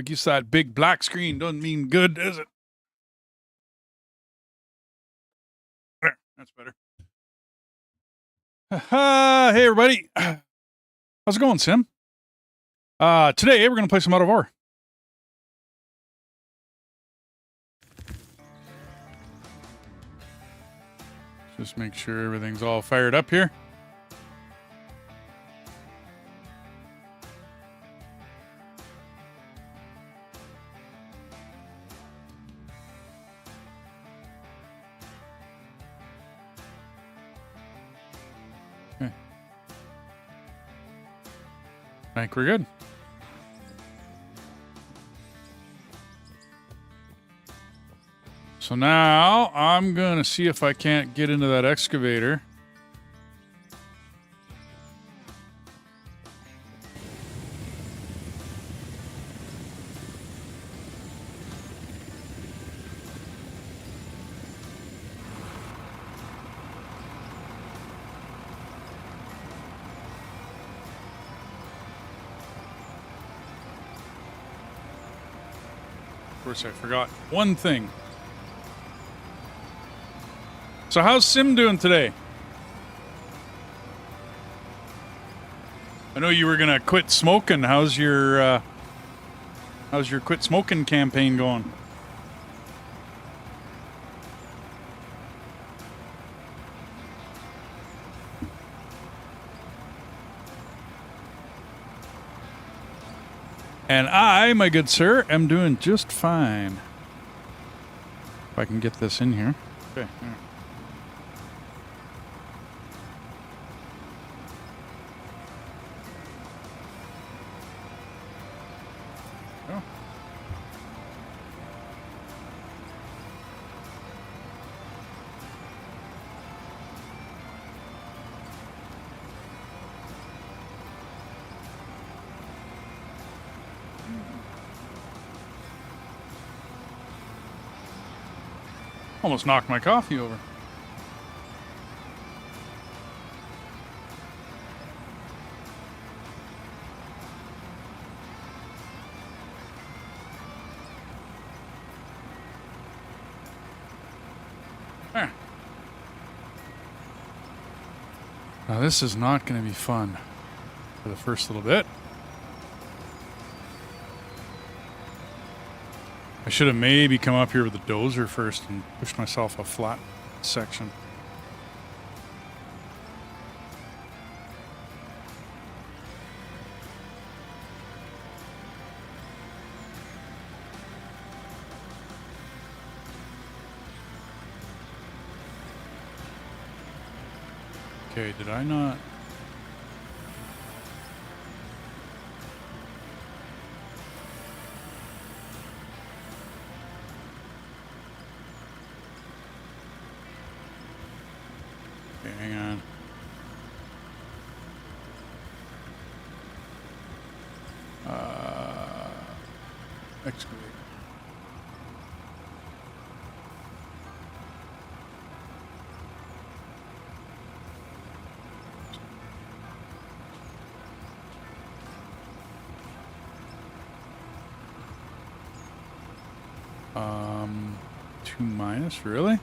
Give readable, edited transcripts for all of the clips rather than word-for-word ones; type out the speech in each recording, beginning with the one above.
like you said, big black screen doesn't mean good, does it? There, that's better. Hey, everybody. How's it going, Sim? Today, we're going to play some Out of War. Just make sure everything's all fired up here. Okay. I think we're good. So now I'm going to see if I can't get into that excavator. Of course, I forgot one thing. So how's Sim doing today? I know you were gonna quit smoking. How's your quit smoking campaign going? And I, my good sir, am doing just fine. If I can get this in here. Okay. There. Oh. Almost knocked my coffee over. There. Now this is not going to be fun for the first little bit. I should have maybe come up here with a dozer first and pushed myself a flat section. Okay, did I not? Okay, hang on. Excavate. Two minus, really?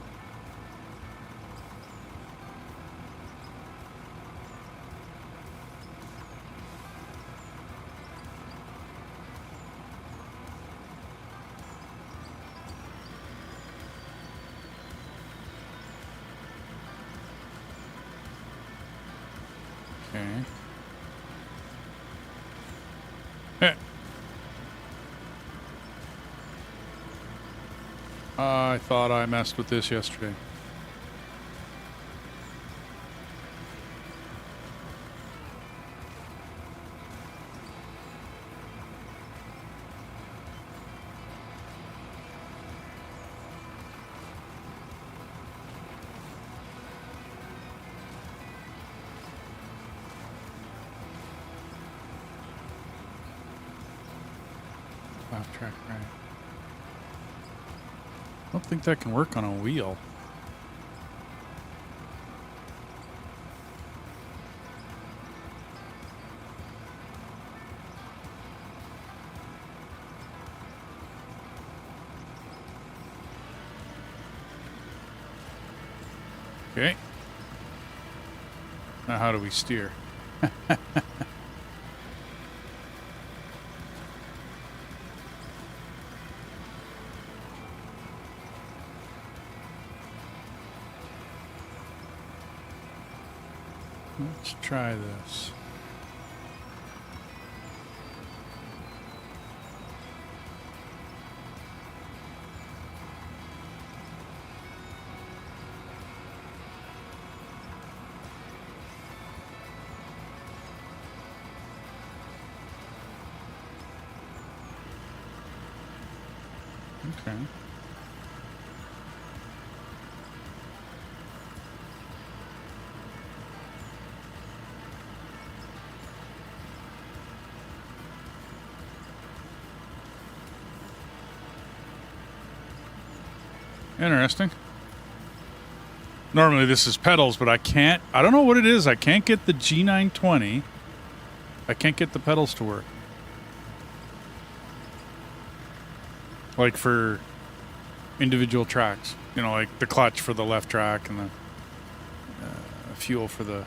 Okay. Eh. I thought I messed with this yesterday. Left track right. I don't think that can work on a wheel. Okay. Now how do we steer? Let's try this. Okay. Interesting. Normally this is pedals, but I don't know what it is. I can't get the G920. I can't get the pedals to work. Like for individual tracks. You know, like the clutch for the left track and the fuel for the...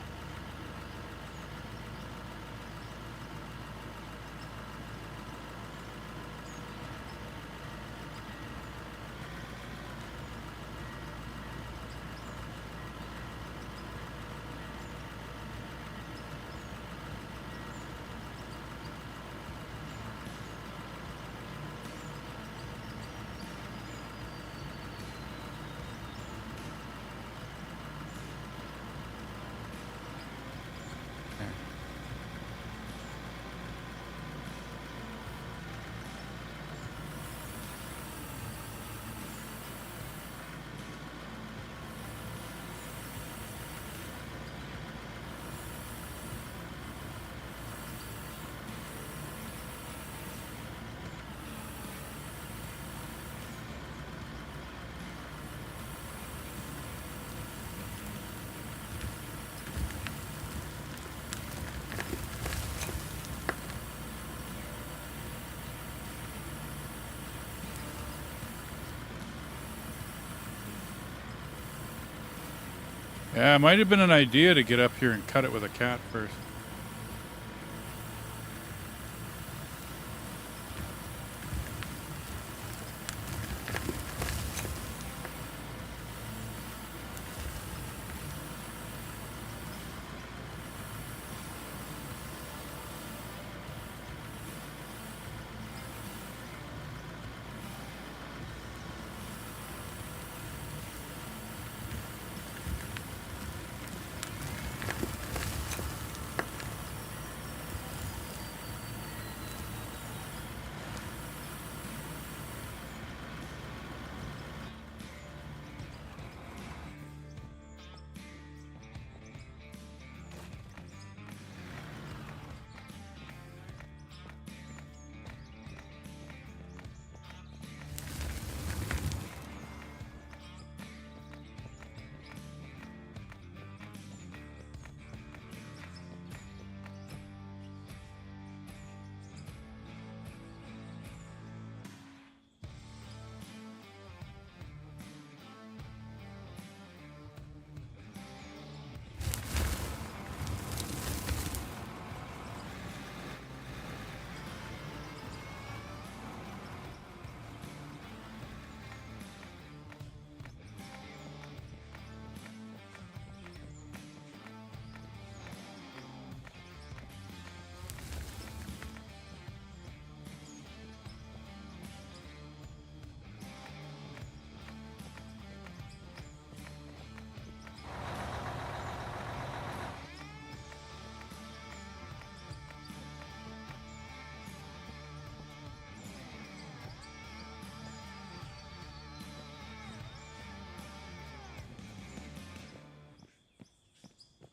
Yeah, it might have been an idea to get up here and cut it with a cat first.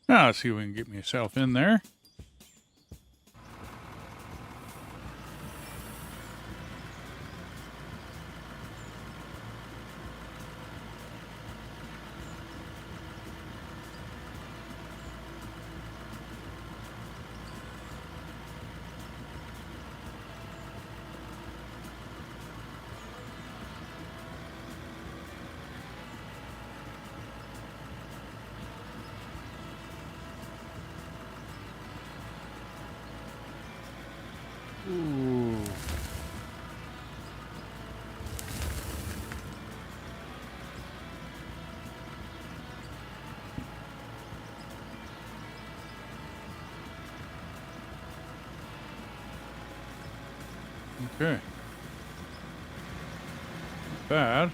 Now let's see if we can get myself in there. Okay. Not bad.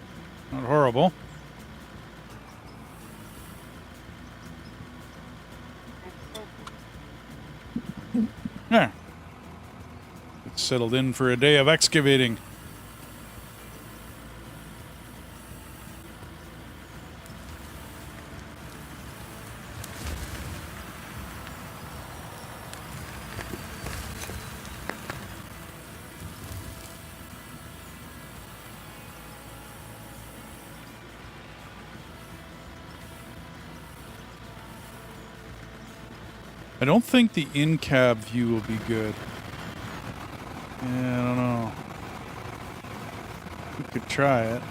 Not horrible. Yeah. It's settled in for a day of excavating. I don't think the in-cab view will be good. Yeah, I don't know. We could try it.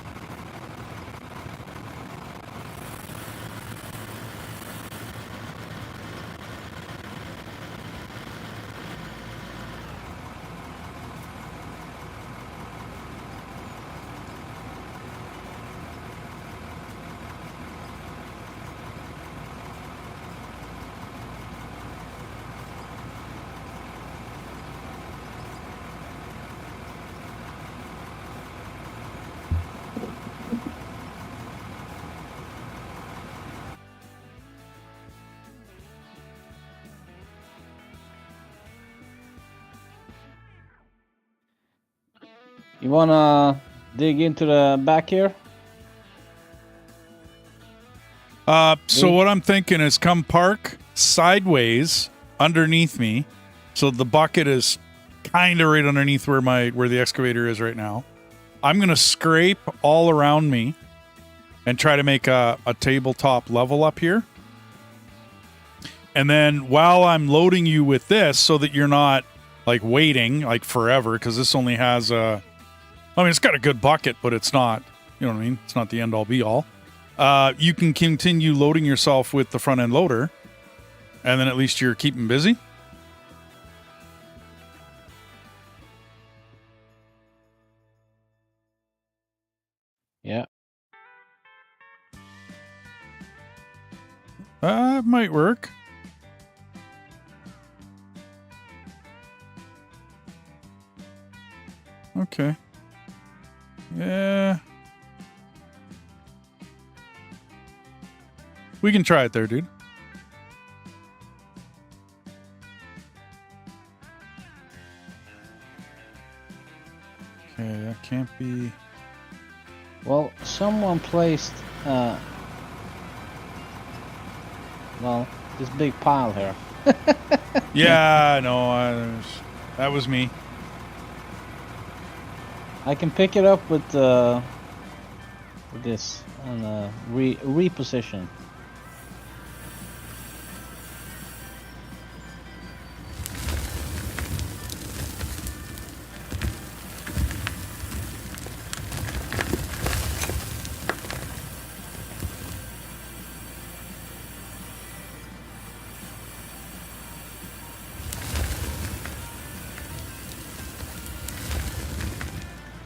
You wanna dig into the back here? So what I'm thinking is come park sideways underneath me, so the bucket is kind of right underneath where the excavator is right now. I'm gonna scrape all around me and try to make a tabletop level up here. And then while I'm loading you with this, so that you're not like waiting like forever, because this only has it's got a good bucket, but it's not, you know what I mean? It's not the end all be all. You can continue loading yourself with the front end loader, and then at least you're keeping busy. Yeah. It might work. Okay. Yeah. We can try it there, dude. Okay, that can't be... Well, someone placed, this big pile here. Yeah, no, that was me. I can pick it up with this and reposition.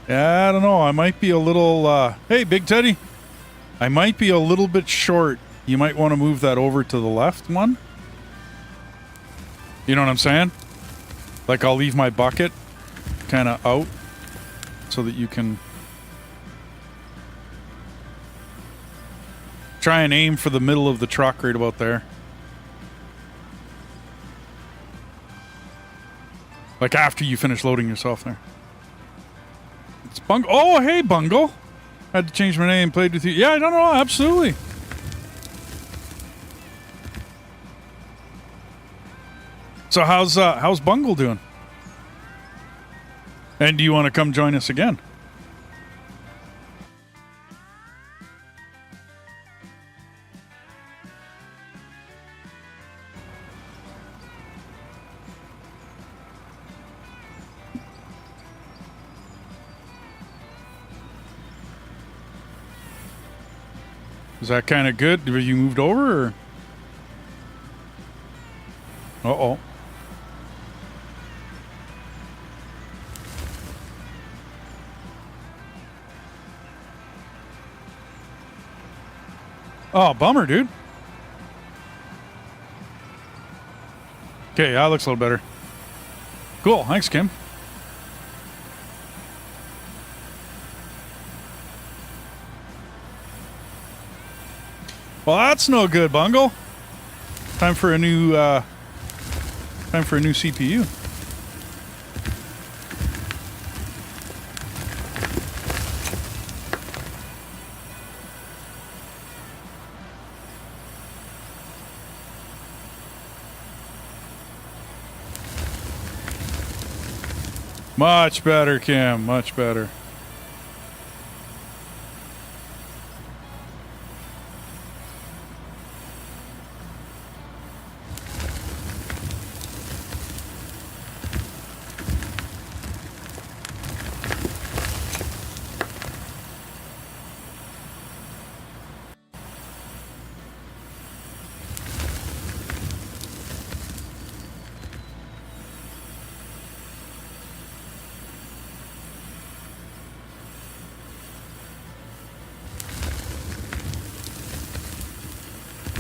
Yeah, I don't know. I might be a little... hey, Big Teddy. I might be a little bit short. You might want to move that over to the left one. You know what I'm saying? Like, I'll leave my bucket kind of out so that you can... try and aim for the middle of the truck right about there. Like, after you finish loading yourself there. It's Bungle. Oh, hey, Bungle. Had to change my name. Played with you. Yeah, I don't know. Absolutely. So how's Bungle doing? And do you want to come join us again? Is that kind of good? Have you moved over? Or? Uh-oh. Oh, bummer, dude. Okay, yeah, that looks a little better. Cool. Thanks, Kim. Well, that's no good, Bungle. Time for a new CPU. Much better, Kim. Much better.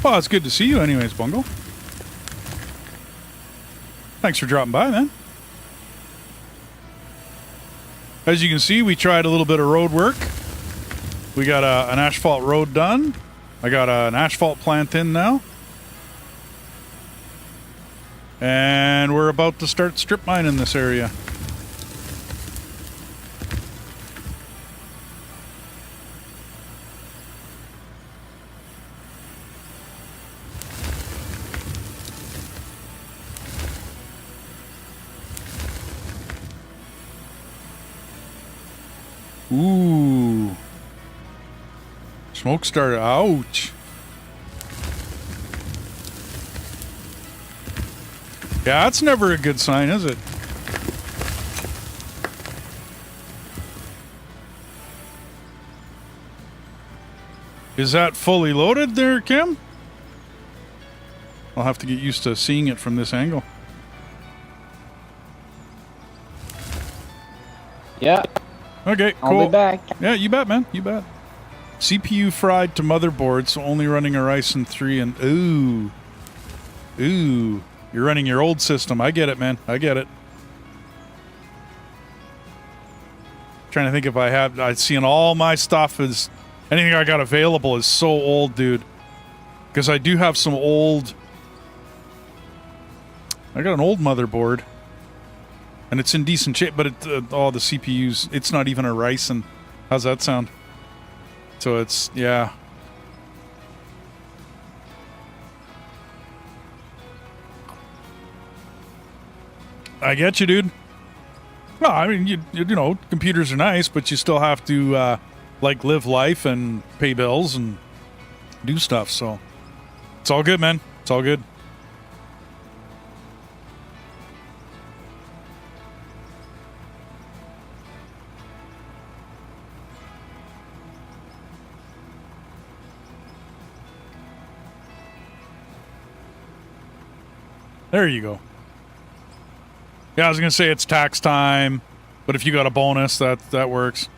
Well, it's good to see you anyways, Bungle. Thanks for dropping by, man. As you can see, we tried a little bit of road work. We got an asphalt road done. I got an asphalt plant in now. And we're about to start strip mining this area. Ooh. Smoke started. Ouch. Yeah, that's never a good sign, is it? Is that fully loaded there, Kim? I'll have to get used to seeing it from this angle. Yeah. Okay, cool. I'll be back. Yeah, you bet, man. You bet. CPU fried to motherboard, so only running a Ryzen 3 and... Ooh. Ooh. You're running your old system. I get it, man. I get it. Trying to think if I have... I've seen all my stuff is... Anything I got available is so old, dude. Because I do have some old... I got an old motherboard. And it's in decent shape, but all the CPUs, it's not even a Ryzen. How's that sound? So it's, yeah. I get you, dude. Well, I mean, you know, computers are nice, but you still have to, like, live life and pay bills and do stuff, so. It's all good, man. It's all good. There you go. Yeah, I was going to say it's tax time, but if you got a bonus, that works.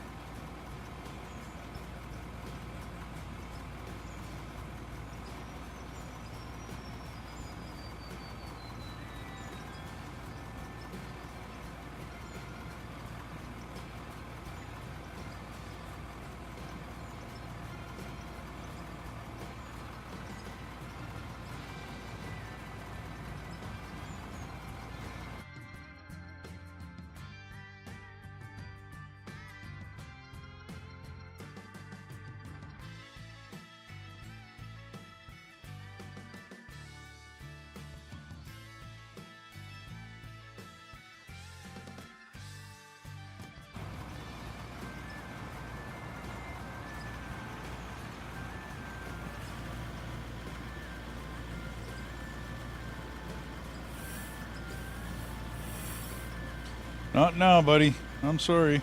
Not now, buddy. I'm sorry.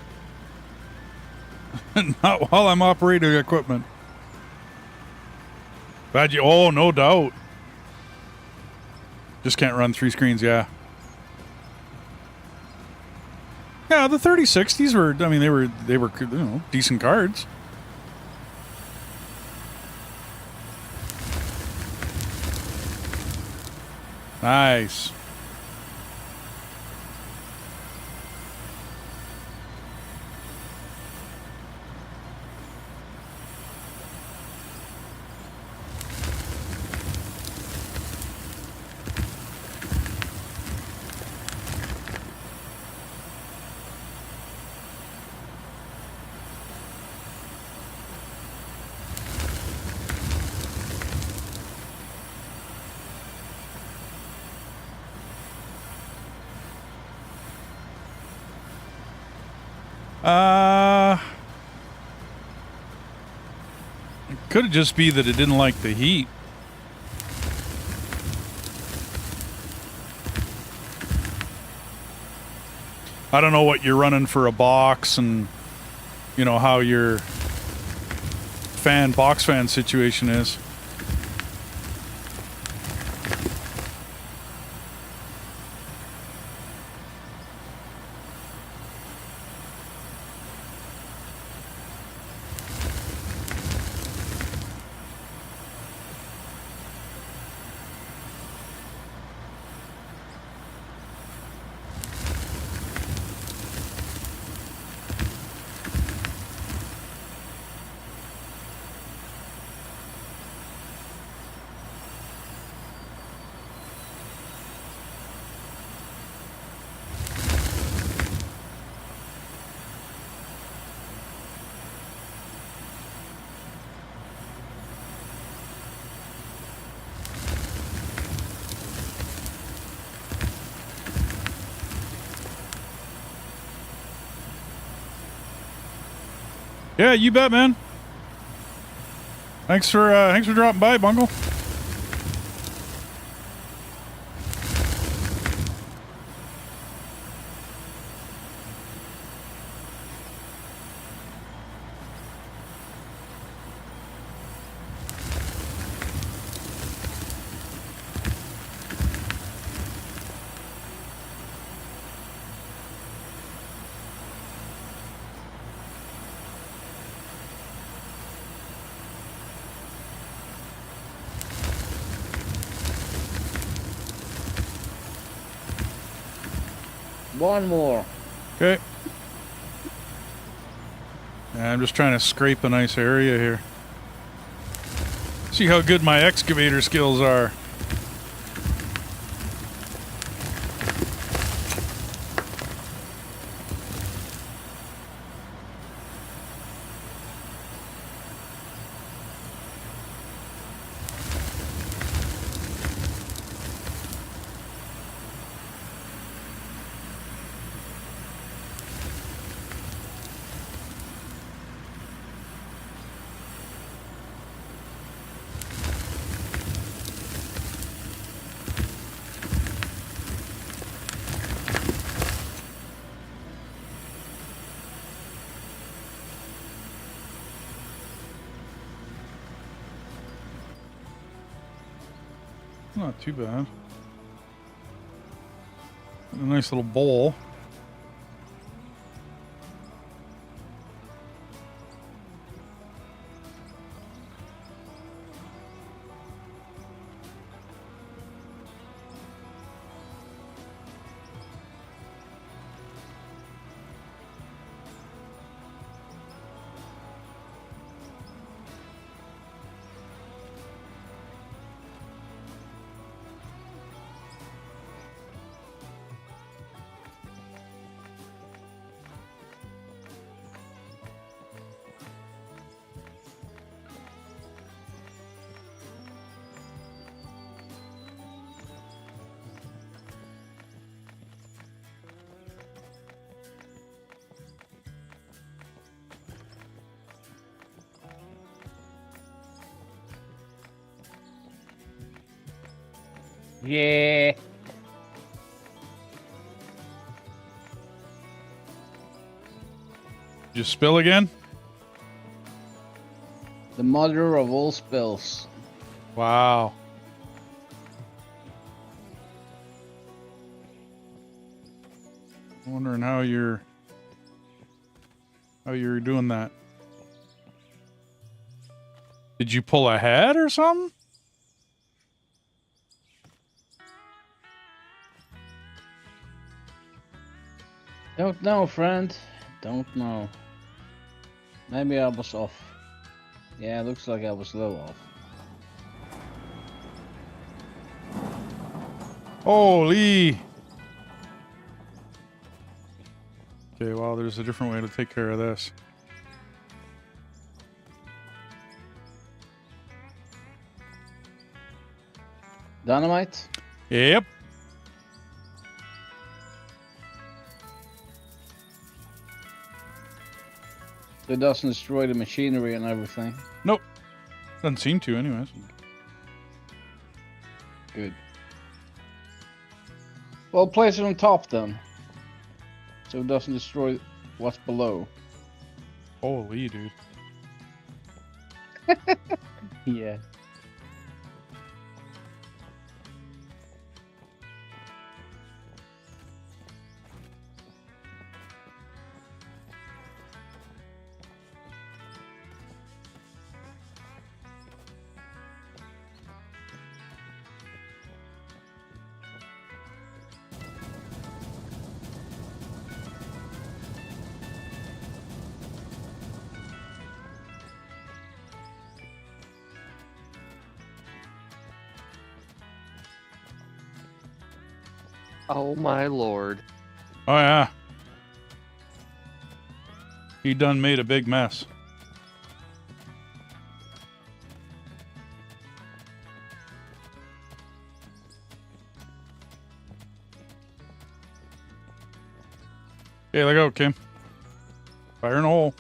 Not while I'm operating equipment. Bad you. Oh, no doubt. Just can't run 3 screens, yeah. Yeah, the 3060s were, I mean, they were, you know, decent cards. Nice. It could just be that it didn't like the heat. I don't know what you're running for a box and, you know, how your box fan situation is. Yeah, you bet, man. Thanks for dropping by, Bungle. One more. Okay. Yeah, I'm just trying to scrape a nice area here. See how good my excavator skills are. Not too bad. A nice little bowl. Yeah. Did you spill again? The mother of all spills. Wow. I'm wondering how you're doing that. Did you pull ahead or something? Don't know, friend. Don't know. Maybe I was off. Yeah, looks like I was a little off. Holy. Okay, well, there's a different way to take care of this. Dynamite? Yep. So it doesn't destroy the machinery and everything. Nope. Doesn't seem to, anyways. Good. Well, place it on top then. So it doesn't destroy what's below. Holy, dude. Yeah. Oh my lord. Oh, yeah. He done made a big mess. Okay, let go, Kim. Fire in a hole.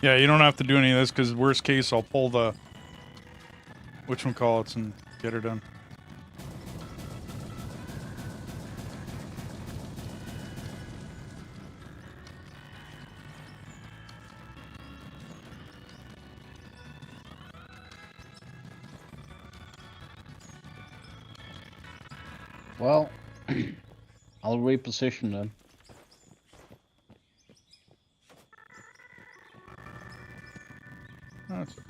Yeah, you don't have to do any of this because worst case, I'll pull the whatchamacallits and get her done. Well, I'll reposition them. That's it.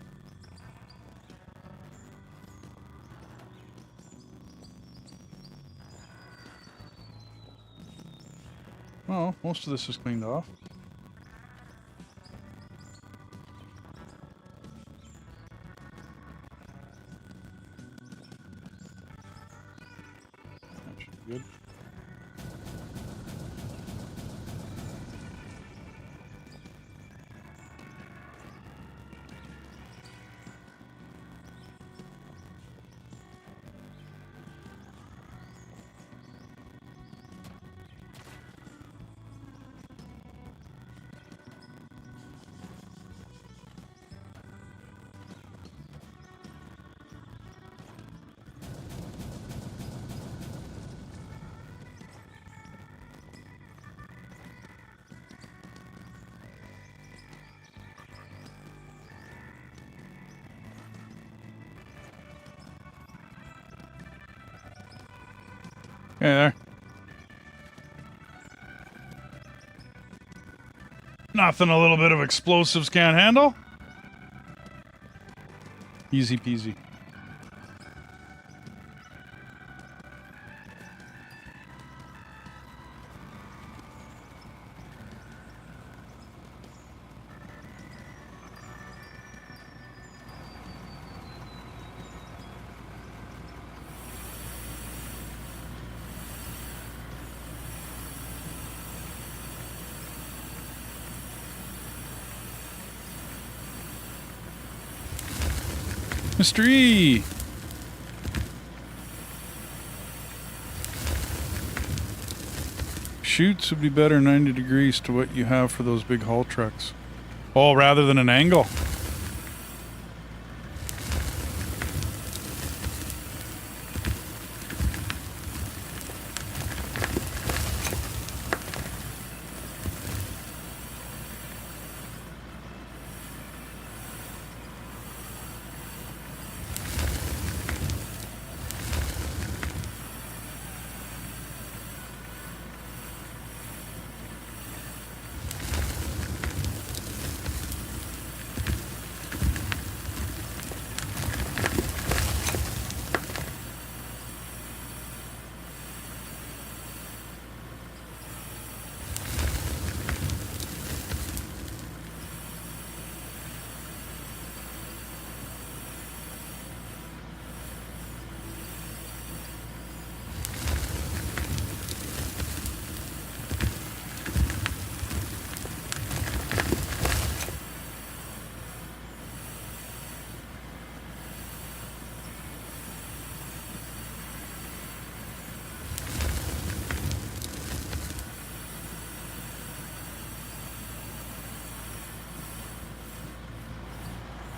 Well, most of this is cleaned off. That should be good. Okay, there. Nothing a little bit of explosives can't handle. Easy peasy. Mystery! Chutes would be better 90 degrees to what you have for those big haul trucks. Oh, rather than an angle.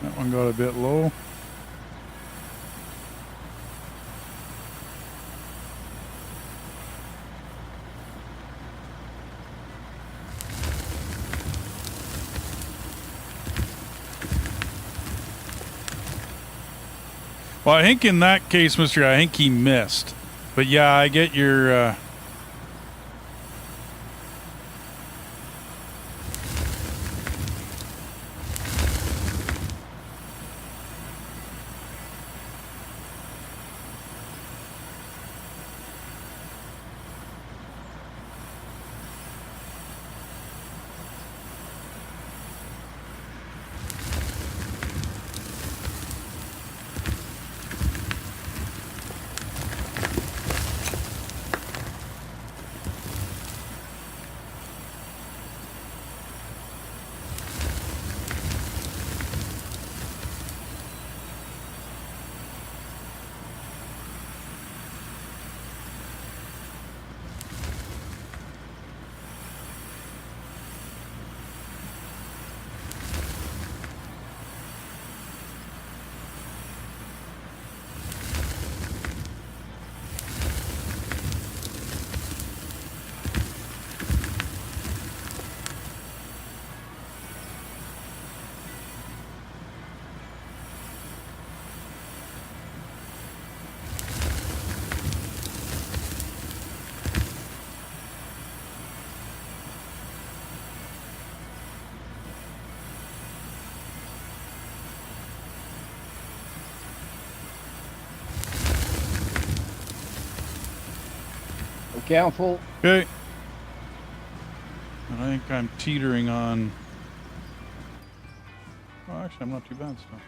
That one got a bit low. Well, I think in that case, Mr. I think he missed. But yeah, I get your... Be careful. Okay. I think I'm teetering on... Oh, actually, I'm not too bad still.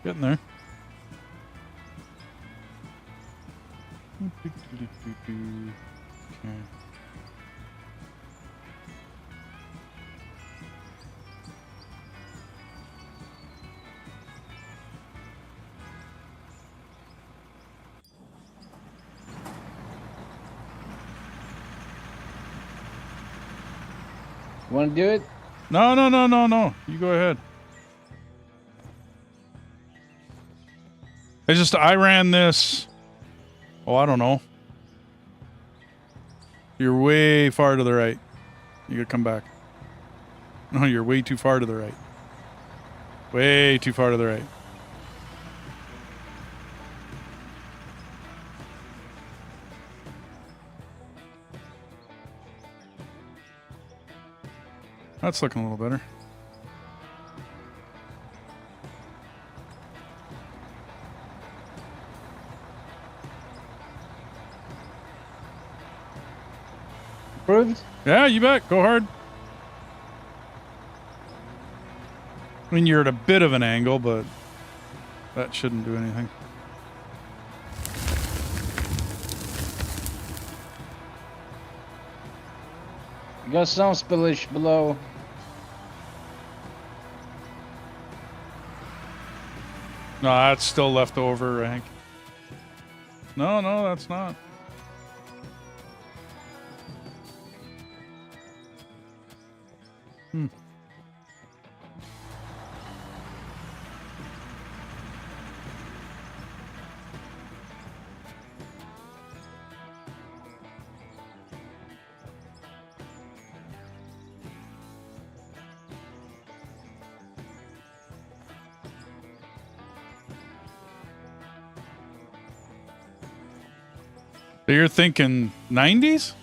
Getting there. Okay. Want to do it? No. You go ahead. It's just I ran this. Oh, I don't know. You're way far to the right. You gotta come back. No, you're way too far to the right. Way too far to the right. That's looking a little better. Approved? Yeah, you bet. Go hard. I mean, you're at a bit of an angle, but that shouldn't do anything. You got some spillage below. No, that's still left over, I think. No, that's not. So you're thinking 90s?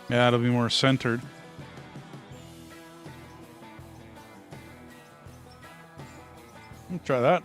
Yeah, it'll be more centered. Try that.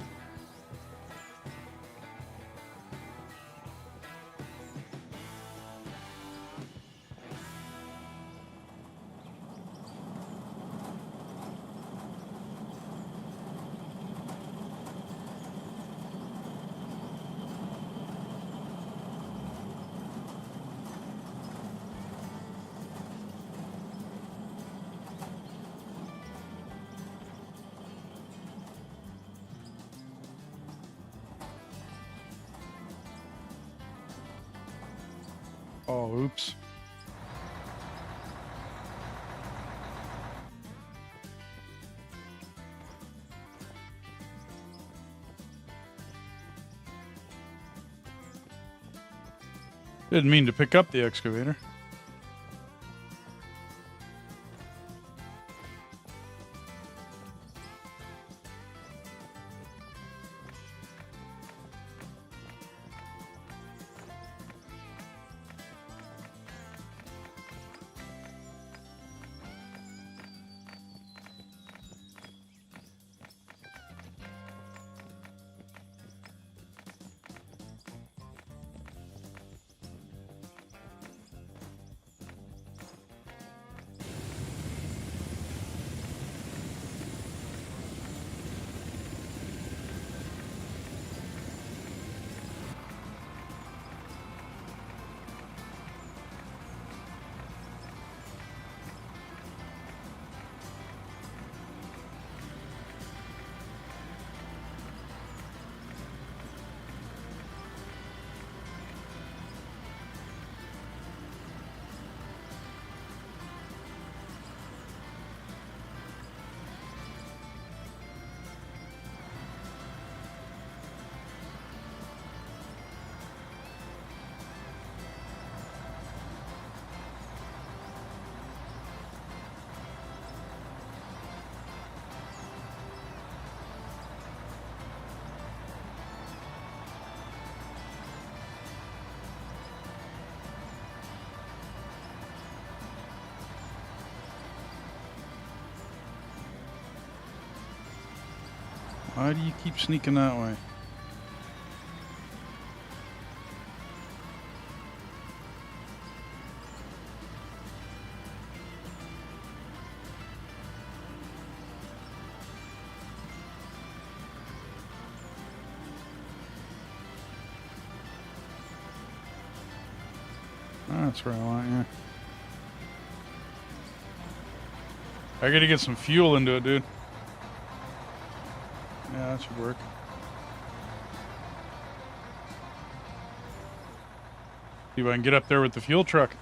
Oh, oops. Didn't mean to pick up the excavator. Why do you keep sneaking that way? That's where I want you. I gotta get some fuel into it, dude. Yeah, that should work. See if I can get up there with the fuel truck.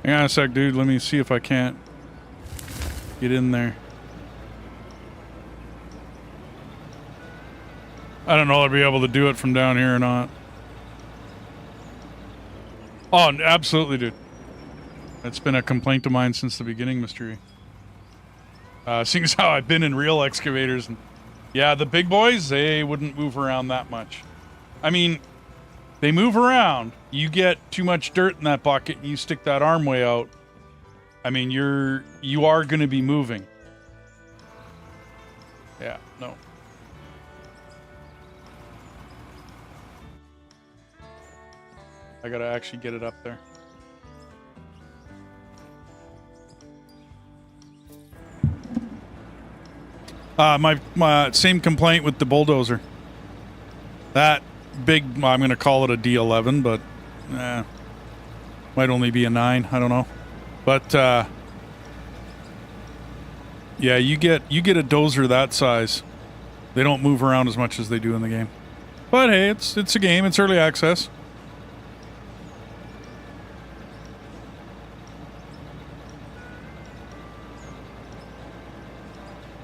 Hang on a sec, dude. Let me see if I can't get in there. I don't know if I'll be able to do it from down here or not. Oh, absolutely, dude. That's been a complaint of mine since the beginning, Mystery. Seeing as how I've been in real excavators, and yeah, the big boys, they wouldn't move around that much. I mean, they move around. You get too much dirt in that bucket, and you stick that arm way out. I mean, you are going to be moving. Yeah, no. I gotta actually get it up there. My same complaint with the bulldozer. That big, I'm gonna call it a D11, but might only be a 9. I don't know. But yeah, you get a dozer that size. They don't move around as much as they do in the game. But hey, it's a game. It's early access.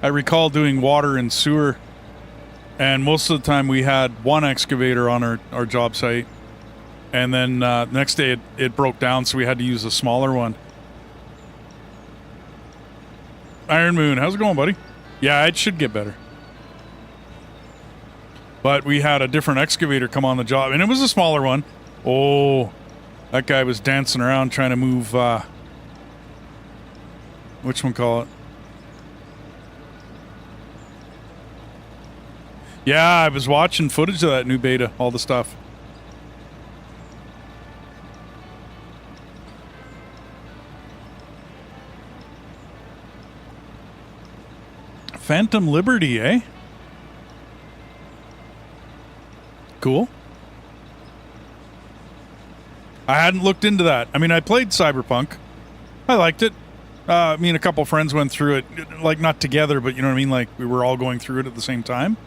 I recall doing water and sewer, and most of the time we had one excavator on our job site, and then next day it broke down, so we had to use a smaller one. Iron Moon, how's it going, buddy? Yeah, it should get better. But we had a different excavator come on the job, and it was a smaller one. Oh, that guy was dancing around trying to move, whatchamacallit? Yeah, I was watching footage of that new beta, all the stuff. Phantom Liberty, eh? Cool. I hadn't looked into that. I mean, I played Cyberpunk. I liked it. Me and a couple friends went through it, like not together, but you know what I mean? Like we were all going through it at the same time.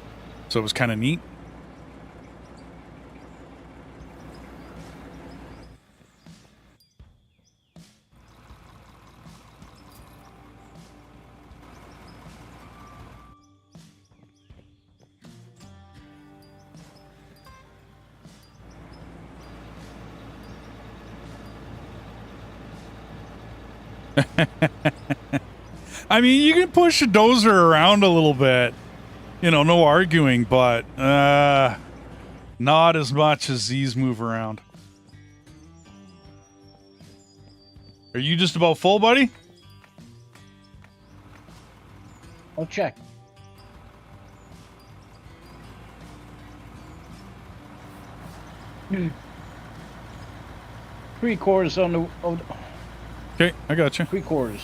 So it was kind of neat. I mean, you can push a dozer around a little bit. You know, no arguing, but not as much as these move around. Are you just about full, buddy? I'll check. Three-quarters on the... Okay, I got you. Three-quarters.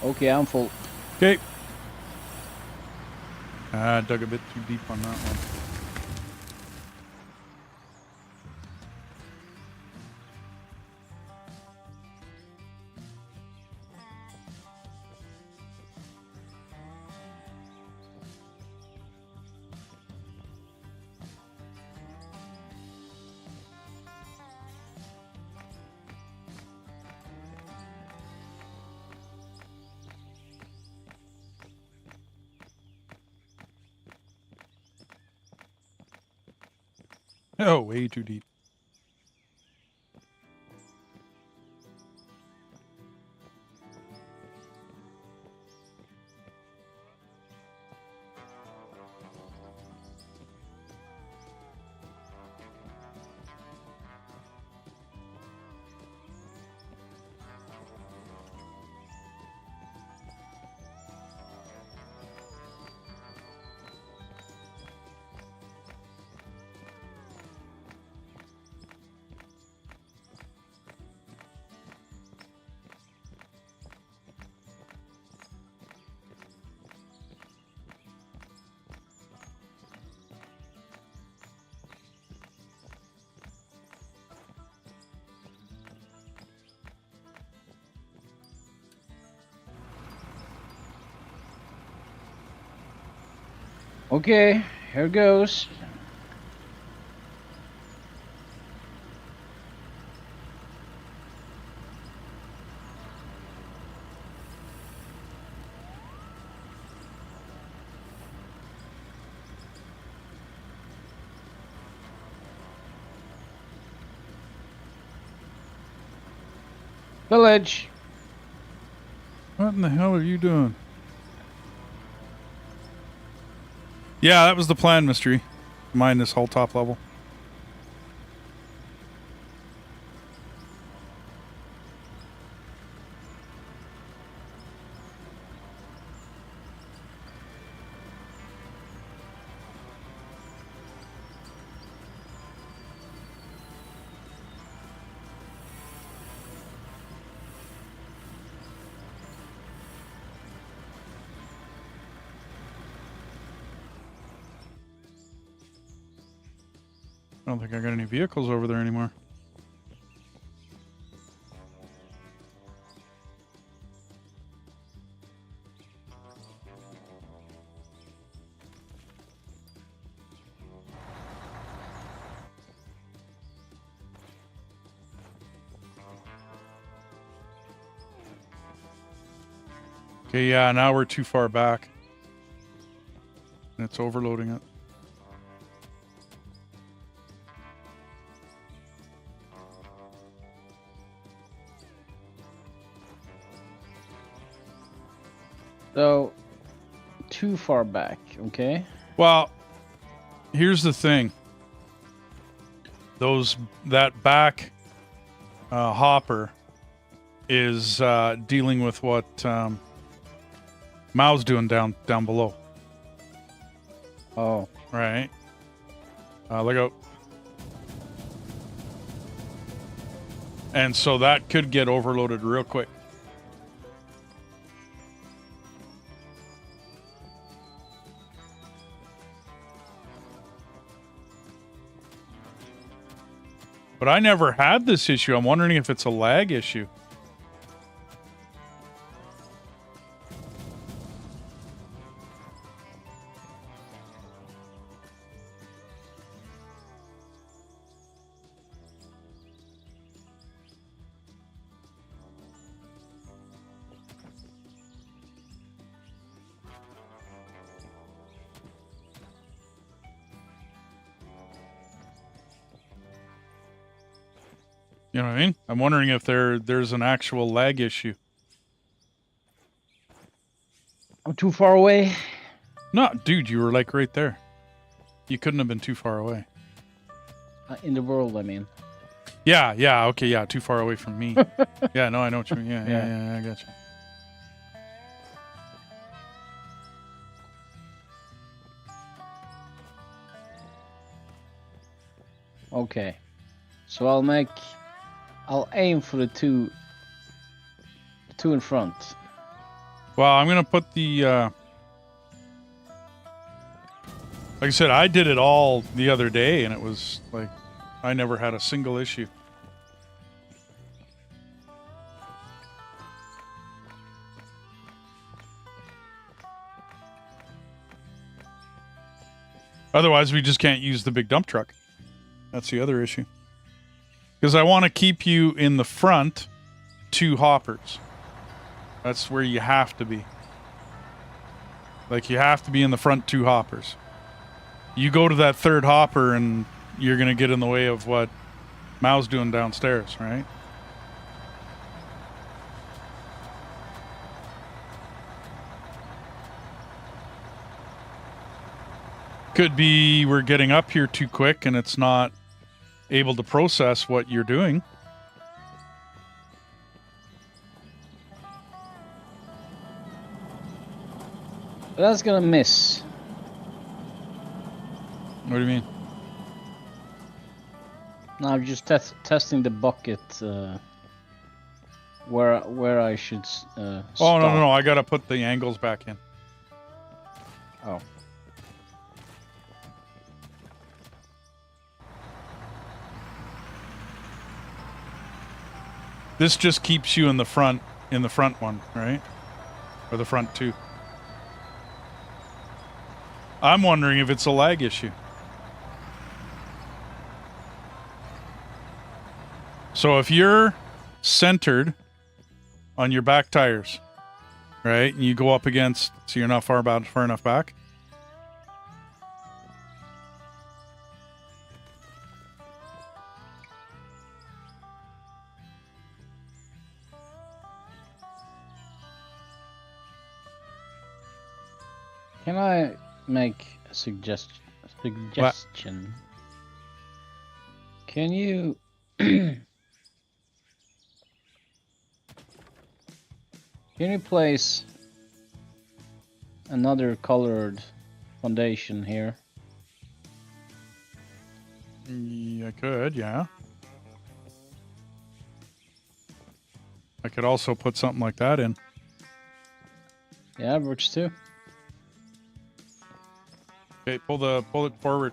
Okay, I'm full. Okay. I dug a bit too deep on that one. Oh, way too deep. Okay, here goes. Village. What in the hell are you doing? Yeah, that was the plan, Mystery. Mine this whole top level. I don't think I got any vehicles over there anymore. Okay, yeah, now we're too far back. And it's overloading it. So, too far back, okay? Well, here's the thing. That back hopper is dealing with what Mao's doing down below. Oh. Right. Look out. And so that could get overloaded real quick. But I never had this issue. I'm wondering if it's a lag issue. You know what I mean? I'm wondering if there's an actual lag issue. I'm too far away. No, dude, you were like right there. You couldn't have been too far away. In the world, I mean. Yeah, okay, yeah, too far away from me. Yeah, no, I know what you mean. Yeah, I got you. Okay. So I'll aim for the two in front. Well, I'm gonna put the like I said, I did it all the other day and it was like I never had a single issue. Otherwise, we just can't use the big dump truck. That's the other issue. Because I want to keep you in the front 2 hoppers. That's where you have to be. Like, you have to be in the front 2 hoppers. You go to that 3rd hopper and you're going to get in the way of what Mao's doing downstairs, right? Could be we're getting up here too quick and it's not able to process what you're doing. That's gonna miss. What do you mean? No, I'm just testing the bucket where I should Oh, stop. no, I gotta put the angles back in. Oh. This just keeps you in the front one, right? Or the front 2. I'm wondering if it's a lag issue. So if you're centered on your back tires, right, and you go up against, so you're not far enough back. Can I make a suggestion? Can you can you place another colored foundation here? I could, yeah. I could also put something like that in. Yeah, works too. Okay, pull it forward.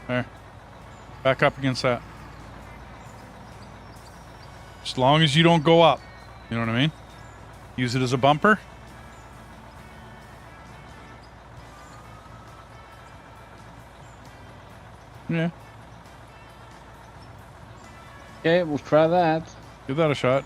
There. Back up against that. As long as you don't go up. You know what I mean? Use it as a bumper. Yeah, Okay, we'll try that. give that a shot.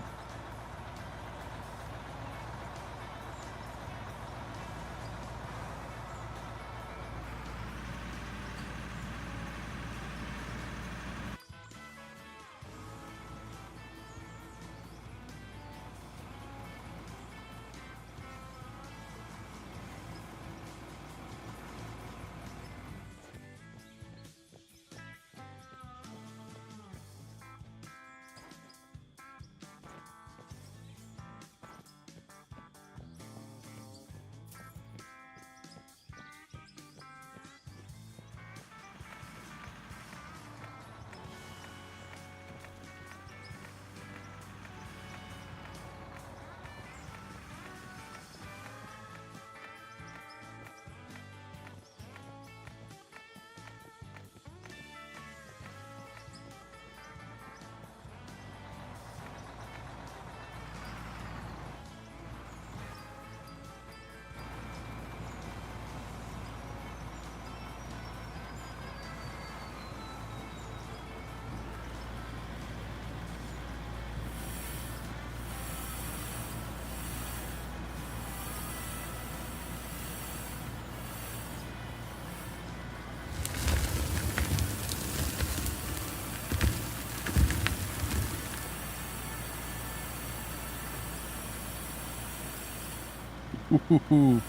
Ooh,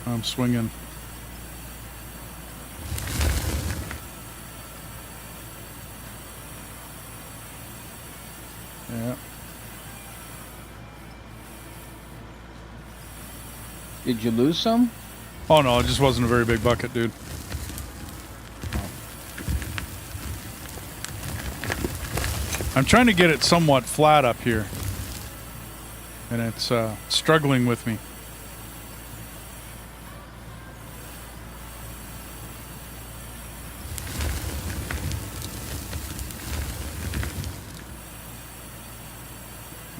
I'm swinging. Yeah. Did you lose some? Oh no, it just wasn't a very big bucket, dude. I'm trying to get it somewhat flat up here. And it's struggling with me.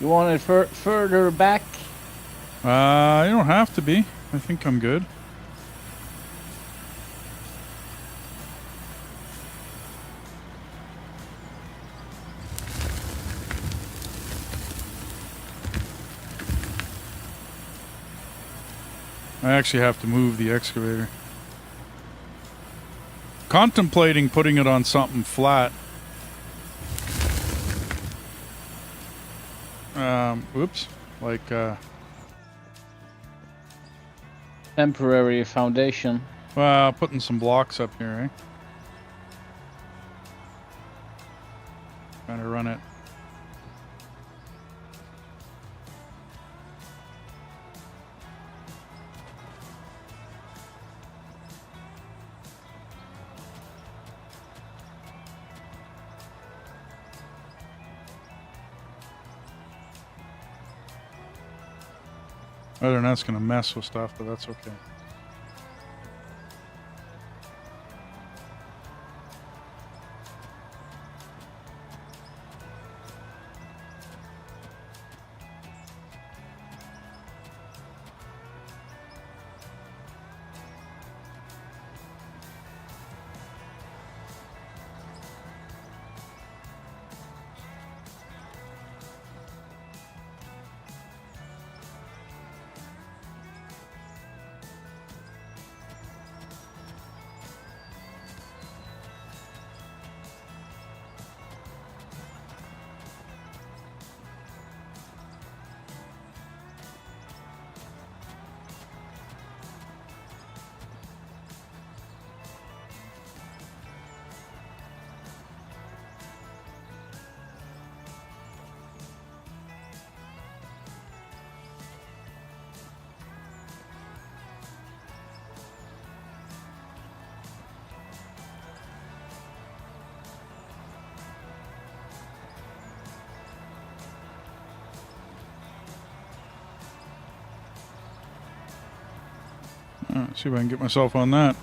You want it further back? You don't have to be. I think I'm good. I actually have to move the excavator. Contemplating putting it on something flat. Oops. Like, Temporary foundation. putting some blocks up here, eh? Trying to run it. Other than that's going to mess with stuff, but that's okay. See if I can get myself on that.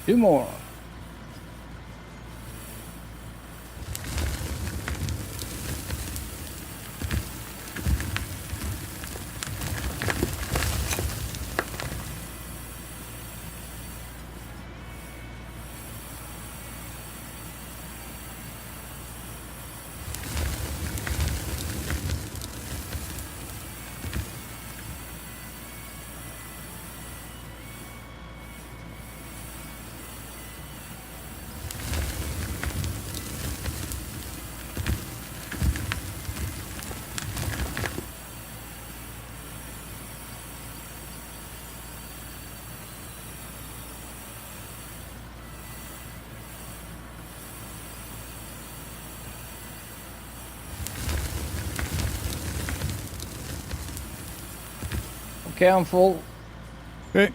Two more. Okay, I'm full. Okay.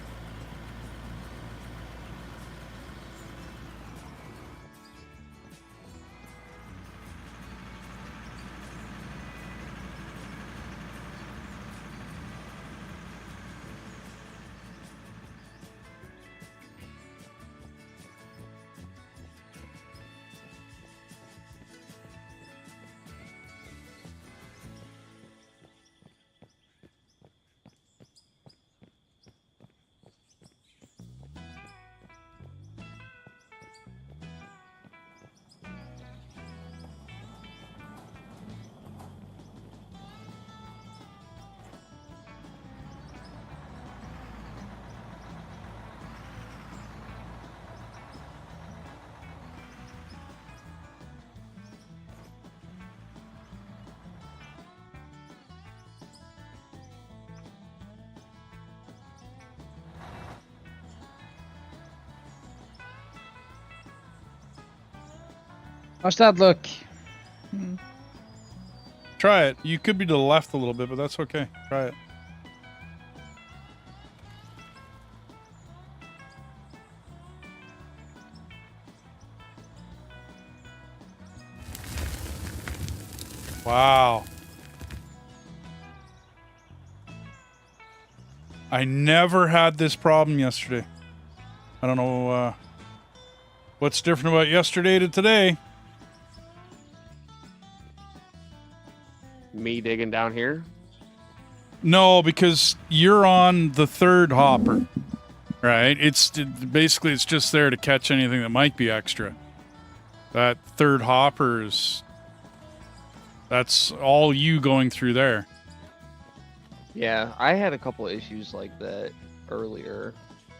How's that look? Try it. You could be to the left a little bit, but that's okay. Try it. Wow. I never had this problem yesterday. I don't know what's different about yesterday to today. Me digging down here. No, because you're on the third hopper, right? Basically it's just there to catch anything that might be extra. That third hopper that's all you going through there. Yeah, I had a couple issues like that earlier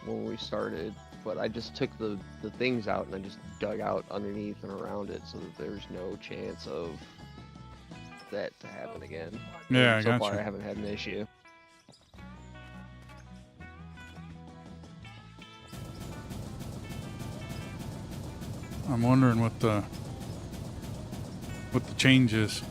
when we started, but I just took the things out and I just dug out underneath and around it so that there's no chance of that to happen again. Yeah, And so gotcha. far I haven't had an issue. I'm wondering what the change is.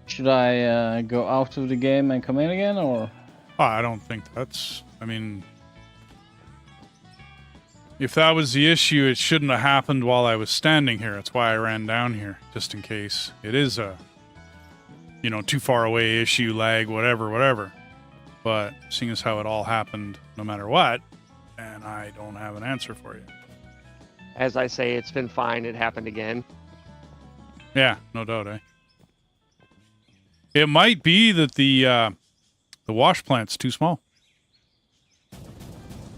Should I go out of the game and come in again, or? Oh, I don't think that's... I mean... If that was the issue, it shouldn't have happened while I was standing here. That's why I ran down here, just in case. It is a... You know, too far away issue, lag, whatever. But seeing as how it all happened no matter what, and I don't have an answer for you. As I say, it's been fine. It happened again. Yeah, no doubt, eh? It might be that the wash plant's too small. You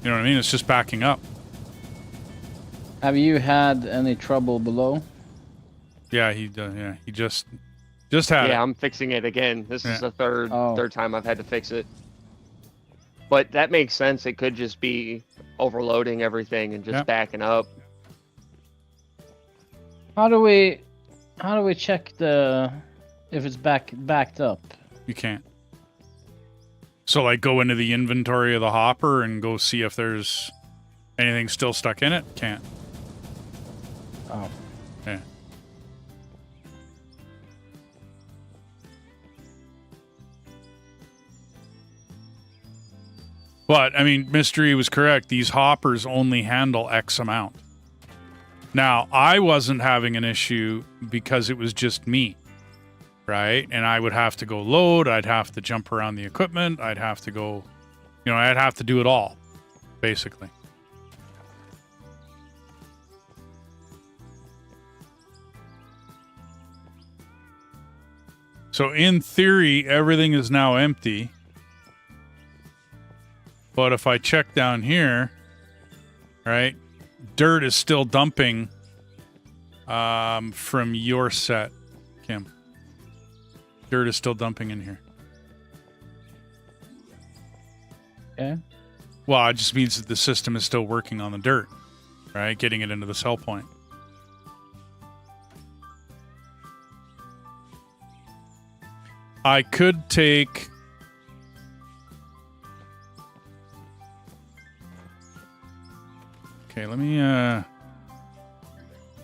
know what I mean? It's just backing up. Have you had any trouble below? Yeah, he just had it. Yeah, I'm fixing it again. This is the third Oh. third time I've had to fix it. But that makes sense. It could just be overloading everything and just backing up. How do we check if it's backed up? You can't. So, like, go into the inventory of the hopper and go see if there's anything still stuck in it? Can't. Oh. Yeah. But, I mean, Mystery was correct. These hoppers only handle X amount. Now, I wasn't having an issue because it was just me, right? And I would have to go load. I'd have to jump around the equipment. I'd have to go, you know, I'd have to do it all, basically. So, in theory, everything is now empty. But if I check down here, right, dirt is still dumping from your set, Kim. Dirt is still dumping in here. Okay. Well, it just means that the system is still working on the dirt, right, getting it into the sell point. I could take... Okay, let me, I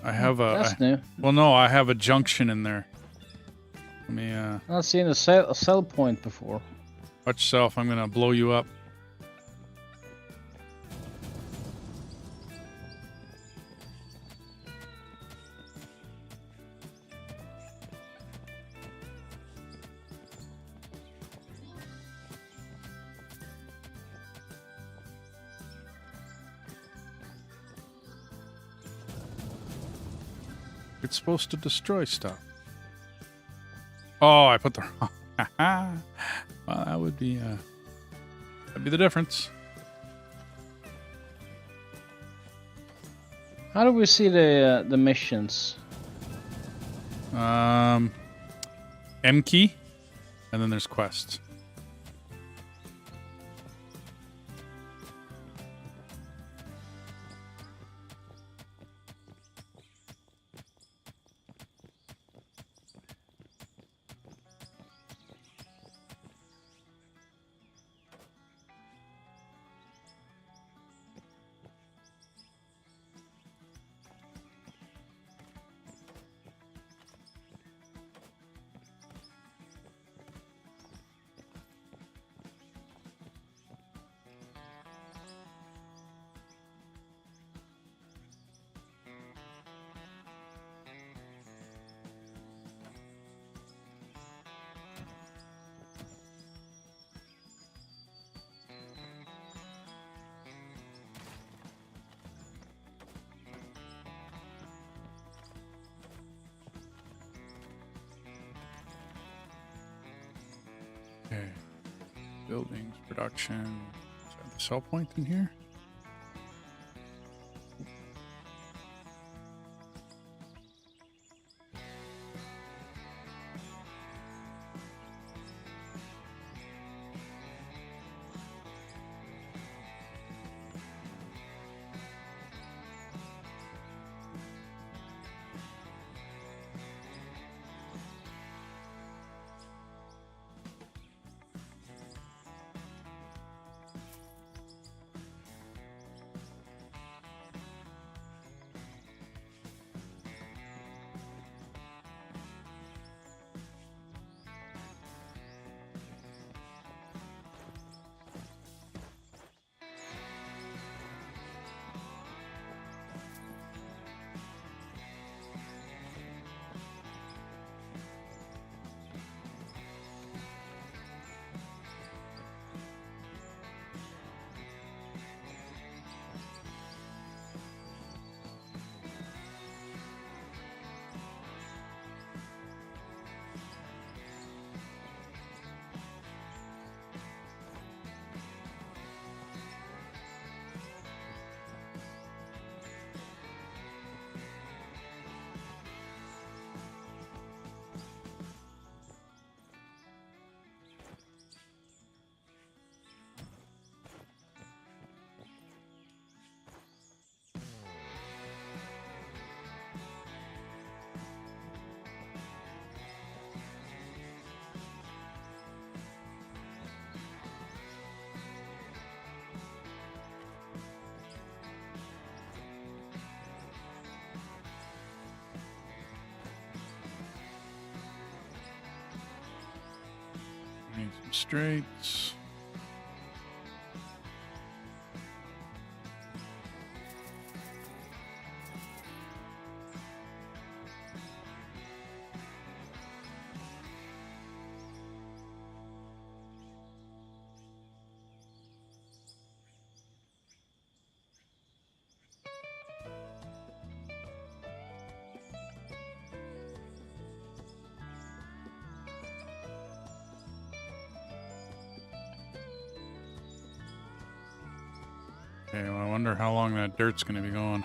have a... That's new. Well, no, I have a junction in there. Let me, I've not seen a sell point before. watch yourself. I'm gonna blow you up. It's supposed to destroy stuff. Oh, I put the wrong. Well, that would be that'd be the difference. How do we see the missions? M key, and then there's quests. Okay. Buildings, production. Is that the sell point in here? Need some straights. Okay, well, I wonder how long that dirt's going to be going.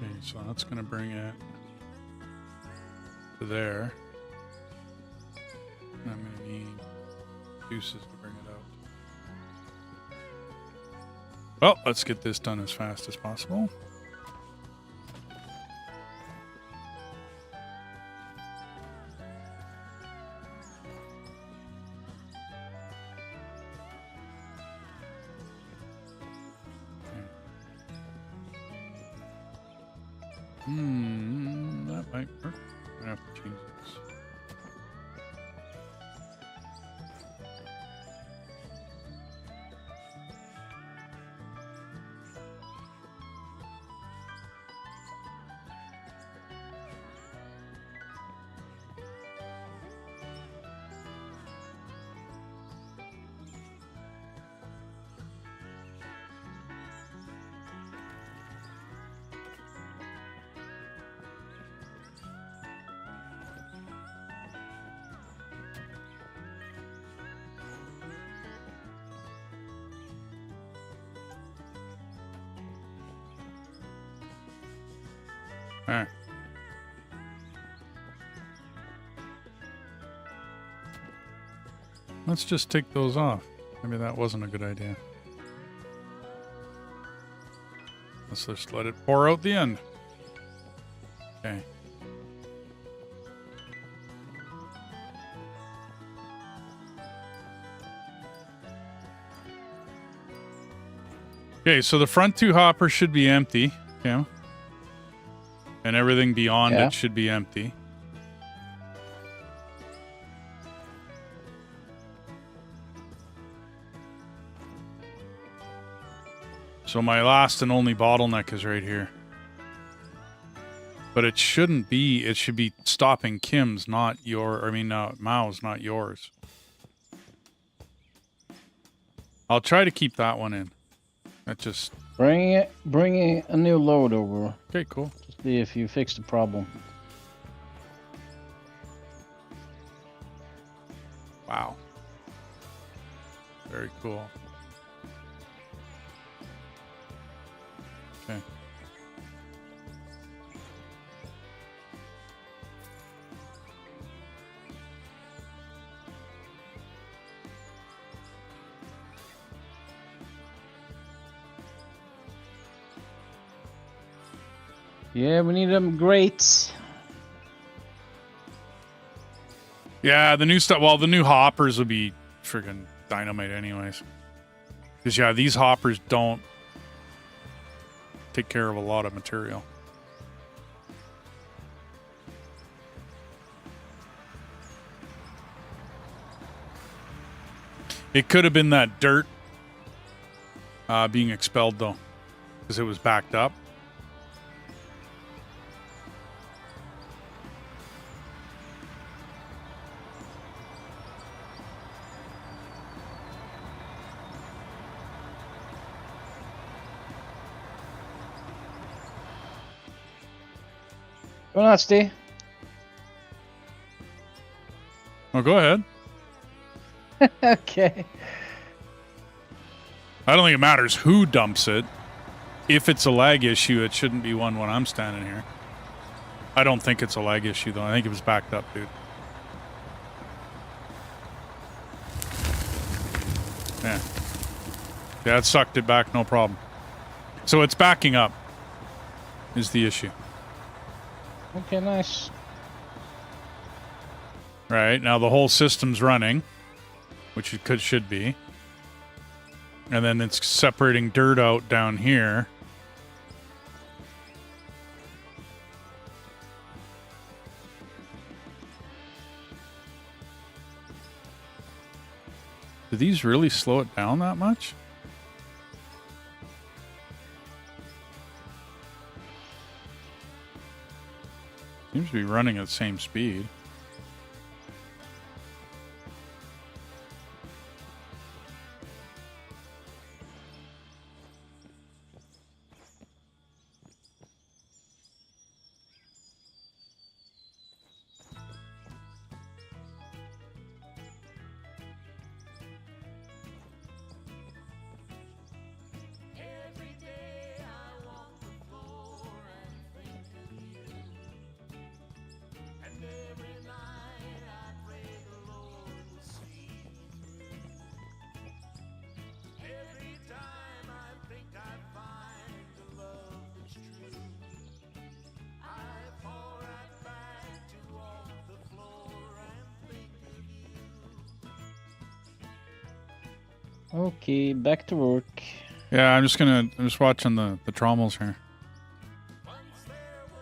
Okay, so that's going to bring it to there. And I'm going to need juices to bring it out. Well, let's get this done as fast as possible. That might work. I have to change this. All right. Let's just take those off. Maybe that wasn't a good idea. Let's just let it pour out the end. Okay. Okay, so the front two hoppers should be empty. Okay. And everything beyond Yeah. it should be empty. So my last and only bottleneck is right here. But it shouldn't be. It should be stopping Kim's, not your. I mean, Mao's, not yours. I'll try to keep that one in. That just. Bring a new load over. Okay, cool. Just see if you fix the problem. Wow. Very cool. Okay. Yeah, we need them grates. Yeah, the new stuff. Well, the new hoppers will be freaking dynamite, anyways. Because yeah, these hoppers don't take care of a lot of material. It could have been that dirt being expelled, though, because it was backed up. Go nasty. Oh, go ahead. Okay. I don't think it matters who dumps it. If it's a lag issue, it shouldn't be one when I'm standing here. I don't think it's a lag issue, though. I think it was backed up, dude. Yeah, it sucked it back, no problem. So it's backing up is the issue. Okay, nice. Right, now the whole system's running, which it should be. And then it's separating dirt out down here. Do these really slow it down that much? Seems to be running at the same speed. Okay, back to work. Yeah, I'm just watching the trommels here.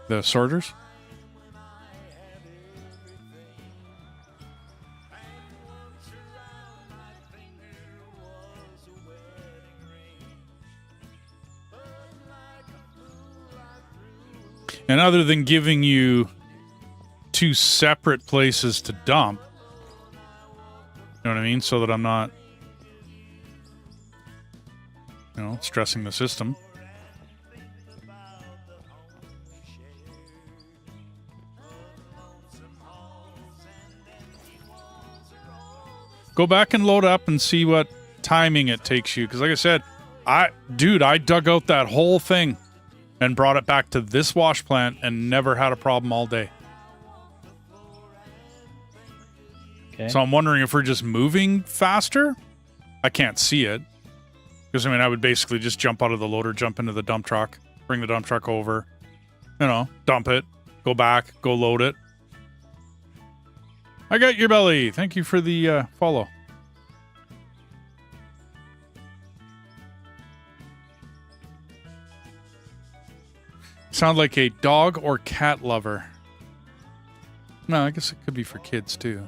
The sorters. And other than giving you two separate places to dump, you know what I mean? So that I'm not, stressing the system. Go back and load up and see what timing it takes you. Because like I said, I dug out that whole thing and brought it back to this wash plant and never had a problem all day. Okay. So I'm wondering if we're just moving faster. I can't see it. Because, I would basically just jump out of the loader, jump into the dump truck, bring the dump truck over, dump it, go back, go load it. I got your belly. Thank you for the follow. Sound like a dog or cat lover. No, I guess it could be for kids, too.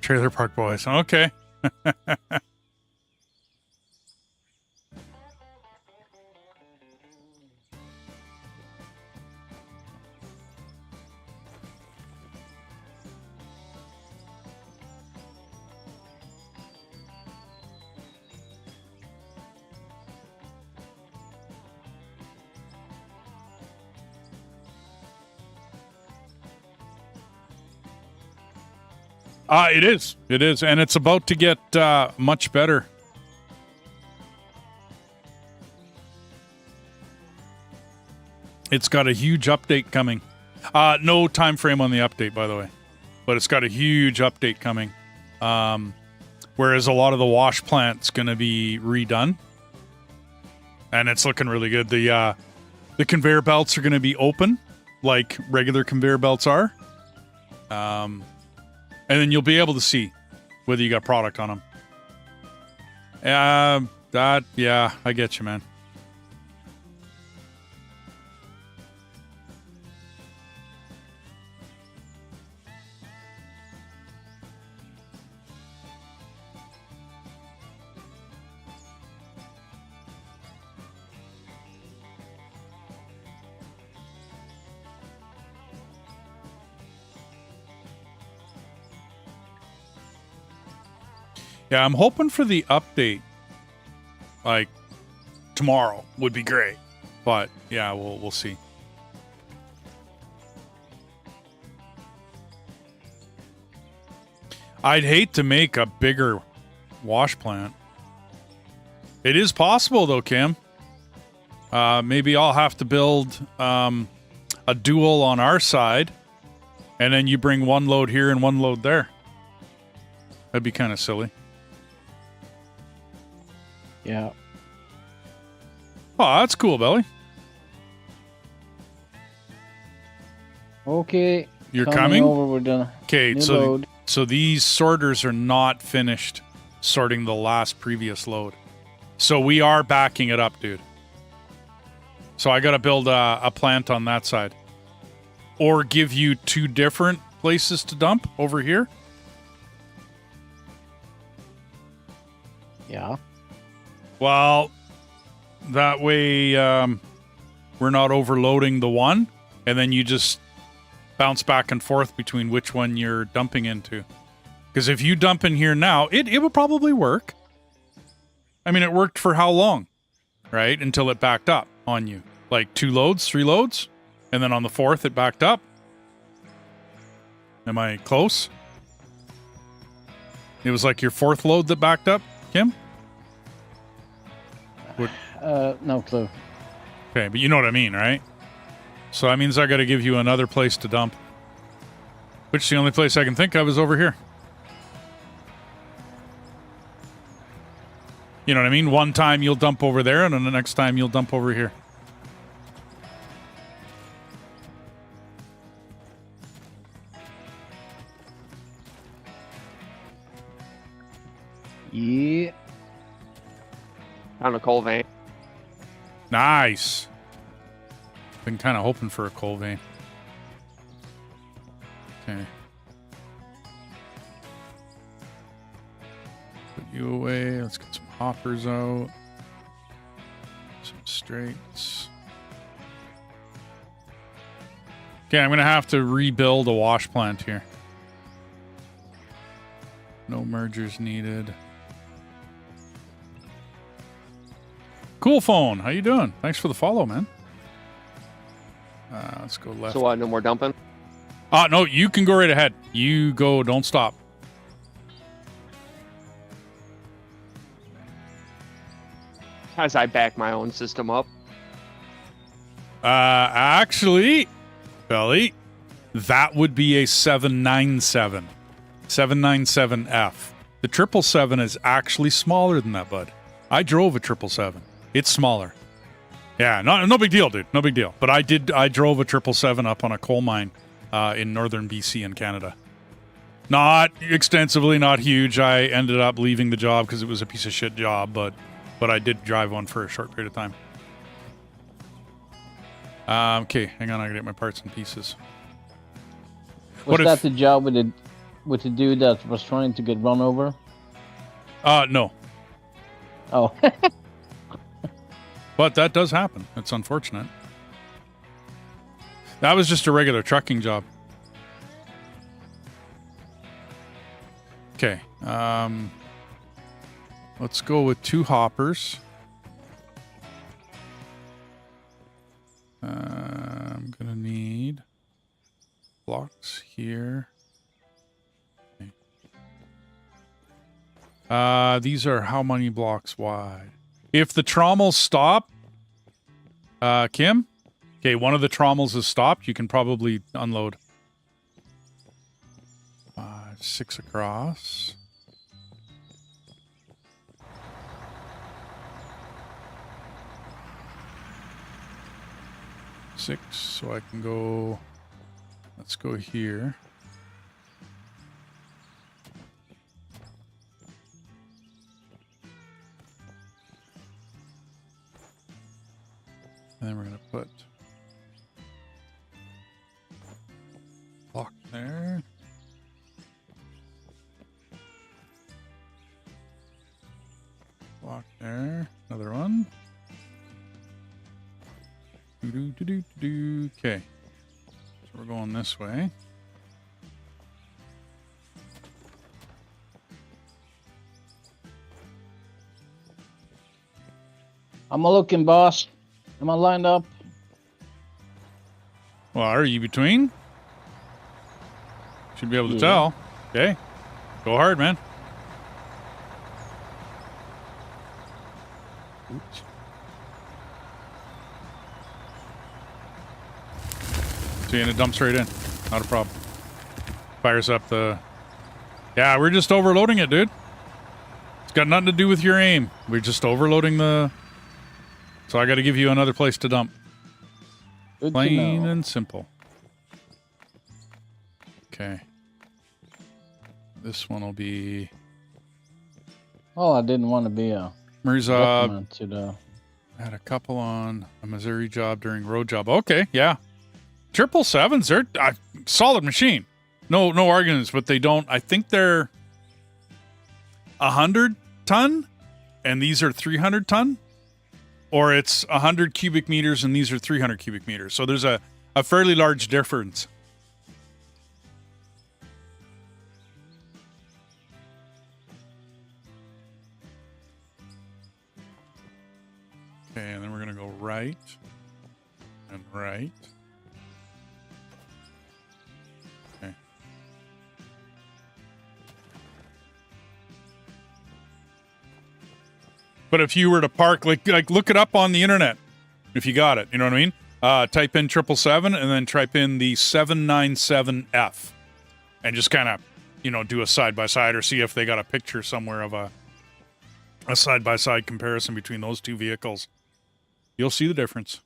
Trailer Park Boys. Okay. It is. It is. And it's about to get much better. It's got a huge update coming. No time frame on the update, by the way. But it's got a huge update coming. Whereas a lot of the wash plant's going to be redone. And it's looking really good. The conveyor belts are going to be open, like regular conveyor belts are. And then you'll be able to see whether you got product on them. Yeah, I get you, man. Yeah, I'm hoping for the update, like, tomorrow would be great. But, yeah, we'll see. I'd hate to make a bigger wash plant. It is possible, though, Kim. Maybe I'll have to build a dual on our side, and then you bring one load here and one load there. That'd be kind of silly. Yeah. Oh, that's cool, Belly. Okay. You're coming? Over, we're done. Okay, so these sorters are not finished sorting the last previous load. So we are backing it up, dude. So I got to build a plant on that side. Or give you 2 different places to dump over here. Yeah. Well, that way we're not overloading the one, and then you just bounce back and forth between which one you're dumping into. Because if you dump in here now, it would probably work. I mean, it worked for how long? Right? Until it backed up on you. Like 2 loads, 3 loads, and then on the 4th it backed up. Am I close? It was like your 4th load that backed up, Kim? No clue. Okay, but you know what I mean, right? So that means I got to give you another place to dump. Which the only place I can think of is over here. You know what I mean? One time you'll dump over there, and then the next time you'll dump over here. Yeah. On a coal vein. Nice. Been kind of hoping for a coal vein. Okay. Put you away. Let's get some hoppers out. Some straights. Okay, I'm going to have to rebuild a wash plant here. No mergers needed. Cool phone. How you doing? Thanks for the follow, man. Let's go left. So what, no more dumping? No, you can go right ahead. You go, don't stop. As I back my own system up. Actually, Belly, that would be a 797. 797F. The 777 is actually smaller than that, bud. I drove a 777. It's smaller. Yeah, no big deal, dude. No big deal. But I drove a 777 up on a coal mine in northern BC in Canada. Not extensively, not huge. I ended up leaving the job because it was a piece of shit job, but I did drive one for a short period of time. Okay, hang on. I gotta get my parts and pieces. Was that the job with with the dude that was trying to get run over? No. Oh. But that does happen. It's unfortunate. That was just a regular trucking job. Okay. Let's go with 2 hoppers. I'm going to need blocks here. Okay. These are how many blocks wide? If the trommels stop, Kim? Okay, one of the trommels has stopped. You can probably unload. 6 across. Six, so I can go. Let's go here. And then we're going to put block there. Block there. Another one. Okay. So we're going this way. I'm a looking, boss. Am I lined up? Well, are you between? Should be able to Yeah. tell. Okay. Go hard, man. Oops. See, and it dumps right in. Not a problem. Fires up the... Yeah, we're just overloading it, dude. It's got nothing to do with your aim. We're just overloading the... So I got to give you another place to dump. Good to Plain know. and simple. Okay. This one will be... Oh, I didn't want to be a Mirza detriment to the... had a couple on a Missouri job during road job. Okay, yeah. 777s, they're a solid machine. No arguments, but they don't... I think they're 100 ton, and these are 300 ton. Or it's 100 cubic meters, and these are 300 cubic meters. So there's a fairly large difference. Okay, and then we're going to go right and right. Okay. But if you were to park, like look it up on the internet, if you got it, you know what I mean? Type in 777 and then type in the 797F and just kind of, do a side-by-side or see if they got a picture somewhere of a side-by-side comparison between those two vehicles. You'll see the difference.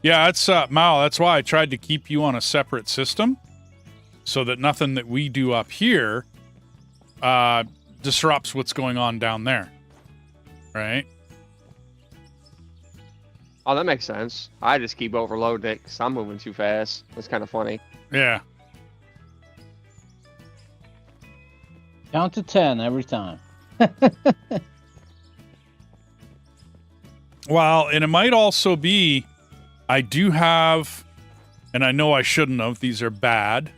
Yeah, that's Mao. That's why I tried to keep you on a separate system so that nothing that we do up here disrupts what's going on down there. Right? Oh, that makes sense. I just keep overloading it because I'm moving too fast. That's kind of funny. Yeah. Count to 10 every time. Well, and it might also be, I do have, and I know I shouldn't have, these are bad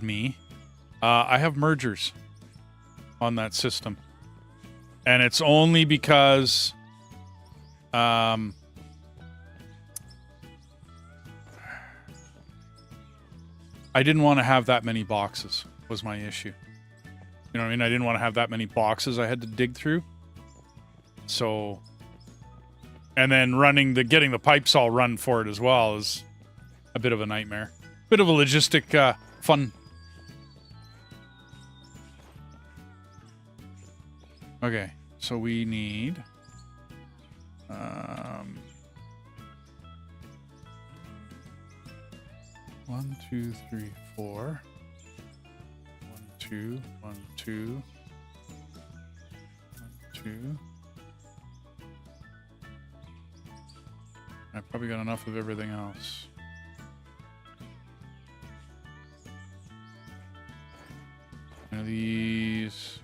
me. I have mergers on that system. And it's only because I didn't want to have that many boxes was my issue. You know what I mean? I didn't want to have that many boxes I had to dig through. So, and then getting the pipes all run for it as well is a bit of a nightmare. Bit of a logistic fun. Okay, so we need 1, 2, 3, 4. 1, 2, 1, 2. 1, 2. I probably got enough of everything else. One of these.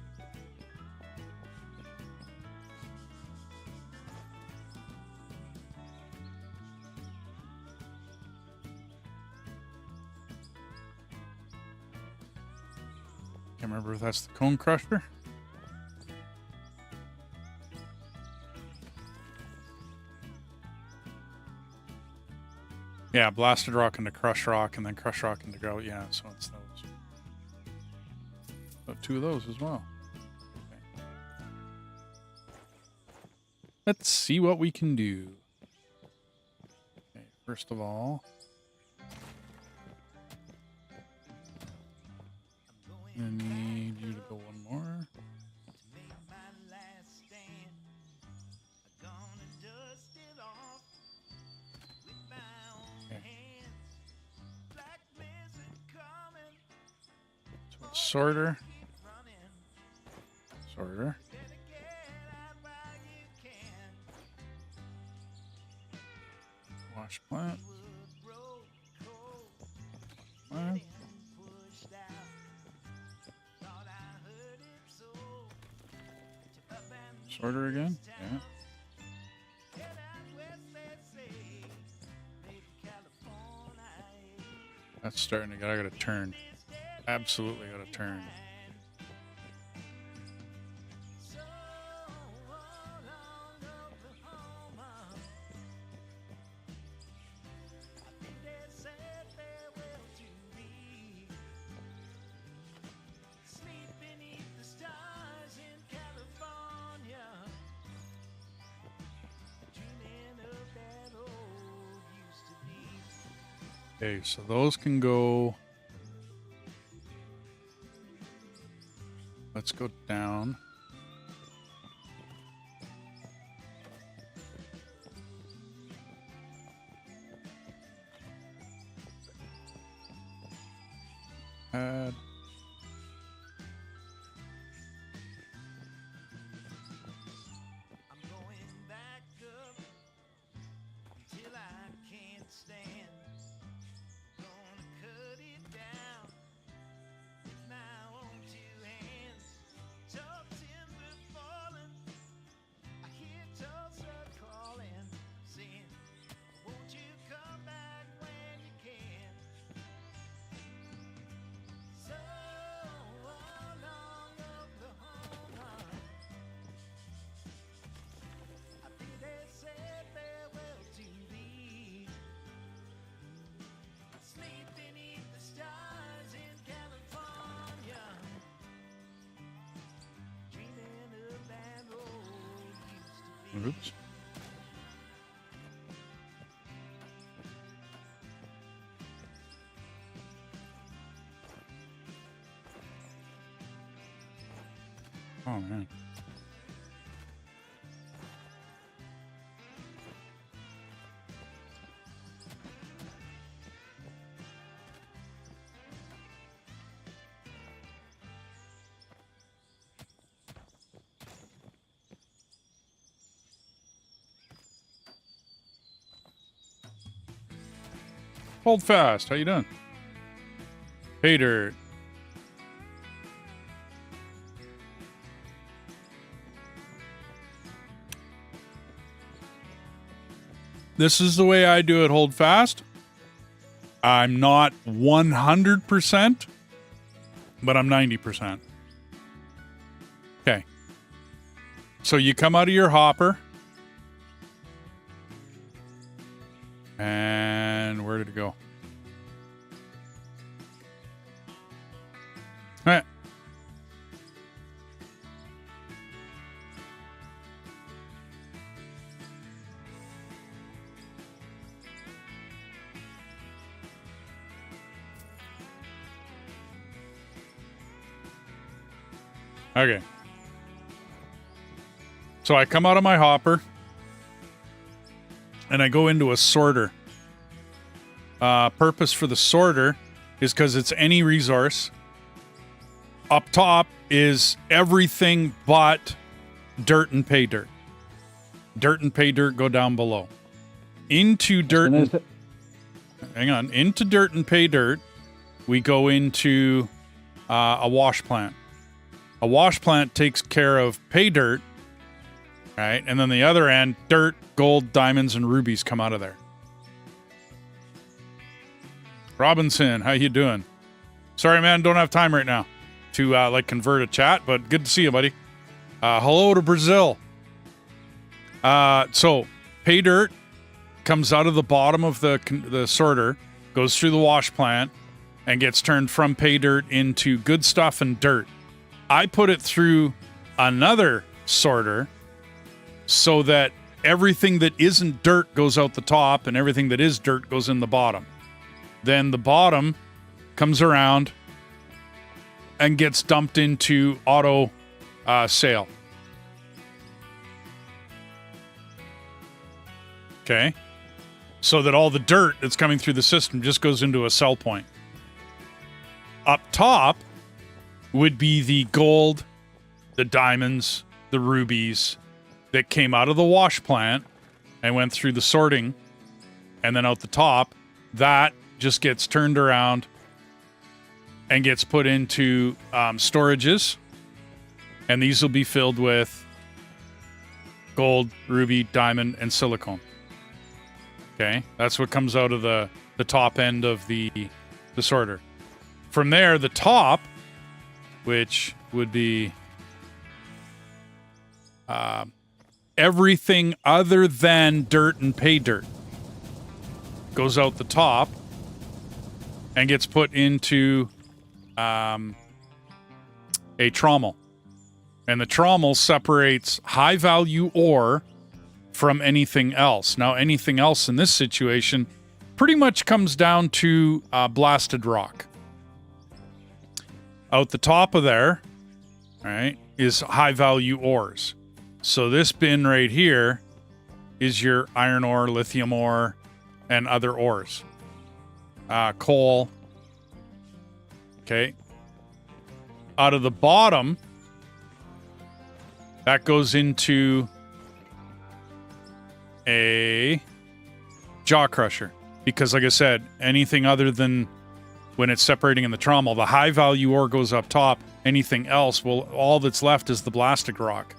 Can't remember if that's the cone crusher. Yeah, blasted rock into crush rock and then crush rock into grout. Yeah, so it's those. So 2 of those as well. Okay. Let's see what we can do. Okay, first of all, I need you to go one more. Sorter. Sorter. Wash plant. Plant. Sorter again. Yeah. That's starting to get. I gotta turn. Absolutely gotta turn. Okay, so those can go. Let's go down. Add. Oops. Oh man. Hold fast. How you doing? Hey, dirt. This is the way I do it. Hold fast. I'm not 100%, but I'm 90%. Okay. So you come out of your hopper. And where did it go? All right. Okay. So I come out of my hopper and I go into a sorter. purpose for the sorter is because it's any resource. Up top is everything but dirt and pay dirt. Dirt and pay dirt go down below. Into dirt and, hang on. Into dirt and pay dirt, we go into a wash plant. A wash plant takes care of pay dirt, right? And then the other end, dirt, gold, diamonds, and rubies come out of there. Robinson, how you doing? Sorry, man, don't have time right now to convert a chat, but good to see you, buddy. Hello to Brazil. So pay dirt comes out of the bottom of the sorter, goes through the wash plant, and gets turned from pay dirt into good stuff and dirt. I put it through another sorter so that everything that isn't dirt goes out the top and everything that is dirt goes in the bottom. Then the bottom comes around and gets dumped into auto sale. Okay. So that all the dirt that's coming through the system just goes into a sell point. Up top would be the gold, the diamonds, the rubies that came out of the wash plant and went through the sorting. And then out the top, that just gets turned around and gets put into storages. And these will be filled with gold, ruby, diamond, and silicone. Okay, that's what comes out of the top end of the sorter. From there, the top, which would be everything other than dirt and pay dirt, goes out the top and gets put into a trommel. And the trommel separates high-value ore from anything else. Now, anything else in this situation pretty much comes down to blasted rock. Out the top of there, all right, is high-value ores. So this bin right here is your iron ore, lithium ore, and other ores. Coal. Okay. Out of the bottom, that goes into a jaw crusher. Because like I said, anything other than when it's separating in the trommel, the high value ore goes up top. Anything else, well, all that's left is the blasted rock.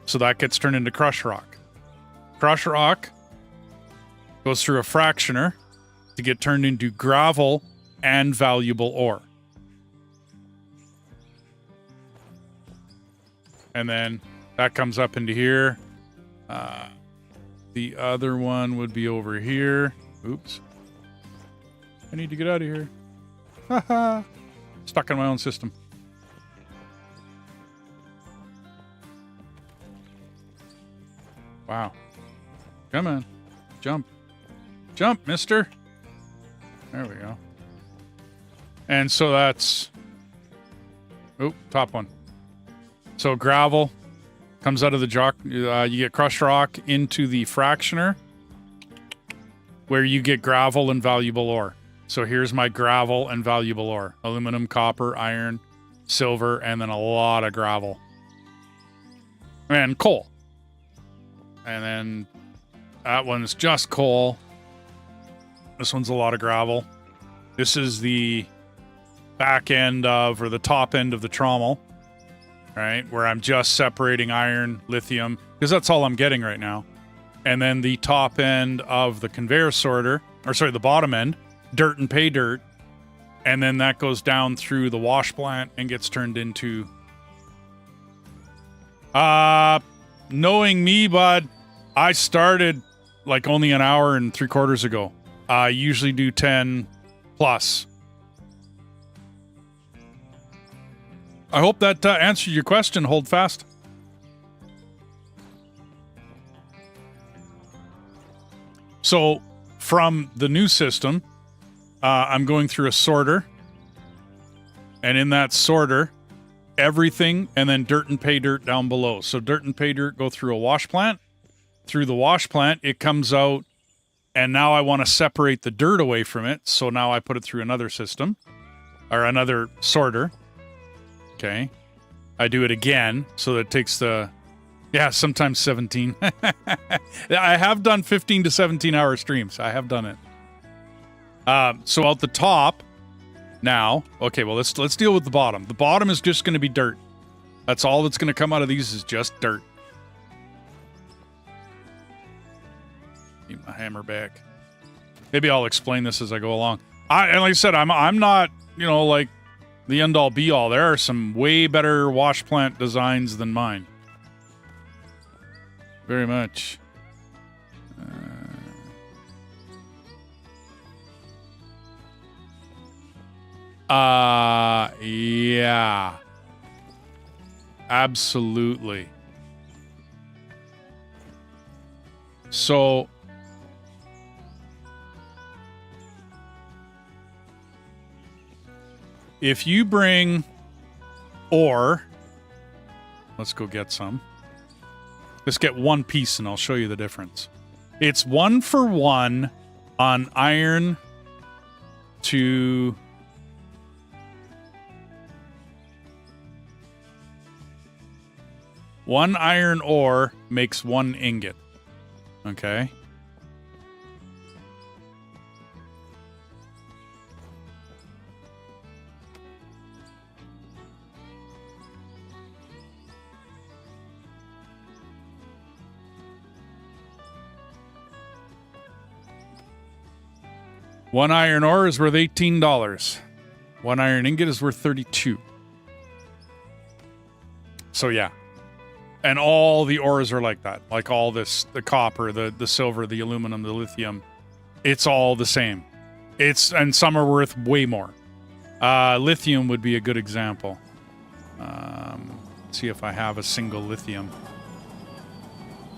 So that gets turned into crush rock. Crush rock goes through a fractioner to get turned into gravel and valuable ore. And then that comes up into here. The other one would be over here. Oops. I need to get out of here. Haha. Stuck in my own system. Wow. Come on. Jump. Jump, mister. There we go. And so that's... Oh, top one. So gravel comes out of the jaw. You get crushed rock into the fractioner where you get gravel and valuable ore. So here's my gravel and valuable ore. Aluminum, copper, iron, silver, and then a lot of gravel. And coal. And then that one's just coal. This one's a lot of gravel. This is the back end of, or the top end of the trommel, right? Where I'm just separating iron, lithium, because that's all I'm getting right now. And then the top end of the conveyor sorter, or sorry, the bottom end, dirt and pay dirt. And then that goes down through the wash plant and gets turned into... knowing me, bud, I started like only an hour and 3/4 ago. I usually do 10 plus. I hope that answered your question. Hold fast. So from the new system, I'm going through a sorter. And in that sorter, everything and then dirt and pay dirt down below. So dirt and pay dirt go through a wash plant. Through the wash plant, it comes out And now I want to separate the dirt away from it. So now I put it through another system or another sorter. Okay. I do it again. So that it takes sometimes 17. I have done 15 to 17 hour streams. I have done it. So out the top now, okay, well, let's deal with the bottom. The bottom is just going to be dirt. That's all that's going to come out of these is just dirt. Need my hammer back. Maybe I'll explain this as I go along. And like I said, I'm not, like the end all be all. There are some way better wash plant designs than mine. Very much. Yeah. Absolutely. So if you bring ore, let's go get some. Let's get one piece and I'll show you the difference. It's 1 for 1 on iron to one iron ore makes 1 ingot. Okay. One iron ore is worth $18. One iron ingot is worth 32. So yeah. And all the ores are like that. Like all this, the copper, the silver, the aluminum, the lithium. It's all the same. And some are worth way more. Lithium would be a good example. See if I have a single lithium.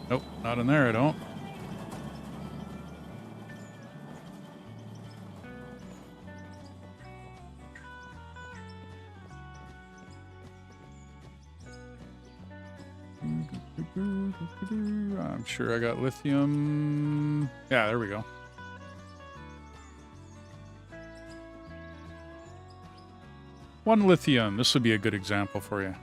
Nope, not in there, I don't. I'm sure I got lithium. Yeah, there we go. One lithium. This would be a good example for you.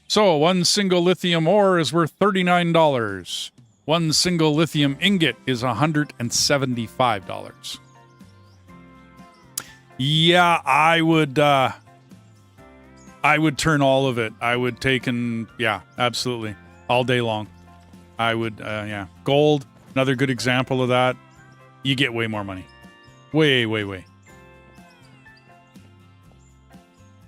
So, one single lithium ore is worth $39. One single lithium ingot is $175. Yeah, I would turn all of it. I would take yeah, absolutely. All day long. I would, yeah. Gold, another good example of that. You get way more money. Way, way, way.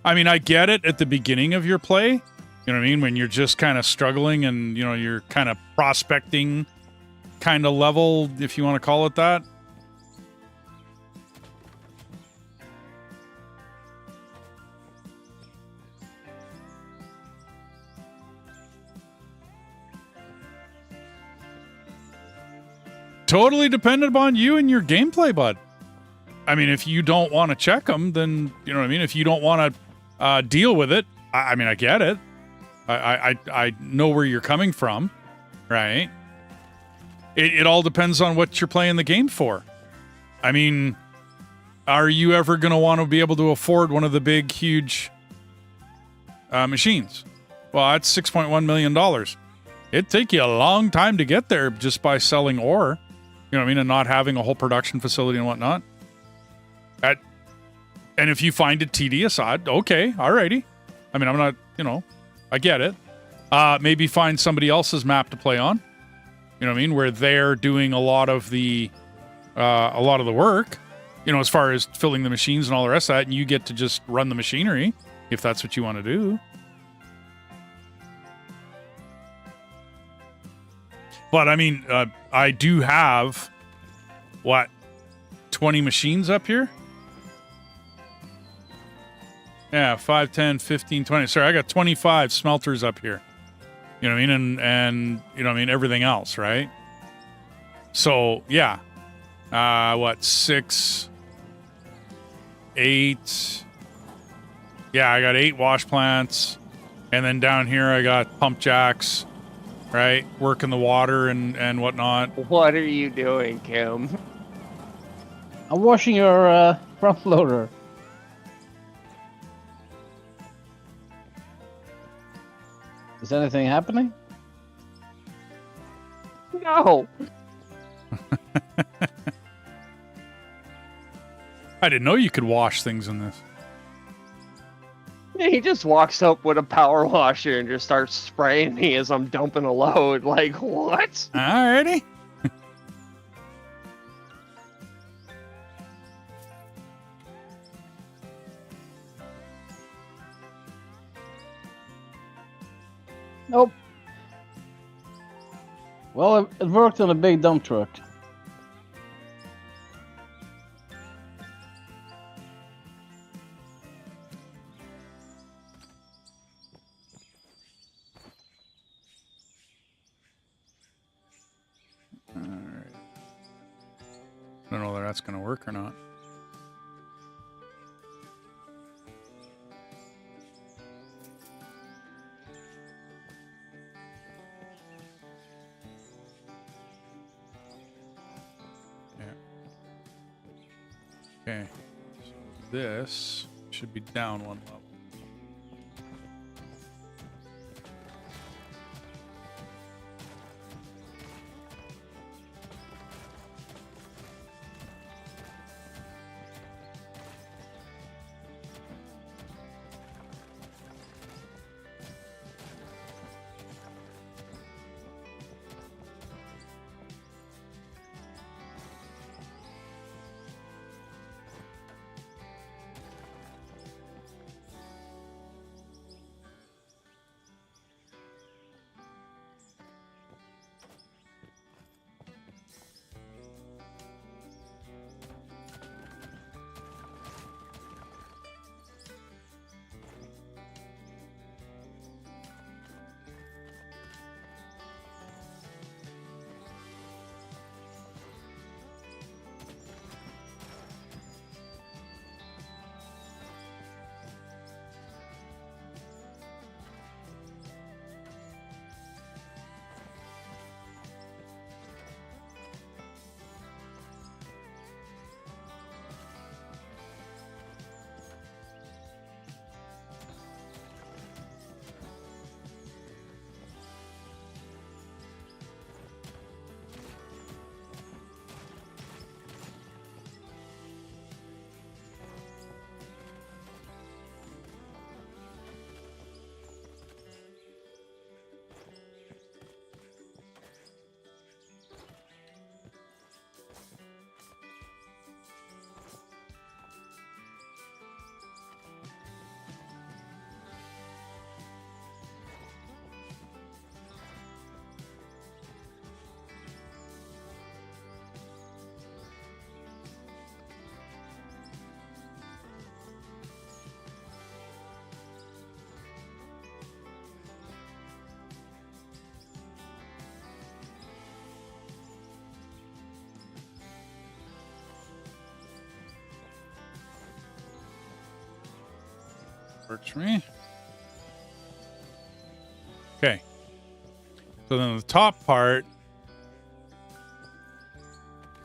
I mean, I get it at the beginning of your play. You know what I mean? When you're just kind of struggling and, you're kind of prospecting kind of level, if you want to call it that. Totally dependent upon you and your gameplay, bud. I mean, if you don't want to check them, then, you know what I mean? If you don't want to deal with it, I mean, I get it. I know where you're coming from, right? It all depends on what you're playing the game for. I mean, are you ever going to want to be able to afford one of the big, huge machines? Well, that's $6.1 million. It'd take you a long time to get there just by selling ore, you know what I mean, and not having a whole production facility and whatnot. And if you find it tedious, okay, alrighty. I mean, I'm not, I get it. Maybe find somebody else's map to play on. You know what I mean? Where they're doing a lot of the work, as far as filling the machines and all the rest of that, and you get to just run the machinery if that's what you want to do. But I mean, I do have 20 machines up here? Yeah, 5, 10, 15, 20. Sorry, I got 25 smelters up here. You know what I mean? And you know what I mean? Everything else, right? So, yeah. What, 6, 8. Yeah, I got 8 wash plants. And then down here, I got pump jacks, right? Working the water and whatnot. What are you doing, Kim? I'm washing your front loader. Is anything happening? No. I didn't know you could wash things in this. He just walks up with a power washer and just starts spraying me as I'm dumping a load. Like, what? Alrighty. Nope. Well, it worked on a big dump truck. Alright. I don't know whether that's going to work or not. Okay, so this should be down 1 level. Works for me. Okay. So then the top part,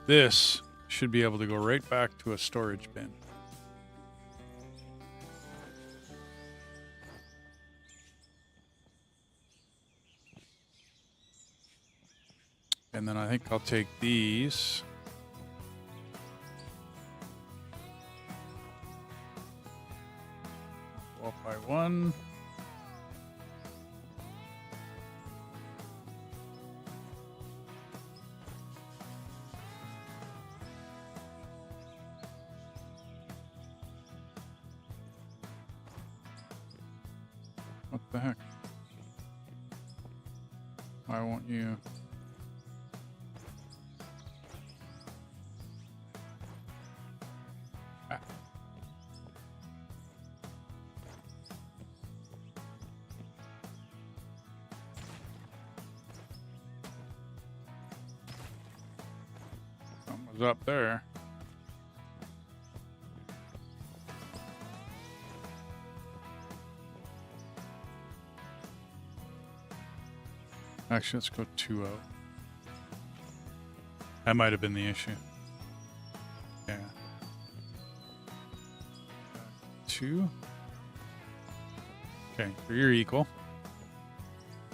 this should be able to go right back to a storage bin. And then I think I'll take these. Off by 1. What the heck? Why won't you? Something was up there. Actually, let's go 2 out. That might have been the issue. Yeah. 2. Okay, so you're equal.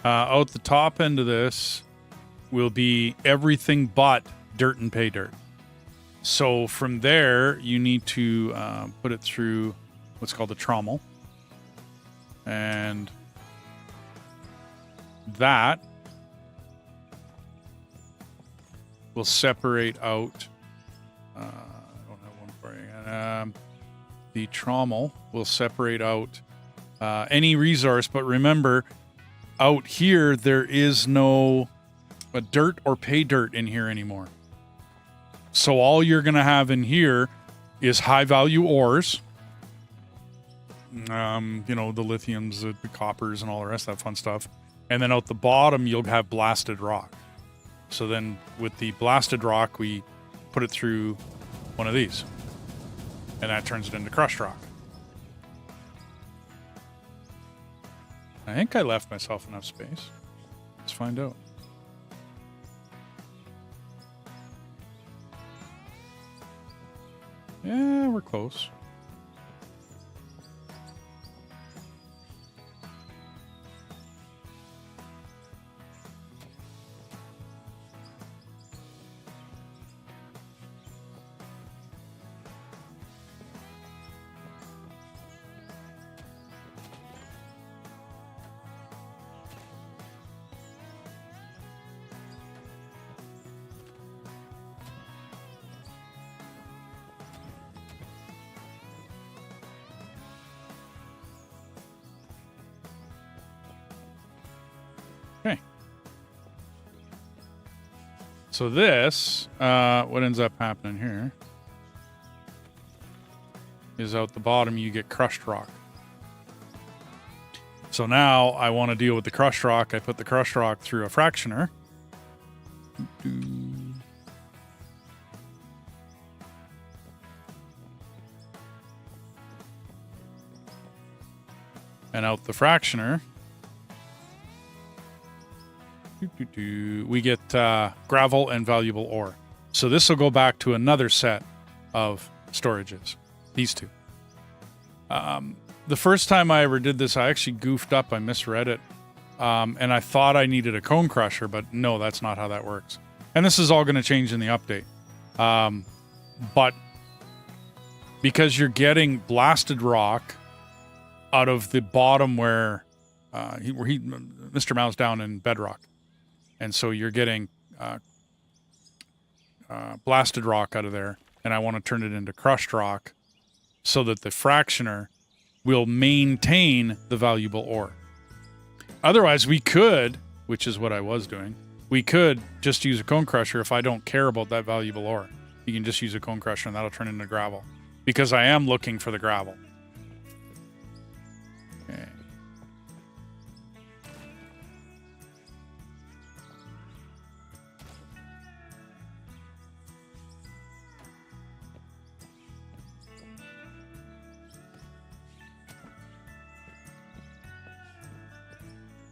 Out the top end of this will be everything but dirt and pay dirt. So from there, you need to put it through what's called a trommel. And that will separate out. I don't have one for you. The trommel will separate out any resource, but remember, out here there is no dirt or pay dirt in here anymore. So all you're going to have in here is high value ores. You know, the lithiums, the coppers, and all the rest of that fun stuff. And then out the bottom, you'll have blasted rock. So then with the blasted rock, we put it through one of these. And that turns it into crushed rock. I think I left myself enough space. Let's find out. Yeah, we're close. Okay. So this, what ends up happening here is out the bottom you get crushed rock. So now I want to deal with the crushed rock. I put the crushed rock through a fractioner. And out the fractioner, we get gravel and valuable ore. So this will go back to another set of storages. These two. The first time I ever did this, I actually goofed up. I misread it. And I thought I needed a cone crusher, but no, that's not how that works. And this is all going to change in the update. But because you're getting blasted rock out of the bottom where Mr. Mao's down in bedrock. And so you're getting blasted rock out of there. And I want to turn it into crushed rock so that the fractioner will maintain the valuable ore. Otherwise, we could, which is what I was doing, we could just use a cone crusher if I don't care about that valuable ore. You can just use a cone crusher and that'll turn into gravel. Because I am looking for the gravel. Okay.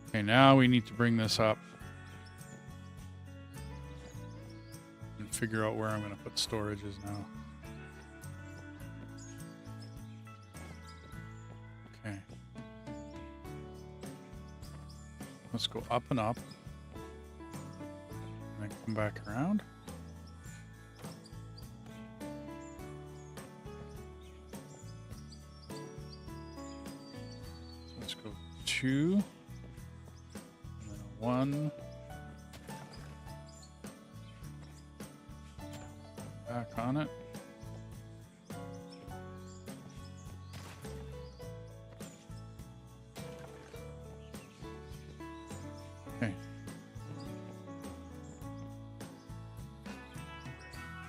Okay, now we need to bring this up and figure out where I'm going to put storages now. Okay. Let's go up and up. And then come back around. Let's go 2. 1. Back on it. Okay.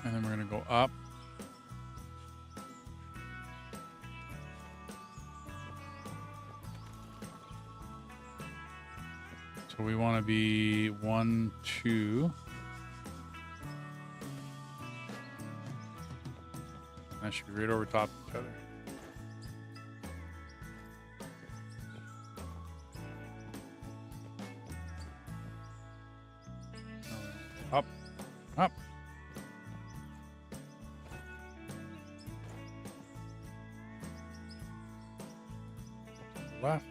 And then we're going to go up. So we want to be 1, 2. That should be right over top of each other. Up, up. Left.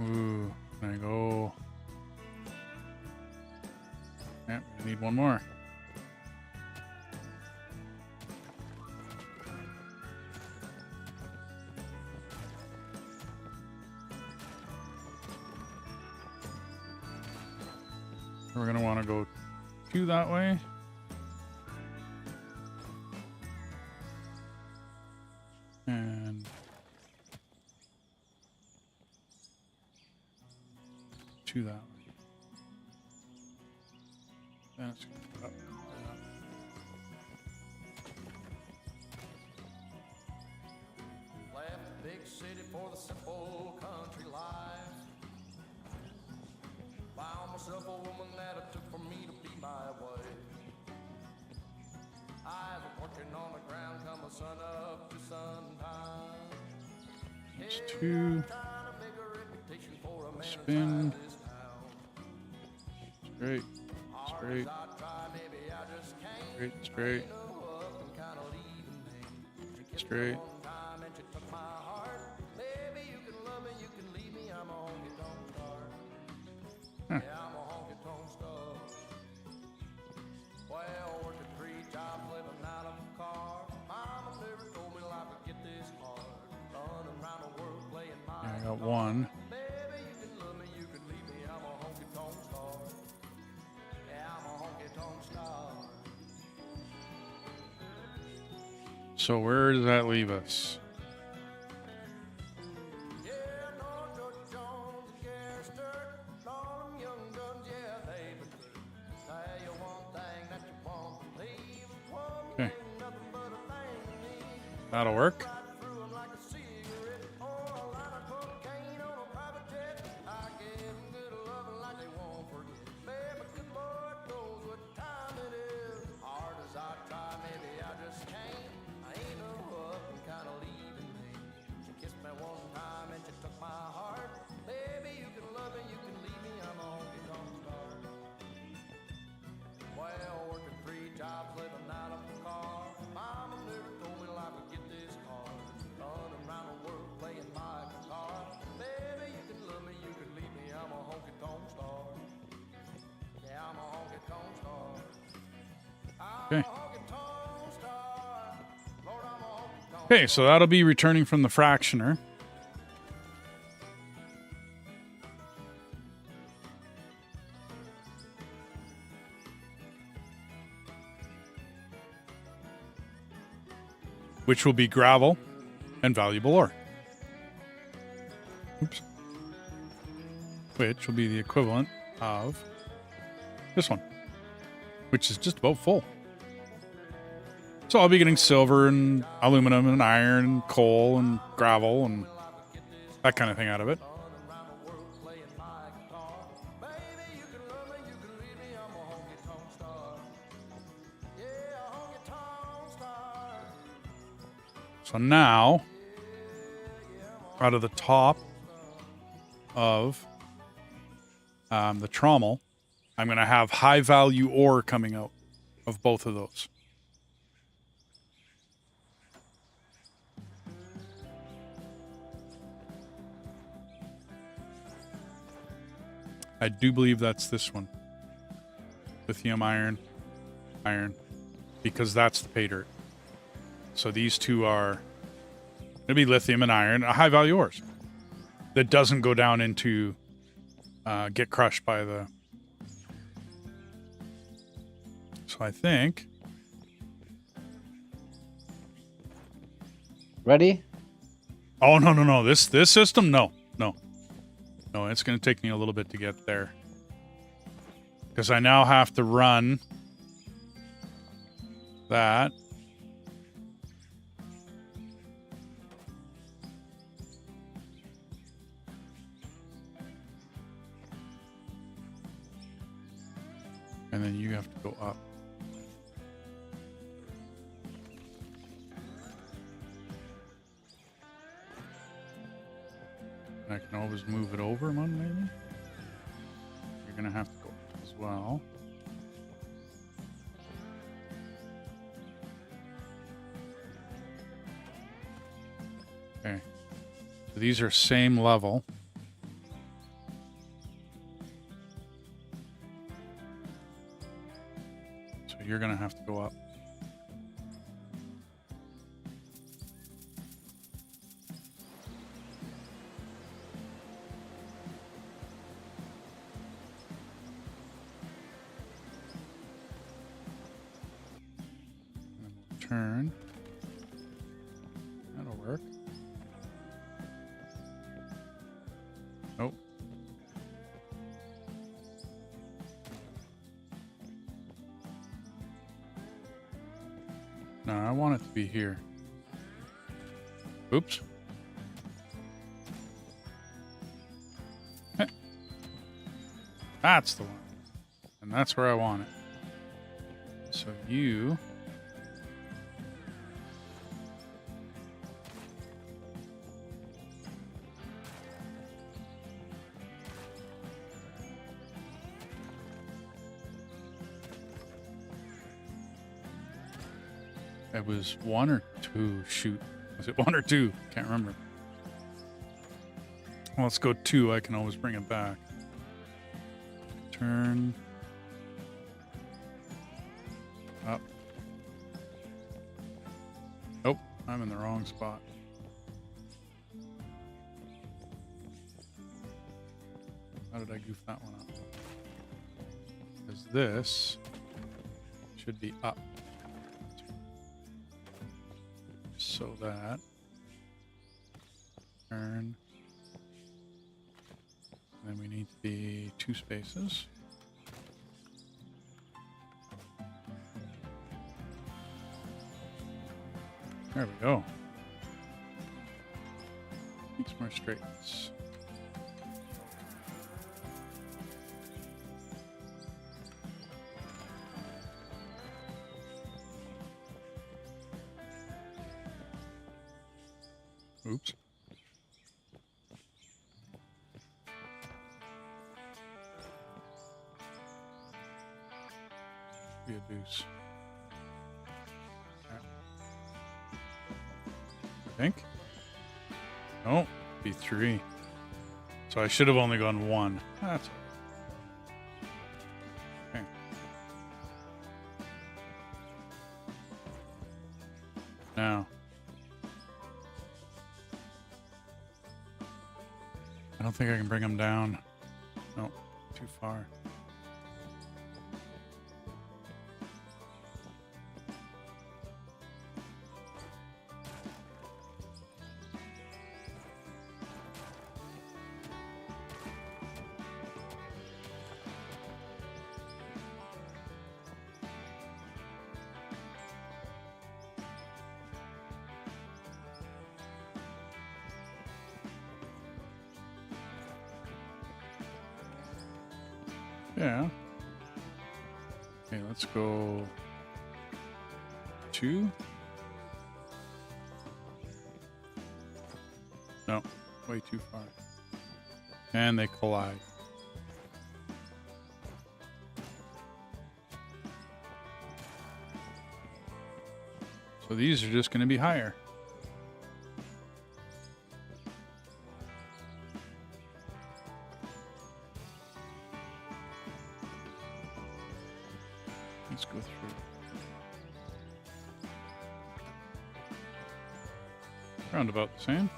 Ooh, there you go. Yeah, we need one more. We're gonna want to go 2 that way. And 2 that way. That's up. Left the big city for the simple country life. Found myself a woman that it took for me to be my wife. I was working on the ground, come the sun up to sundown. That's 2. Spin. Straight. Straight. Straight. Straight. Straight. Huh. I got 1. So where does that leave us? Okay. That'll work. Okay. Okay, so that'll be returning from the fractioner. Which will be gravel and valuable ore. Oops. Which will be the equivalent of this one, which is just about full. So I'll be getting silver and aluminum and iron and coal and gravel and that kind of thing out of it. So now, out of the top of the trommel, I'm going to have high value ore coming out of both of those. I do believe that's this one. Lithium, iron, because that's the pay dirt. So these two are going to be lithium and iron, high value ores that doesn't go down into, get crushed by the. So I think. Ready? Oh, no. This system, no. No, it's going to take me a little bit to get there. Because I now have to run that. And then you have to go up. And I can always move it over one, maybe? You're going to have to go up as well. Okay. So these are same level. So you're going to have to go up. And we'll turn. That'll work. Nope. No, I want it to be here. Oops. Heh. That's the one. And that's where I want it. So you... It was 1 or 2. Shoot. Was it 1 or 2? Can't remember. Well, let's go 2. I can always bring it back. Turn. Up. Nope. I'm in the wrong spot. How did I goof that one up? Because this should be up. So that turn, and then we need to be 2 spaces. There we go. Need some more straights. Oops. Be a deuce. Yeah. I think. No, be 3. So I should have only gone 1. That's okay. Now. I don't think I can bring them down. No, too far. Yeah. Okay, let's go 2. No, way too far. And they collide. So these are just going to be higher. Let's go through. Around about the same.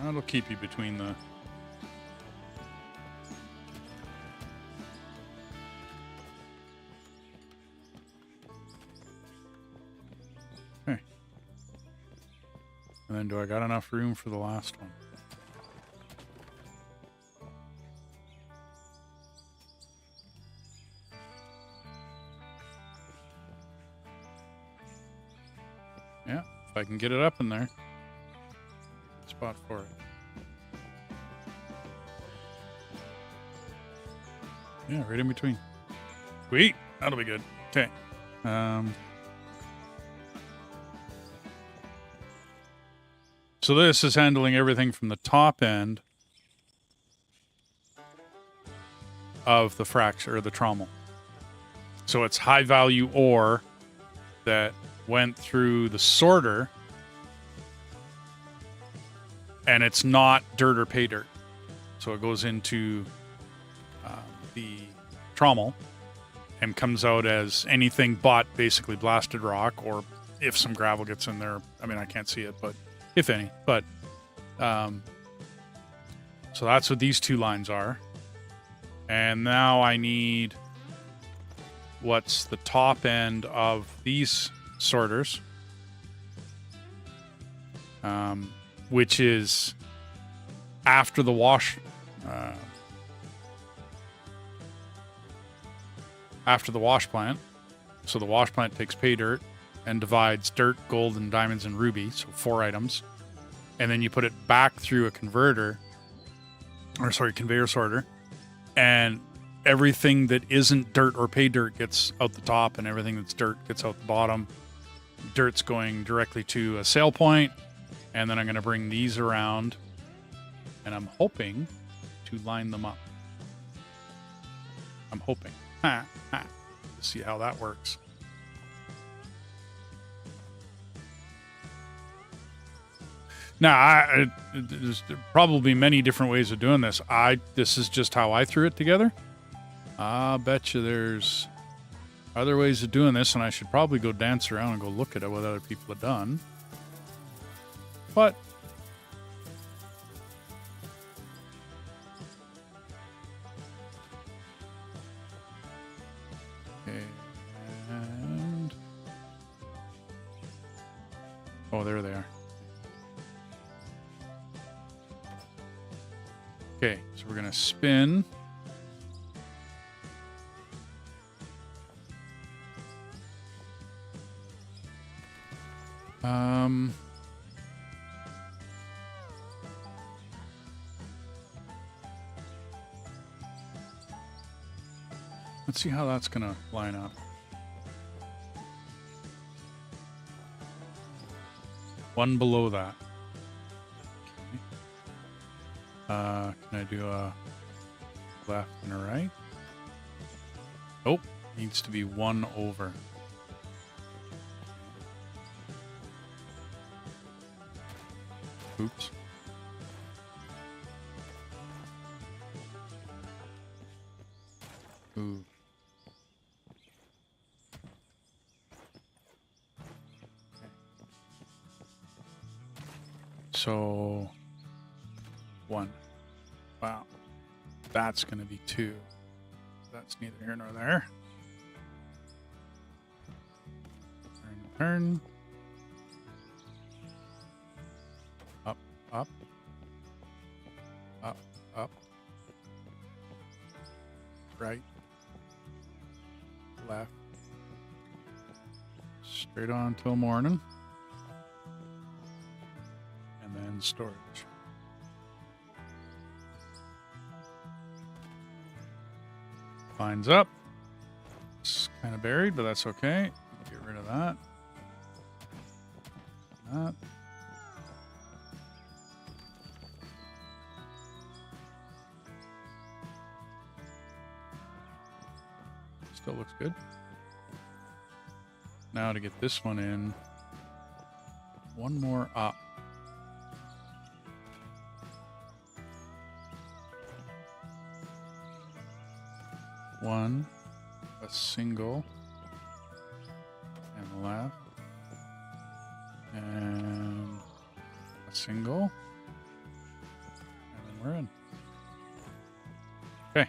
That'll keep you between the... And then do I got enough room for the last one? Yeah, if I can get it up in there. Spot for it. Yeah, right in between. Sweet. That'll be good. Okay. So this is handling everything from the top end of the fracture or the trommel. So it's high value ore that went through the sorter, and it's not dirt or pay dirt. So it goes into the trommel and comes out as anything but basically blasted rock, or if some gravel gets in there. I mean, I can't see it, but if any. But so that's what these two lines are. And now I need what's the top end of these sorters, which is after the wash. After the wash plant. So the wash plant takes pay dirt and divides dirt, gold, and diamonds and ruby, so 4 items. And then you put it back through a conveyor sorter, and everything that isn't dirt or pay dirt gets out the top, and everything that's dirt gets out the bottom. Dirt's going directly to a sale point, and then I'm going to bring these around, and I'm hoping to line them up. I'm hoping. See how that works. Now, there's probably many different ways of doing this. This is just how I threw it together. I bet you there's other ways of doing this, and I should probably go dance around and go look at it what other people have done. But and oh, there they are. Okay, so we're gonna spin. Let's see how that's gonna line up. One below that. Okay. Can I do a left and a right? Nope. Needs to be one over. Oops. Ooh. So, 1. Wow. That's going to be 2. That's neither here nor there. Turn. Up, up. Up, up. Right. Left. Straight on till morning. And then storage. Lines up. It's kind of buried, but that's okay. Get rid of that. That. Still looks good. Now to get this one in, one more up. One, a single, and the left, and a single, and then we're in. Okay.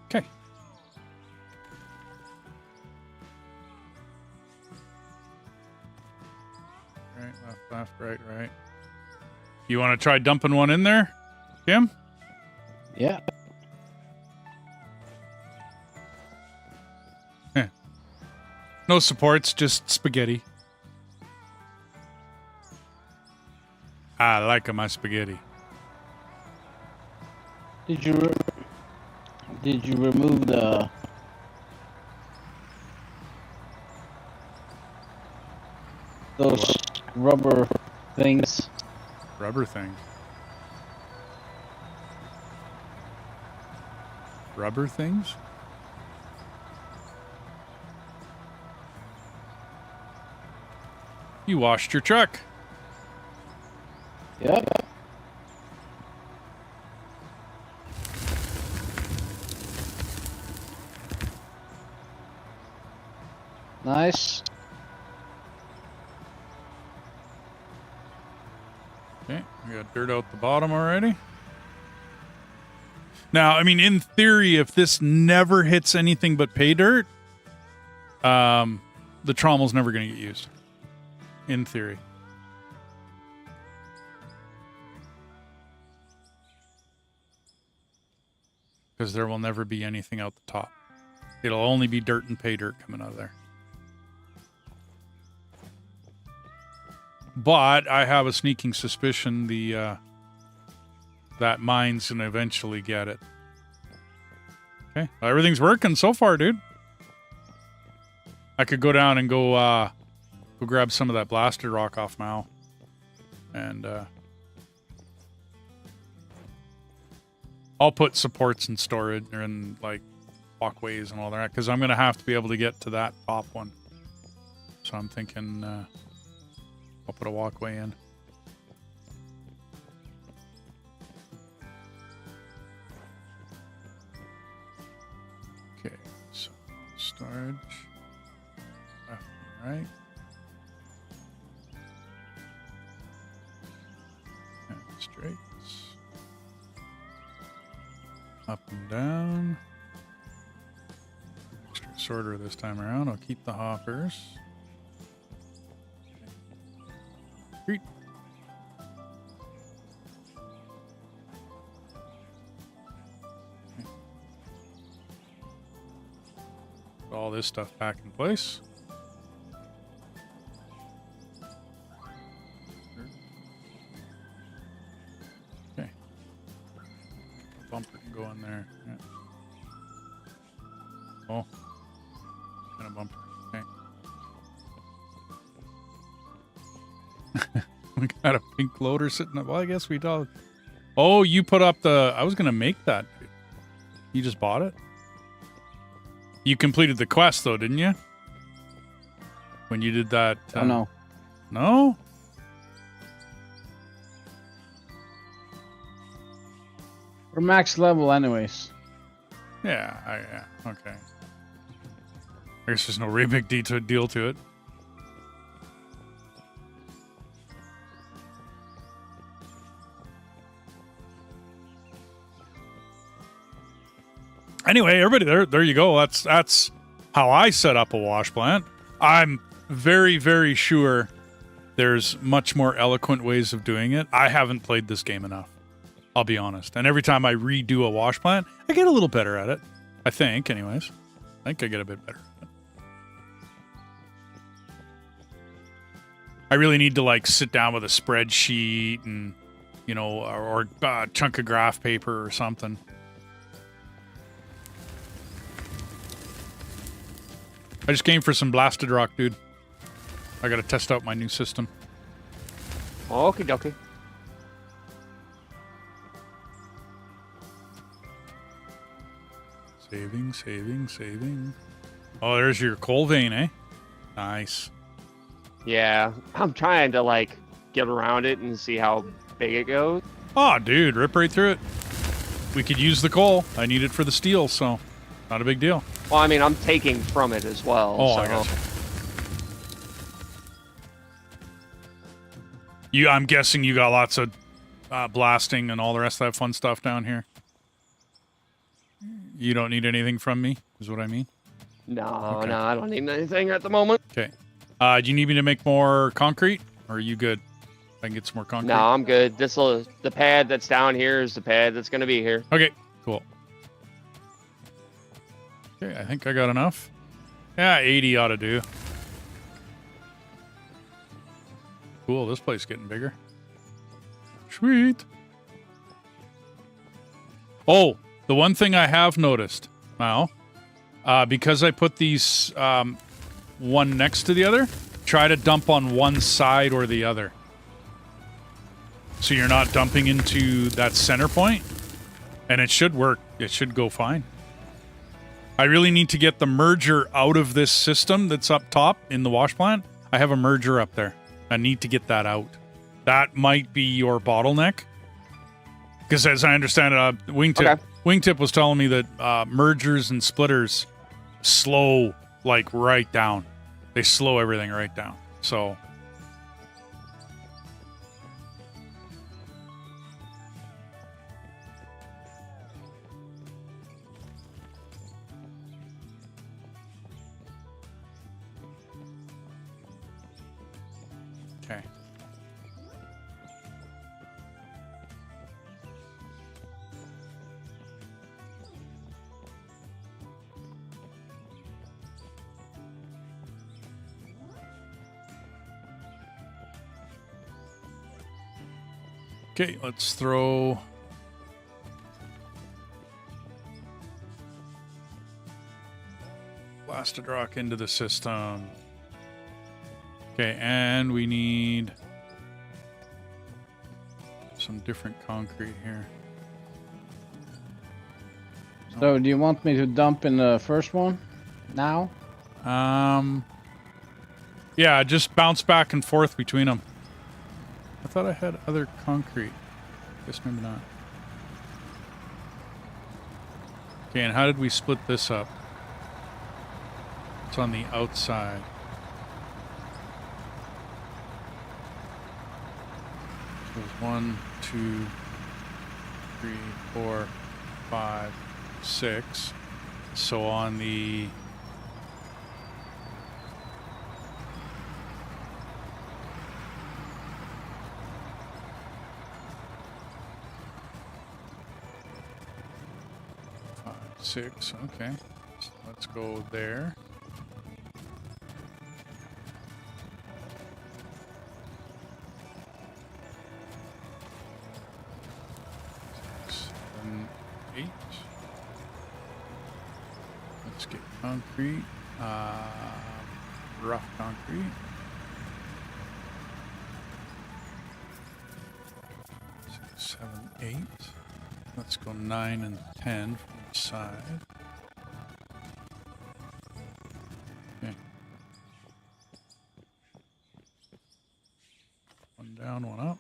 Okay. Right. You want to try dumping one in there, Kim? Yeah. No supports, just spaghetti. I like my spaghetti. Did you remove those rubber things? Rubber things. Rubber things? You washed your truck. Yep. Nice. Okay, we got dirt out the bottom already. Now, I mean, in theory, if this never hits anything but pay dirt, the trommel's never going to get used. In theory. Because there will never be anything out the top. It'll only be dirt and pay dirt coming out of there. But I have a sneaking suspicion that mine's gonna eventually get it. Okay, well, everything's working so far, dude. I could go down and go grab some of that blasted rock off Mao, and I'll put supports and storage and like walkways and all that because I'm gonna have to be able to get to that top one. So I'm thinking I'll put a walkway in. Okay, so storage, left and right. And straight. Up and down. Extra sorter this time around. I'll keep the hoppers. Great. Okay. Put all this stuff back in place. Bumper can go in there. Yeah. Oh. And a bumper. Okay. We got a pink loader sitting up. Well, I guess we don't. Oh, you put up the... I was going to make that. You just bought it? You completed the quest, though, didn't you? When you did that... Oh, no. No? We're max level anyways. Yeah, okay. I guess there's no really big deal to it. Anyway, everybody, there you go. That's how I set up a wash plant. I'm very, very sure there's much more eloquent ways of doing it. I haven't played this game enough. I'll be honest. And every time I redo a wash plant, I get a little better at it. I think, anyways. I think I get a bit better at it. I really need to, like, sit down with a spreadsheet and, you know, or a chunk of graph paper or something. I just came for some blasted rock, dude. I gotta test out my new system. Okie dokie. Saving. Oh, there's your coal vein, eh? Nice. Yeah, I'm trying to like get around it and see how big it goes. Oh, dude, rip right through it. We could use the coal. I need it for the steel, so not a big deal. Well, I mean, I'm taking from it as well. Oh, so. I gotcha. I'm guessing you got lots of blasting and all the rest of that fun stuff down here. You don't need anything from me, is what I mean? No, Okay. no, I don't need anything at the moment. Okay. Do you need me to make more concrete, or are you good? I can get some more concrete. No, I'm good. The pad that's down here is the pad that's gonna be here. Okay, cool. Okay, I think I got enough. Yeah, 80 ought to do. Cool, this place is getting bigger. Sweet. Oh, the one thing I have noticed now, because I put these one next to the other, try to dump on one side or the other. So you're not dumping into that center point. And it should work. It should go fine. I really need to get the merger out of this system that's up top in the wash plant. I have a merger up there. I need to get that out. That might be your bottleneck. Because as I understand it, Wingtip was telling me that mergers and splitters slow like right down. They slow everything right down. So okay. Okay, let's throw blasted rock into the system. Okay, and we need some different concrete here. So do you want me to dump in the first one now? Yeah, just bounce back and forth between them. I thought I had other concrete. Guess maybe not. Okay, and how did we split this up? It's on the outside. There's 1, 2, 3, 4, 5, 6. So on the six, okay. So let's go there. Six, 7, 8. Let's get concrete. Rough concrete. 6, 7, 8. Let's go 9 and 10 from each side. Okay. One down, one up.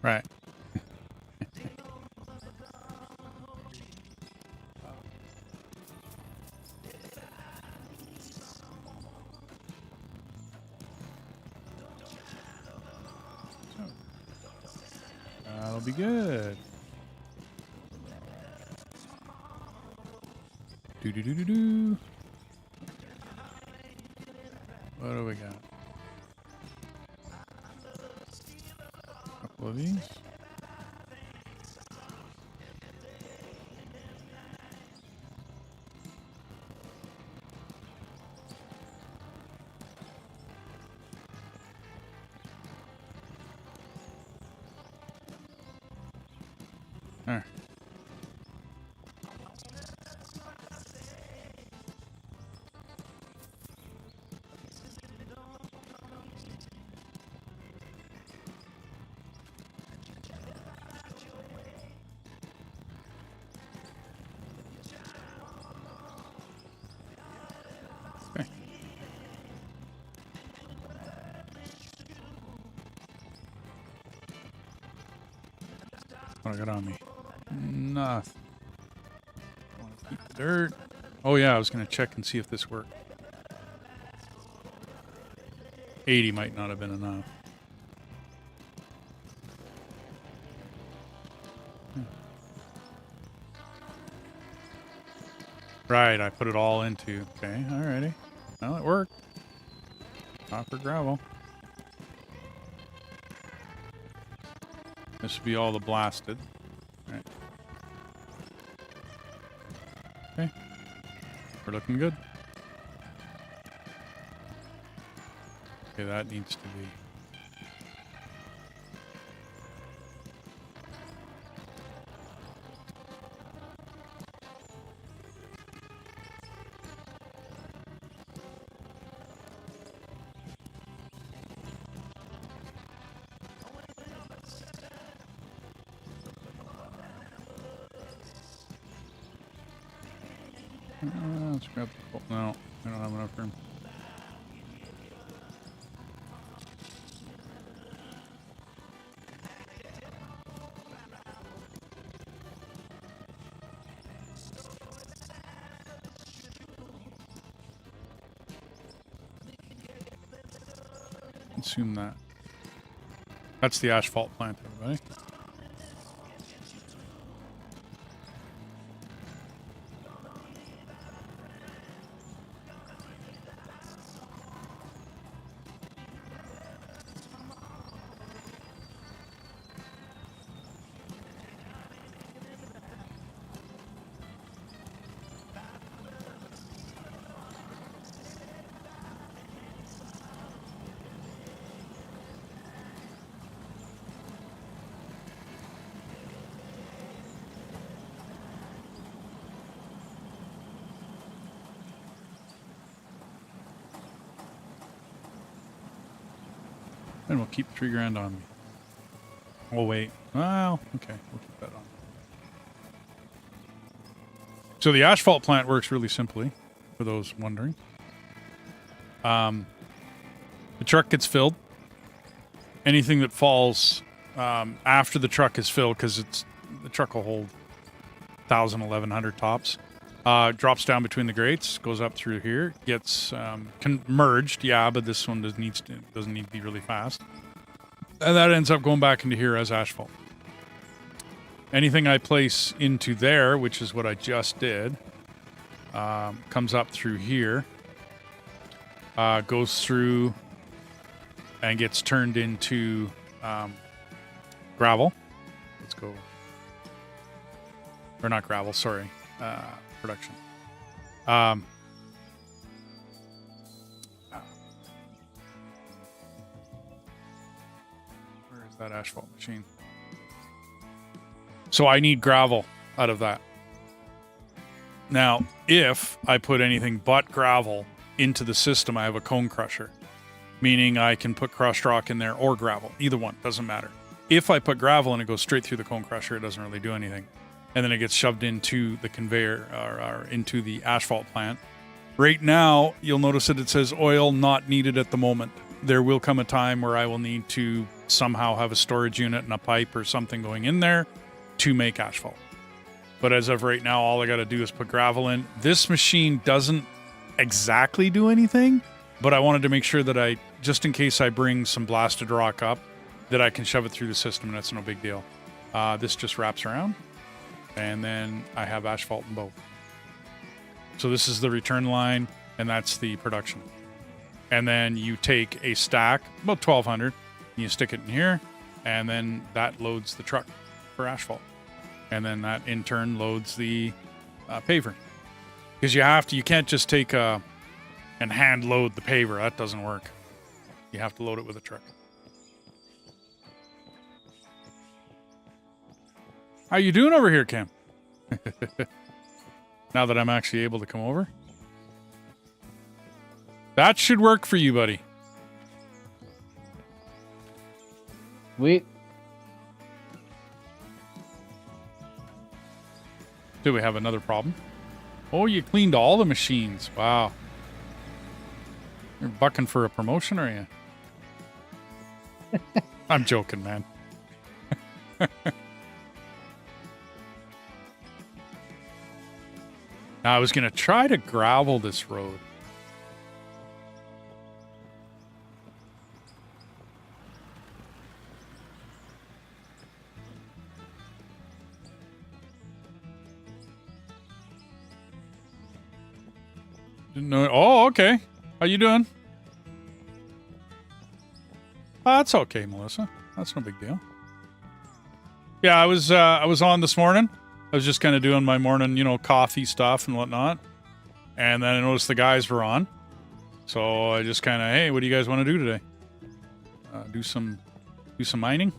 Right. That'll be good. Do. What do we got? Couple of these. There. Okay. What I got on me? Nothing. Want to keep the dirt. Oh yeah, I was going to check and see if this worked. 80 might not have been enough. Right, I put it all into. Okay, alrighty. Well, it worked. Copper gravel. This should be all the blasted. Right. Okay. We're looking good. Okay, that needs to be. Let's grab the coal. No, I don't have enough room. Consume that. That's the asphalt plant, everybody. And we'll keep 3 grand on me. Oh, wait. Well, okay. We'll keep that on. So the asphalt plant works really simply, for those wondering. The truck gets filled. Anything that falls after the truck is filled, because the truck will hold 1,000, 1,100 tops, drops down between the grates, goes up through here, gets merged, yeah, but this one doesn't need to be really fast. And that ends up going back into here as asphalt. Anything I place into there, which is what I just did, comes up through here, goes through and gets turned into gravel. Let's go. Or not gravel, sorry. Production. Where is that asphalt machine? So I need gravel out of that. Now, if I put anything but gravel into the system, I have a cone crusher. Meaning I can put crushed rock in there or gravel. Either one, doesn't matter. If I put gravel and it goes straight through the cone crusher, it doesn't really do anything. And then it gets shoved into the conveyor or into the asphalt plant. Right now, you'll notice that it says oil not needed at the moment. There will come a time where I will need to somehow have a storage unit and a pipe or something going in there to make asphalt. But as of right now, all I got to do is put gravel in. This machine doesn't exactly do anything, but I wanted to make sure that I, just in case I bring some blasted rock up, that I can shove it through the system and that's no big deal. This just wraps around. And then I have asphalt in both. So this is the return line, and that's the production. And then you take a stack, about 1,200, and you stick it in here, and then that loads the truck for asphalt. And then that in turn loads the paver. Because you can't just take and hand load the paver. That doesn't work. You have to load it with a truck. How you doing over here, Cam? Now that I'm actually able to come over. That should work for you, buddy. Wait. Do we have another problem? Oh, you cleaned all the machines. Wow. You're bucking for a promotion, are you? I'm joking, man. Now, I was going to try to gravel this road. Didn't know. Oh, okay. How you doing? That's okay, Melissa. That's no big deal. Yeah, I was on this morning. I was just kind of doing my morning, coffee stuff and whatnot. And then I noticed the guys were on. So I just kind of, hey, what do you guys want to do today? Do some mining?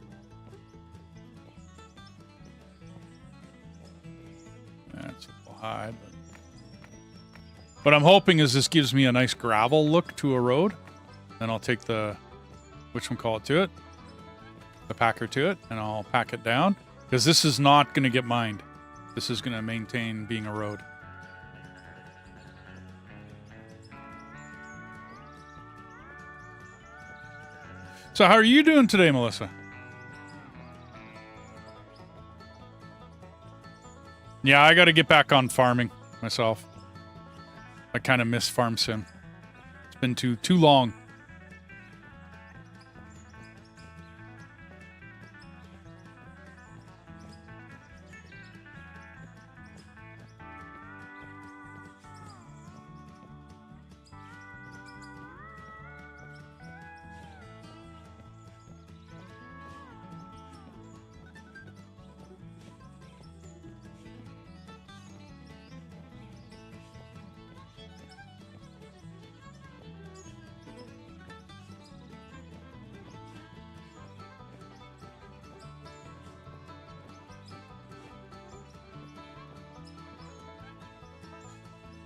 That's a little high, but I'm hoping is this gives me a nice gravel look to a road. Then I'll take the the packer to it, and I'll pack it down. Because this is not going to get mined. This is going to maintain being a road. So how are you doing today, Melissa? Yeah, I got to get back on farming myself. I kind of miss Farm Sim. It's been too long.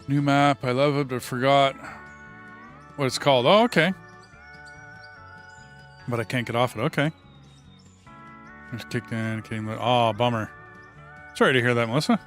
New map. I love it, but forgot what it's called. Oh, okay. But I can't get off it. Okay. Just kicked in. Oh, bummer. Sorry to hear that, Melissa.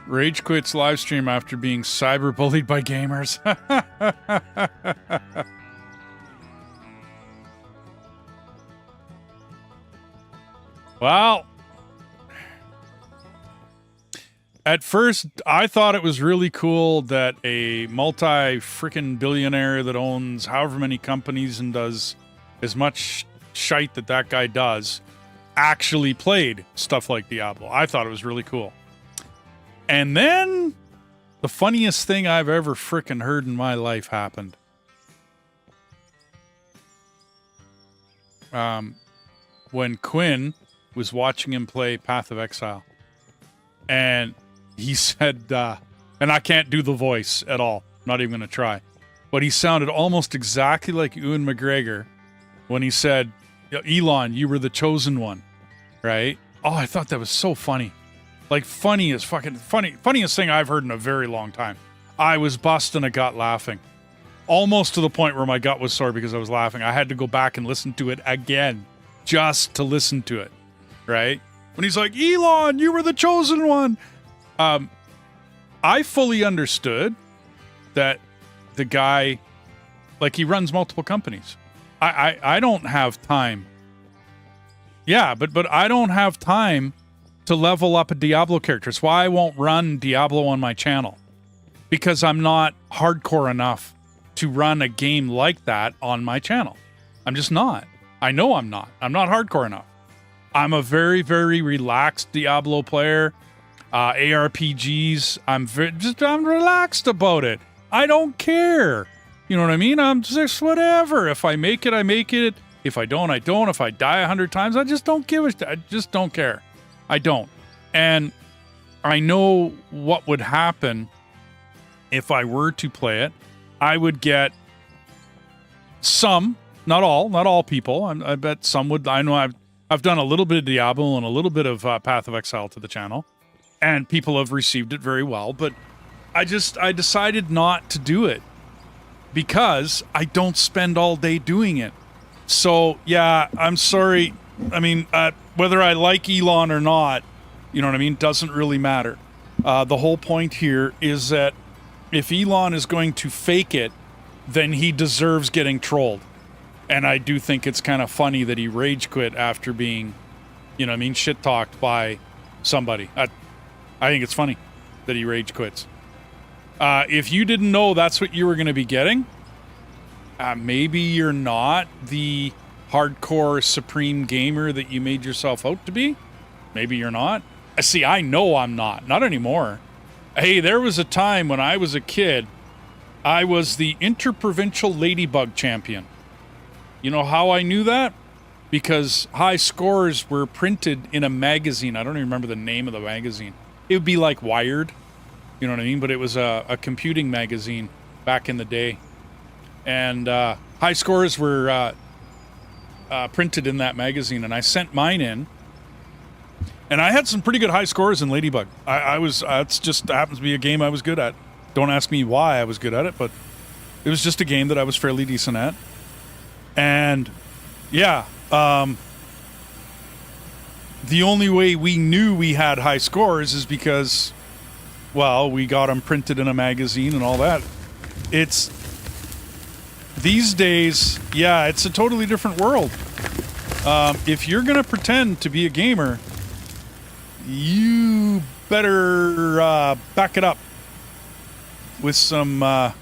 Rage quits live stream after being cyberbullied by gamers. Well, at first I thought it was really cool that a multi-frickin' billionaire that owns however many companies and does as much shite that guy does actually played stuff like Diablo. I thought it was really cool. And then the funniest thing I've ever frickin' heard in my life happened. When Quinn was watching him play Path of Exile. And he said, and I can't do the voice at all. Not even going to try. But he sounded almost exactly like Ewan McGregor when he said, Elon, you were the chosen one. Right? Oh, I thought that was so funny. Like, funniest thing I've heard in a very long time. I was busting a gut laughing. Almost to the point where my gut was sore because I was laughing. I had to go back and listen to it again. Just to listen to it. Right? When he's like, Elon, you were the chosen one. I fully understood that the guy, like, he runs multiple companies. I don't have time. Yeah, but I don't have time to level up a Diablo character. It's why I won't run Diablo on my channel. Because I'm not hardcore enough to run a game like that on my channel. I'm just not. I know I'm not. I'm not hardcore enough. I'm a very, very relaxed Diablo player. ARPGs, I'm relaxed about it. I don't care. You know what I mean? I'm just whatever. If I make it, I make it. If I don't, I don't. If I die 100 times, I just don't give a shit. I just don't care. I don't. And I know what would happen if I were to play it. I would get some, not all people. I bet some would. I know I've done a little bit of Diablo and a little bit of Path of Exile to the channel, and people have received it very well. But I decided not to do it because I don't spend all day doing it. So yeah, I'm sorry. I mean, whether I like Elon or not, you know what I mean, doesn't really matter. The whole point here is that if Elon is going to fake it, then he deserves getting trolled. And I do think it's kind of funny that he rage quit after being, you know what I mean, shit talked by somebody. I think it's funny that he rage quits. If you didn't know that's what you were going to be getting, maybe you're not the hardcore supreme gamer that you made yourself out to be. Maybe you're not. See, I know I'm not anymore. Hey, there was a time when I was a kid, I was the interprovincial ladybug champion. You know how I knew that? Because high scores were printed in a magazine. I don't even remember the name of the magazine. It would be like Wired, you know what I mean? But it was a computing magazine back in the day. And high scores were printed in that magazine, and I sent mine in. And I had some pretty good high scores in Ladybug. It's just happens to be a game I was good at. Don't ask me why I was good at it, but it was just a game that I was fairly decent at. And yeah, the only way we knew we had high scores is because, well, we got them printed in a magazine and all that. It's these days, yeah, it's a totally different world. If you're going to pretend to be a gamer, you better back it up with some...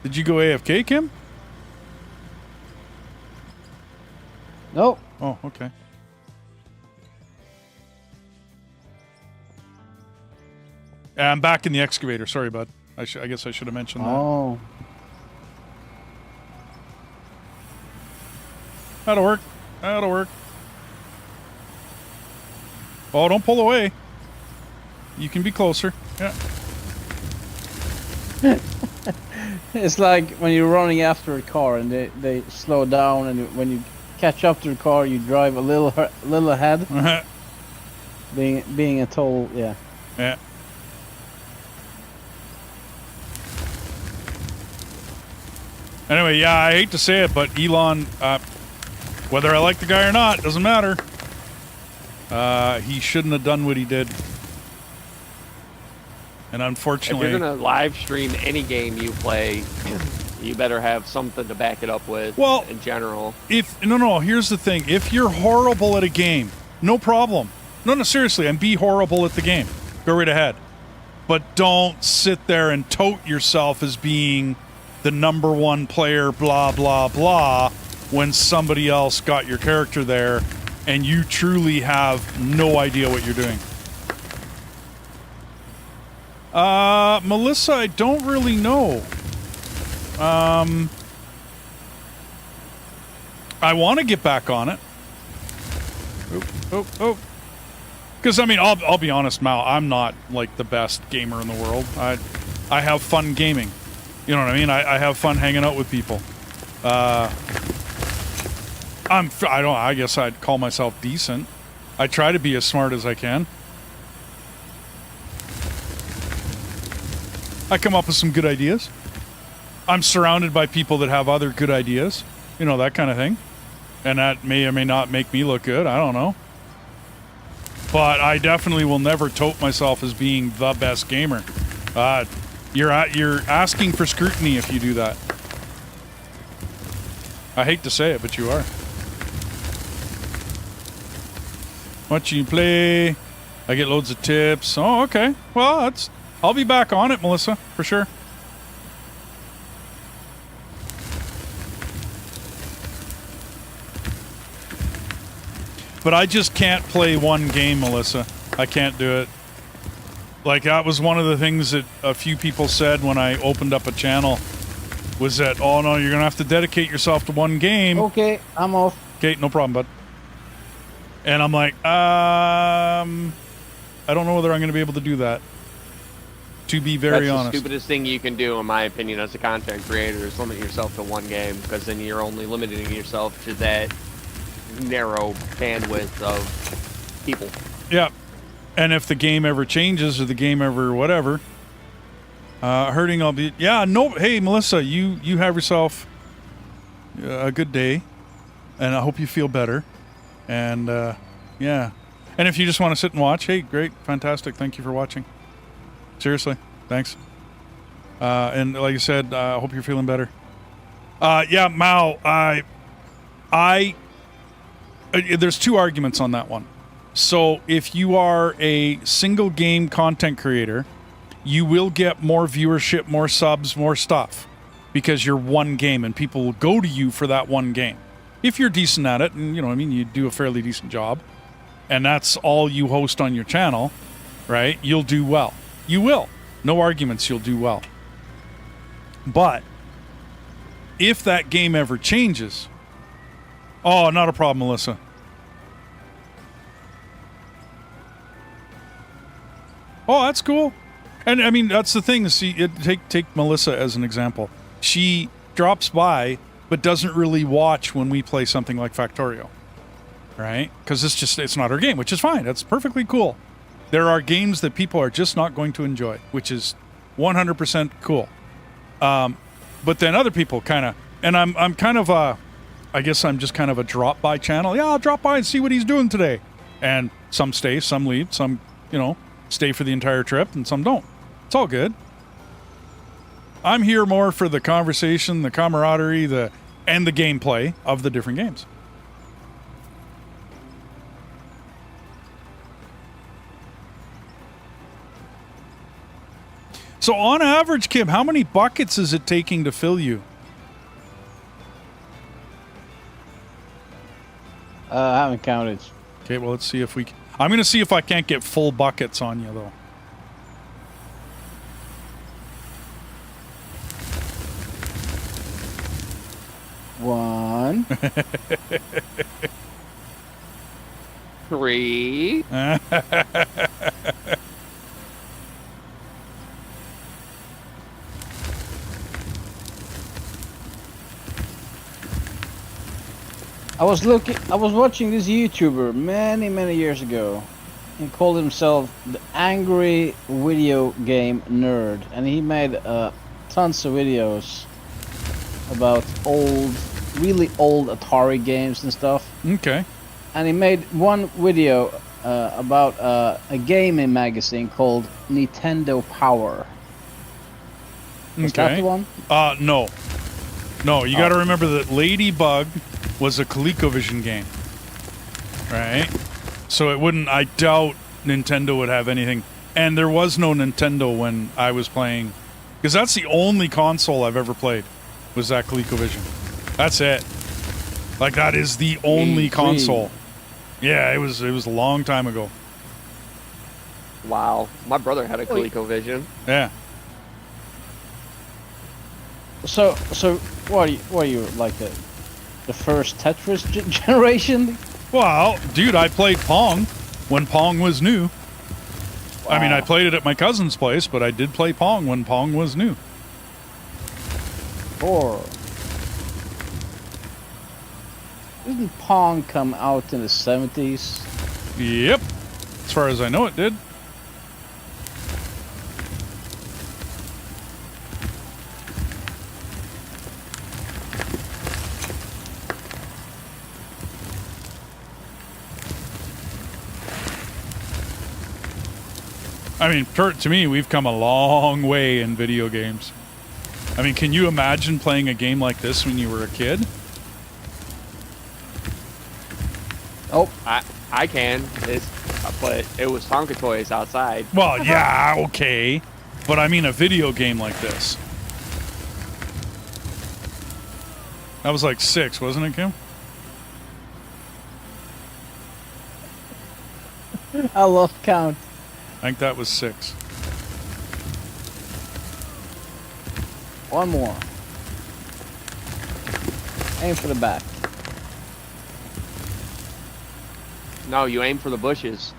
Did you go AFK, Kim? Nope. Oh, okay. I'm back in the excavator. Sorry, bud. I guess I should have mentioned that. Oh. That'll work. That'll work. Oh, don't pull away. You can be closer. Yeah. It's like when you're running after a car and they slow down, and when you catch up to the car, you drive a little ahead. being a total, yeah. Yeah. Anyway, yeah, I hate to say it, but Elon, whether I like the guy or not, doesn't matter. He shouldn't have done what he did. And unfortunately... If you're going to live stream any game you play, you better have something to back it up with, well, in general. No, here's the thing. If you're horrible at a game, no problem. No, seriously, and be horrible at the game. Go right ahead. But don't sit there and tote yourself as being the #1 player, blah, blah, blah, when somebody else got your character there and you truly have no idea what you're doing. Melissa, I don't really know. I want to get back on it. Oh. Because, I mean, I'll be honest, Mal, I'm not, like, the best gamer in the world. I have fun gaming. You know what I mean? I have fun hanging out with people. I guess I'd call myself decent. I try to be as smart as I can. I come up with some good ideas. I'm surrounded by people that have other good ideas. You know, that kind of thing. And that may or may not make me look good. I don't know. But I definitely will never tote myself as being the best gamer. You're asking for scrutiny if you do that. I hate to say it, but you are. Watching you play. I get loads of tips. Oh, okay. Well, I'll be back on it, Melissa, for sure. But I just can't play one game, Melissa. I can't do it. Like, that was one of the things that a few people said when I opened up a channel, was that, oh no, you're going to have to dedicate yourself to one game. Okay, I'm off. Okay, no problem, bud. And I'm like, I don't know whether I'm going to be able to do that. To be very honest. That's the stupidest thing you can do, in my opinion, as a content creator, is limit yourself to one game, because then you're only limiting yourself to that narrow bandwidth of people. Yeah. And if the game ever changes or the game ever whatever, hurting, I'll be... Yeah, no... Hey, Melissa, you have yourself a good day. and I hope you feel better. And yeah, and if you just want to sit and watch, hey, great, fantastic. Thank you for watching. Seriously, thanks. And like I said, I hope you're feeling better. Yeah, Mao, there's two arguments on that one. So if you are a single game content creator, you will get more viewership, more subs, more stuff because you're one game and people will go to you for that one game. If you're decent at it, and you do a fairly decent job, and that's all you host on your channel, right? You'll do well. You will. No arguments, you'll do well. But if that game ever changes, oh, not a problem, Melissa. Oh, that's cool. And I mean, that's the thing. See, take Melissa as an example. She drops by, but doesn't really watch when we play something like Factorio, right? Because it's not her game, which is fine. That's perfectly cool. There are games that people are just not going to enjoy, which is 100% cool. But then other people kind of, and I'm kind of I guess I'm just kind of a drop-by channel. Yeah, I'll drop by and see what he's doing today. And some stay, some leave, some, stay for the entire trip, and some don't. It's all good. I'm here more for the conversation, the camaraderie, and the gameplay of the different games. So on average, Kim, how many buckets is it taking to fill you? I haven't counted. Okay, well, let's see if I'm going to see if I can't get full buckets on you, though. One. 3. I was watching this YouTuber many years ago. He called himself the Angry Video Game Nerd, and he made tons of videos about really old Atari games and stuff. Okay. And he made one video about a gaming magazine called Nintendo Power. Was that the one? No. No, you got to remember that Ladybug was a ColecoVision game, right? So I doubt Nintendo would have anything. And there was no Nintendo when I was playing, because that's the only console I've ever played, was that ColecoVision. That's it. Like, that is the only console. Yeah, it was a long time ago. Wow. My brother had a ColecoVision. Yeah. So what are you like the first Tetris generation? Well, dude, I played Pong when Pong was new. Wow. I mean, I played it at my cousin's place, but I did play Pong when Pong was new. Didn't Pong come out in the 70s? Yep. As far as I know, it did. I mean, to me, we've come a long way in video games. I mean, can you imagine playing a game like this when you were a kid? Oh, I can. But it was Tonka toys outside. Well, yeah, okay. But I mean a video game like this. That was like 6, wasn't it, Kim? I lost count. I think that was 6. One more. Aim for the back. No, you aim for the bushes.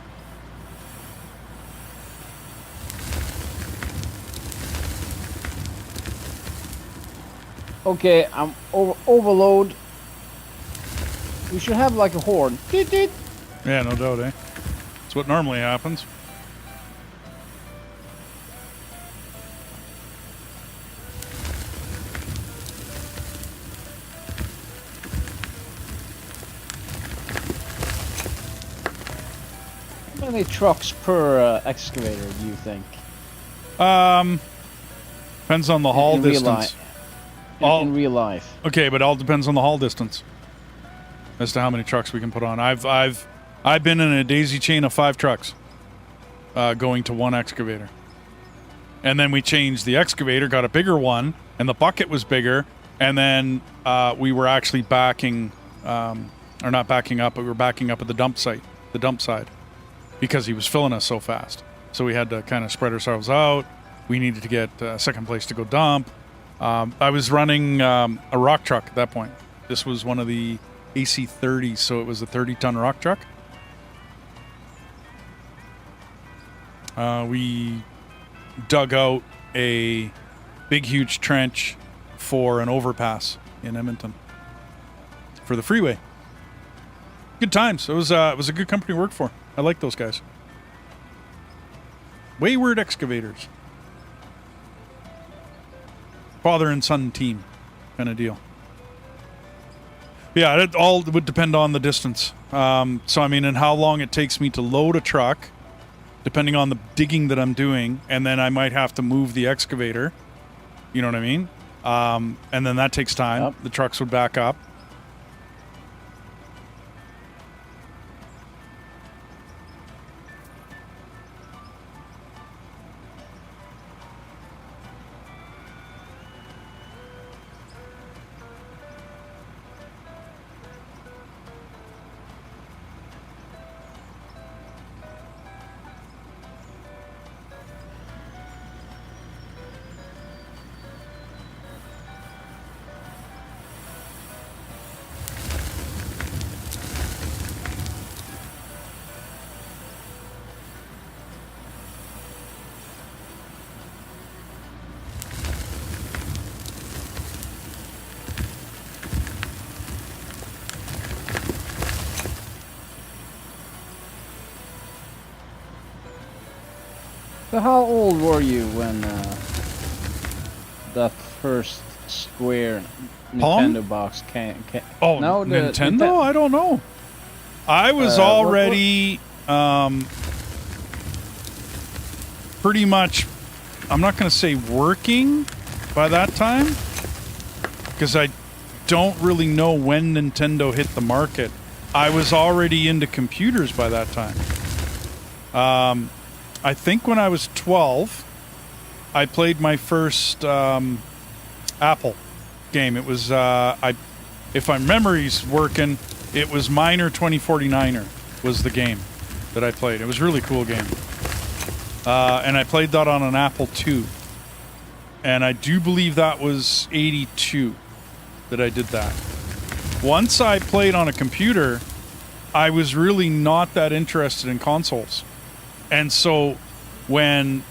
Okay, I'm overload. We should have like a horn. Deet, deet. Yeah, no doubt, eh? That's what normally happens. many trucks per excavator do you think? Depends on the haul In real distance. in real life. Okay, but it all depends on the haul distance as to how many trucks we can put on. I've been in a daisy chain of 5 trucks going to one excavator. And then we changed the excavator, got a bigger one, and the bucket was bigger, and then we were actually backing or not backing up, but we were backing up at the dump site, the dump side, because he was filling us so fast. So we had to kind of spread ourselves out. We needed to get a second place to go dump. I was running a rock truck at that point. This was one of the AC-30s, so it was a 30-ton rock truck. We dug out a big, huge trench for an overpass in Edmonton for the freeway. Good times. It was a good company to work for. I like those guys. Wayward Excavators. Father and son team kind of deal. Yeah, it all would depend on the distance. So, I mean, and how long it takes me to load a truck, depending on the digging that I'm doing, and then I might have to move the excavator. You know what I mean? And then that takes time. Yep. The trucks would back up. So how old were you when that first square Pong? Nintendo box came? Oh, no, the Nintendo? I don't know. I was already pretty much, I'm not going to say working by that time, because I don't really know when Nintendo hit the market. I was already into computers by that time. I think when I was 12, I played my first Apple game. It was, if my memory's working, it was Miner 2049er was the game that I played. It was a really cool game. And I played that on an Apple II. And I do believe that was 82 that I did that. Once I played on a computer, I was really not that interested in consoles. And so when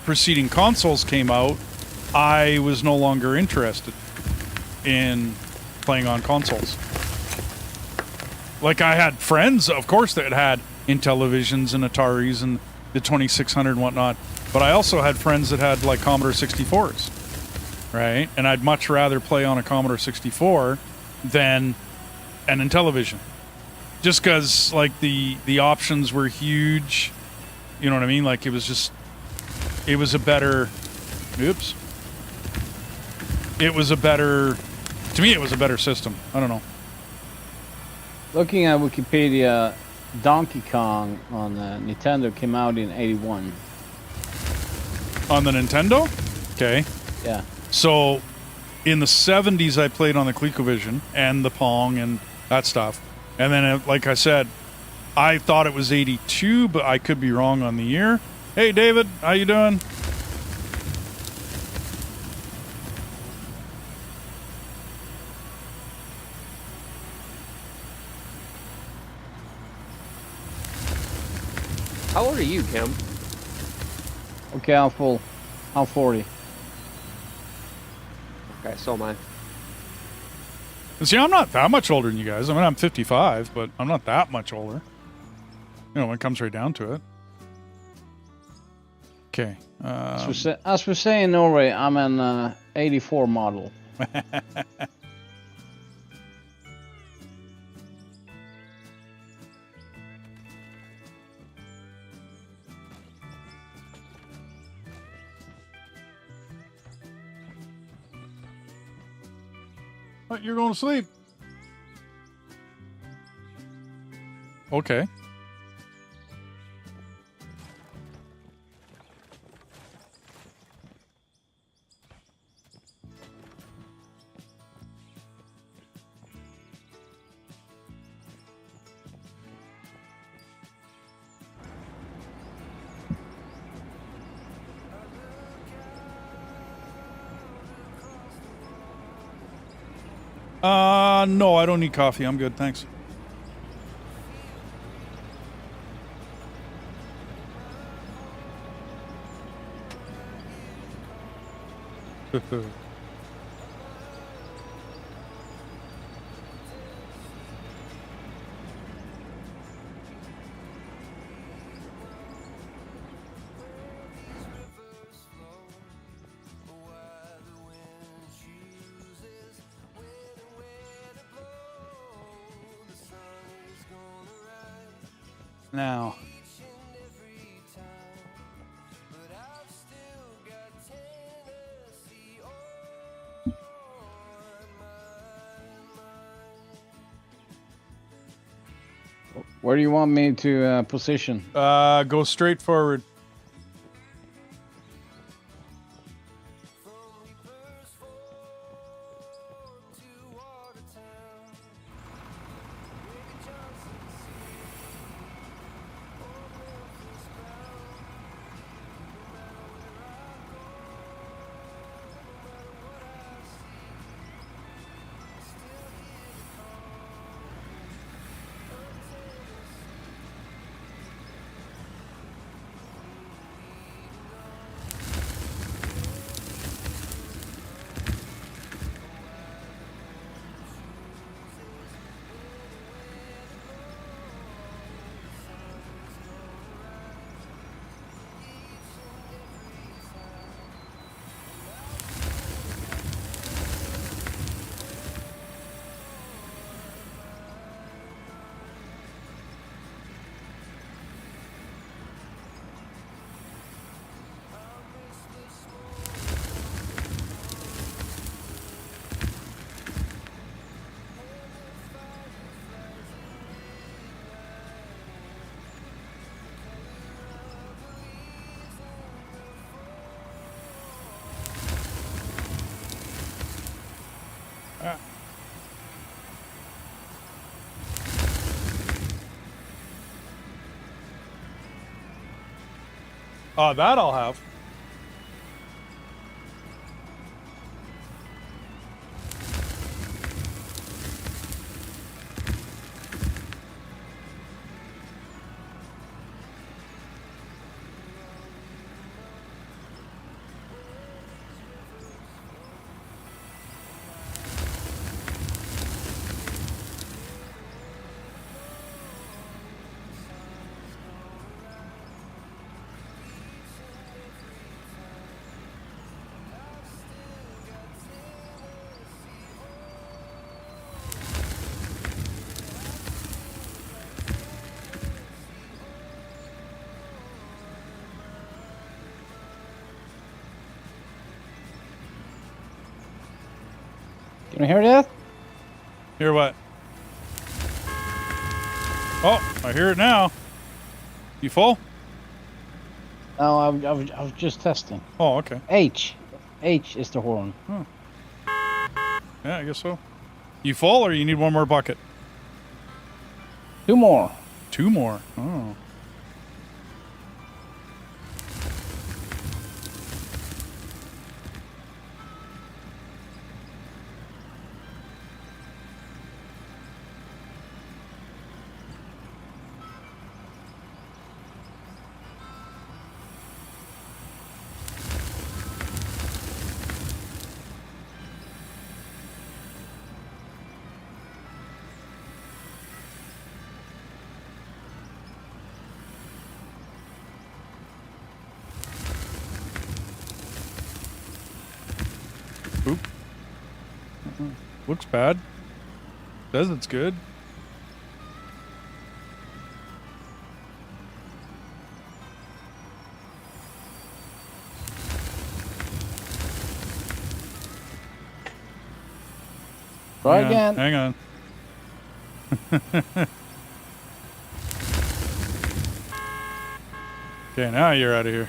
preceding consoles came out, I was no longer interested in playing on consoles. Like, I had friends, of course, that had Intellivisions and Ataris and the 2600 and whatnot, but I also had friends that had, like, Commodore 64s, right? And I'd much rather play on a Commodore 64 than an Intellivision. Just because, like, the options were huge. You know what I mean? Like, it was a better, to me, it was a better system. I don't know. Looking at Wikipedia, Donkey Kong on Nintendo came out in 81. On the Nintendo? Okay. Yeah. So, in the 70s, I played on the ColecoVision and the Pong and that stuff. And then, like I said, I thought it was 82, but I could be wrong on the year. Hey, David, how you doing? How old are you, Kim? Okay, I'm full. I'm 40. Okay, so am I. See, I'm not that much older than you guys. I mean, I'm 55, but I'm not that much older. You know, when it comes right down to it. Okay. As we say in Norway, I'm an 84 model. What, you're going to sleep? Okay. No, I don't need coffee. I'm good, thanks. Now. Where do you want me to position? Go straight forward. That I'll have. Can you hear that? Hear what? Oh, I hear it now. You full? No, I was just testing. Oh, okay. H is the horn. Yeah, I guess so. You full or you need one more bucket? 2 more. 2 more. Oh. Oop. Looks bad. Says it's good. Try Hang on, again. Hang on. Okay, now you're out of here.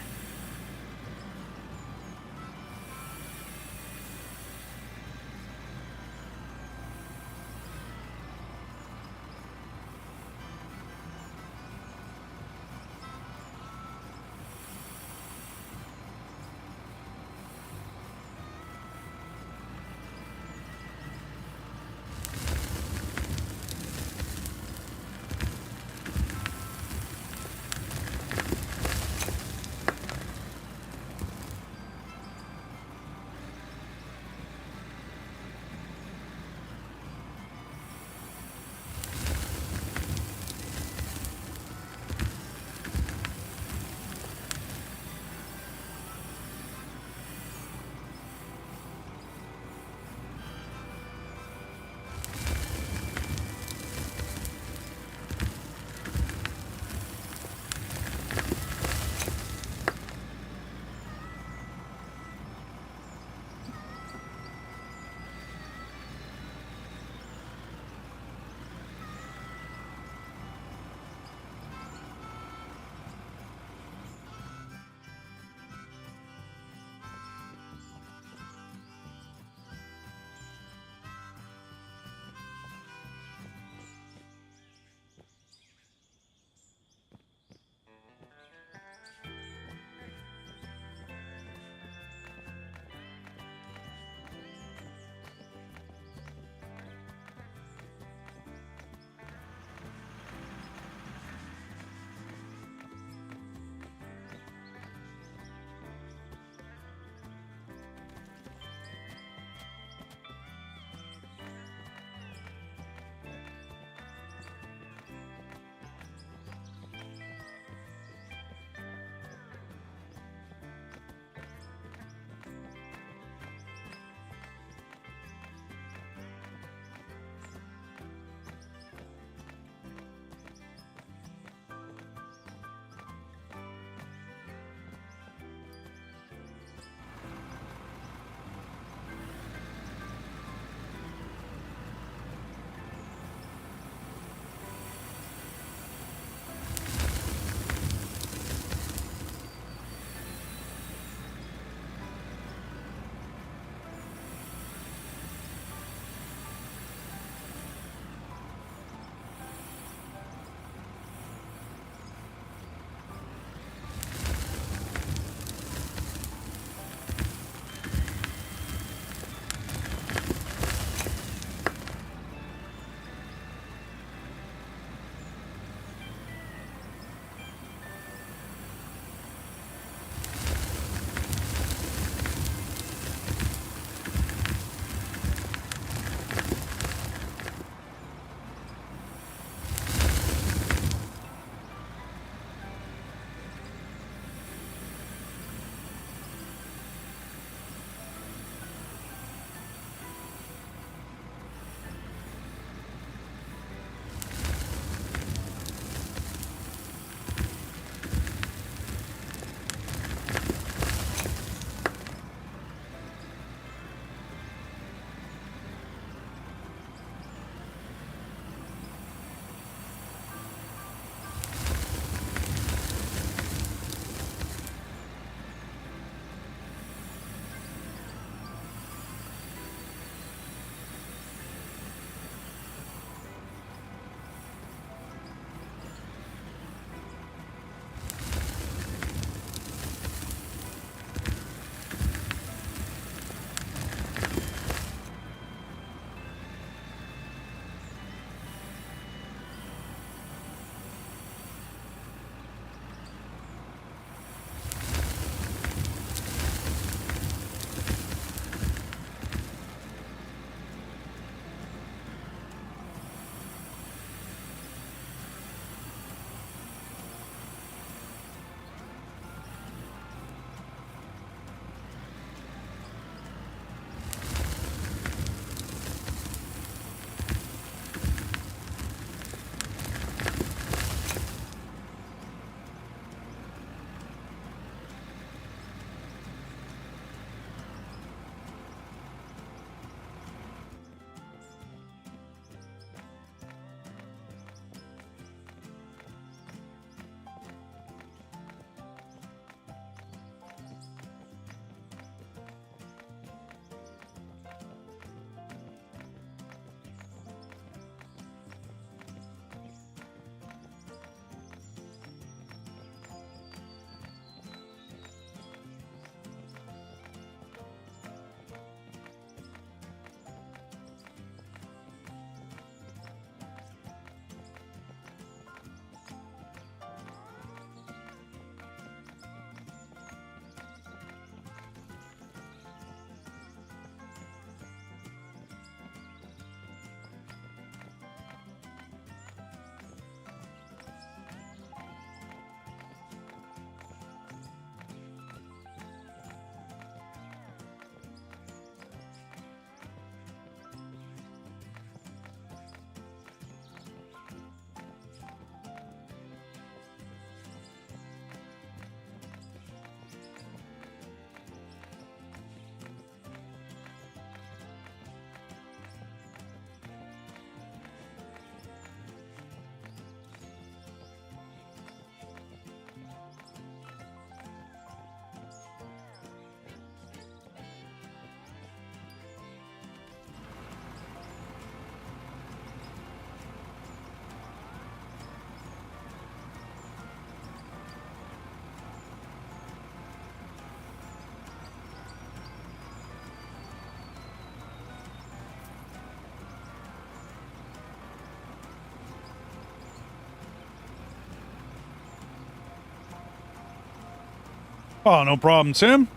Oh, no problem, Tim.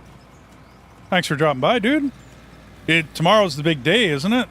Thanks for dropping by, dude. Tomorrow's the big day, isn't it?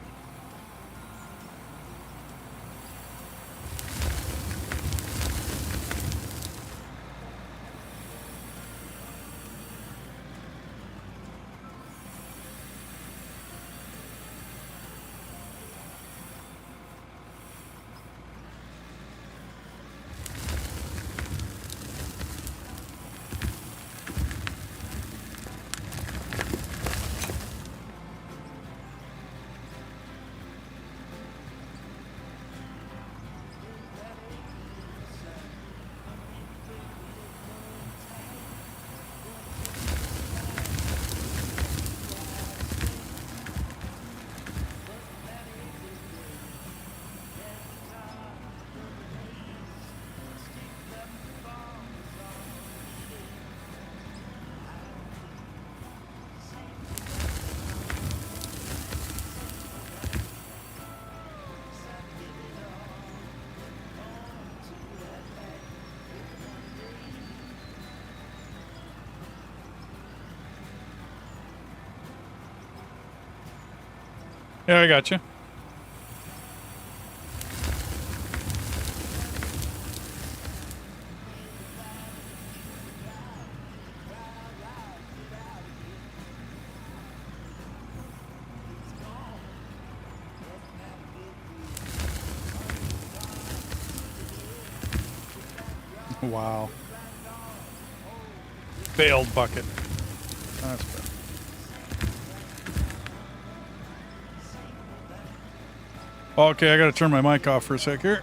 Yeah, I got you. Wow. Failed bucket. That's bad. Okay, I gotta turn my mic off for a sec here.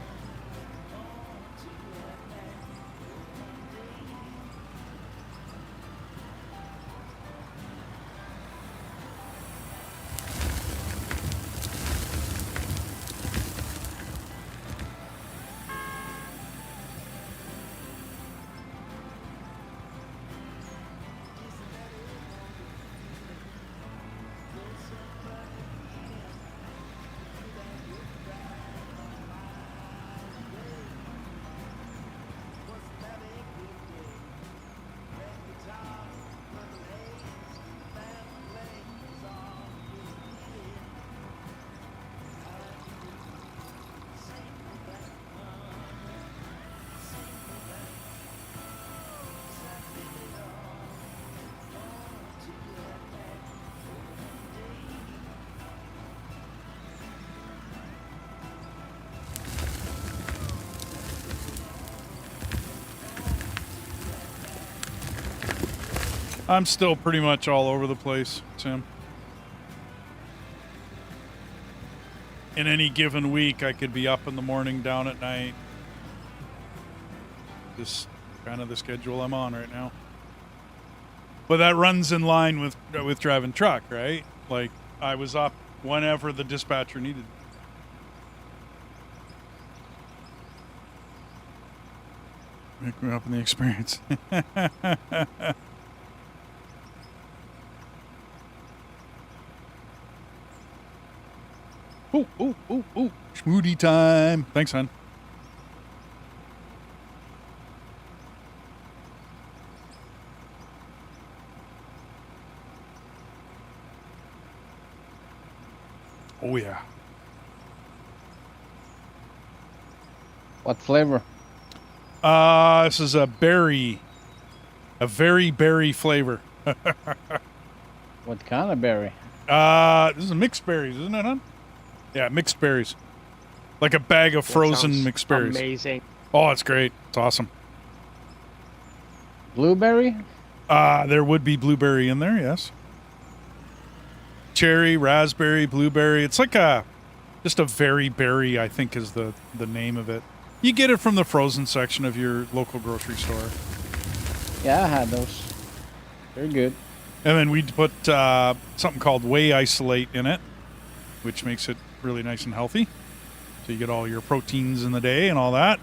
I'm still pretty much all over the place, Tim. In any given week, I could be up in the morning, down at night. Just kind of the schedule I'm on right now. But that runs in line with driving truck, right? Like, I was up whenever the dispatcher needed. Make me up in the experience. Oh. Schmoody time. Thanks, hon. Oh, yeah. What flavor? This is a berry. A very berry flavor. What kind of berry? This is mixed berries, isn't it, hon? Yeah, mixed berries. Like a bag of frozen mixed berries. Amazing. Oh, it's great. It's awesome. Blueberry? There would be blueberry in there, yes. Cherry, raspberry, blueberry. It's like just a very berry, I think is the name of it. You get it from the frozen section of your local grocery store. Yeah, I had those. They're good. And then we'd put something called whey isolate in it, which makes it really nice and healthy. So you get all your proteins in the day and all that.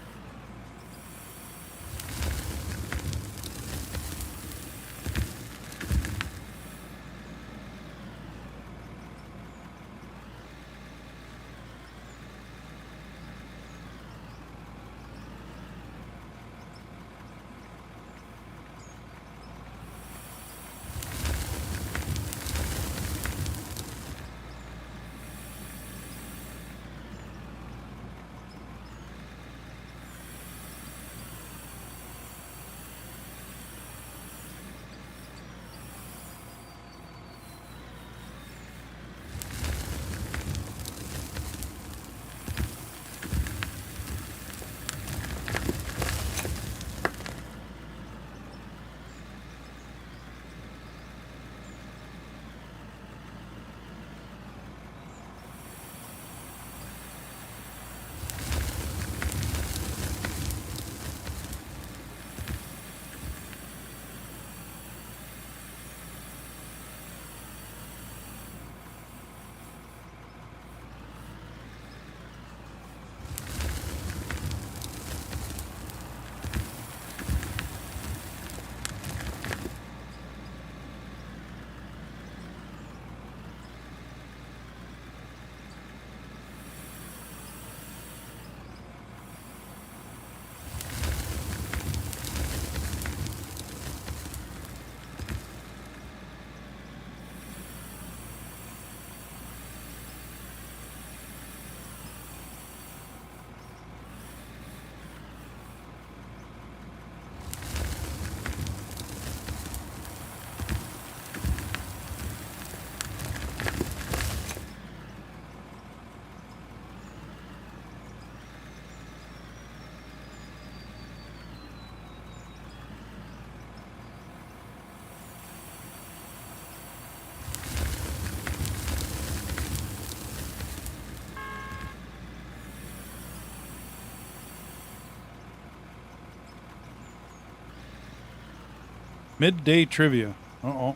Midday trivia. Uh-oh.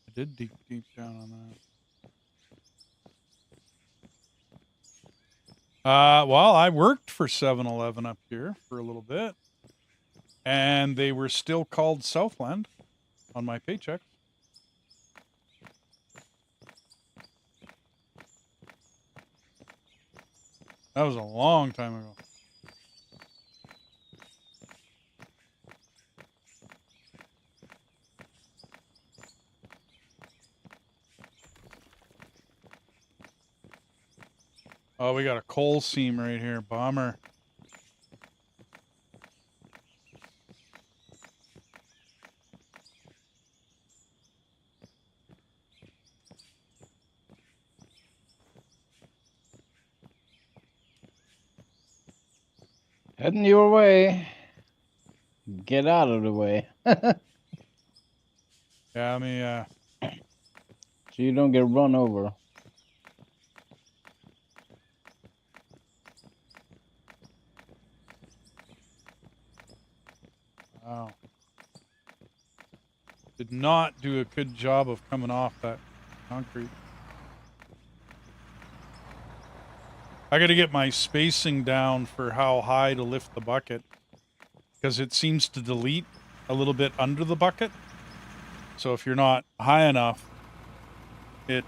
I did deep down on that. Well, I worked for 7-Eleven up here for a little bit, and they were still called Southland on my paycheck. That was a long time ago. Oh, we got a coal seam right here. Bomber. Heading your way. Get out of the way. Yeah, I mean, So you don't get run over. wow. Did not do a good job of coming off that concrete. I got to get my spacing down for how high to lift the bucket, because it seems to delete a little bit under the bucket. So if you're not high enough, it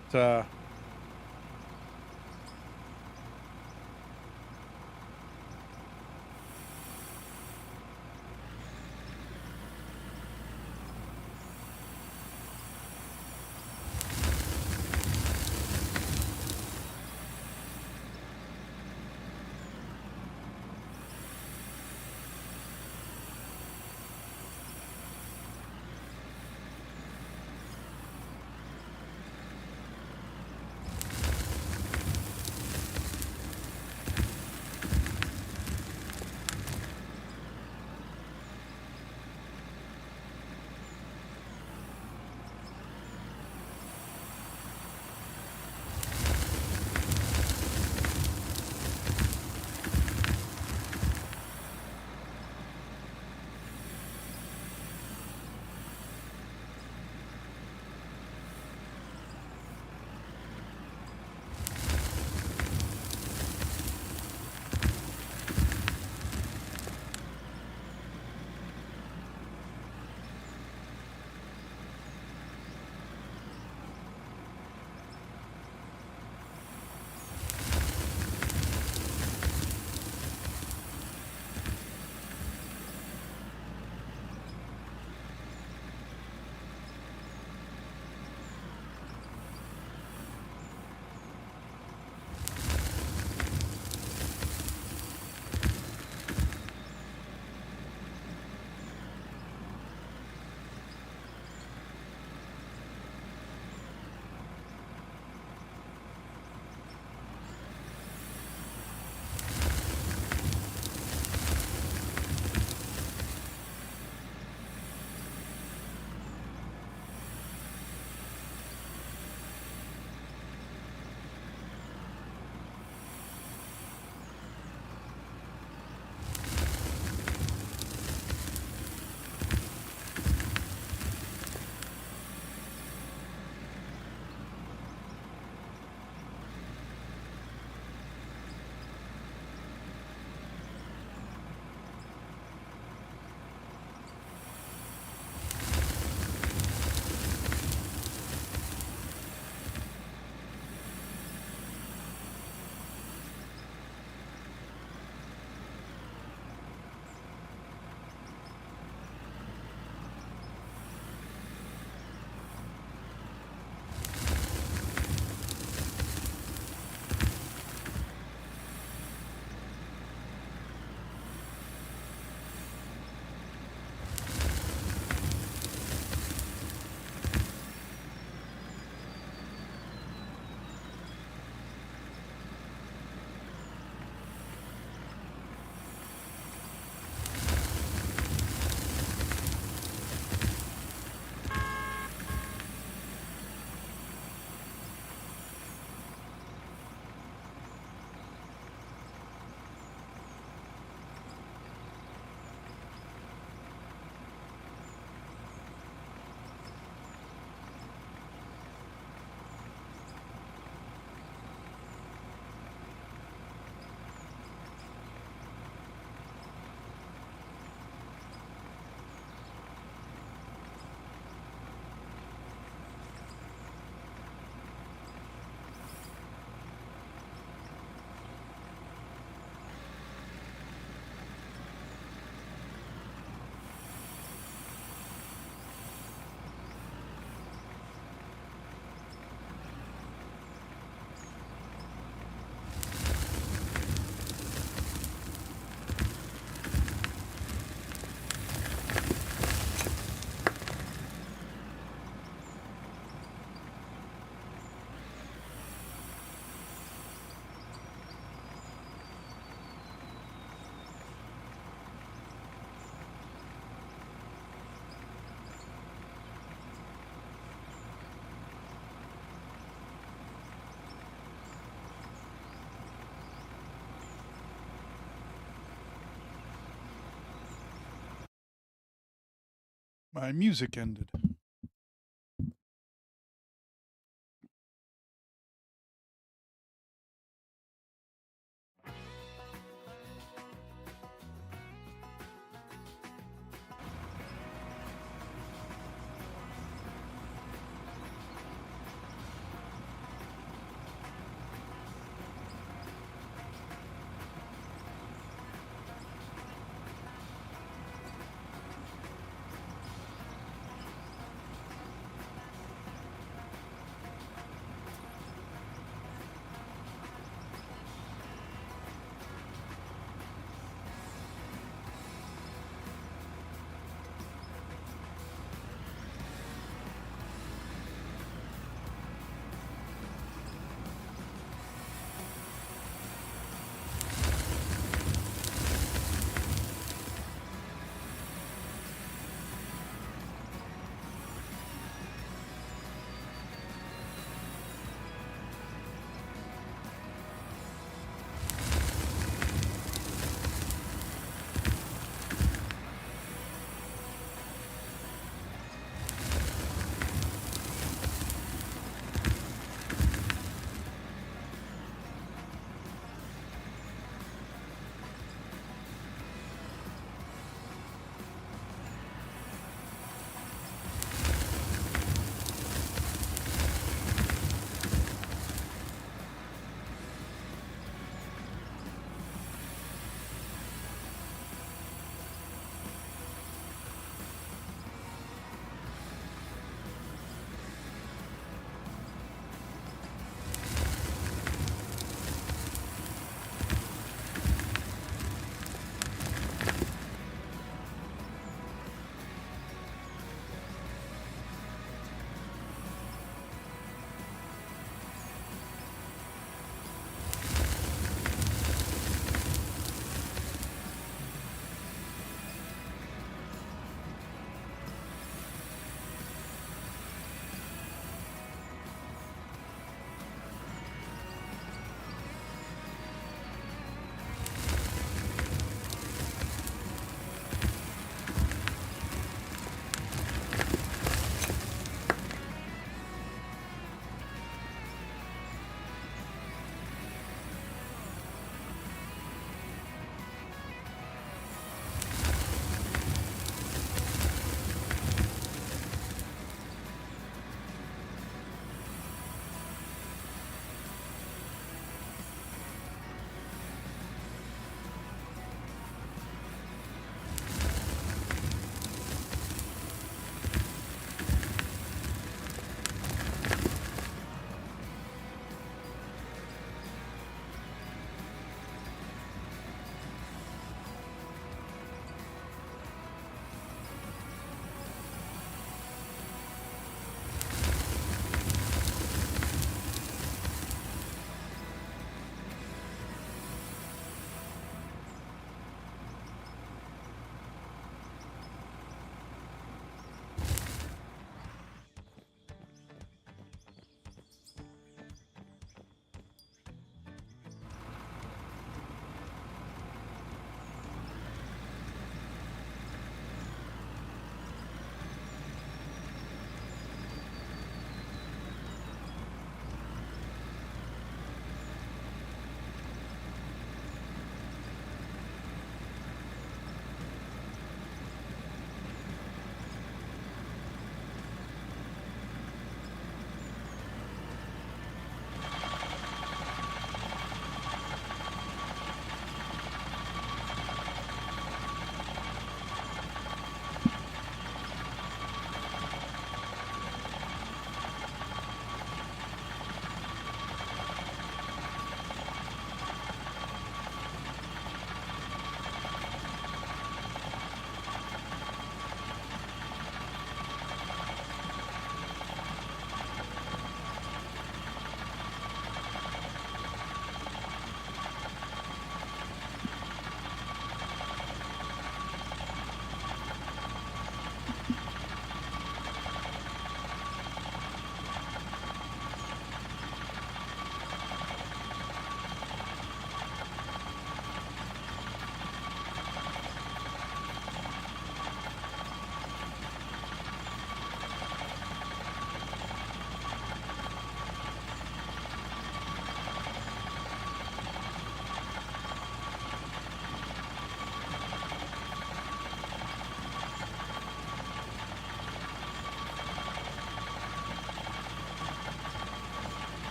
My music ended.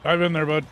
Dive in there, bud.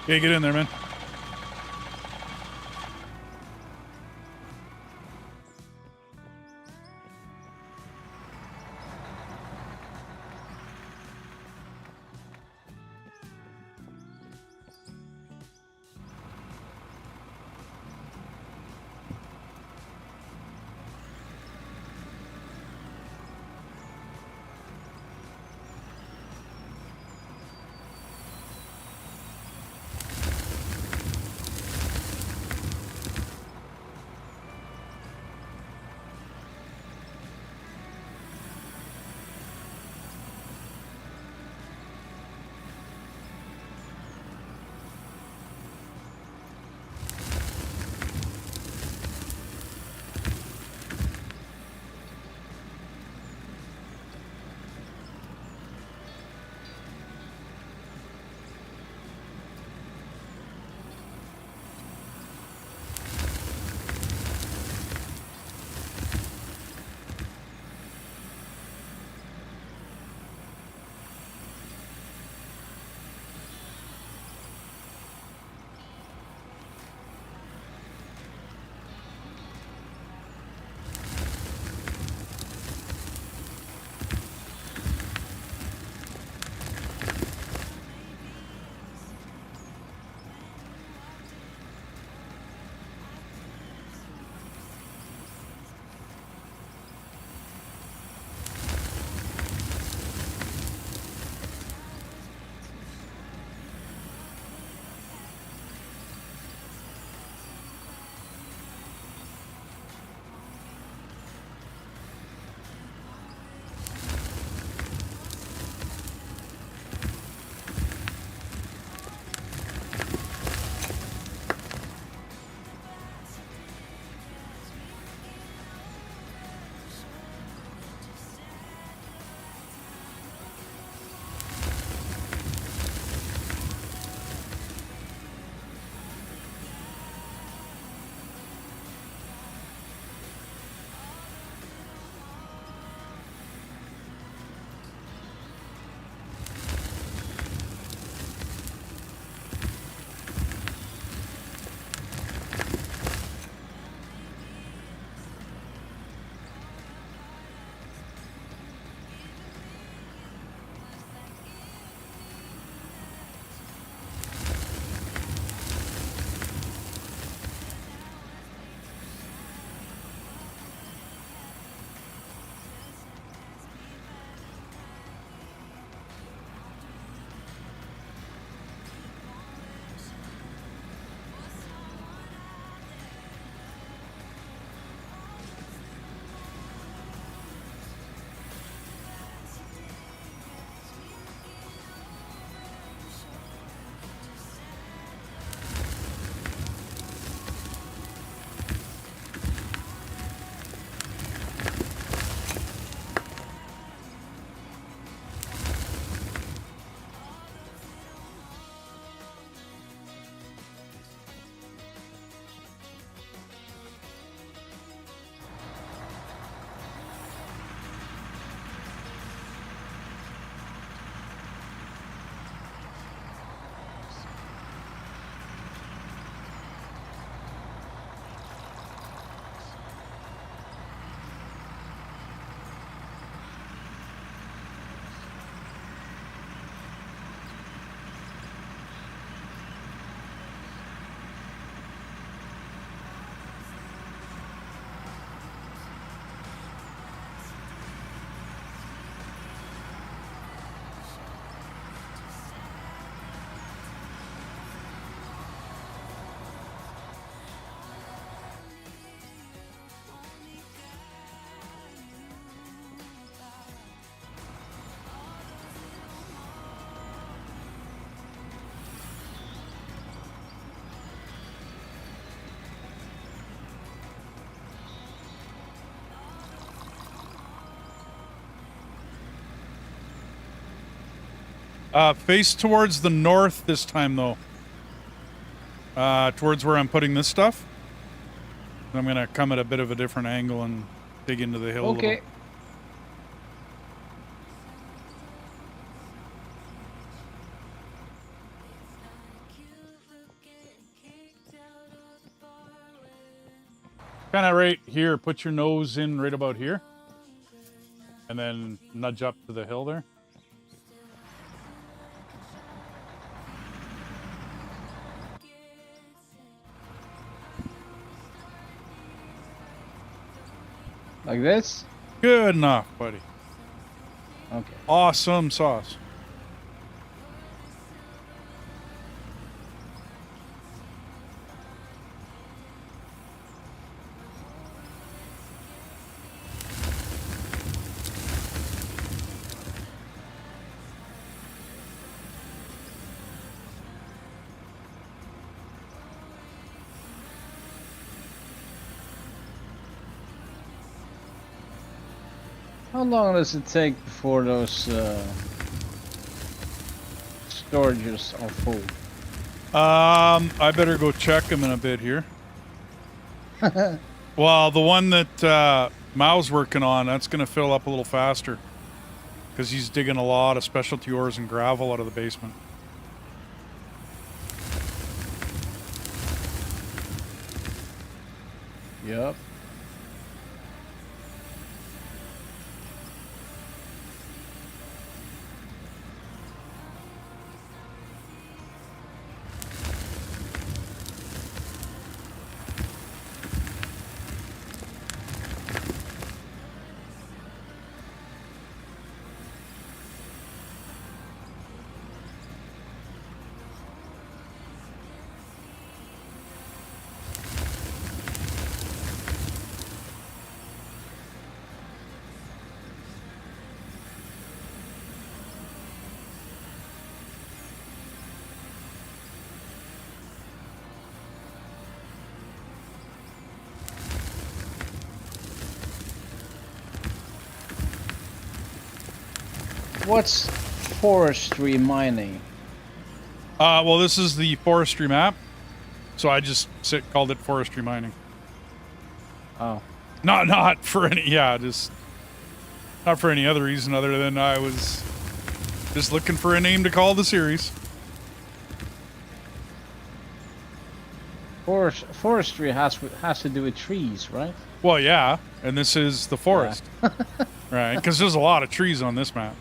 Okay, get in there, man. Face towards the north this time, though. Towards where I'm putting this stuff. I'm going to come at a bit of a different angle and dig into the hill a little. Okay. Kind of right here. Put your nose in right about here. And then nudge up to the hill there. Like this? Good enough, buddy. Okay. Awesome sauce. How long does it take before those storages are full? I better go check them in a bit here. Well, the one that Mao's working on, that's going to fill up a little faster. Because he's digging a lot of specialty ores and gravel out of the basement. Yep. What's forestry mining? Well, this is the forestry map. So I just called it forestry mining. Oh. Not for any, yeah, just not for any other reason other than I was just looking for a name to call the series. Forestry has to do with trees, right? Well, yeah, and this is the forest, right? Because there's a lot of trees on this map.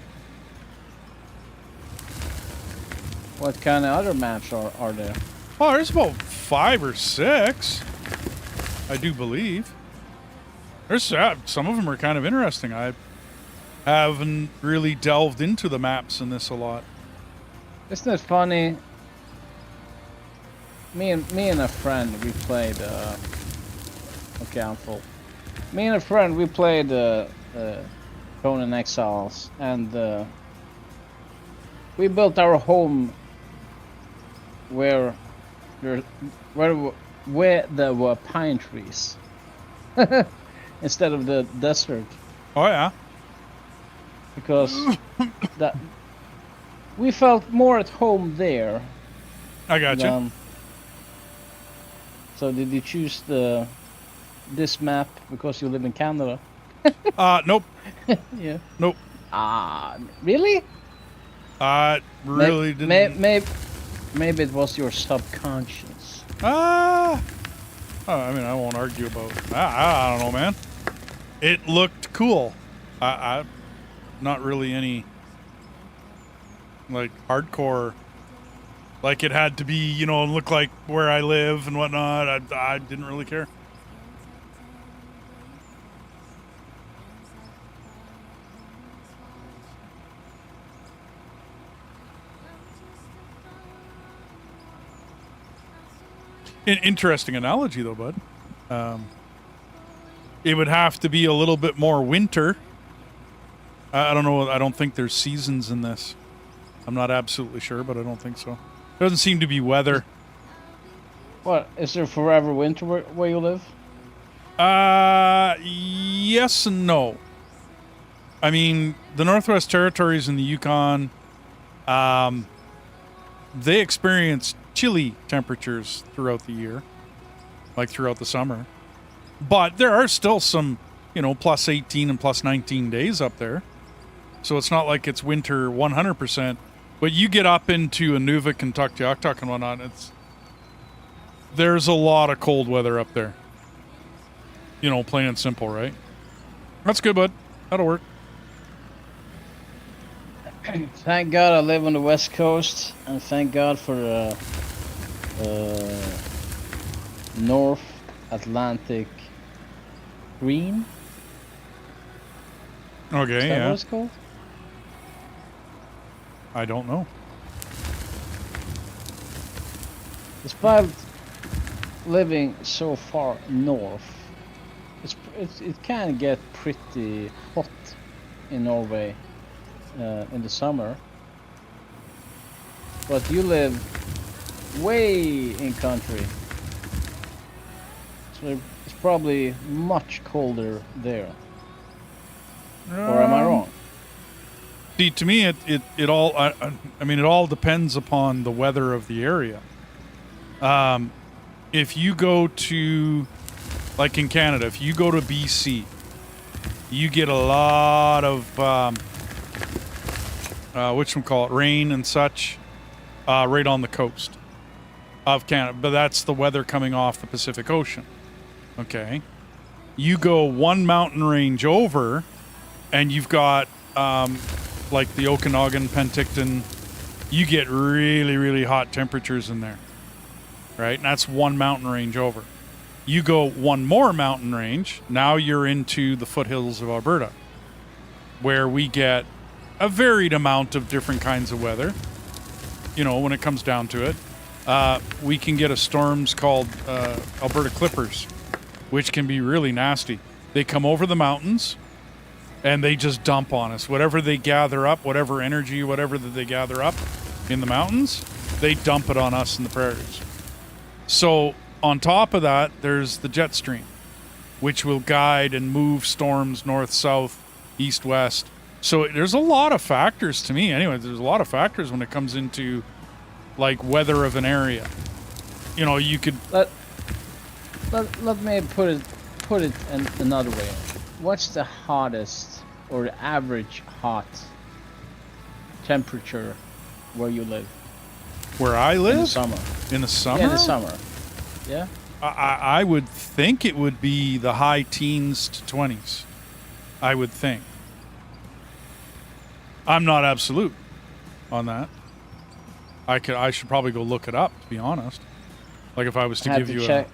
What kind of other maps are there? Oh, there's about 5 or 6, I do believe. There's some of them are kind of interesting. I haven't really delved into the maps in this a lot. Isn't it funny? Me and a friend, we played. Okay, I'm full. Me and a friend, we played Conan Exiles, and we built our home where there were pine trees instead of the desert, Oh yeah. because that we felt more at home there. I got you. So did you choose this map because you live in Canada? Nope. Yeah. Nope. Ah, really? Really didn't. Maybe it was your subconscious. I mean, I won't argue about. I don't know, man. It looked cool. I not really any like hardcore. Like it had to be, you know, look like where I live and whatnot. I didn't really care. Interesting analogy, though, bud. It would have to be a little bit more winter. I don't know. I don't think there's seasons in this. I'm not absolutely sure, but I don't think so. Doesn't seem to be weather. What, is there forever winter where you live? Yes and no. I mean, the Northwest Territories and the Yukon, they experience chilly temperatures throughout the year, like throughout the summer. But there are still some, you know, plus 18 and plus 19 days up there. So it's not like it's winter 100%. But you get up into Inuvik and Tuktoyaktuk and whatnot, there's a lot of cold weather up there. You know, plain and simple, right? That's good, bud. That'll work. Thank God I live on the West Coast, and thank God for North Atlantic green. Okay, Is that yeah. what it's called? I don't know. Despite living so far north, it can get pretty hot in Norway in the summer. But you live way in country, so it's probably much colder there. Or am I wrong? See, to me, it all. I mean, it all depends upon the weather of the area. If you go to, like in Canada, if you go to BC, you get a lot of whatchamacallit, rain and such, right on the coast of Canada. But that's the weather coming off the Pacific Ocean. Okay, you go one mountain range over, and you've got like the Okanagan, Penticton. You get really, really hot temperatures in there. Right? And that's one mountain range over. You go one more mountain range, now you're into the foothills of Alberta, where we get a varied amount of different kinds of weather. You know, when it comes down to it. We can get a storms called Alberta Clippers, which can be really nasty. They come over the mountains, and they just dump on us. Whatever they gather up, whatever energy, whatever that they gather up in the mountains, they dump it on us in the prairies. So on top of that, there's the jet stream, which will guide and move storms north, south, east, west. So there's a lot of factors to me. Anyway, there's a lot of factors when it comes into like weather of an area. You know, you could Let me put it another way. What's the hottest or the average hot temperature where you live where I live in the summer? in the summer. Yeah, in the summer. Yeah. I would think it would be the high teens to 20s. I would think. I'm not absolute on that. I should probably go look it up, to be honest. Like if I was to give you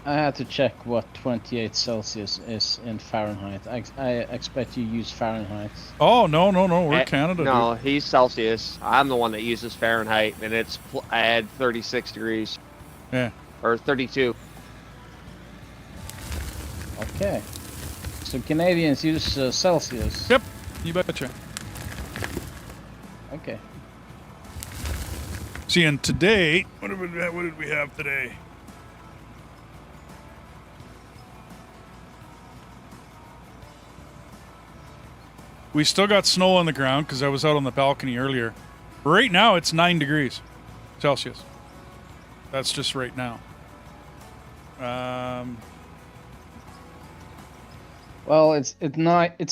I had to check what 28 Celsius is in Fahrenheit. I expect you use Fahrenheit. Oh, no. We're Canada. No, Dude. he's Celsius. I'm the one that uses Fahrenheit, and I had 36 degrees. Yeah. Or 32. Okay. So Canadians use Celsius. Yep. You betcha. Okay. See, and today, what did we have today? We still got snow on the ground because I was out on the balcony earlier. Right now, it's 9 degrees Celsius. That's just right now. Well, it's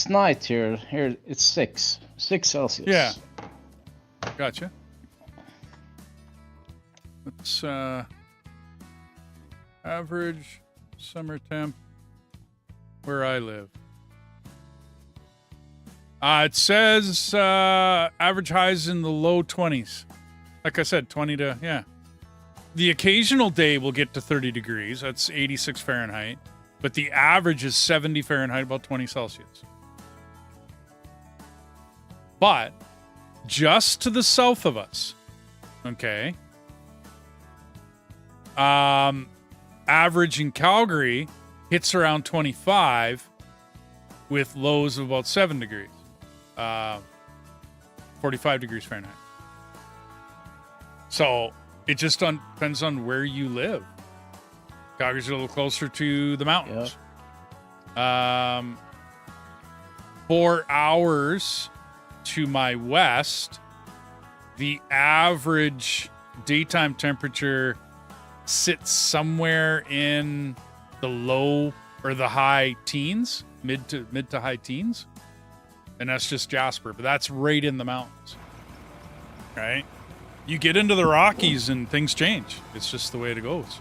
night here. Here it's 6 Celsius. Yeah. Gotcha. Let's average summer temp where I live. It says average highs in the low 20s. Like I said, 20 to, yeah. The occasional day will get to 30 degrees. That's 86 Fahrenheit. But the average is 70 Fahrenheit, about 20 Celsius. But just to the south of us, okay, average in Calgary hits around 25 with lows of about 7 degrees. 45 degrees Fahrenheit. So it just depends on where you live. Calgary's a little closer to the mountains. Yep. 4 hours to my west, the average daytime temperature sits somewhere in the low or the high teens, mid to high teens. And that's just Jasper, but that's right in the mountains. Right? You get into the Rockies and things change. It's just the way it goes.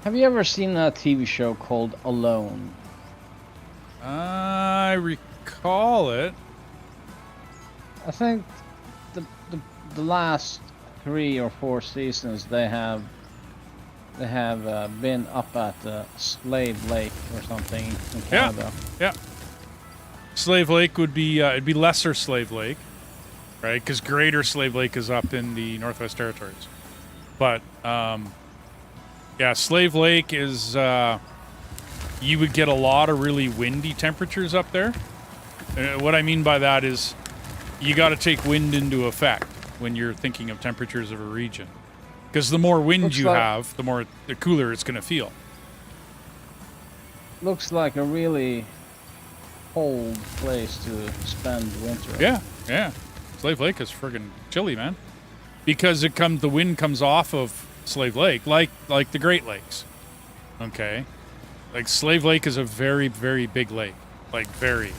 Have you ever seen a TV show called Alone? I recall it. I think the last 3 or 4 seasons they have been up at Slave Lake or something in Canada. Yeah. Slave Lake would be it'd be Lesser Slave Lake, right? Because Greater Slave Lake is up in the Northwest Territories. But yeah, Slave Lake is you would get a lot of really windy temperatures up there. What I mean by that is you got to take wind into effect when you're thinking of temperatures of a region. Because the more wind Looks you like- have, the cooler it's going to feel. Looks like a really cold place to spend winter. Yeah. Slave Lake is friggin' chilly, man. Because the wind comes off of Slave Lake, like the Great Lakes. Okay? Like Slave Lake is a very, very big lake. Like very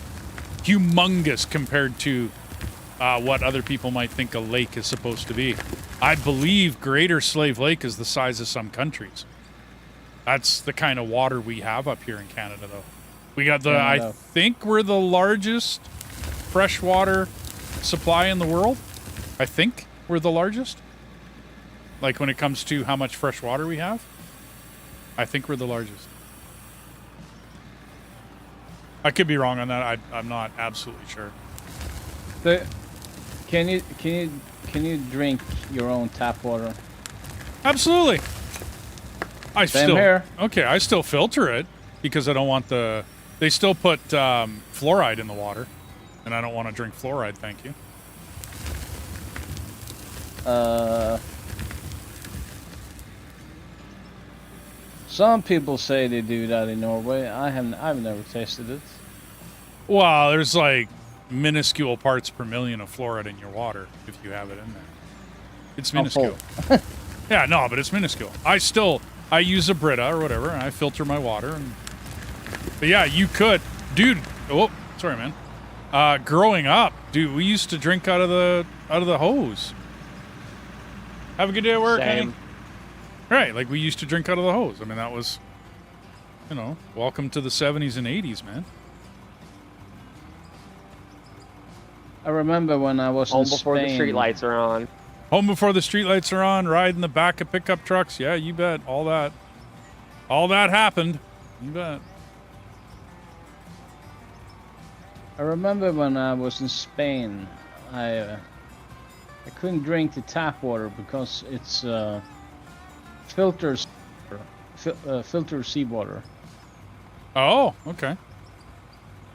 humongous compared to what other people might think a lake is supposed to be. I believe Greater Slave Lake is the size of some countries. That's the kind of water we have up here in Canada, though. We got I think we're the largest freshwater supply in the world. I think we're the largest. Like when it comes to how much fresh water we have, I think we're the largest. I could be wrong on that. I'm not absolutely sure. Can you drink your own tap water? Absolutely. Same here. Okay, I still filter it because I don't want they still put fluoride in the water, and I don't want to drink fluoride, thank you. Some people say they do that in Norway. I've never tasted it. Well, there's like minuscule parts per million of fluoride in your water if you have it in there. It's minuscule. Yeah, no, but it's minuscule. I use a Brita or whatever, and I filter my water. But yeah, you could, dude. Oh, sorry, man. Growing up, dude, we used to drink out of the hose. Have a good day at work, Same. honey. Right, like we used to drink out of the hose. I mean, that was, welcome to the 70s and 80s, man. I remember when I was Home in before Spain. the street lights are on. Home before the streetlights are on, ride in the back of pickup trucks. Yeah, you bet. All that happened. You bet. I remember when I was in Spain, I couldn't drink the tap water because it's filtered seawater. Oh, okay.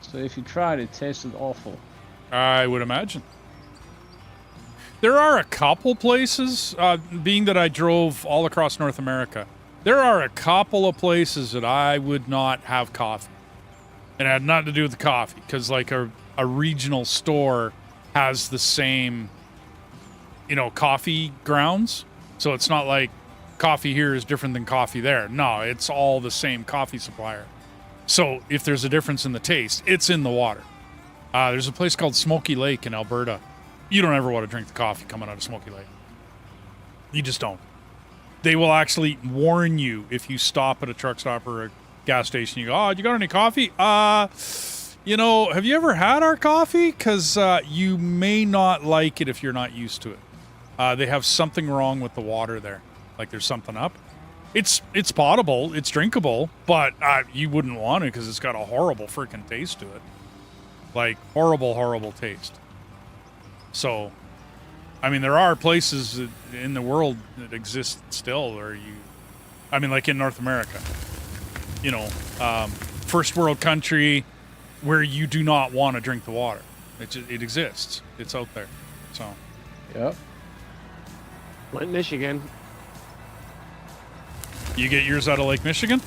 So if you tried it, tasted awful. I would imagine. There are a couple places, being that I drove all across North America, there are a couple of places that I would not have coffee. And it had nothing to do with the coffee, because like a regional store has the same, coffee grounds. So it's not like coffee here is different than coffee there. No, it's all the same coffee supplier. So if there's a difference in the taste, it's in the water. There's a place called Smoky Lake in Alberta. You don't ever want to drink the coffee coming out of Smoky Lake. You just don't. They will actually warn you if you stop at a truck stop or a gas station. You go, oh, you got any coffee? Have you ever had our coffee? Because you may not like it if you're not used to it. They have something wrong with the water there. Like there's something up. It's potable. It's drinkable. But you wouldn't want it because it's got a horrible freaking taste to it. Like horrible, horrible taste. So, I mean, there are places in the world that exist still where like in North America, first world country where you do not want to drink the water. It exists. It's out there. So, Yep. Flint, Michigan. you get yours out of Lake Michigan?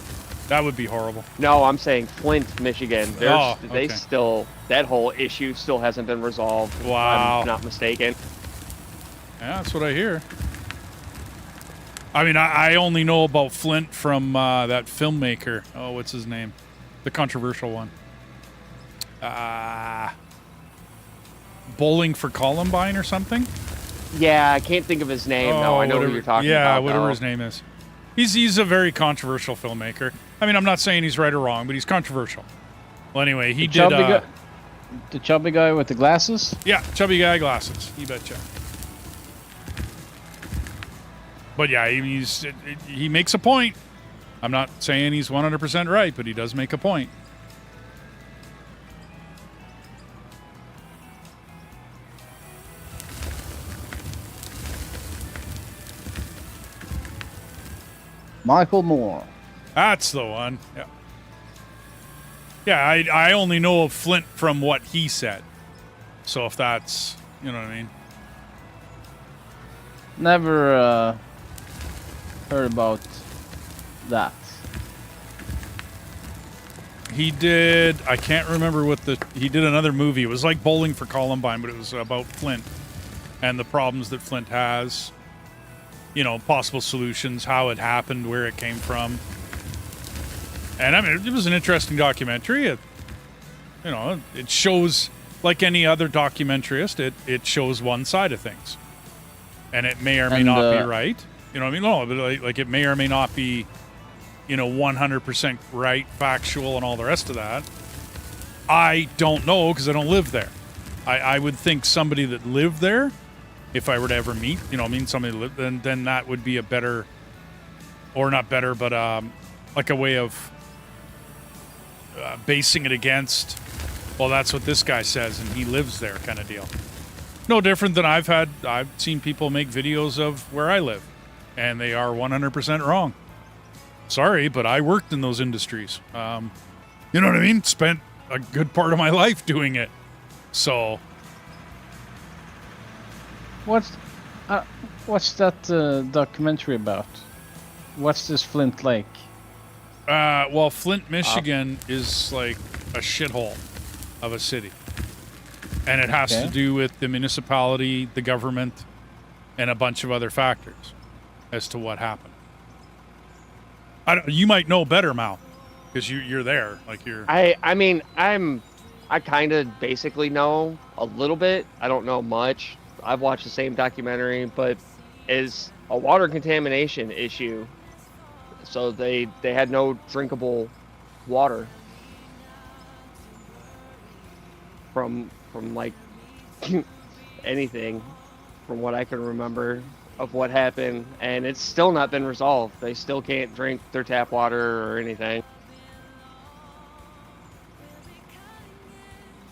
That would be horrible. No, I'm saying Flint, Michigan. Okay. That whole issue still hasn't been resolved. If Wow. I'm not mistaken. Yeah, that's what I hear. I mean, I only know about Flint from that filmmaker. Oh, what's his name? The controversial one. Bowling for Columbine or something? Yeah, I can't think of his name. No, I know who you're talking about. Yeah, whatever though. his name is. He's a very controversial filmmaker. I mean, I'm not saying he's right or wrong, but he's controversial. Well, anyway, he did. The chubby guy with the glasses? Yeah, chubby guy glasses. You betcha. But yeah, he makes a point. I'm not saying he's 100% right, but he does make a point. Michael Moore. That's the one. Yeah. Yeah, I only know of Flint from what he said. So if that's, you know what I mean? Never heard about that. He did, I can't remember he did another movie. It was like Bowling for Columbine, but it was about Flint and the problems that Flint has. You know, possible solutions, how it happened, where it came from. And I mean, it was an interesting documentary. It shows, like any other documentarist, it shows one side of things. And it may or may not be right. You know what I mean? No, but like it may or may not be, 100% right, factual, and all the rest of that. I don't know because I don't live there. I would think somebody that lived there, if I were to ever meet, somebody that lived, then that would be a better, or not better, but like a way of basing it against, well, that's what this guy says and he lives there kind of deal. No different than I've seen people make videos of where I live and they are 100% wrong. Sorry, but I worked in those industries. You know what I mean? Spent a good part of my life doing it. So what's that documentary about? What's this Flint Lake? Well, Flint, Michigan is like a shithole of a city. And it has to do with the municipality, the government, and a bunch of other factors as to what happened. You might know better, Mal, because you're there. Like I kind of basically know a little bit. I don't know much. I've watched the same documentary, but is a water contamination issue. So they had no drinkable water from like anything from what I can remember of what happened, and it's still not been resolved. They still can't drink their tap water or anything.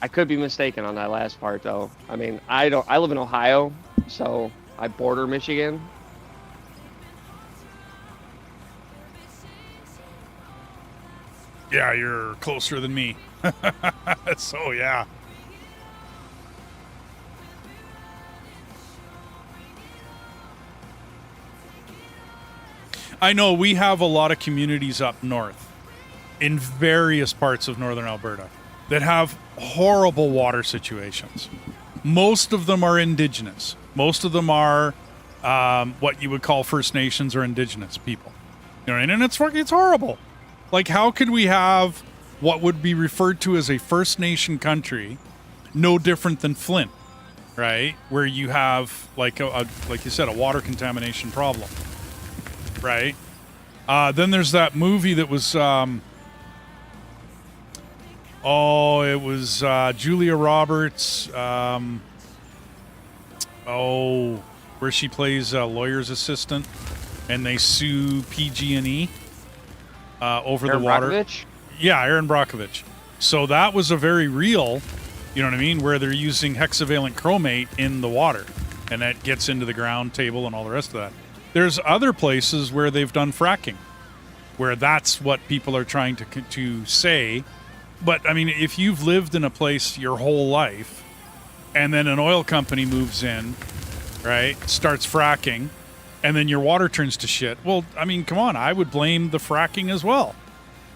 I could be mistaken on that last part though. I mean, I live in Ohio, so I border Michigan. Yeah, you're closer than me. So, yeah. I know we have a lot of communities up north in various parts of northern Alberta that have horrible water situations. Most of them are indigenous. Most of them are what you would call First Nations or indigenous people. You know, and it's horrible. Like, how could we have what would be referred to as a First Nation country no different than Flint, right? Where you have, like like you said, a water contamination problem, right? Then there's that movie that was, it was Julia Roberts, where she plays a lawyer's assistant, and they sue PG&E. Over Aaron the water. Brockovich? Yeah, Aaron Brockovich. So that was a very real, you know what I mean, where they're using hexavalent chromate in the water, and that gets into the ground table and all the rest of that. There's other places where they've done fracking, where that's what people are trying to say. But, I mean, if you've lived in a place your whole life, and then an oil company moves in, right, starts fracking, and then your water turns to shit. Well, I mean, come on. I would blame the fracking as well.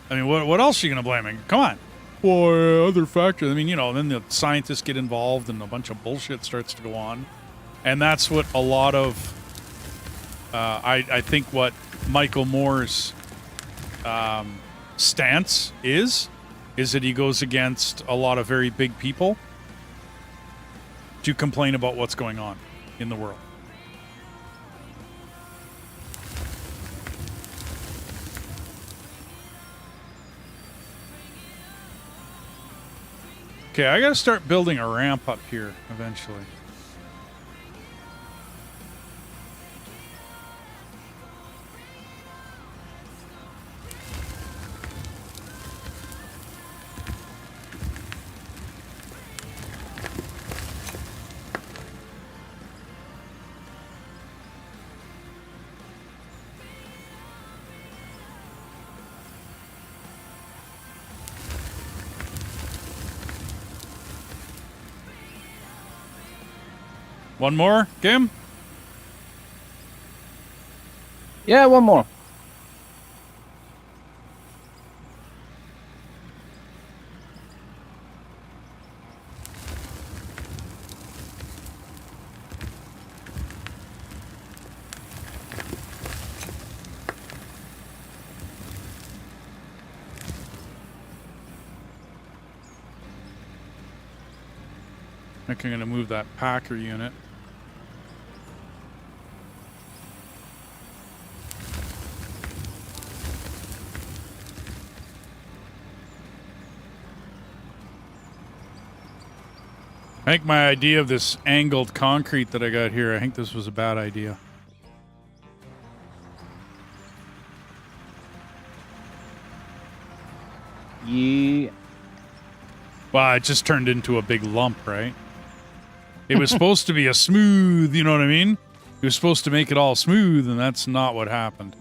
I mean, what else are you going to blame it? Come on. Well, other factors. I mean, then the scientists get involved and a bunch of bullshit starts to go on. And that's what a lot of, I think what Michael Moore's stance is that he goes against a lot of very big people to complain about what's going on in the world. Okay, I gotta start building a ramp up here eventually. One more, Kim? Yeah, one more. I think I'm gonna move that Packer unit. I think my idea of this angled concrete that I got here, I think this was a bad idea. Yeah. Well, it just turned into a big lump, right? It was supposed to be a smooth, you know what I mean? It was supposed to make it all smooth, and that's not what happened.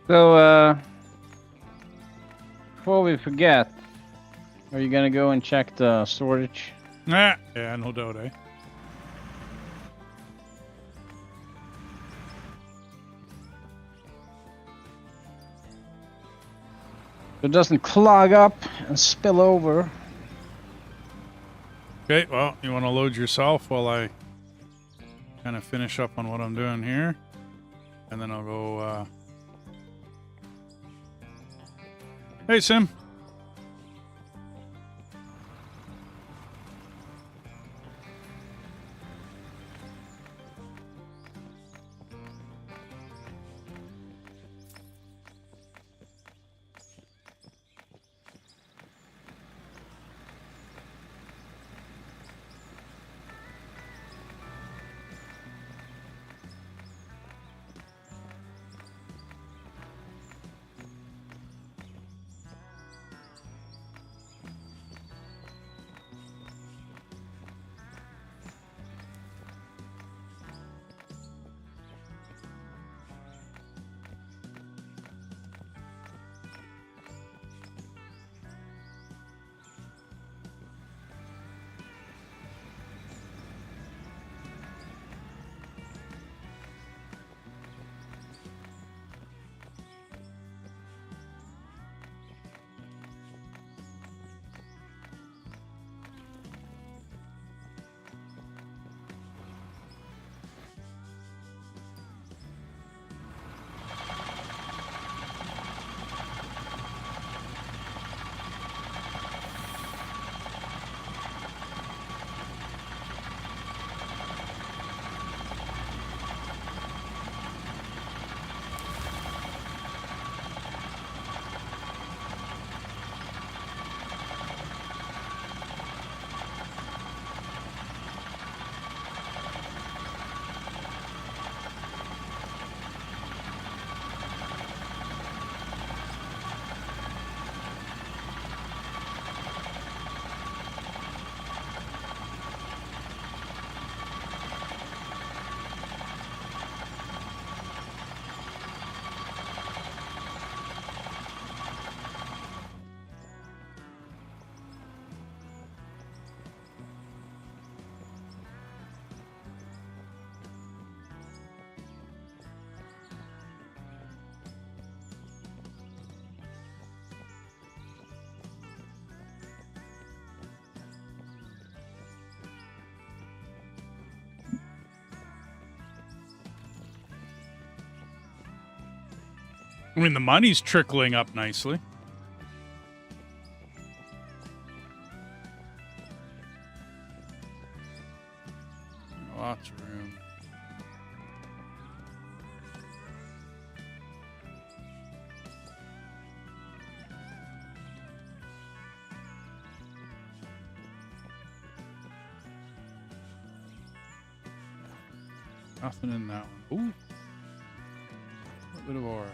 So, before we forget, are you gonna go and check the storage? Yeah, no doubt, eh? So it doesn't clog up and spill over. Okay, well, you want to load yourself while I kind of finish up on what I'm doing here. And then I'll go, Hey, Sim. I mean, the money's trickling up nicely. Lots of room. Nothing in that one. Ooh. A bit of ore.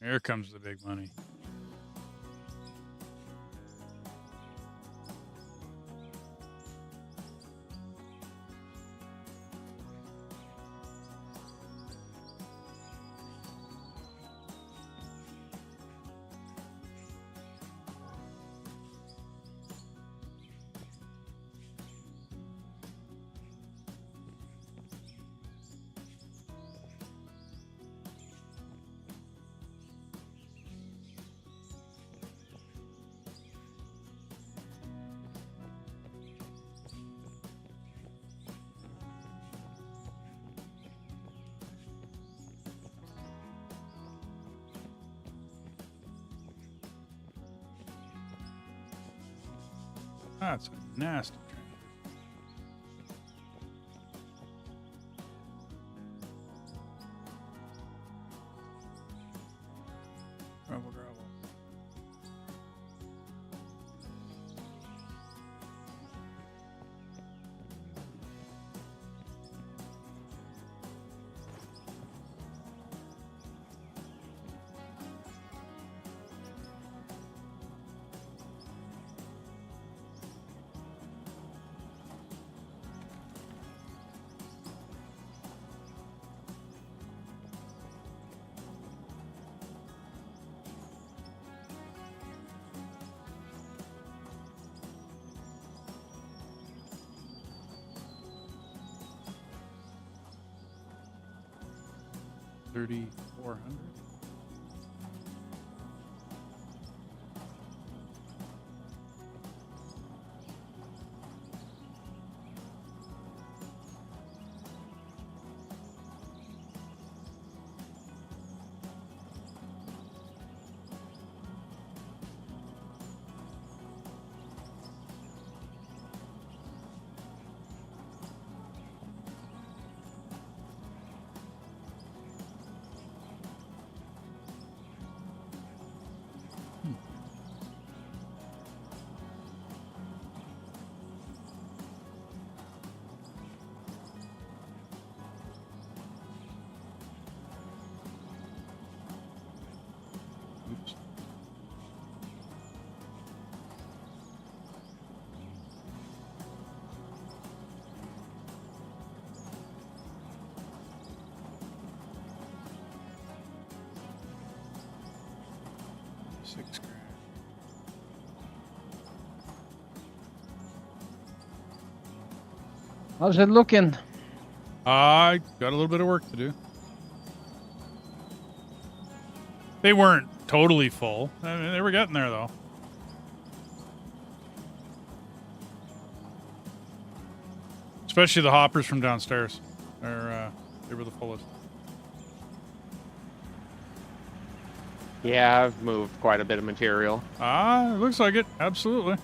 Here comes the big money. That's a nasty trend. Gravel, gravel. $3,400. Oops. $6,000. How's it looking? I got a little bit of work to do. They weren't totally full. I mean, they were getting there, though. Especially the hoppers from downstairs. They were the fullest. Yeah, I've moved quite a bit of material. Ah, it looks like it. Absolutely.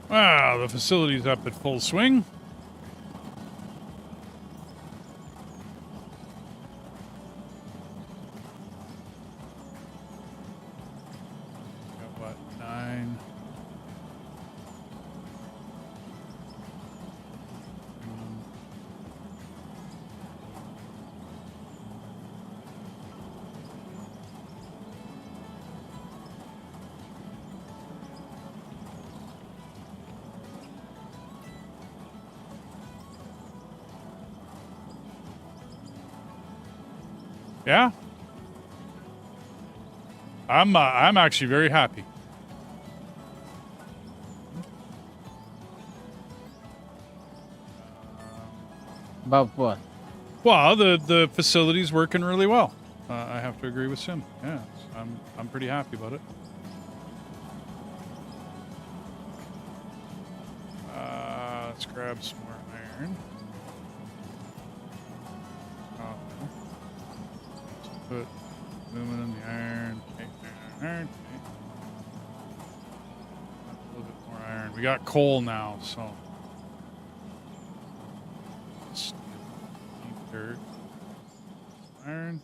Wow, the facility's up at full swing. Got what, 9? Yeah, I'm actually very happy. About what? Well, the facility's working really well. I have to agree with Sim. Yeah, I'm pretty happy about it. Let's grab some more iron. Put aluminum, the iron, iron. A little bit more iron. We got coal now, so. Dirt. Iron.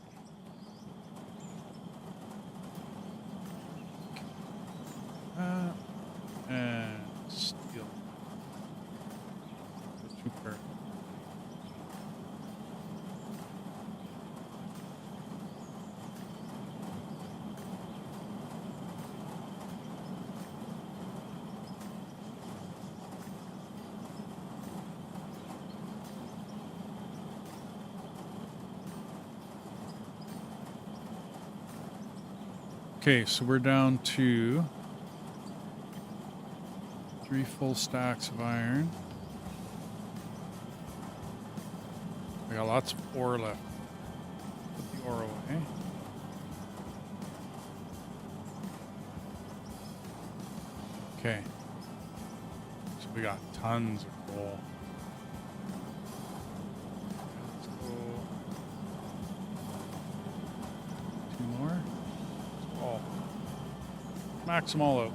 And steel. Super. Okay, so we're down to 3 full stacks of iron. We got lots of ore left. Put the ore away. Okay. So we got tons of coal. Let's go. 2 more. Oh. Max them all out.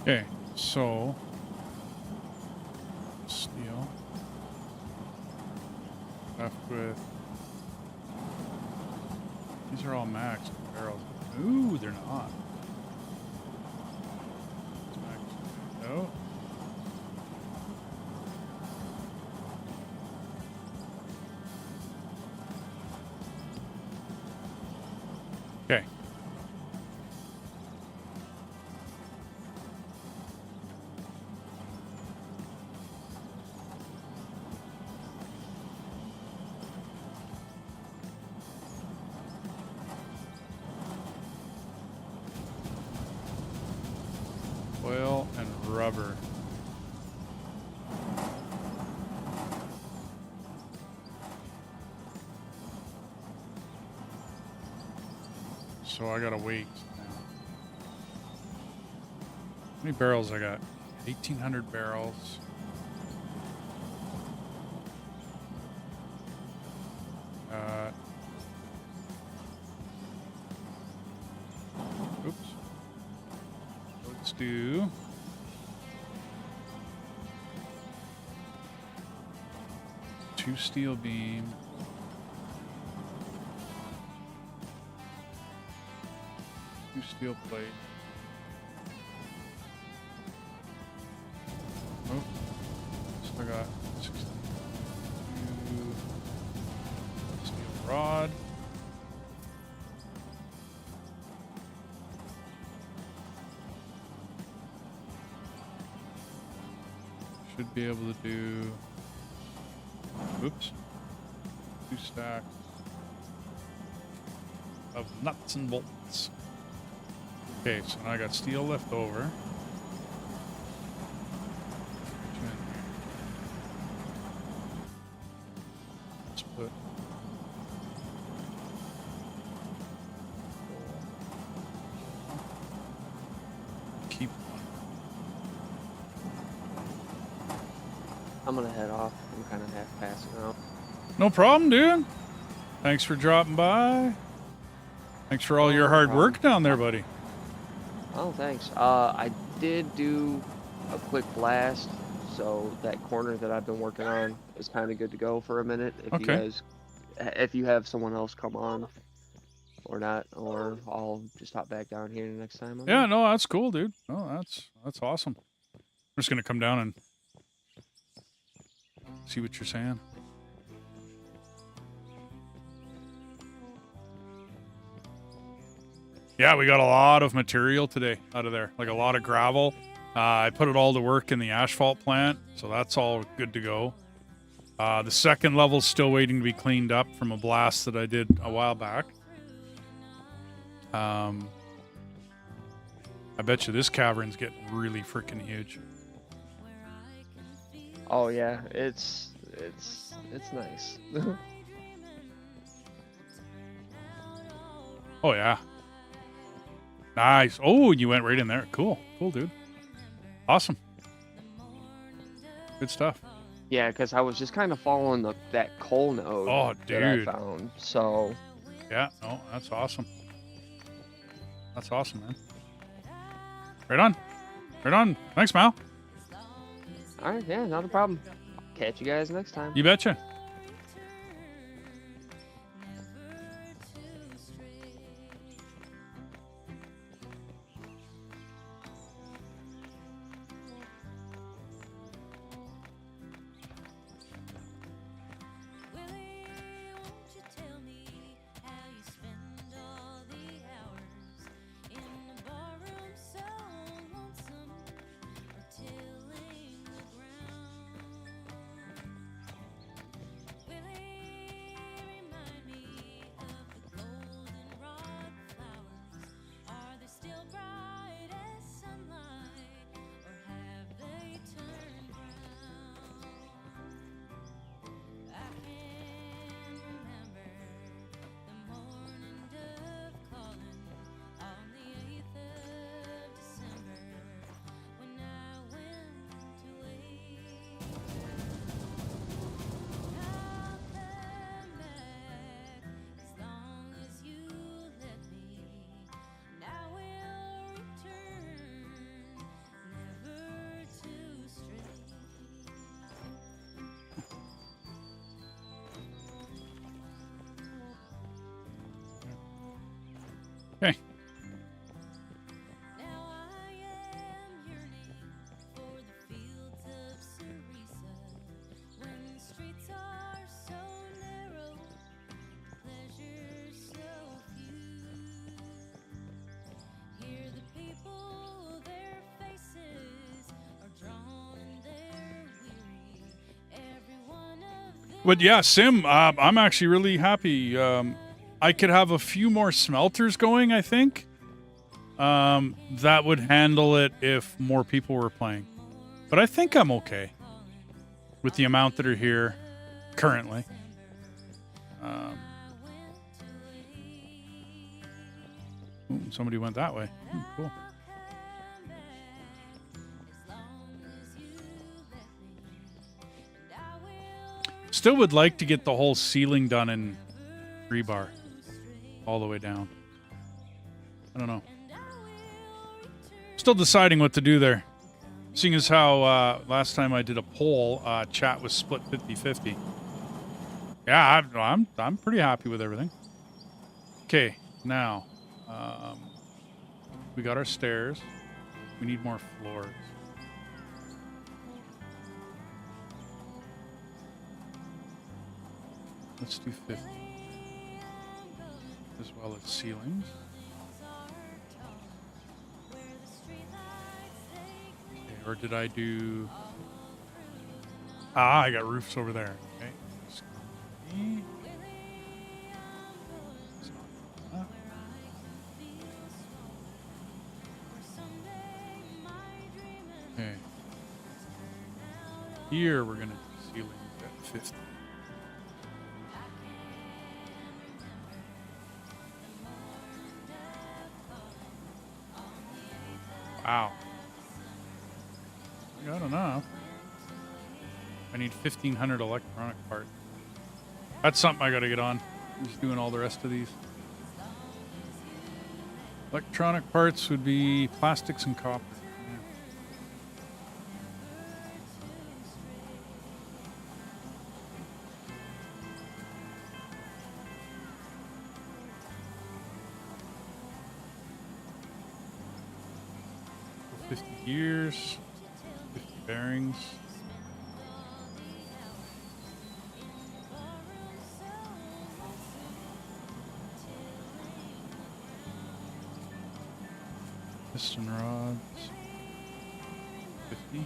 Okay, so steel left with these are all max barrels. Ooh, they're not. No. Okay. Oil and rubber. So I gotta wait now. How many barrels I got? 1,800 barrels. Oops. Let's do 2 steel beam. Two steel plate. Oh, so I got 62 steel rod. Should be able to do, oops, 2 stacks of nuts and bolts. Okay, so now I got steel left over. I'm gonna head off. I'm kind of half passing out. No problem, dude. Thanks for dropping by. Thanks for all your No hard problem. work down there, buddy. Oh, thanks. I did do a quick blast, so that corner that I've been working on is kind of good to go for a minute. If you Okay. guys, if you have someone else come on, or not, or I'll just hop back down here next time. Yeah, no, that's cool, dude. No, that's awesome. I'm just gonna come down and see what you're saying. Yeah, we got a lot of material today out of there, like a lot of gravel. I put it all to work in the asphalt plant, so that's all good to go. The second level's still waiting to be cleaned up from a blast that I did a while back. I bet you this cavern's getting really freaking huge. Oh yeah, it's nice. Oh yeah. Nice. Oh, you went right in there. Cool. Cool, dude. Awesome. Good stuff. Yeah, because I was just kind of following that coal node Oh, that I dude. found. So Yeah, no, that's awesome. That's awesome, man. Right on. Right on. Thanks, Mal. all right, yeah, not a problem. Catch you guys next time. You betcha. Okay. But yeah, Sim, I'm actually really happy. I could have a few more smelters going, I think. That would handle it if more people were playing. But I think I'm okay with the amount that are here currently. Ooh, somebody went that way. Ooh, cool. Still would like to get the whole ceiling done in rebar all the way down. I don't know. Still deciding what to do there. Seeing as how last time I did a poll, chat was split 50-50. Yeah, I'm pretty happy with everything. Okay, now we got our stairs. We need more floors. Let's do 50. As well as ceilings. Okay, or did I do... I got roofs over there. Okay. Okay. Here we're going to do ceilings at 50. Wow. I got enough. I need 1,500 electronic parts. That's something I got to get on. I'm just doing all the rest of these. Electronic parts would be plastics and copper. Yeah. So 50 gears, 50 bearings. Piston rods, 50.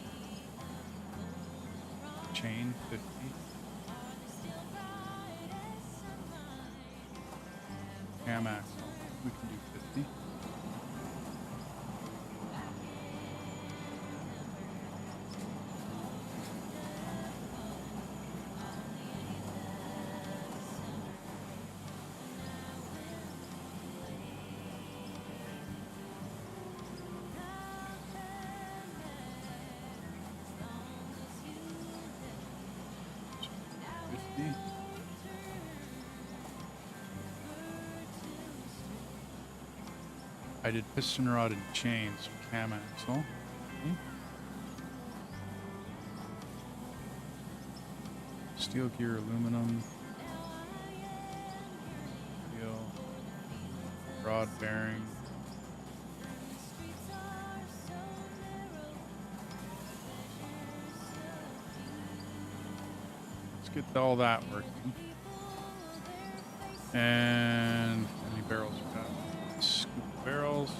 Chain, 50. Cam axle, we can do 50. I did piston rod and chains, cam axle. Steel gear, aluminum. Steel. Rod bearing. Let's get all that working. And how many barrels we got? Scoop barrels.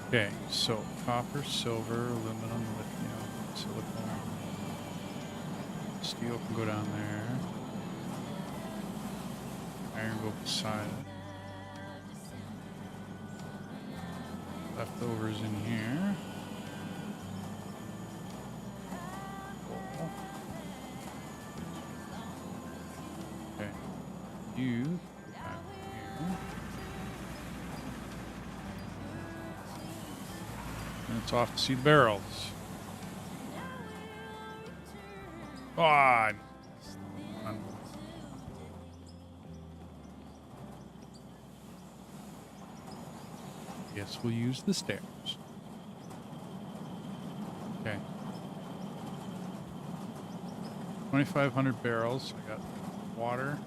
Okay, so copper, silver, aluminum, lithium, silicone. Steel can go down there. Iron go beside it. Leftovers in here. Cool. Okay. You go back here. And it's off to see the barrels. Ah, guess we'll use the stairs. Okay. 2,500 barrels. I got water.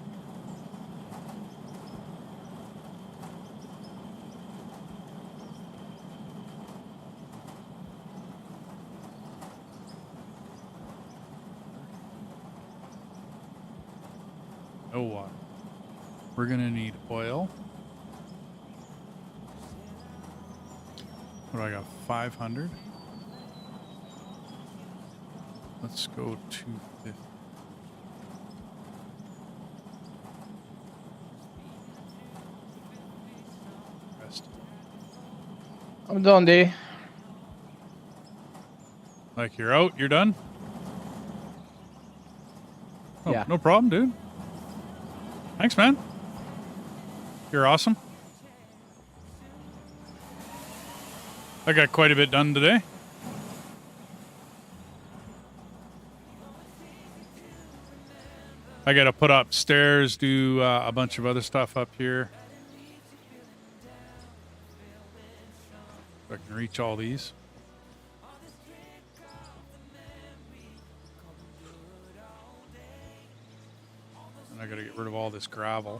No water. We're gonna need oil. What do I got? 500. Let's go 250. Rest. I'm done, D. Like you're out, you're done? Oh, Yeah. no problem, dude. Thanks, man. You're awesome. I got quite a bit done today. I got to put up stairs, do a bunch of other stuff up here. So I can reach all these. And I got to get rid of all this gravel.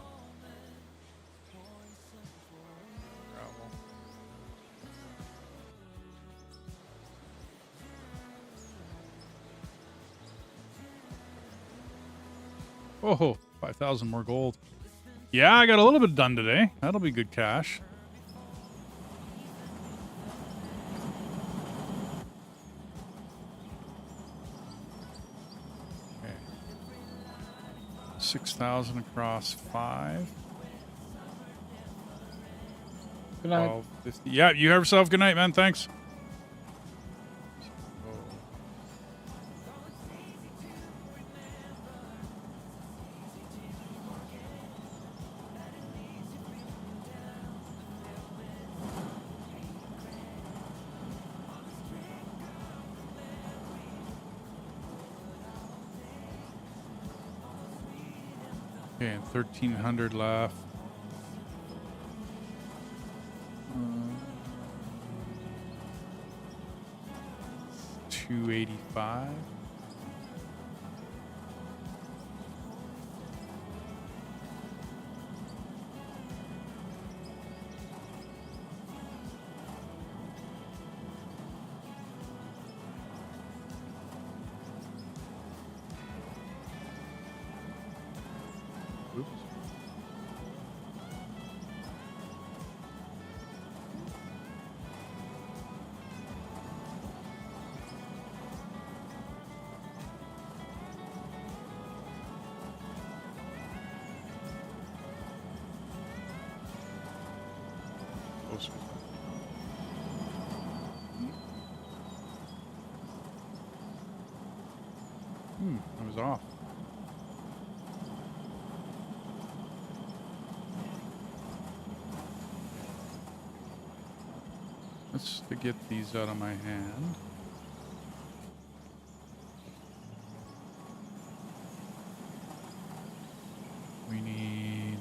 Oh, 5,000 more gold. Yeah, I got a little bit done today. That'll be good cash. Okay. 6,000 across 5. Good night. 12, 50. Yeah, you have yourself a good night, man. Thanks. Okay, and 1,300 left. 285. Oops. Closer. I was off. Let's to get these out of my hand. We need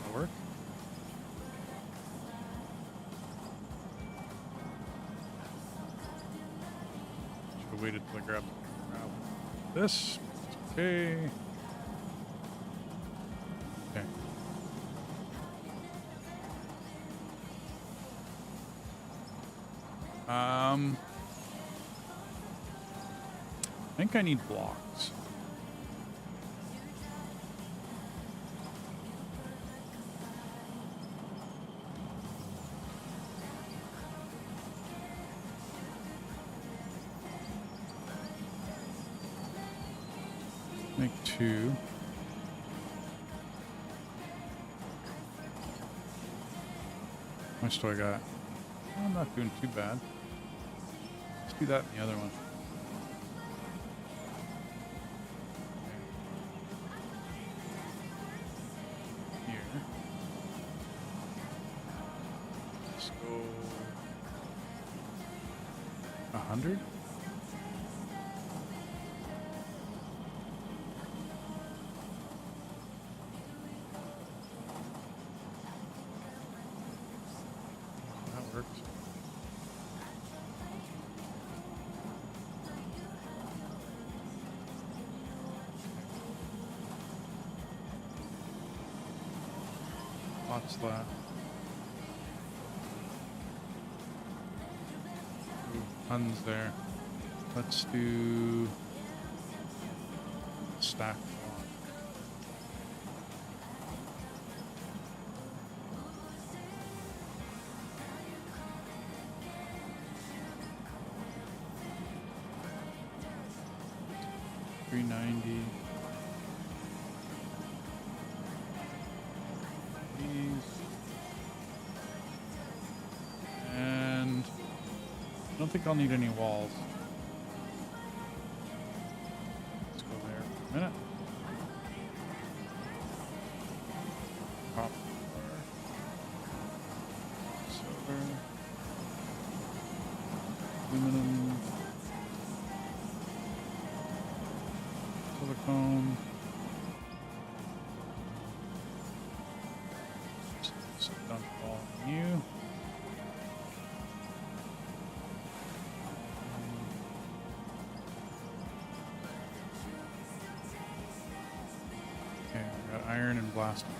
that'll work. Should have waited till I grab this. Okay. Okay. I think I need blocks. Make 2. How much do I got? I'm not doing too bad. Let's do that in the other one. Here. Let's go 100. That works. Lots left. Ooh, tons there. Let's do stack block. $390. And I don't think I'll need any walls. Let's go there for a minute. Copper, silver, aluminum, silicone. Just dump all on you. Okay, I got iron and blasting rock.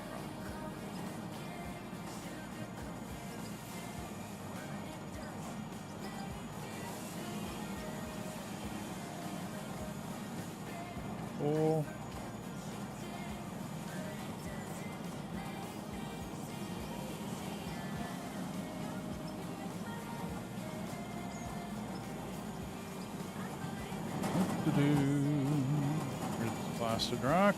Coal. Here's the blasted rock.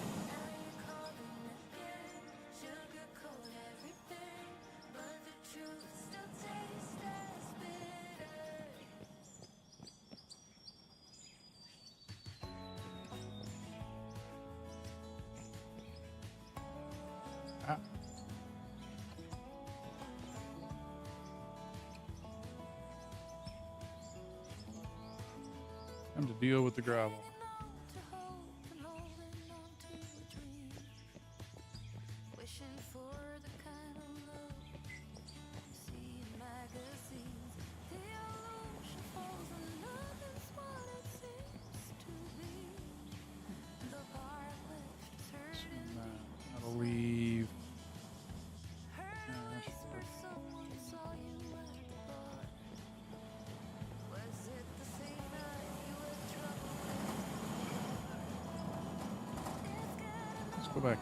Time to deal with the gravel. That'll leave. Let's go back.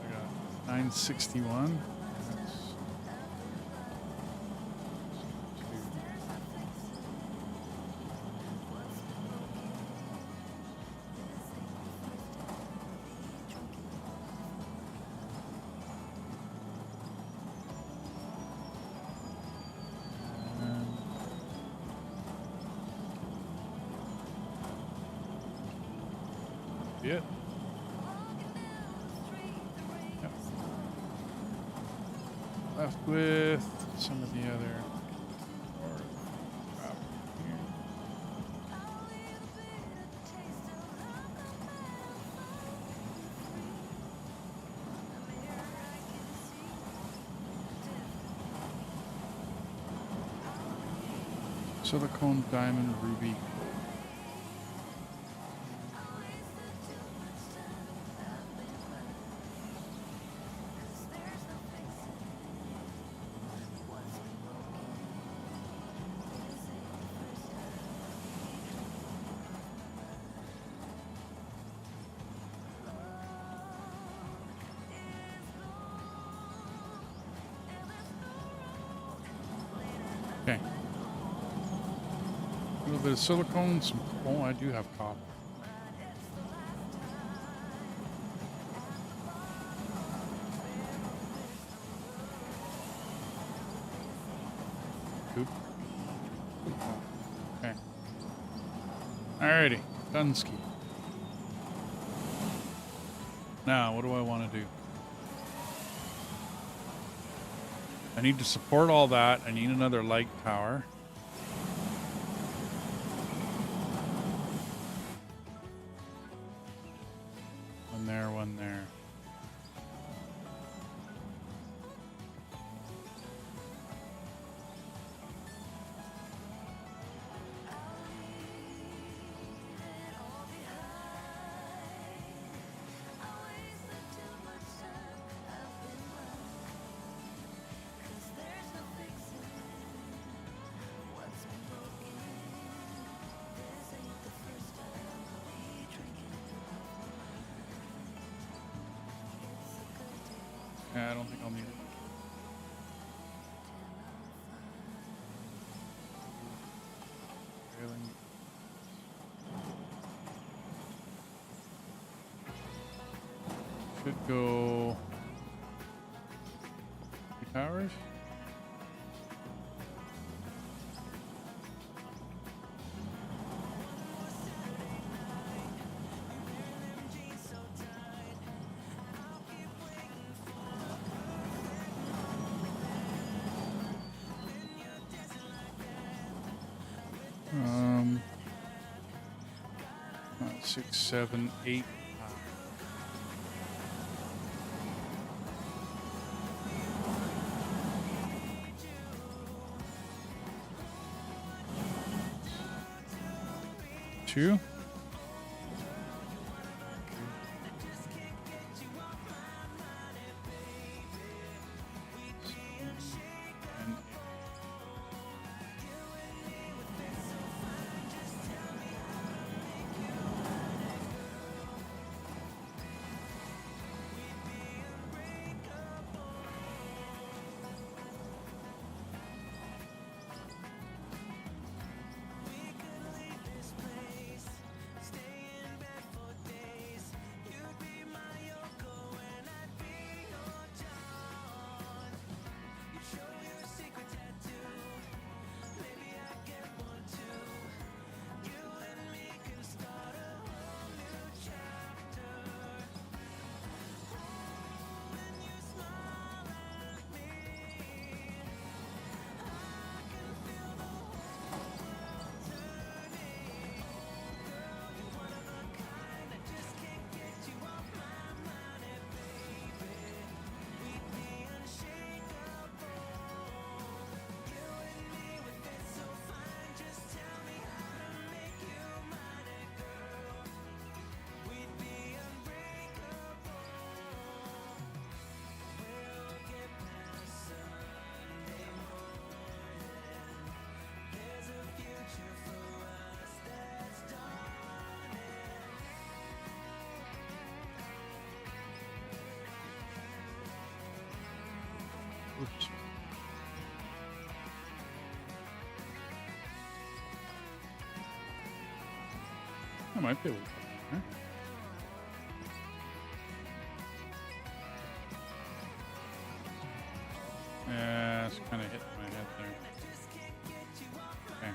I got 961. It. Yep. Left with some of the other. Silicone, diamond, ruby. Okay. A little bit of silicone, some. Oh, I do have copper. Coop. Okay. Alrighty. Dunsky. Now, what do I want to do? I need to support all that. I need another light tower. One there, one there. Yeah, I don't think I'll need it. Railing. Should go 2 towers. Um, 6, 7, 8. Two. Oops. I might be able to put it in there. Yeah, it's kind of hitting my head there. Okay.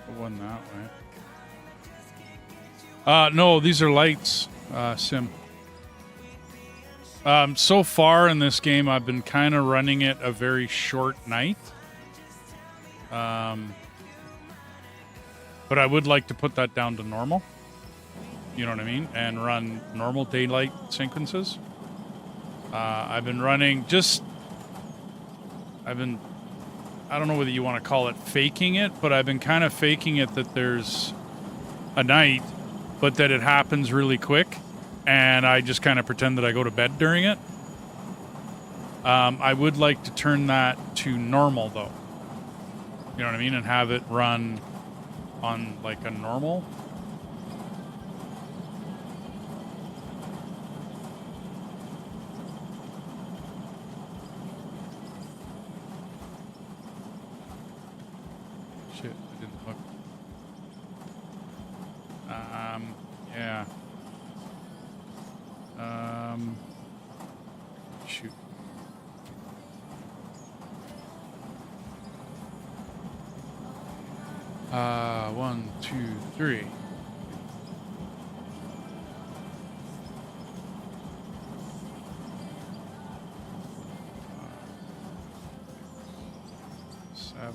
Put one that way. No, these are lights, Sim. So far in this game, I've been kind of running it a very short night. But I would like to put that down to normal. You know what I mean? And run normal daylight sequences. I've been running I don't know whether you want to call it faking it, but I've been kind of faking it that there's a night, but that it happens really quick. And I just kind of pretend that I go to bed during it. I would like to turn that to normal, though. You know what I mean? And have it run on, like, a normal. Shit, I didn't hook. Yeah. Shoot. One, two, three. Seven,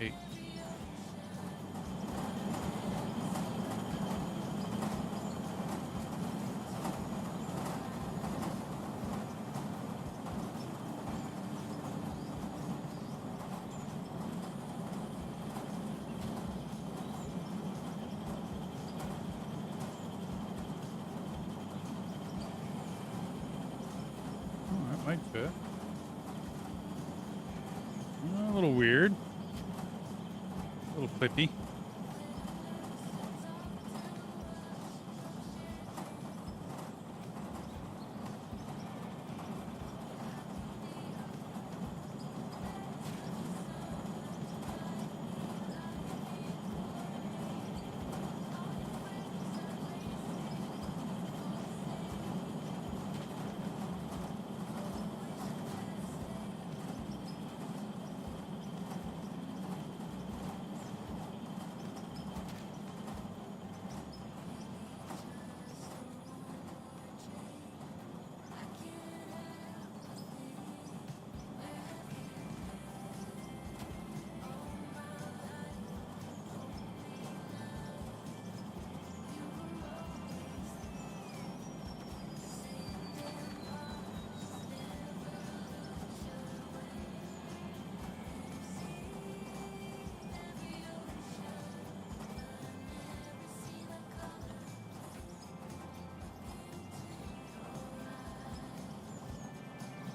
8. Might fit. A little weird. A little clippy.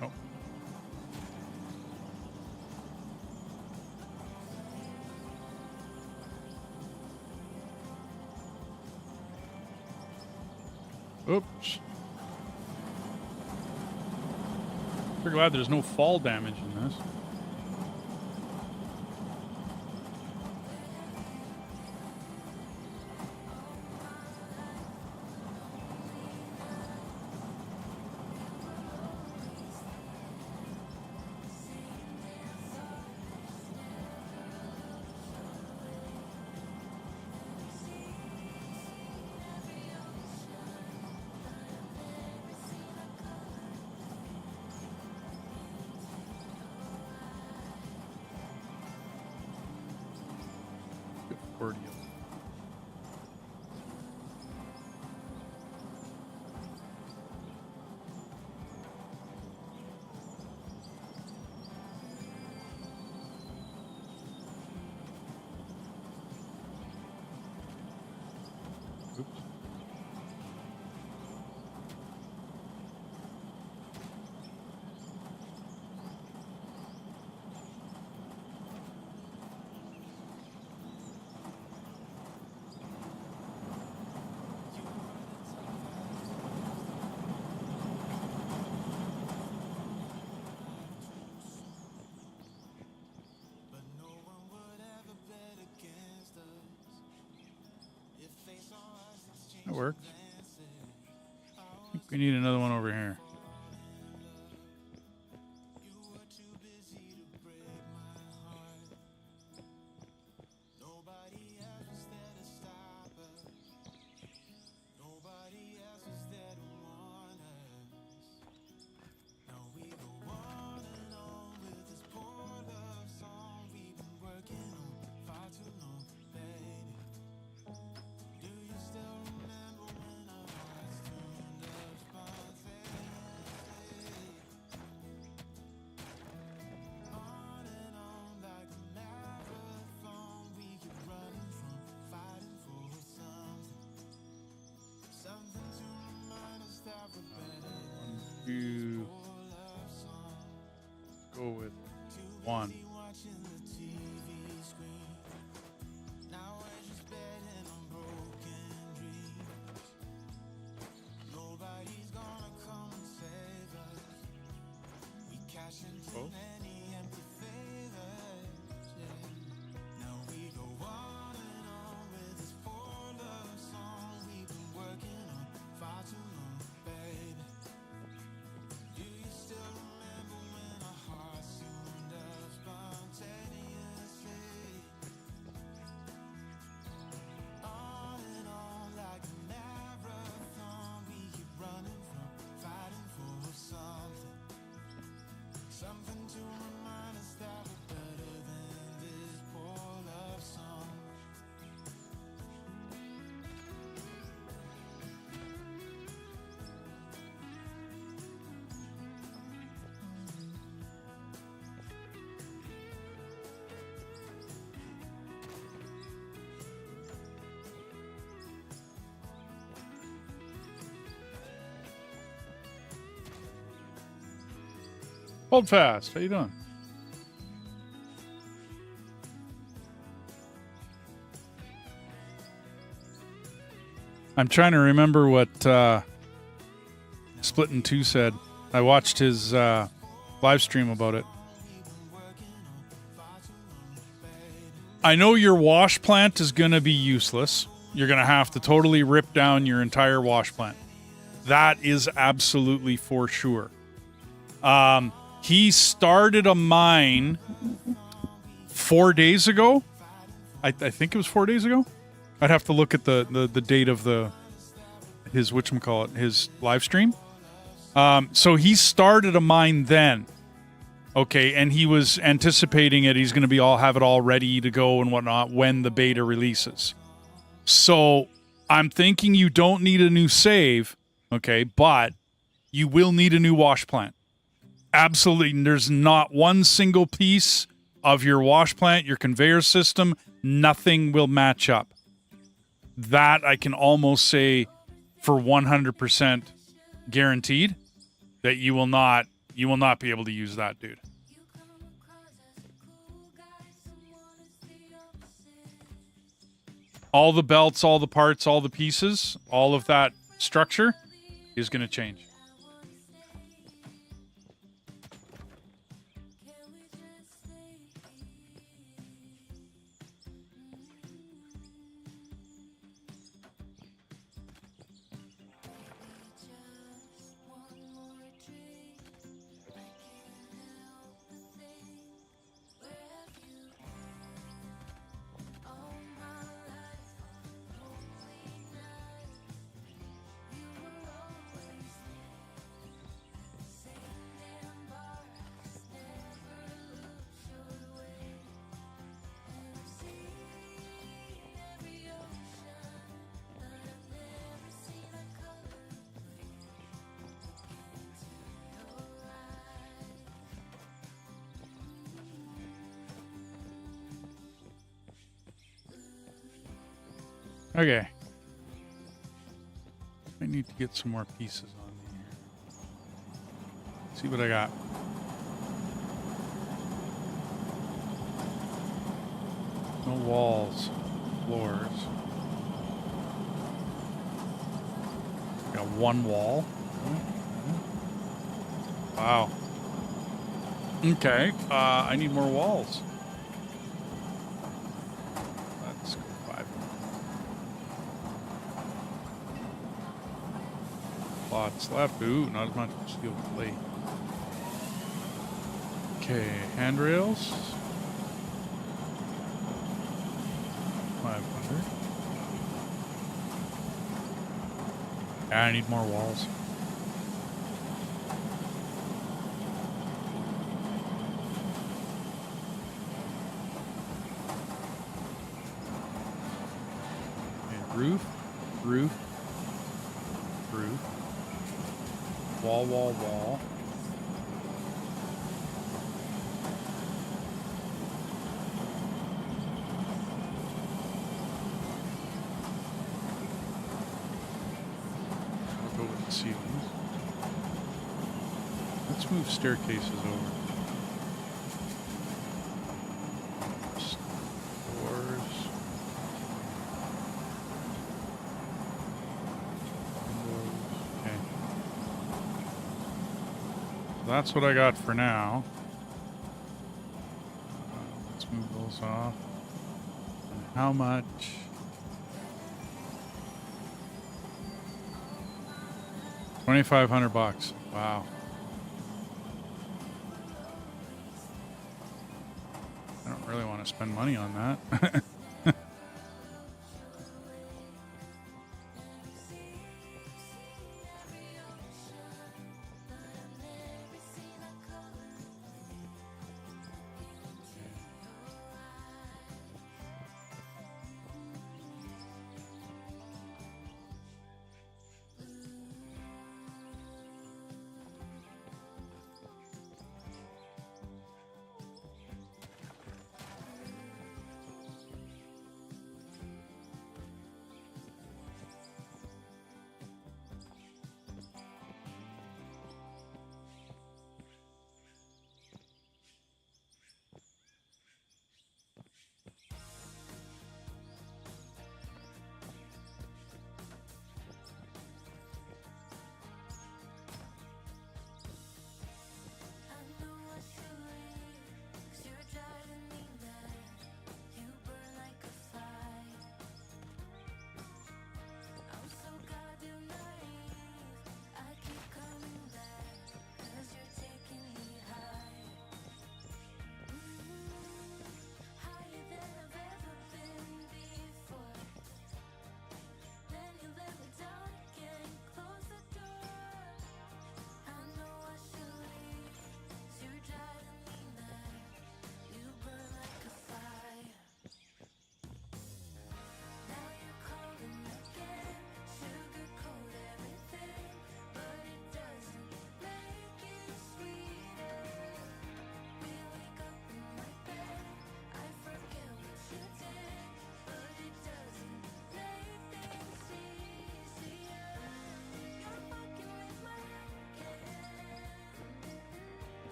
Oh. Oops. We're glad there's no fall damage in this. That works. I think we need another one over here. Two. Go with one. Oh. Hold fast. How you doing? I'm trying to remember what Split in Two said. I watched his live stream about it. I know your wash plant is going to be useless. You're going to have to totally rip down your entire wash plant. That is absolutely for sure. He started a mine 4 days ago. I think it was 4 days ago. I'd have to look at the date of his whatchamacallit, his live stream. So he started a mine then. Okay, and he was anticipating it. He's going to have it all ready to go and whatnot when the beta releases. So I'm thinking you don't need a new save, okay, but you will need a new wash plant. Absolutely. There's not one single piece of your wash plant, your conveyor system, nothing will match up. That I can almost say for 100% guaranteed that you will not be able to use that, dude. All the belts, all the parts, all the pieces, all of that structure is going to change. Okay. I need to get some more pieces on here. See what I got. No walls, floors. Got one wall. Wow. Okay. I need more walls. Let's go 5. Lots left. Ooh, not as much steel plate. Okay, handrails. 500. Yeah, I need more walls. Okay, roof, roof, roof. Wall, wall, wall. I'll go with the ceilings. Let's move staircases over. Doors. Windows. Okay. That's what I got for now. Let's move those off. And how much? 2,500 bucks. Wow. I don't really want to spend money on that.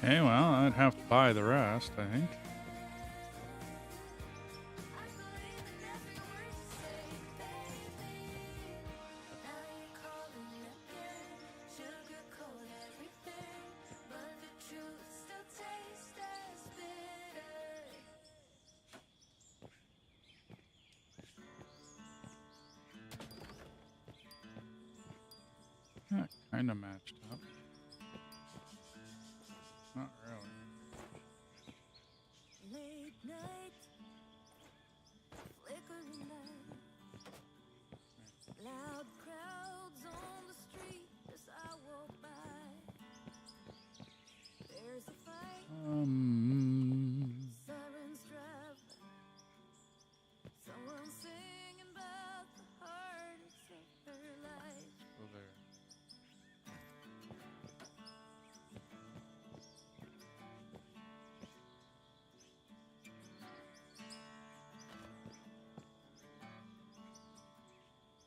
Okay, well, I'd have to buy the rest, I think. Yeah, kind of matched up. Not really. Late night, flickering light, loud crowds on the street as I walk by. There's a fight, sirens drive, someone singing about the hardest of her life. Go there.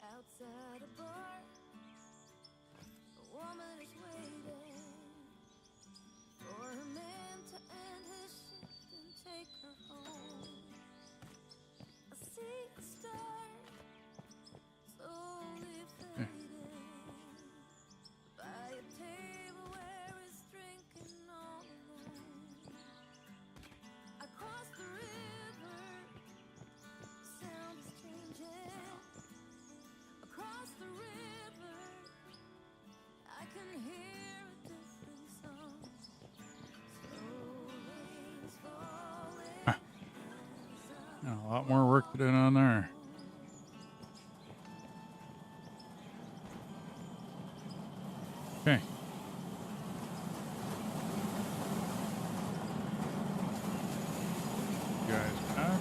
Outside a bar, a woman is waiting for her man to end his shift and take her home. I see a star slowly fading by a table where he's drinking all alone. I cross the river, the sound is changing. Across the river, I can hear a different song. Slow rains falling as I A lot more work to do on there. Okay. You guys back?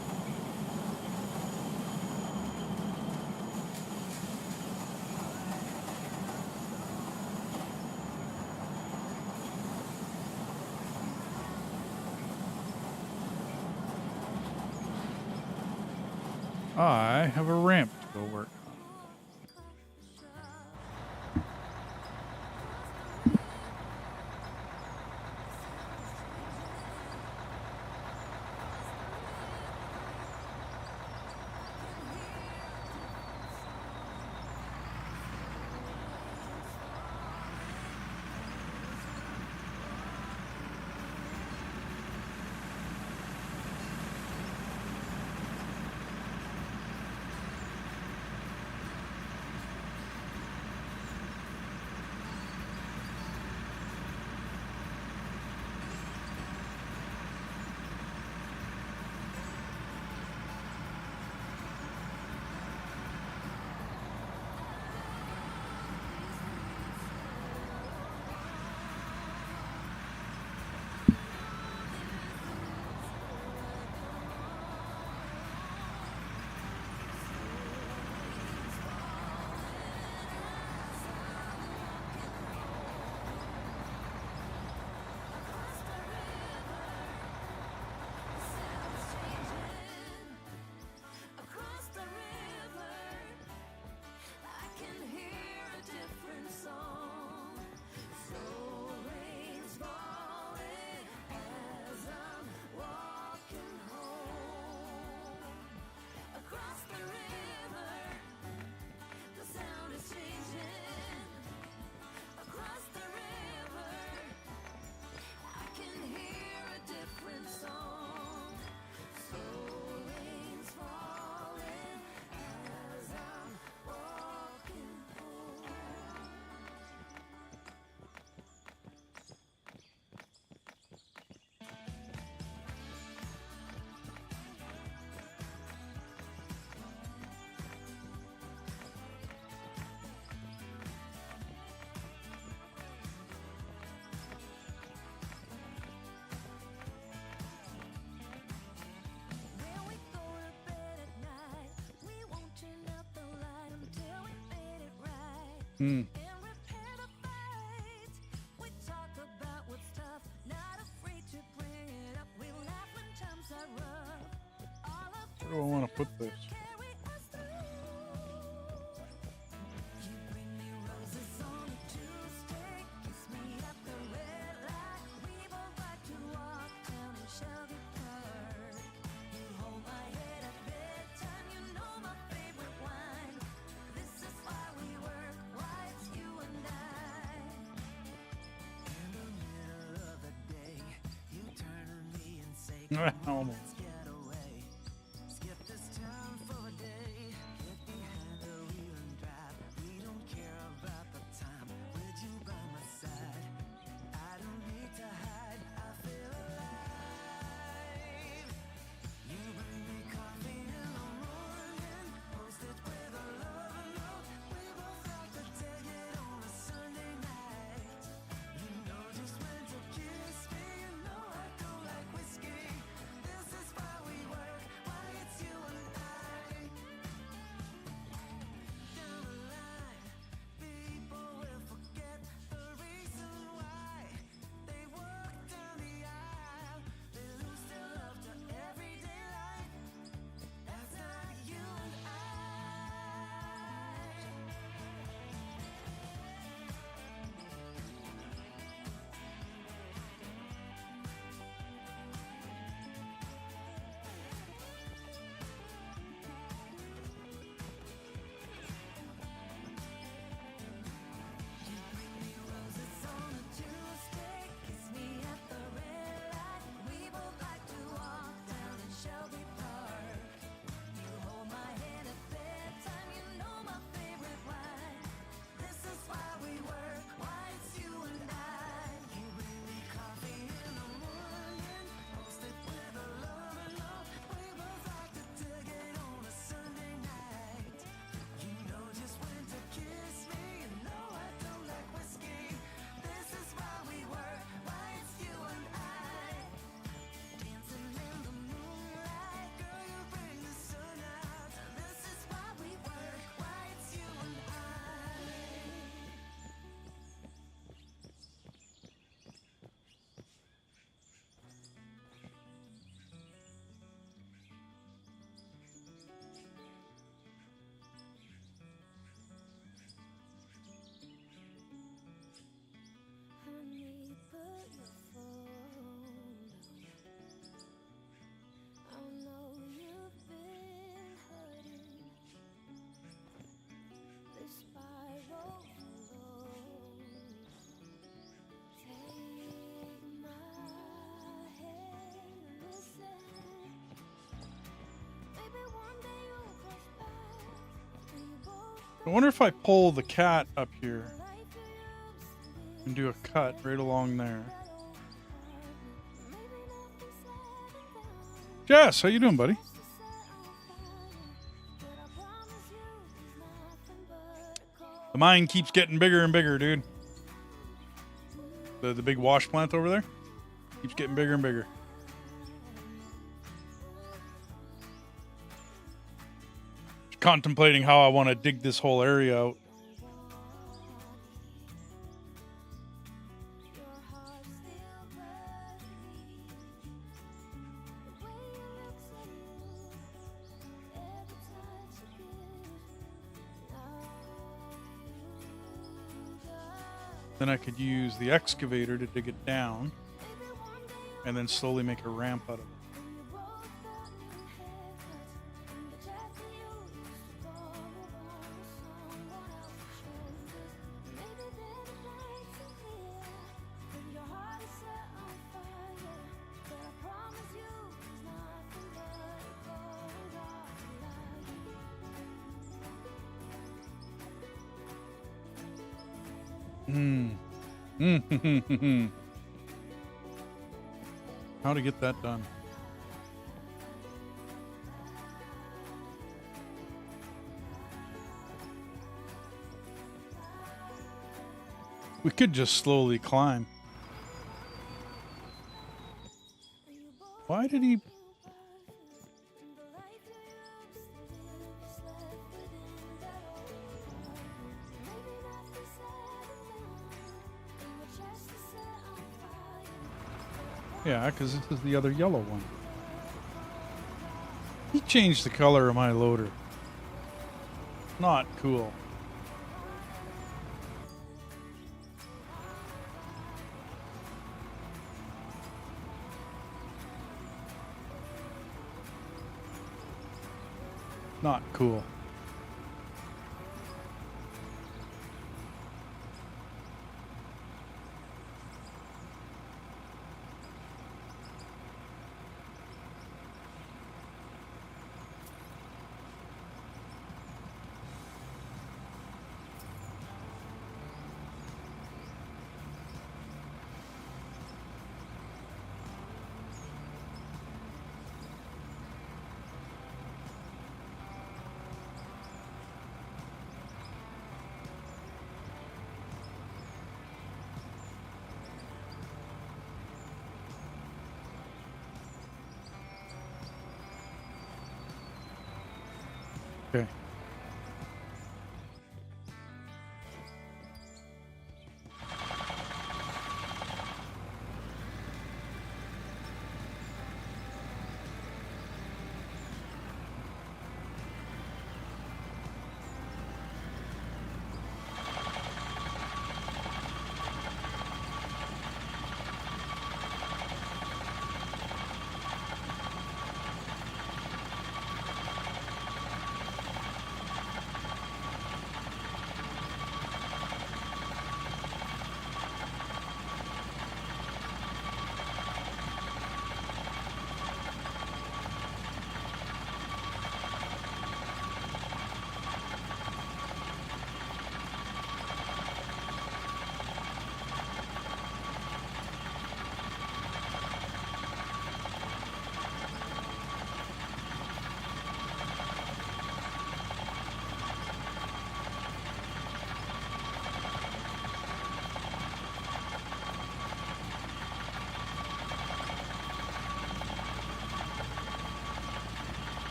I have a ramp to go work on. Across the river, I can hear a different song. Slow rains falling as I'm walking home. Across the river, the sound is changing. Across the river, I can hear a different song. Slow rains falling as I'm walking home. When we go to bed at night, we won't turn out the light until we made it right. And repair the fight. We talk about what's tough, not afraid to bring it up. We laugh when times are rough. All of Where do I want to put this? carry us through. You bring me roses on a Tuesday, kiss me at the red light. We both Almost. Honey, put your phone down. I know you've been hurting. This spiral flows. Take my hand and listen. Maybe one day you'll cross paths and you both I wonder if I pull the cat up here life you used to and do a cut right along there. Jess, how you doing, buddy? The mine keeps getting bigger and bigger, dude. The big wash plant over there keeps getting bigger and bigger. Contemplating how I want to dig this whole area out. Then I could use the excavator to dig it down and then slowly make a ramp out of it. How to get that done? We could just slowly climb. Why did he? Yeah, because this is the other yellow one. He changed the color of my loader. Not cool. Not cool.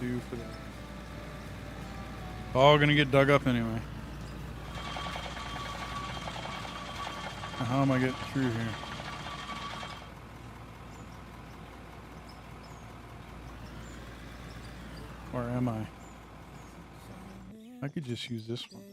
do for that? All gonna get dug up anyway. How am I getting through here? Or am I? I could just use this one.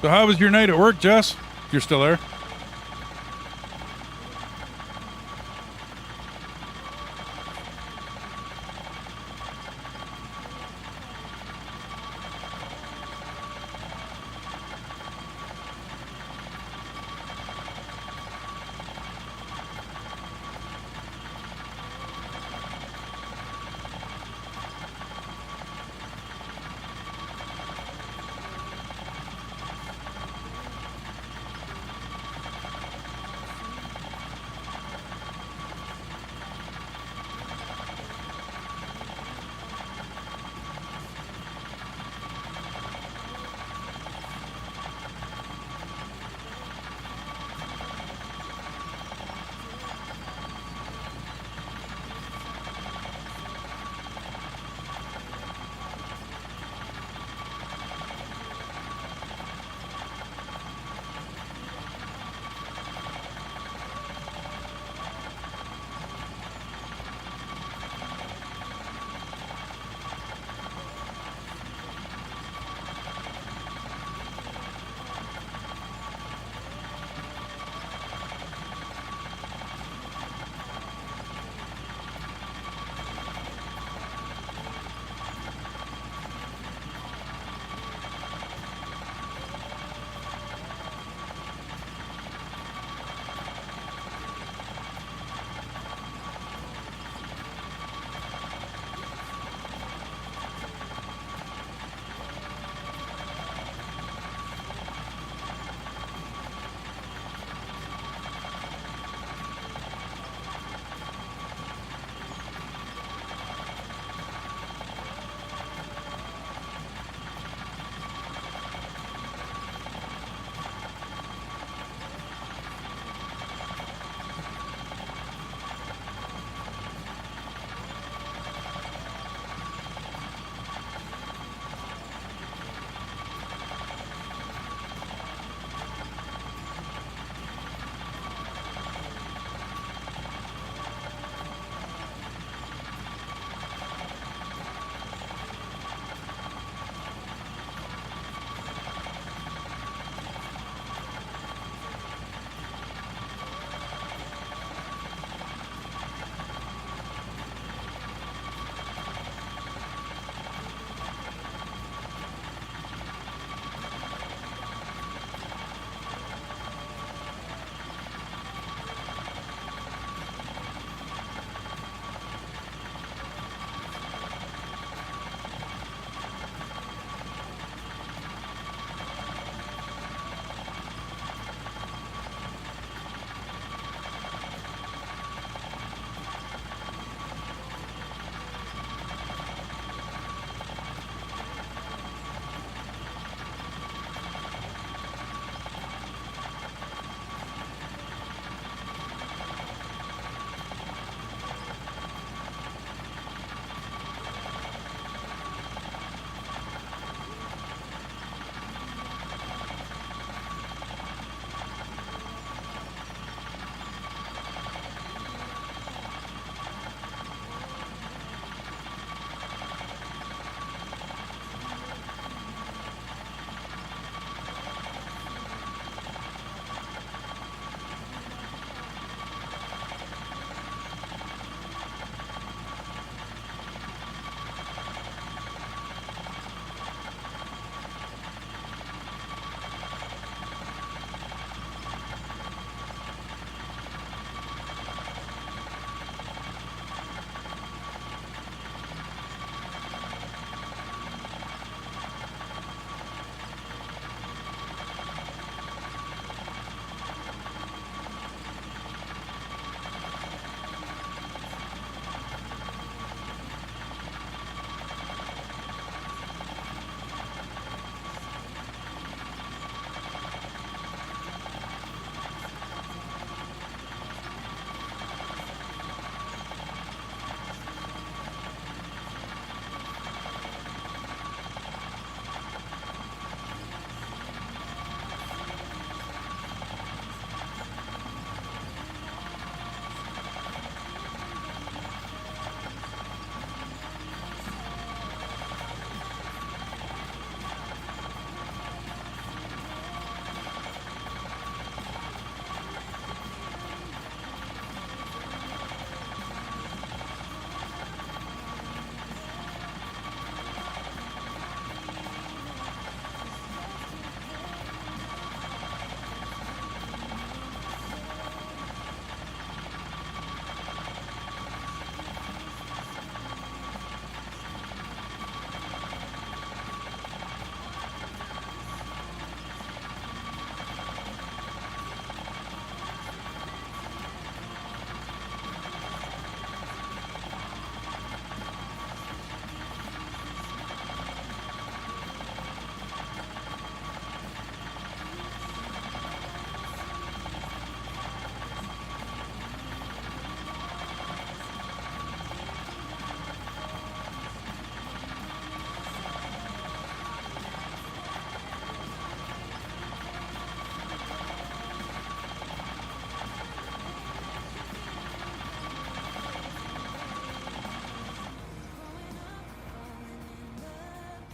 So how was your night at work, Jess? If you're still there.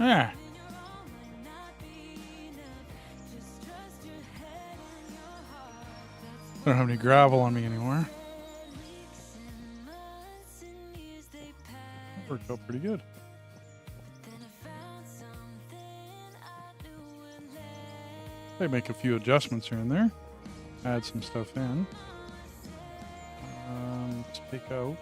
Yeah. I don't have any gravel on me anymore. That worked out pretty good. I make a few adjustments here and there. Add some stuff in. Let's take out.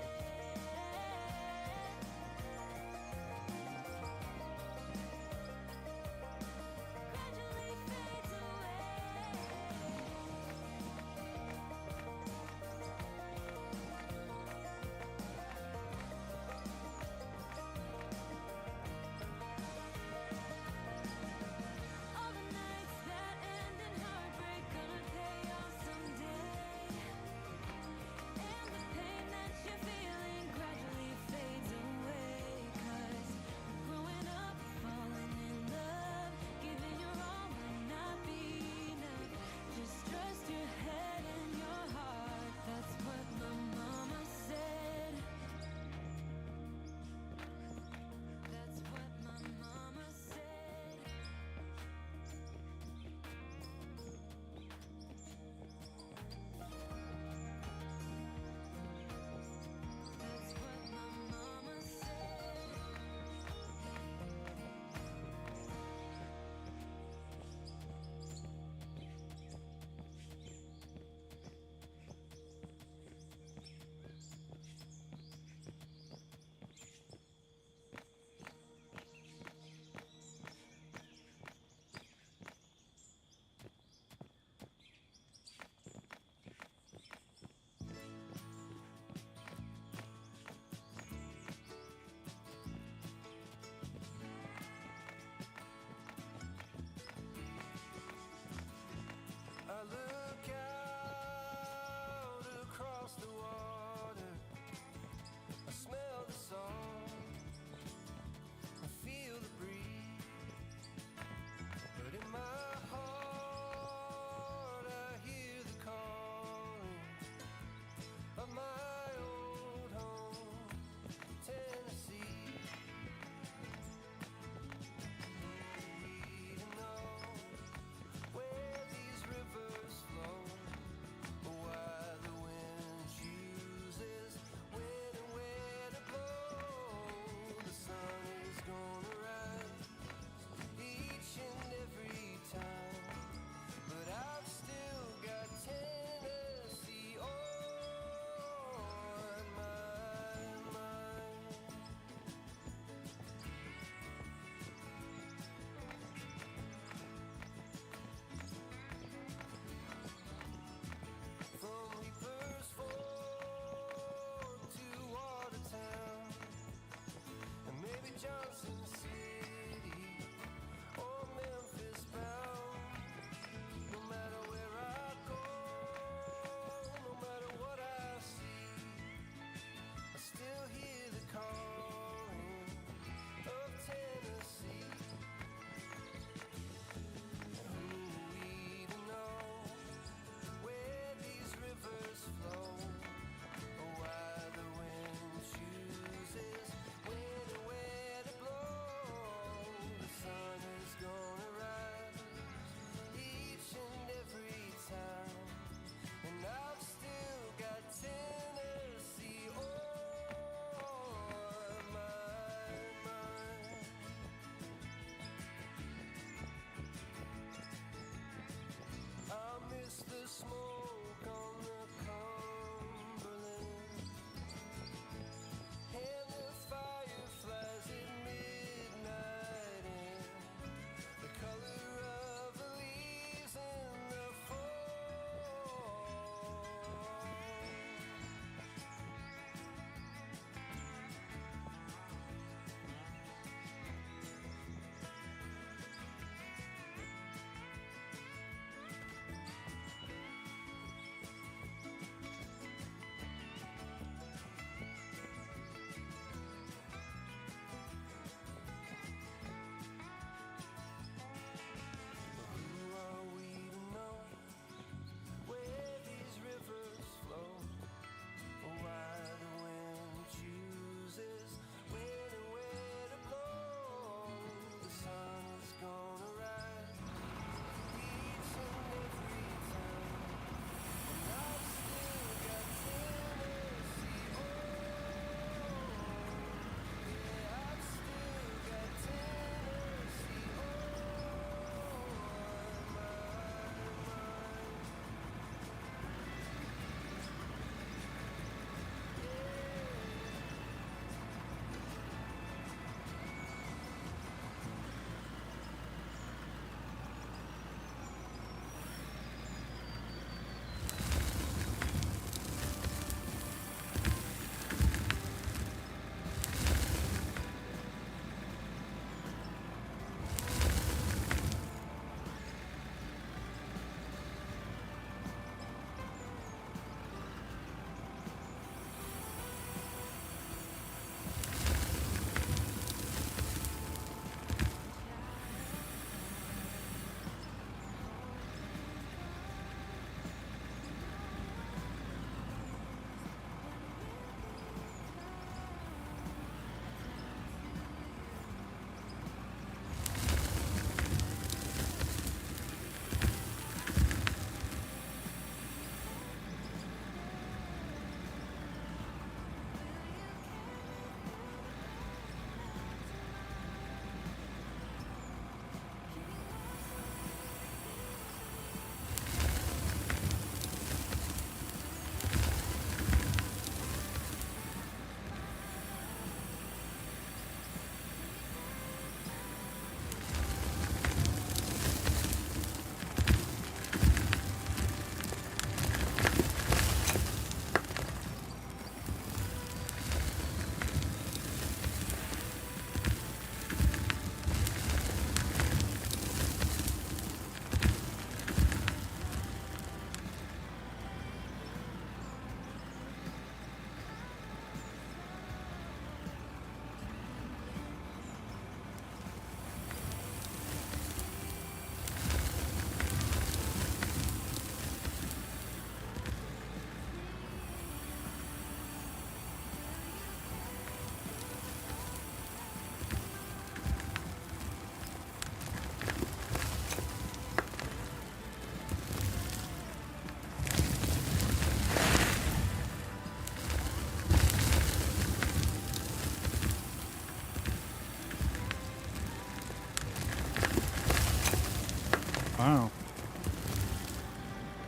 Wow.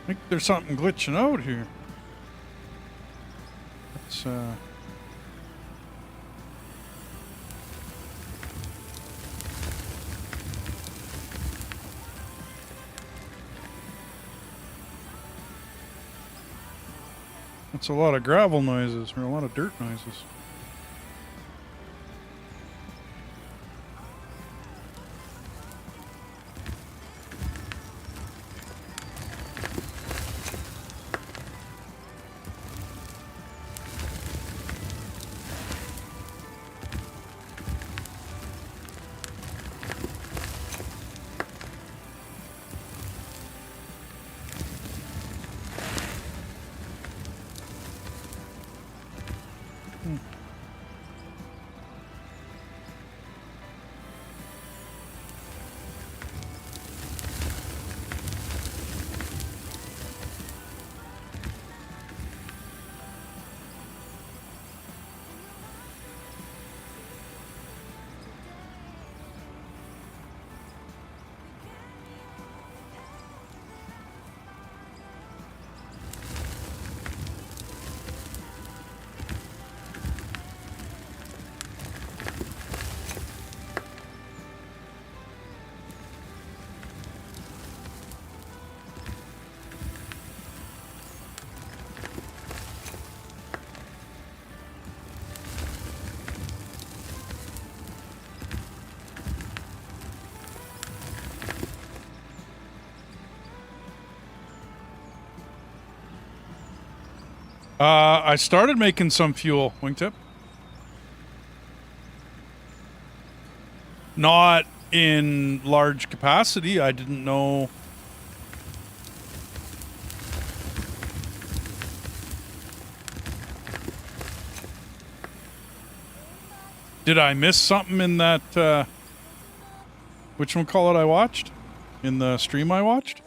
I think there's something glitching out here. Let's That's a lot of gravel noises, or a lot of dirt noises. I started making some fuel, Wingtip. Not in large capacity. I didn't know. Did I miss something in that, whatchamacallit I watched? In the stream I watched?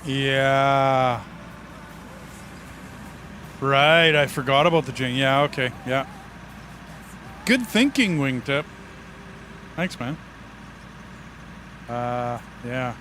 Yeah. Right, I forgot about the jing. Yeah, okay, yeah. Good thinking, Wingtip. Thanks, man. Yeah.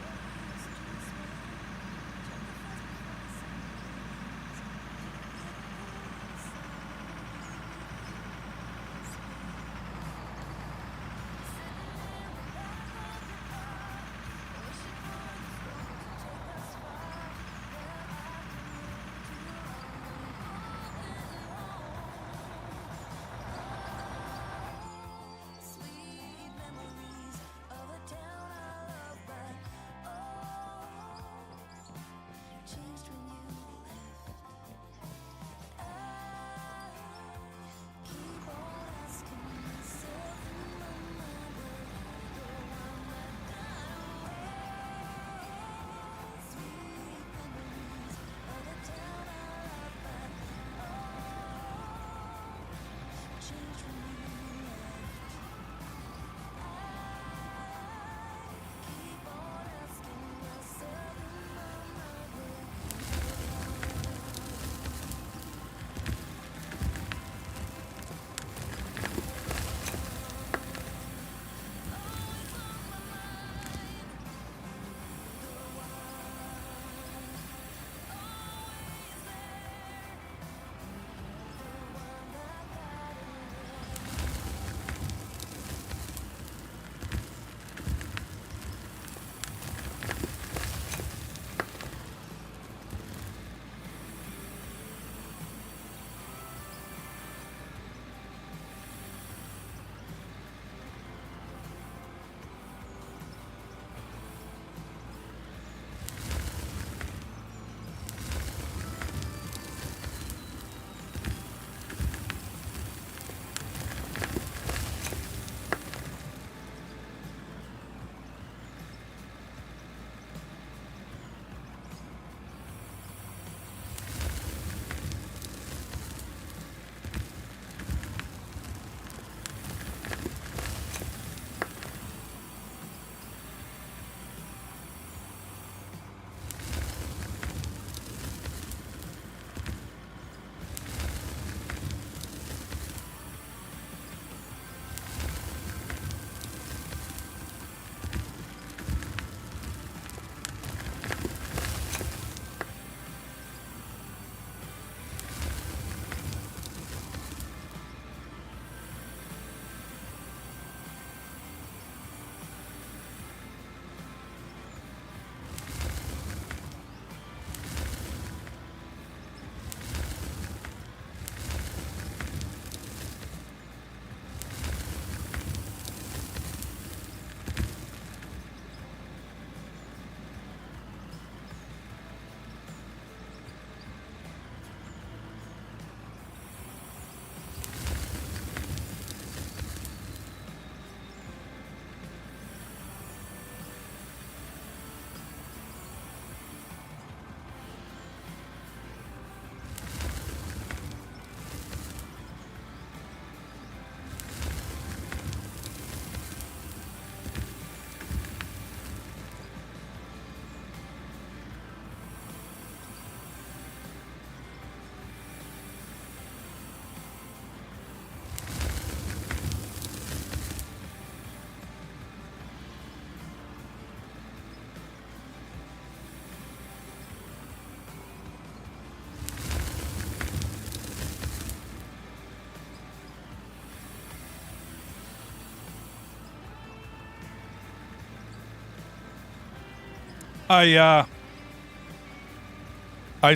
I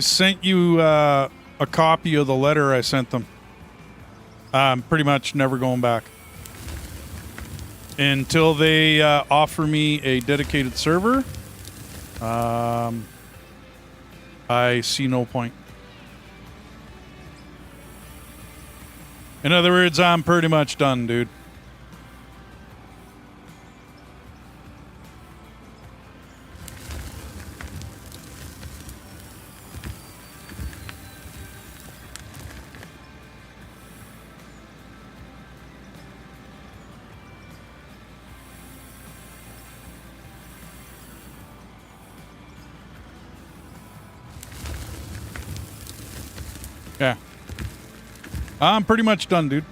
sent you a copy of the letter I sent them. I'm pretty much never going back until they offer me a dedicated server. I see no point. In other words, I'm pretty much done, dude. Yeah. I'm pretty much done, dude.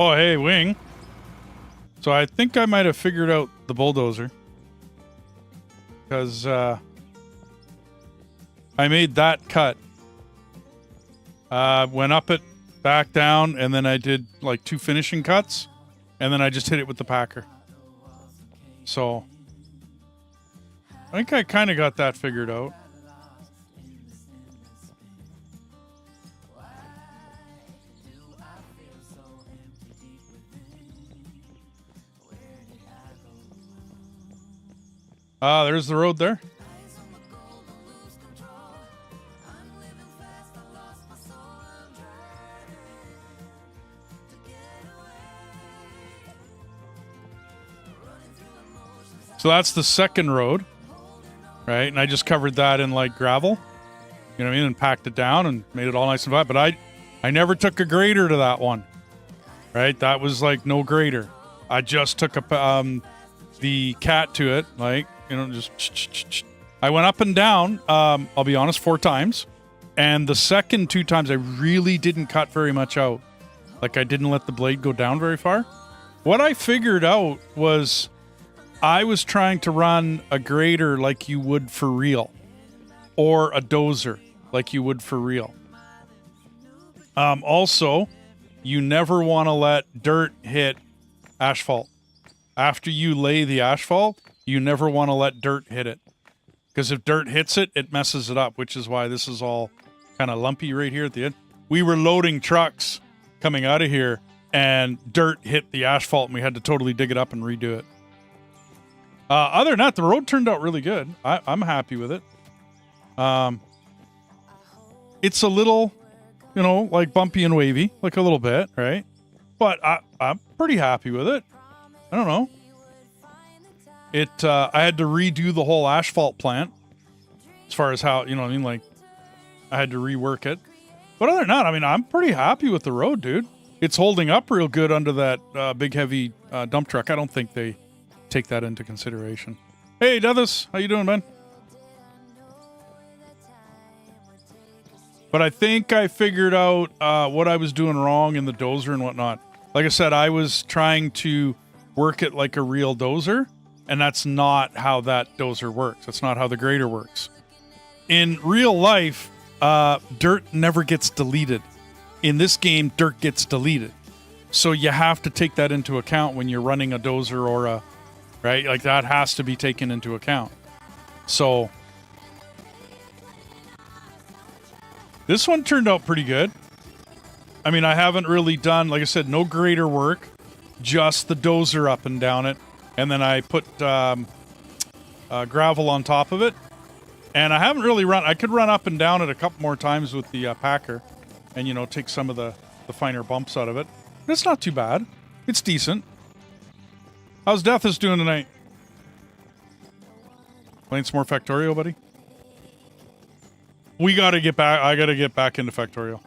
Oh, hey, Wing. So I think I might have figured out the bulldozer. Because I made that cut. Went up it, back down, and then I did like 2 finishing cuts. And then I just hit it with the packer. So I think I kind of got that figured out. There's the road there. So that's the second road, right? And I just covered that in like gravel, you know what I mean? And packed it down and made it all nice and flat. But I never took a grader to that one, right? That was like no grader. I just took the cat to it, like, you know, just I went up and down, I'll be honest, 4 times. And the second 2 times I really didn't cut very much out. Like I didn't let the blade go down very far. What I figured out was I was trying to run a grader like you would for real, or a dozer like you would for real. Also, you never want to let dirt hit asphalt. After you lay the asphalt, you never want to let dirt hit it. Because if dirt hits it, it messes it up, which is why this is all kind of lumpy right here at the end. We were loading trucks coming out of here, and dirt hit the asphalt, and we had to totally dig it up and redo it. Other than that, the road turned out really good. I'm happy with it. It's a little, you know, like bumpy and wavy, like a little bit, right? But I'm pretty happy with it. I don't know. I had to redo the whole asphalt plant as far as how, you know what I mean? Like, I had to rework it. But other than that, I mean, I'm pretty happy with the road, dude. It's holding up real good under that big, heavy dump truck. I don't think they take that into consideration. Hey, Deathus, how you doing, man? But I think I figured out what I was doing wrong in the dozer and whatnot. Like I said, I was trying to work it like a real dozer, and that's not how that dozer works. That's not how the grader works. In real life, dirt never gets deleted. In this game, dirt gets deleted. So you have to take that into account when you're running a dozer or a, right? Like that has to be taken into account. So this one turned out pretty good. I mean, I haven't really done, like I said, no grader work, just the dozer up and down it. And then I put gravel on top of it. And I haven't really I could run up and down it a couple more times with the packer and, you know, take some of the finer bumps out of it. It's not too bad. It's decent. How's Deathus doing tonight? Playing some more Factorio, buddy? We gotta get back. I gotta get back into Factorio.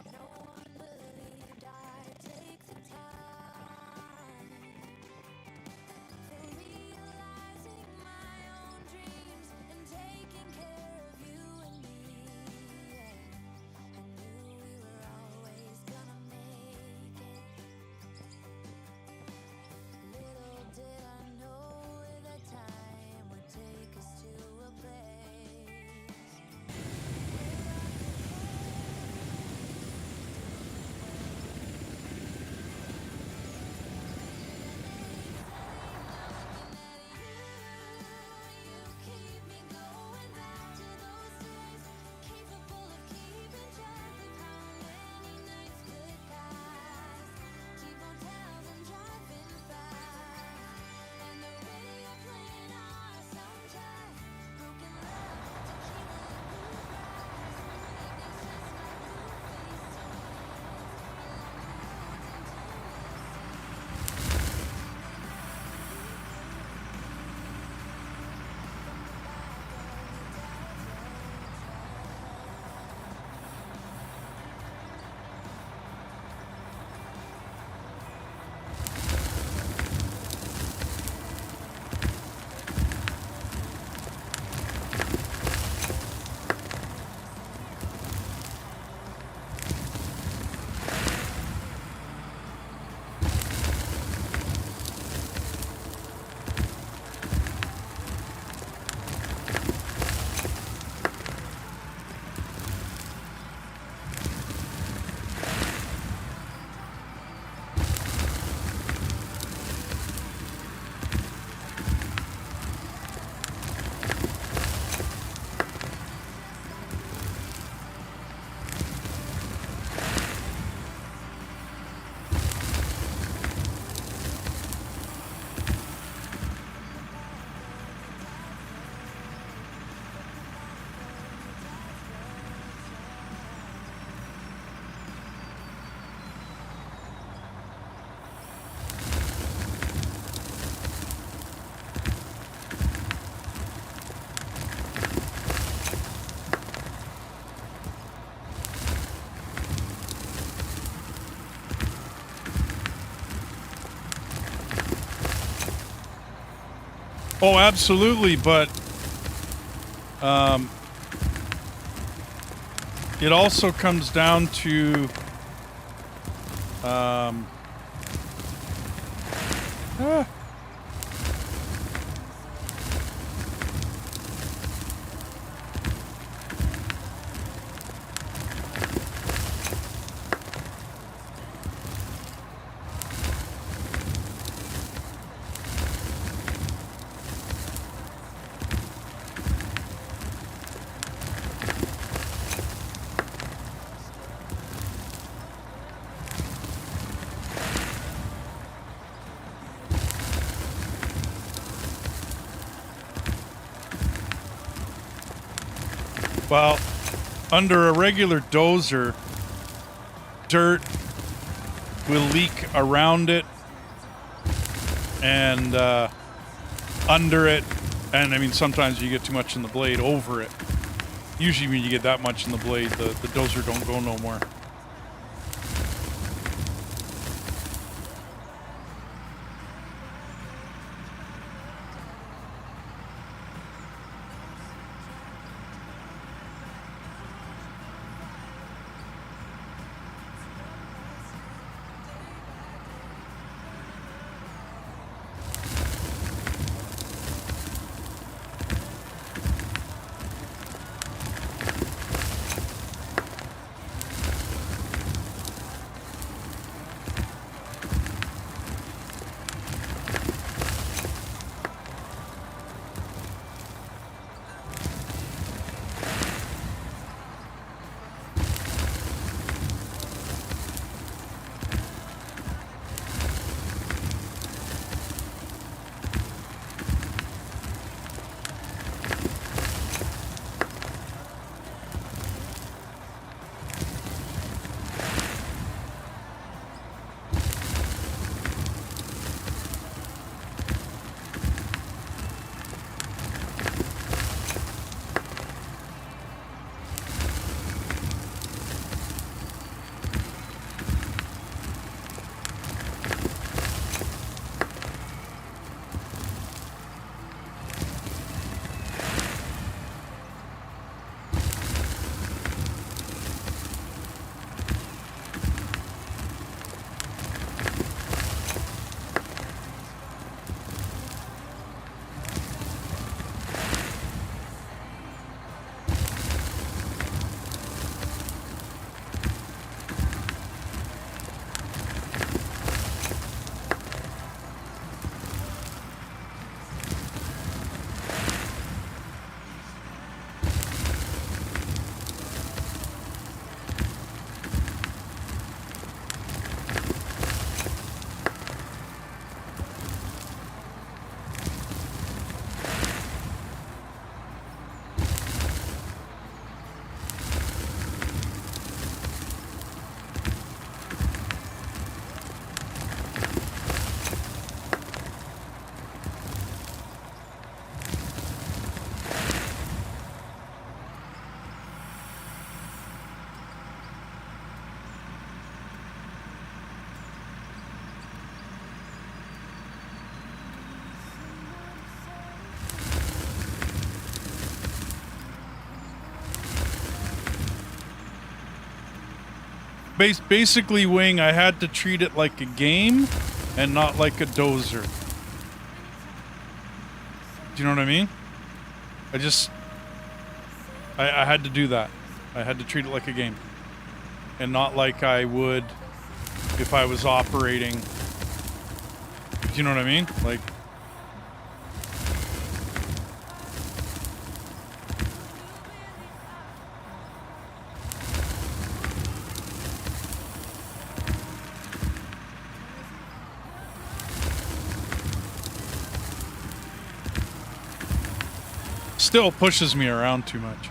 Oh, absolutely, but it also comes down to well, under a regular dozer, dirt will leak around it and under it. And I mean, sometimes you get too much in the blade over it. Usually when you get that much in the blade, the dozer don't go no more. Basically, Wing, I had to treat it like a game and not like a dozer. Do you know what I mean? I had to do that. I had to treat it like a game and not like I would if I was operating. Do you know what I mean? Like, still pushes me around too much.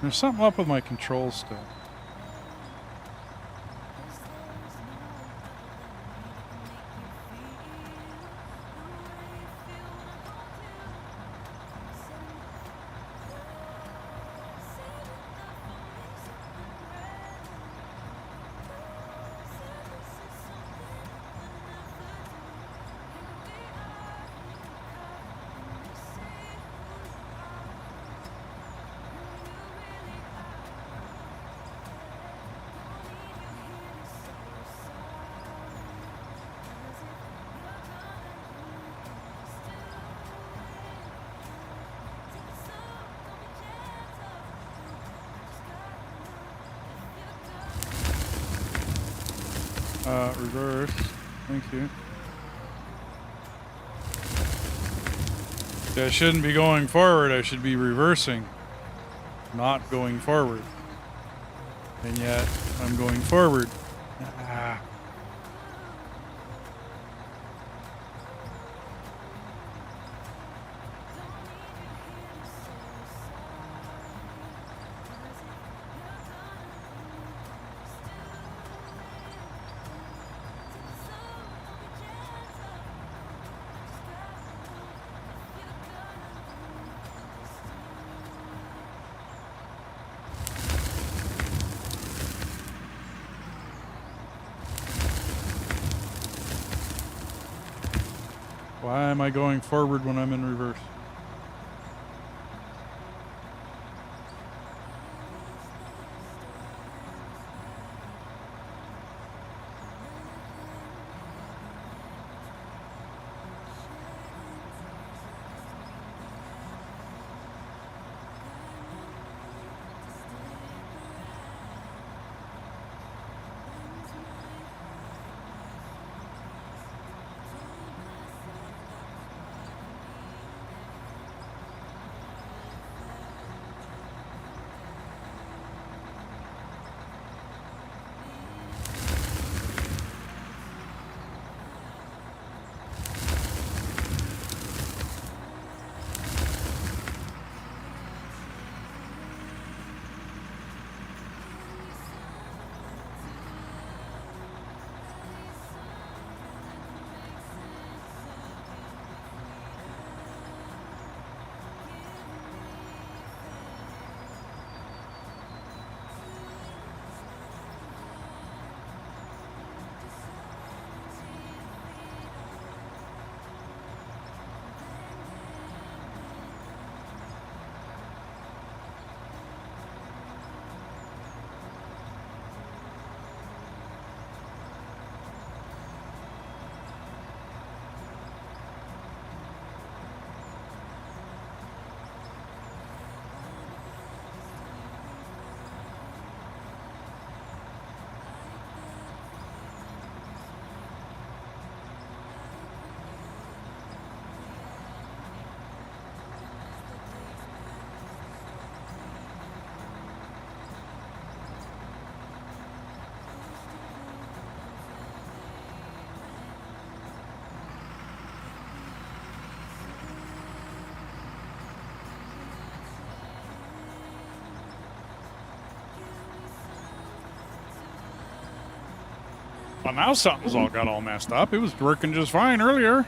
There's something up with my controls still. Reverse. Thank you. I shouldn't be going forward. I should be reversing, not going forward. And yet, I'm going forward. Ah. Why am I going forward when I'm in reverse? Well, now something's all got all messed up. It was working just fine earlier.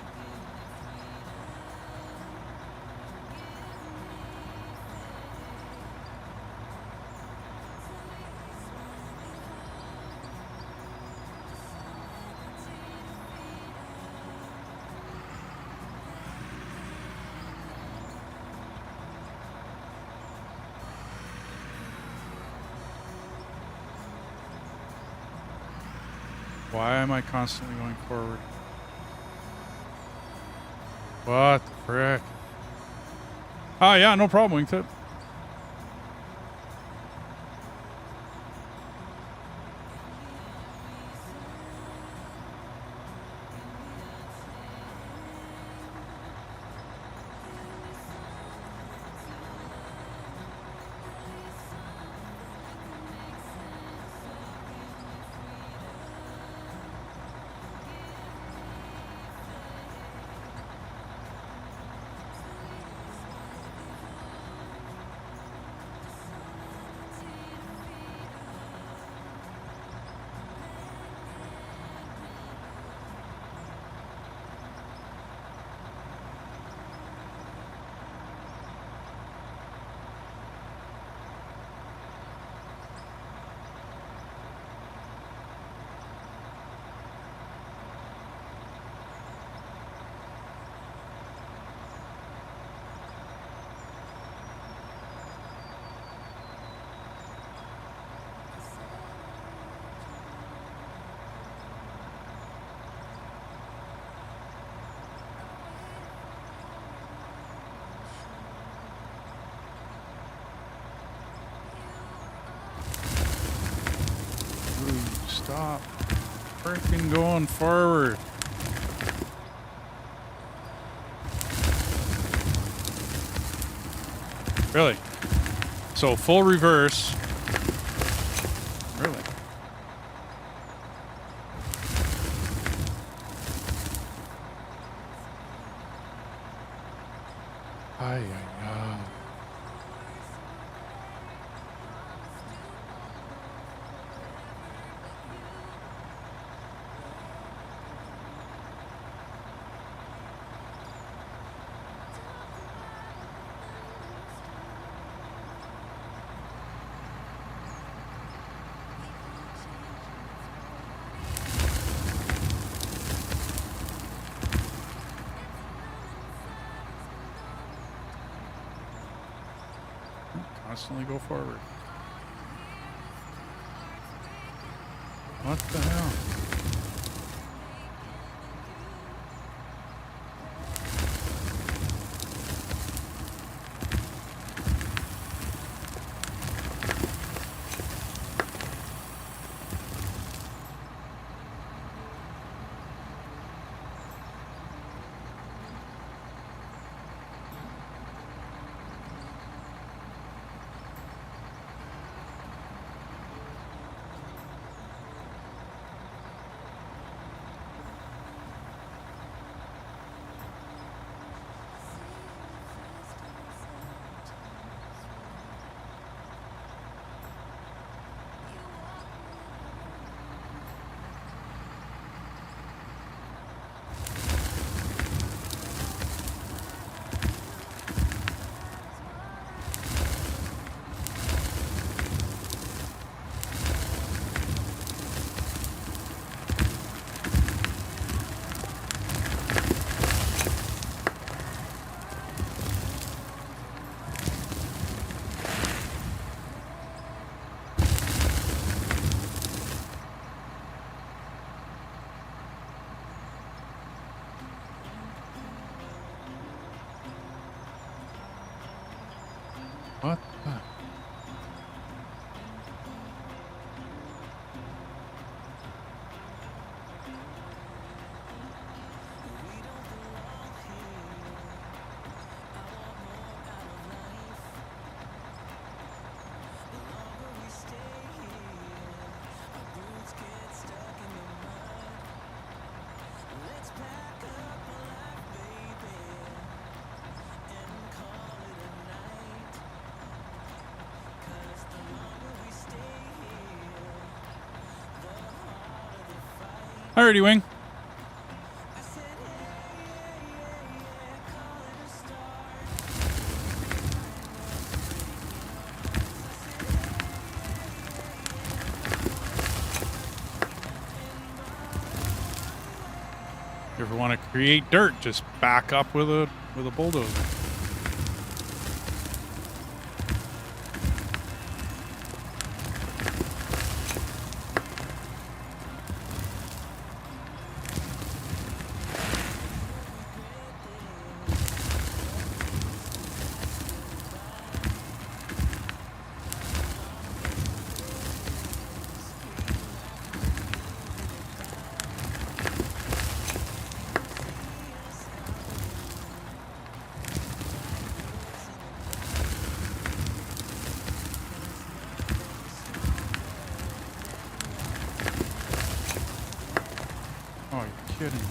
Why am I constantly going forward? What the frick? Ah, yeah, no problem, wingtip. Stop. Freaking going forward. Really? So full reverse. Really? Ay, ay, ay. Constantly go forward. What the hell? What the? Alrighty, Wing. If you ever want to create dirt, just back up with a bulldozer. Oh, you're kidding.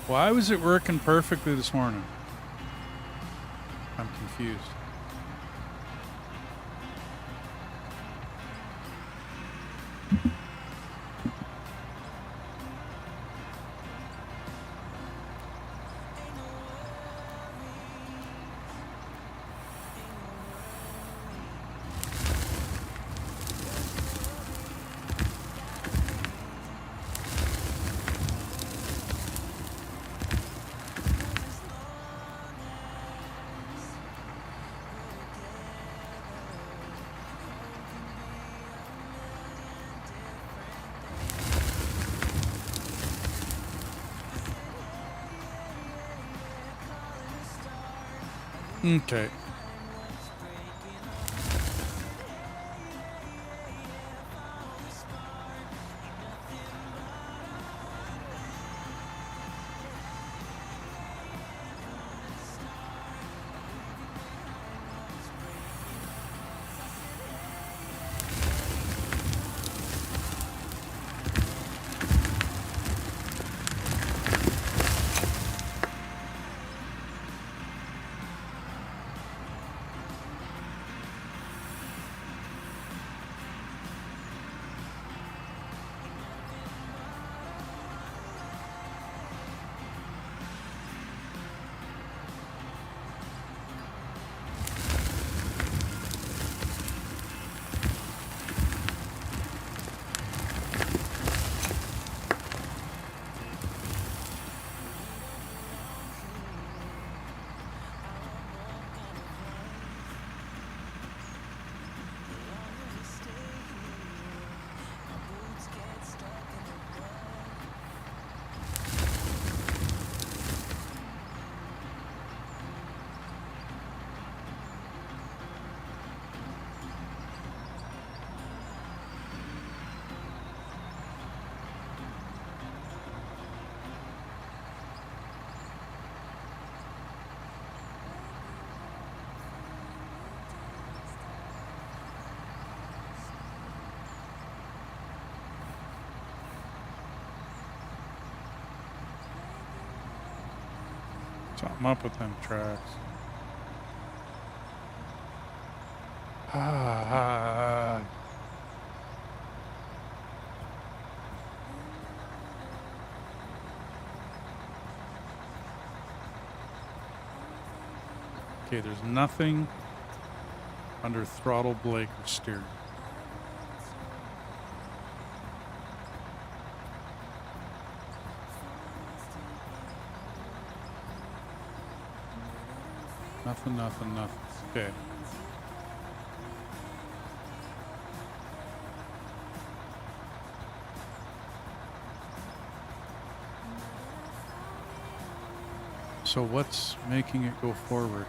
Why was it working perfectly this morning? I'm confused. Okay. Something up with them tracks. Ah. Okay, there's nothing under throttle, brake, or steering. Nothing, nothing, nothing. Okay. So what's making it go forward?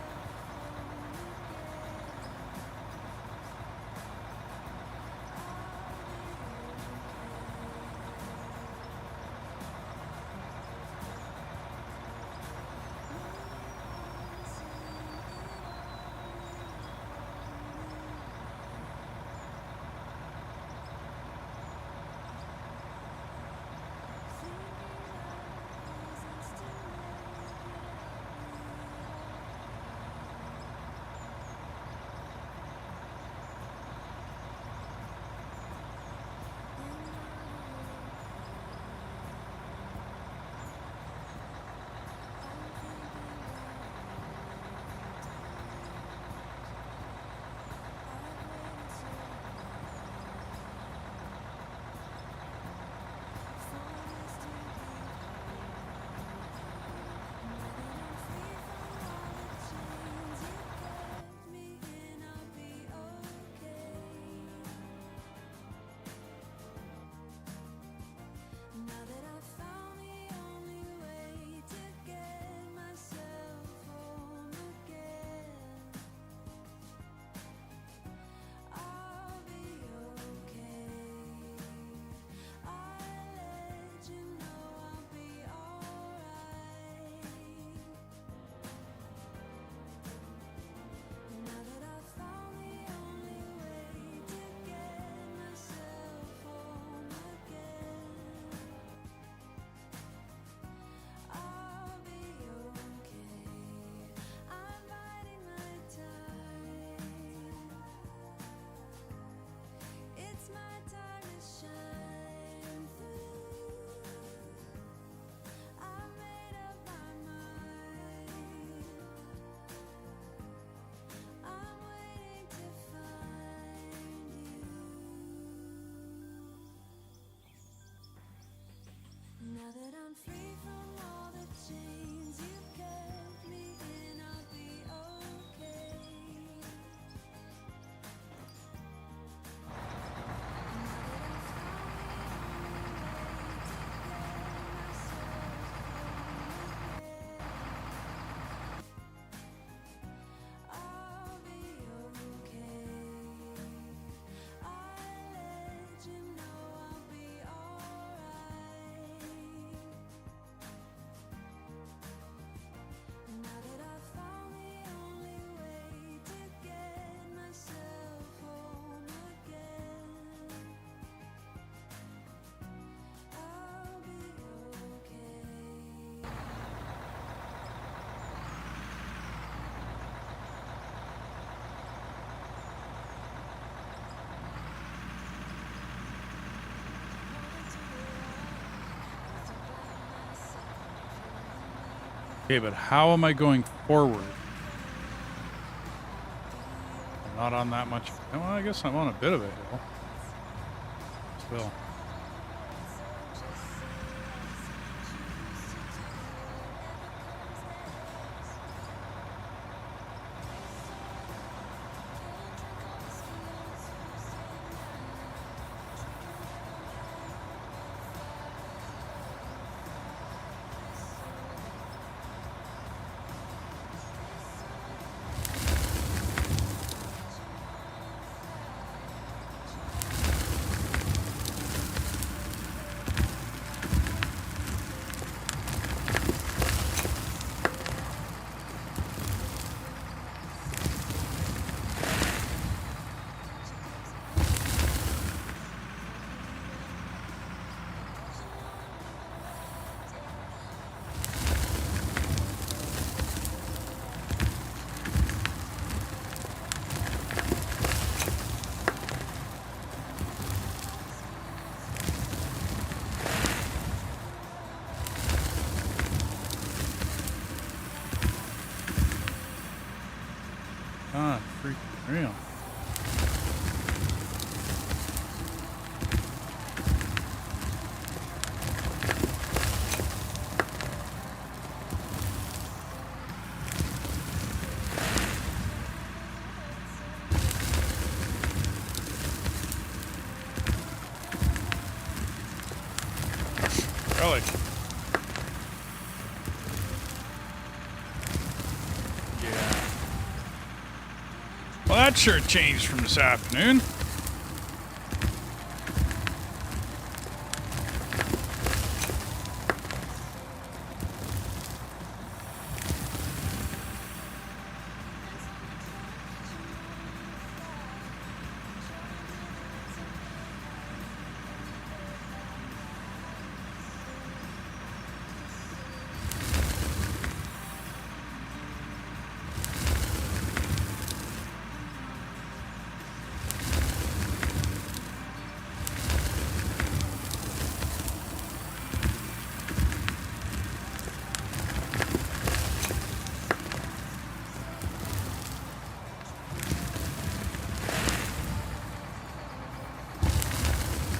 Now that I'm free from all the chains you've kept me in, I'll be okay. Okay, but how am I going forward? I'm not on that much. Well, I guess I'm on a bit of a hill. Still. Ah, freaking real. Really? Yeah. Well, that sure changed from this afternoon.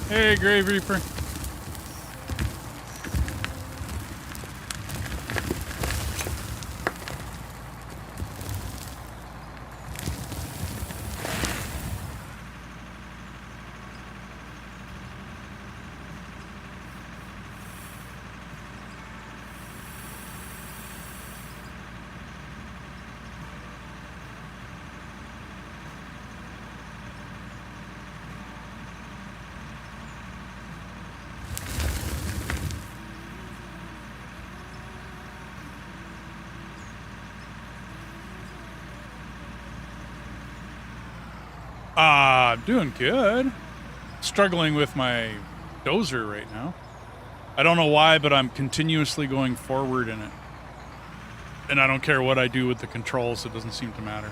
Hey, Grave Reaper. Doing good. Struggling with my dozer right now. I don't know why, but I'm continuously going forward in it. And I don't care what I do with the controls, it doesn't seem to matter.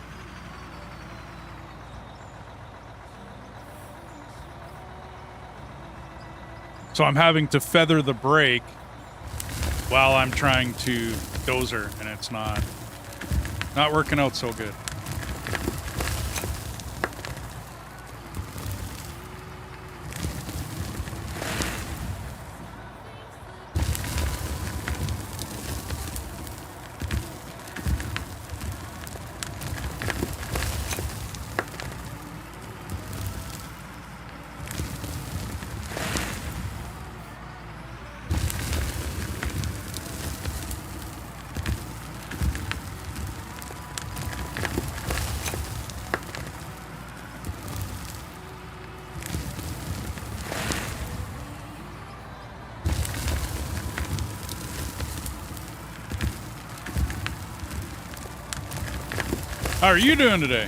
So I'm having to feather the brake while I'm trying to dozer, and it's not working out so good. How are you doing today?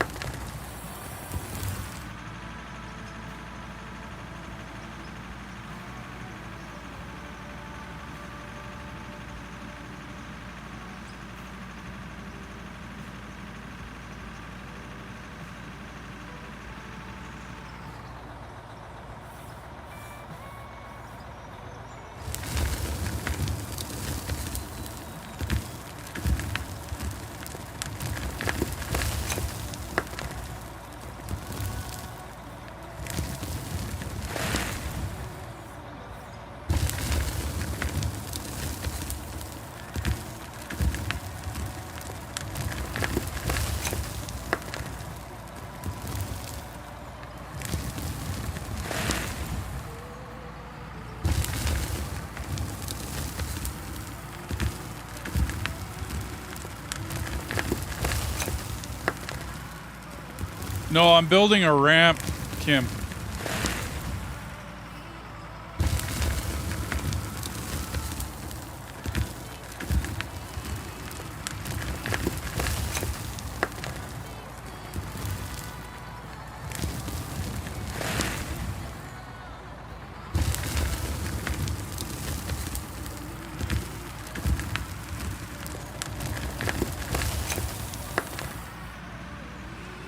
No, I'm building a ramp, Kim.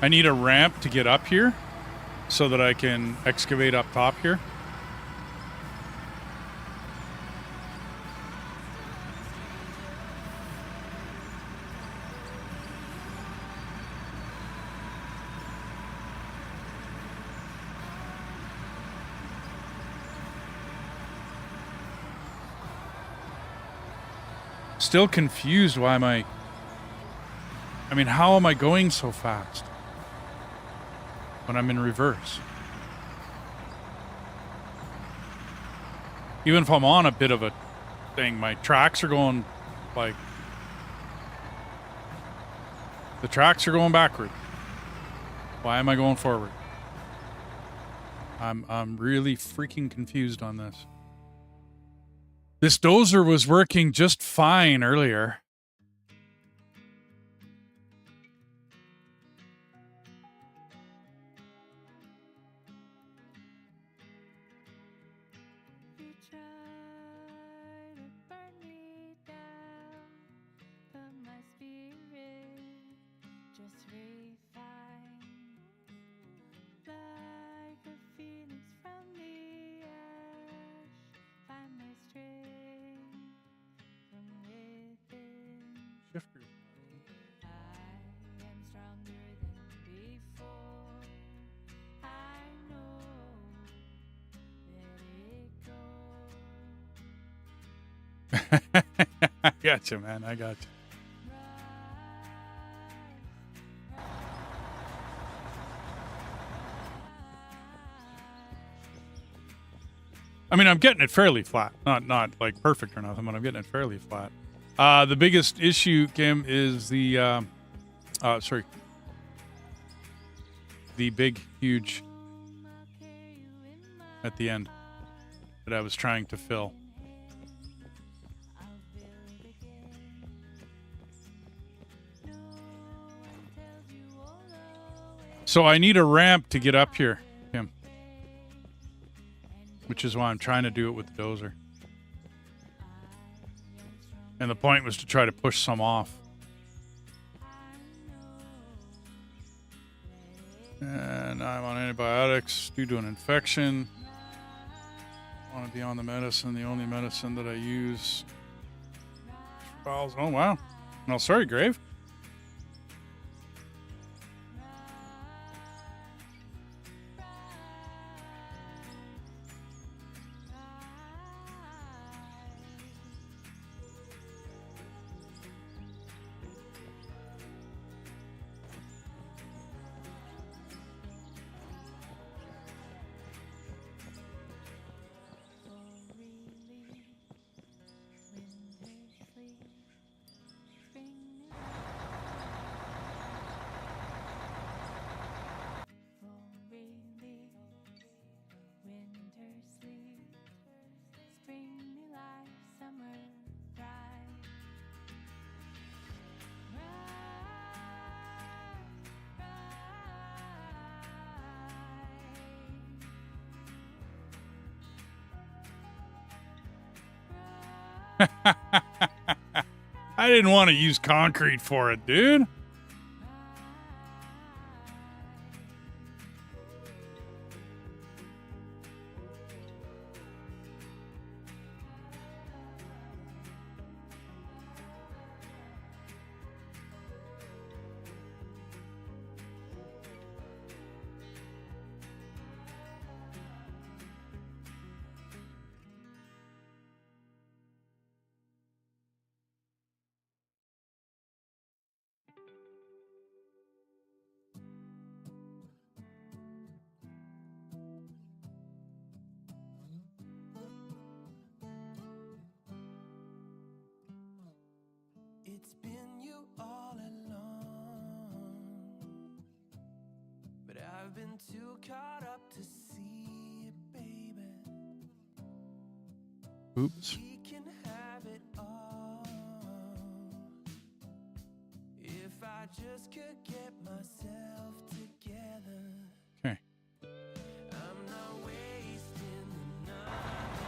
I need a ramp to get up here so that I can excavate up top here. Still confused why am I mean, how am I going so fast when I'm in reverse? Even if I'm on a bit of a thing, my tracks are going like... The tracks are going backward. Why am I going forward? I'm really freaking confused on this. This dozer was working just fine earlier. You try to burn me down, but my spirit just refined. Like a phoenix from the ash, find my strength from within. Shifters. I am stronger than before. I know. Let it go. I gotcha, man. I gotcha. I mean, I'm getting it fairly flat. Not like perfect or nothing, but I'm getting it fairly flat. The biggest issue, Kim, is the the big, huge at the end that I was trying to fill. So I need a ramp to get up here, Kim. Which is why I'm trying to do it with the dozer. And the point was to try to push some off. And I'm on antibiotics due to an infection. I want to be on the medicine. The only medicine that I use. Oh, wow. No, sorry, Grave. I didn't want to use concrete for it, dude. It's been you all along, but I've been too caught up to see it, baby. Oops. We can have it all if I just could get myself together. Okay. I'm not wasting another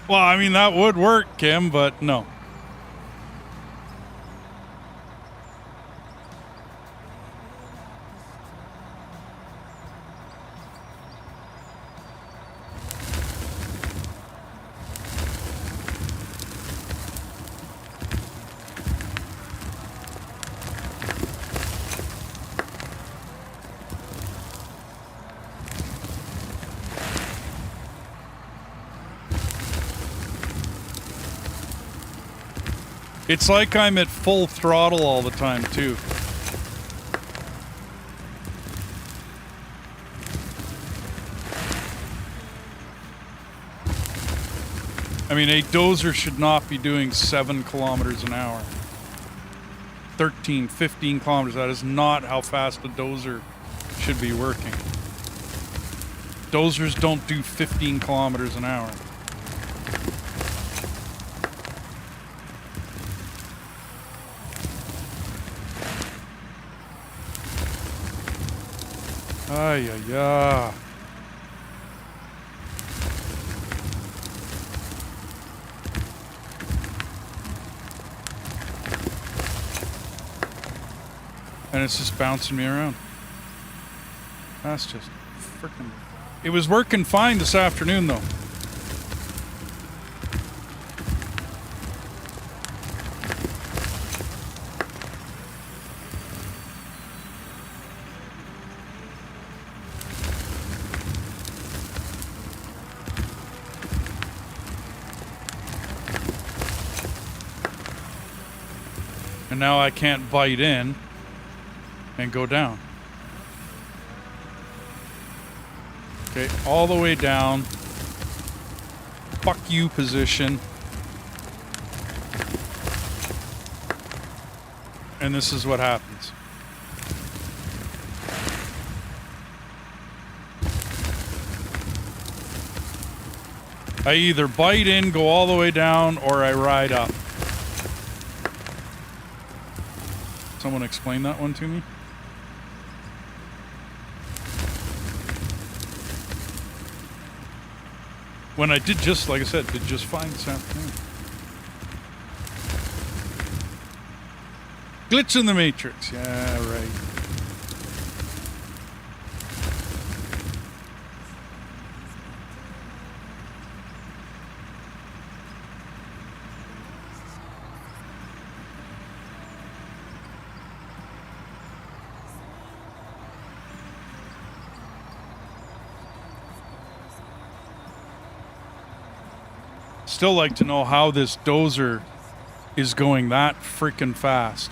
Well, I mean, that would work, Kim, but no. It's like I'm at full throttle all the time, too. I mean, a dozer should not be doing 7 kilometers an hour. 13, 15 kilometers. That is not how fast a dozer should be working. Dozers don't do 15 kilometers an hour. Ay, ay, ay. And it's just bouncing me around. That's just freaking... It was working fine this afternoon, though. And now I can't bite in and go down. Okay, all the way down. Fuck you position. And this is what happens. I either bite in, go all the way down, or I ride up. Someone explain that one to me? When I did just, like I said, did just fine this afternoon. Glitch in the matrix. Yeah, right. Still like to know how this dozer is going that freaking fast.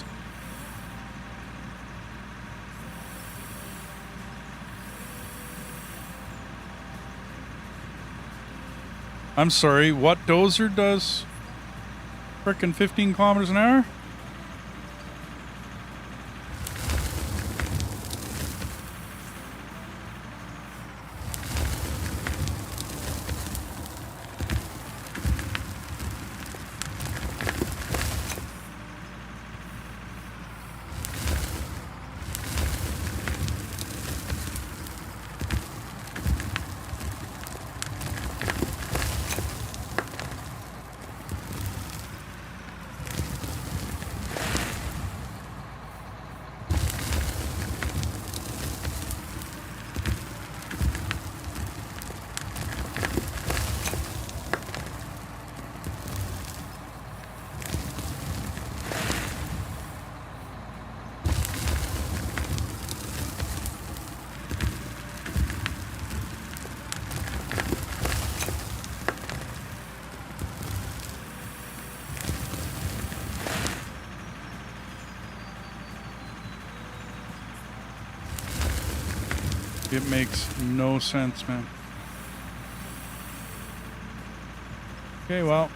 I'm sorry, what dozer does freaking 15 kilometers an hour? It makes no sense, man. Okay, well.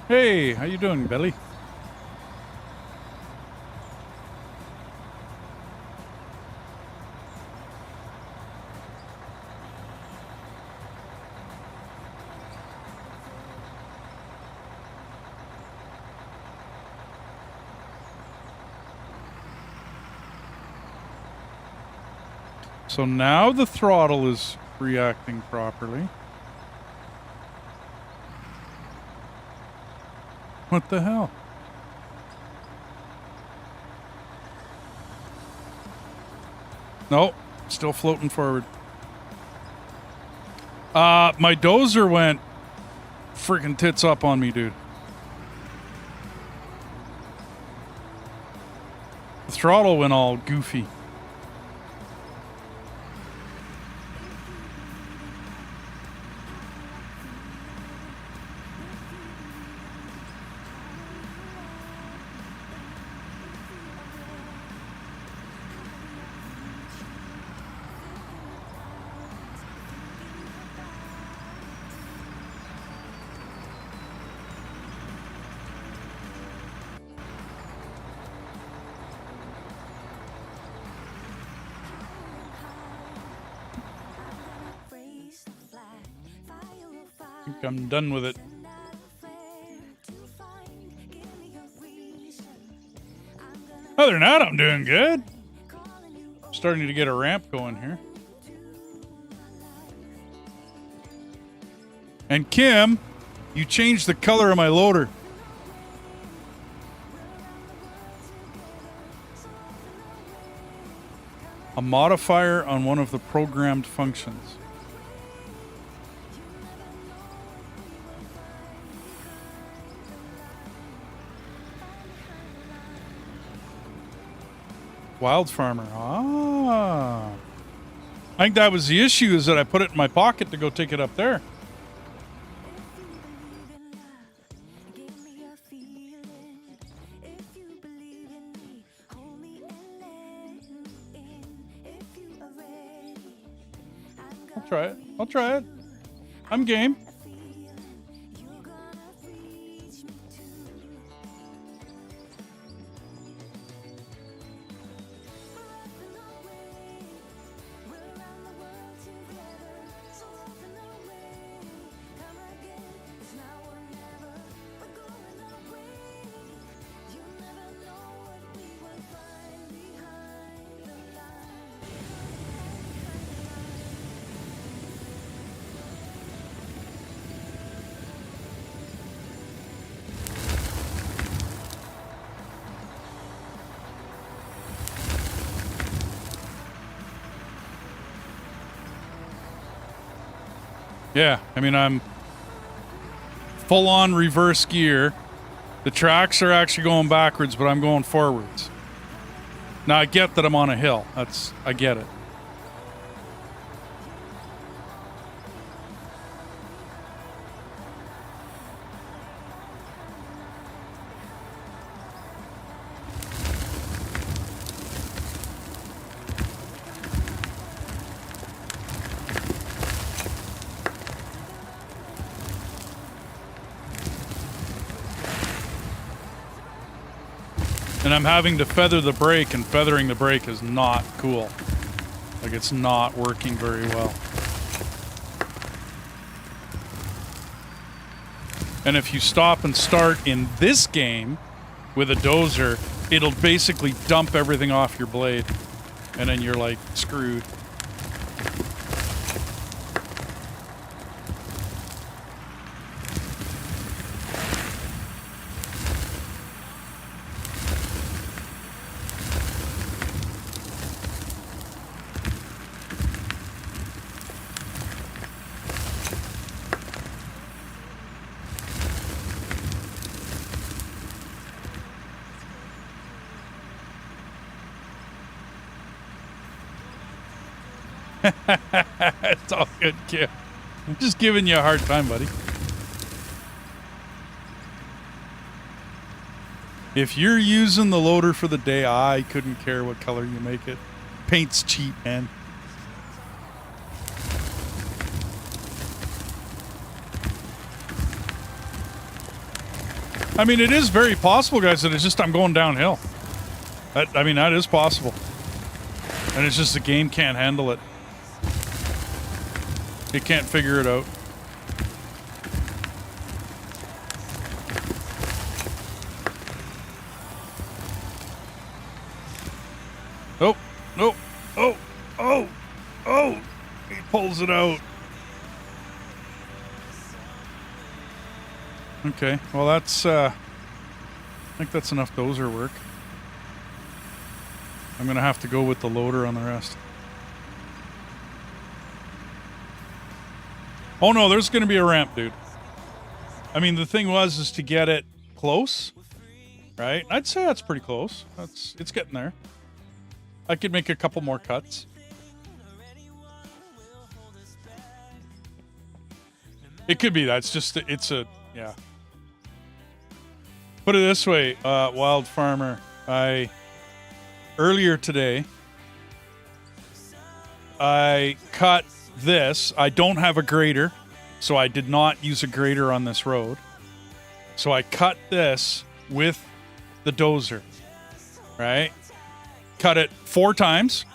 Hey, how you doing, Billy? So now the throttle is reacting properly. What the hell? Nope, still floating forward. My dozer went freaking tits up on me, dude. The throttle went all goofy. I think I'm done with it. Other than that, I'm doing good. Starting to get a ramp going here. And Kim, you changed the color of my loader. A modifier on one of the programmed functions. Wild farmer. Ah. I think that was the issue, is that I put it in my pocket to go take it up there. I'll try it. I'll try it. I'm game. Yeah, I mean, I'm full on reverse gear. The tracks are actually going backwards, but I'm going forwards. Now I get that I'm on a hill. I get it. And I'm having to feather the brake, and feathering the brake is not cool. Like, it's not working very well. And if you stop and start in this game with a dozer, it'll basically dump everything off your blade. And then you're like screwed. It's all good, kid. I'm just giving you a hard time, buddy. If you're using the loader for the day, I couldn't care what color you make it. Paint's cheap, man. I mean, it is very possible, guys, that it's just I'm going downhill. I mean, that is possible. And it's just the game can't handle it. It can't figure it out. Oh, no, oh, oh, oh, he pulls it out. Okay, well that's, I think that's enough dozer work. I'm gonna have to go with the loader on the rest. Oh no, there's gonna be a ramp, dude. I mean, the thing is to get it close, right? I'd say that's pretty close. It's getting there. I could make a couple more cuts. It could be that. It's a, yeah. Put it this way, Wild Farmer. Earlier today, I cut this. I don't have a grader, so I did not use a grader on this road. So I cut this with the dozer, right? Cut it 4 times,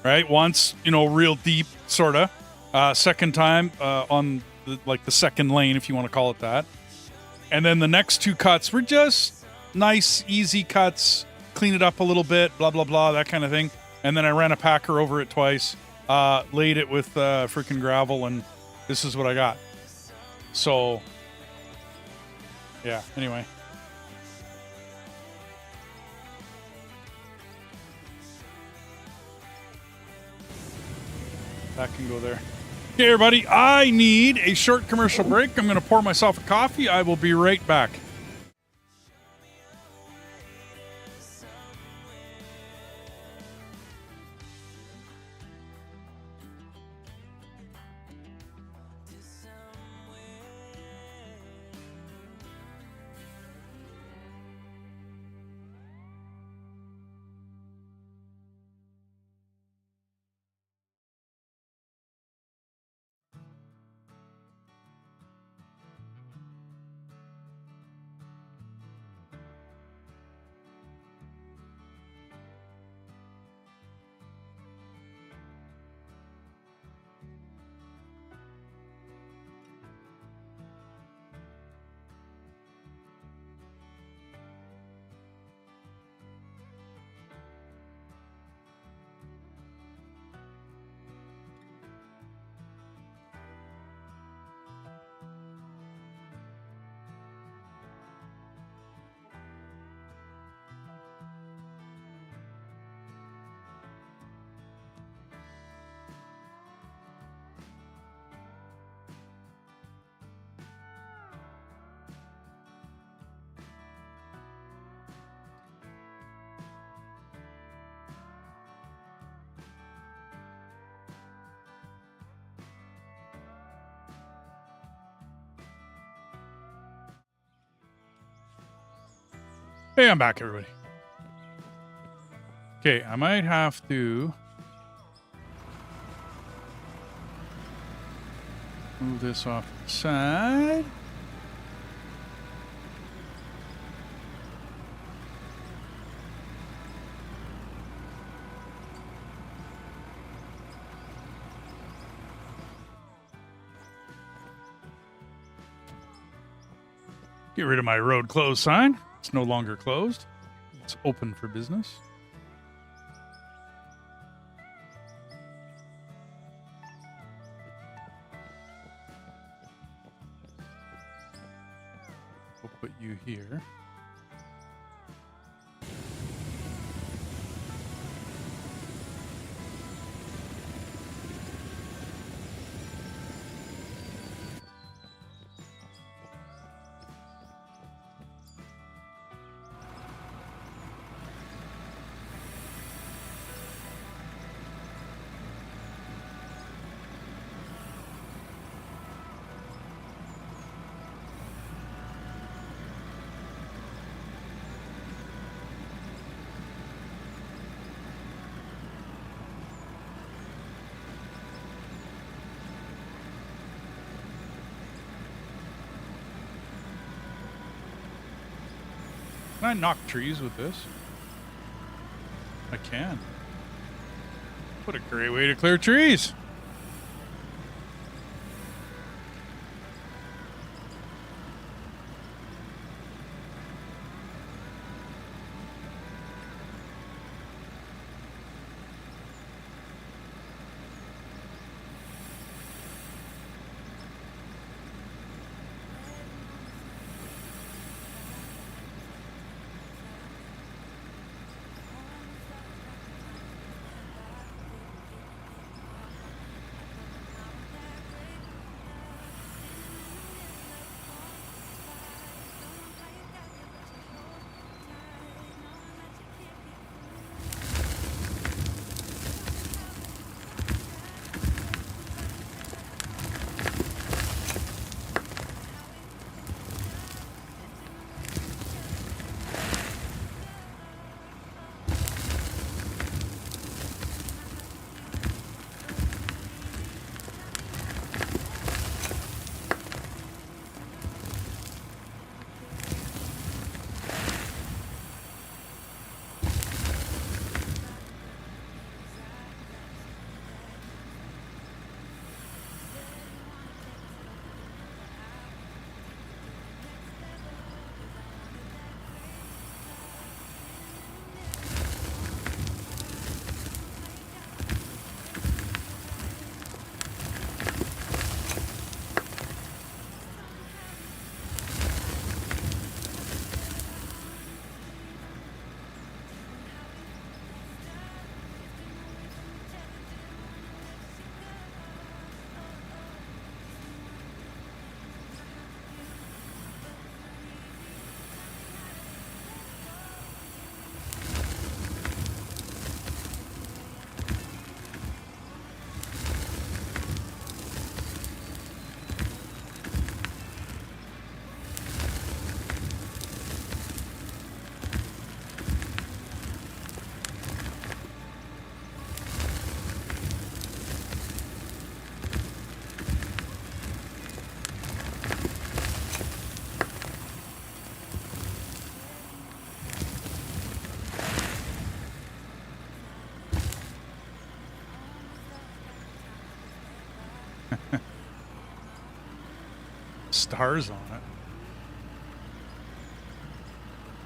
right? Once, you know, real deep, sort of. Second time on the second lane, if you want to call it that. And then the next 2 cuts were just nice, easy cuts. Clean it up a little bit, blah, blah, blah, that kind of thing. And then I ran a packer over it twice, laid it with freaking gravel, and this is what I got. So, yeah, anyway. That can go there. Okay, everybody, I need a short commercial break. I'm going to pour myself a coffee. I will be right back. Hey, I'm back, everybody. Okay, I might have to move this off to the side. Get rid of my road closed sign. It's no longer closed. It's open for business. We'll put you here. Can I knock trees with this? I can. What a great way to clear trees. Stars on it.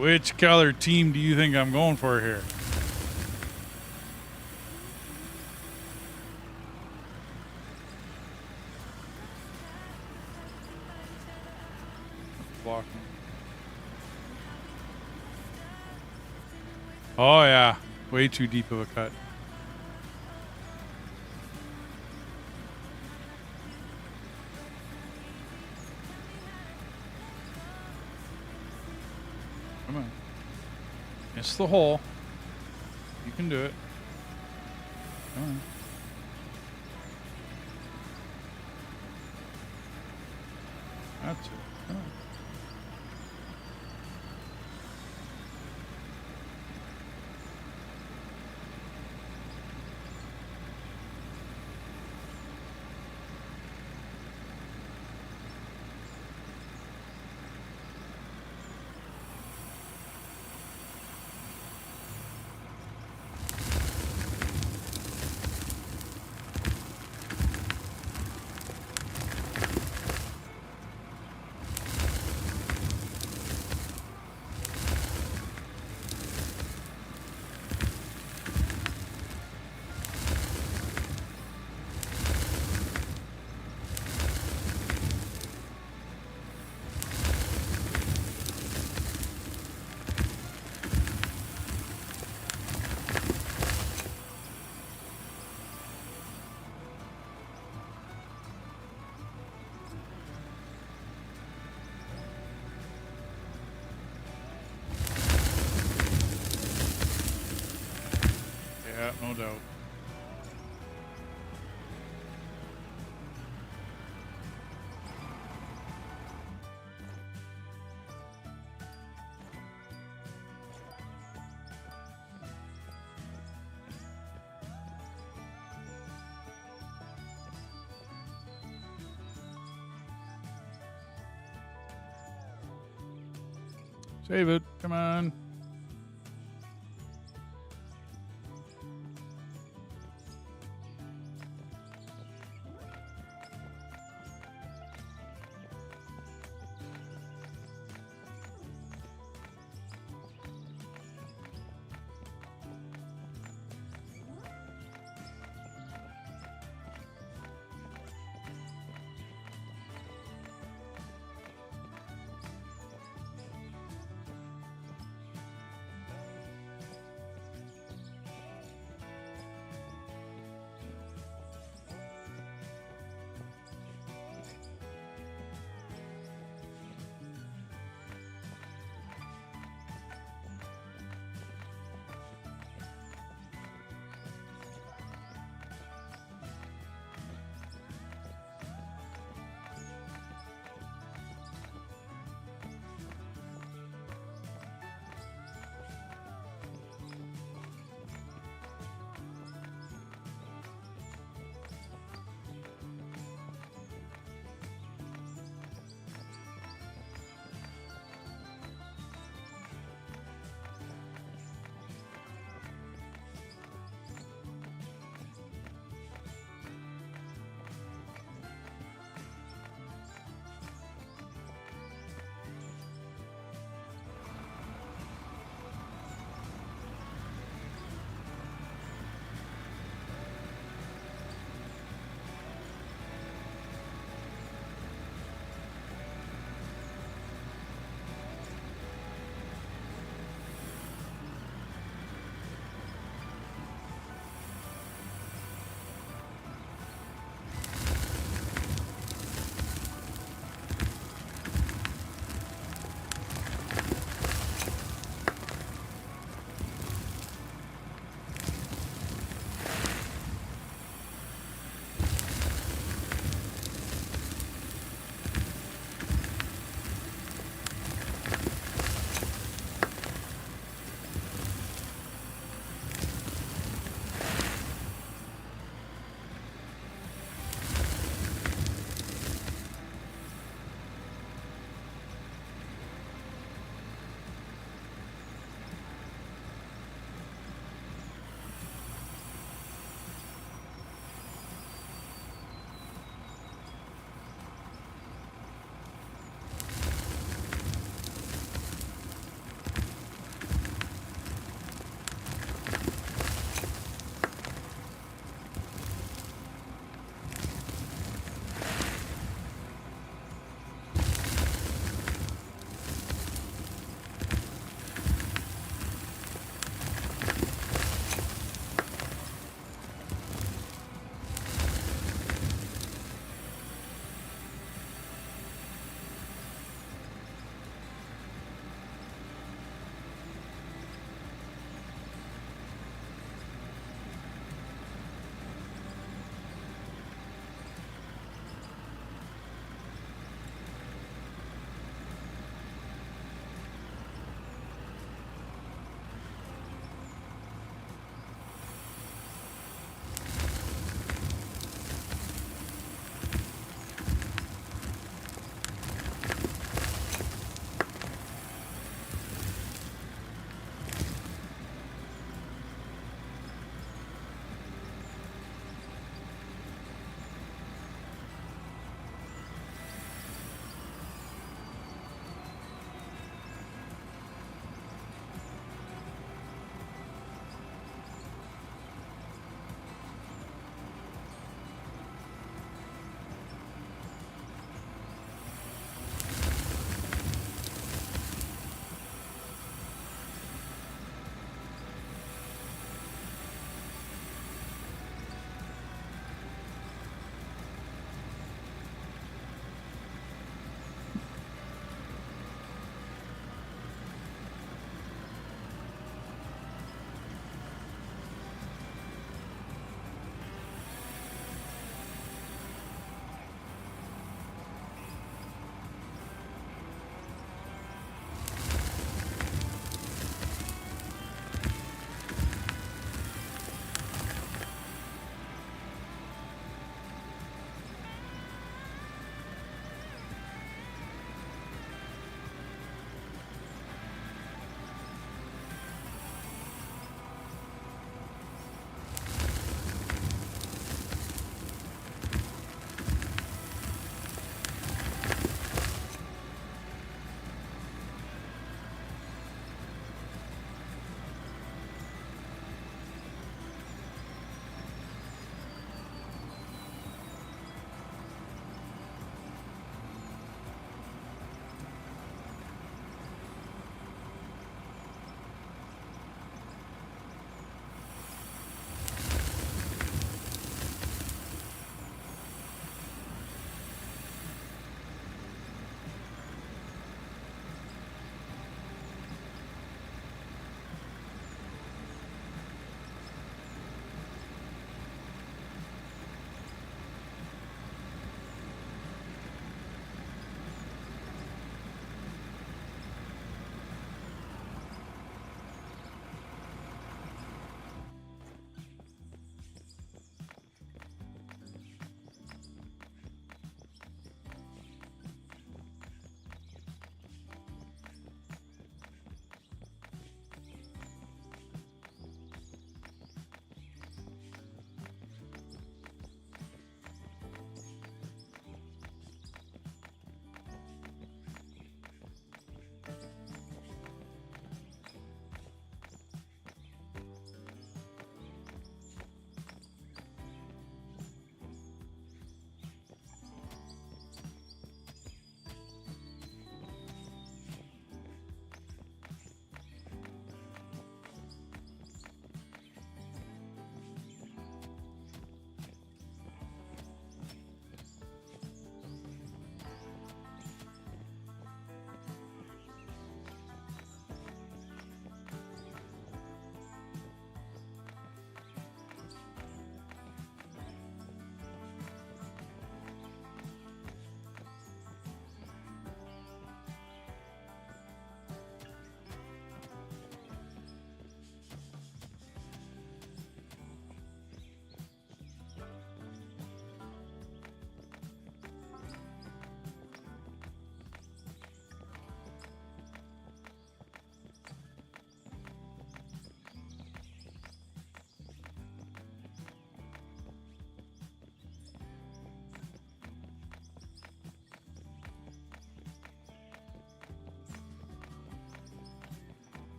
Which color team do you think I'm going for here? Blocking. Oh yeah, way too deep of a cut. Come on. Miss the hole. You can do it. Come on. That's it. Come on. Yeah, no doubt. Save it. Come on.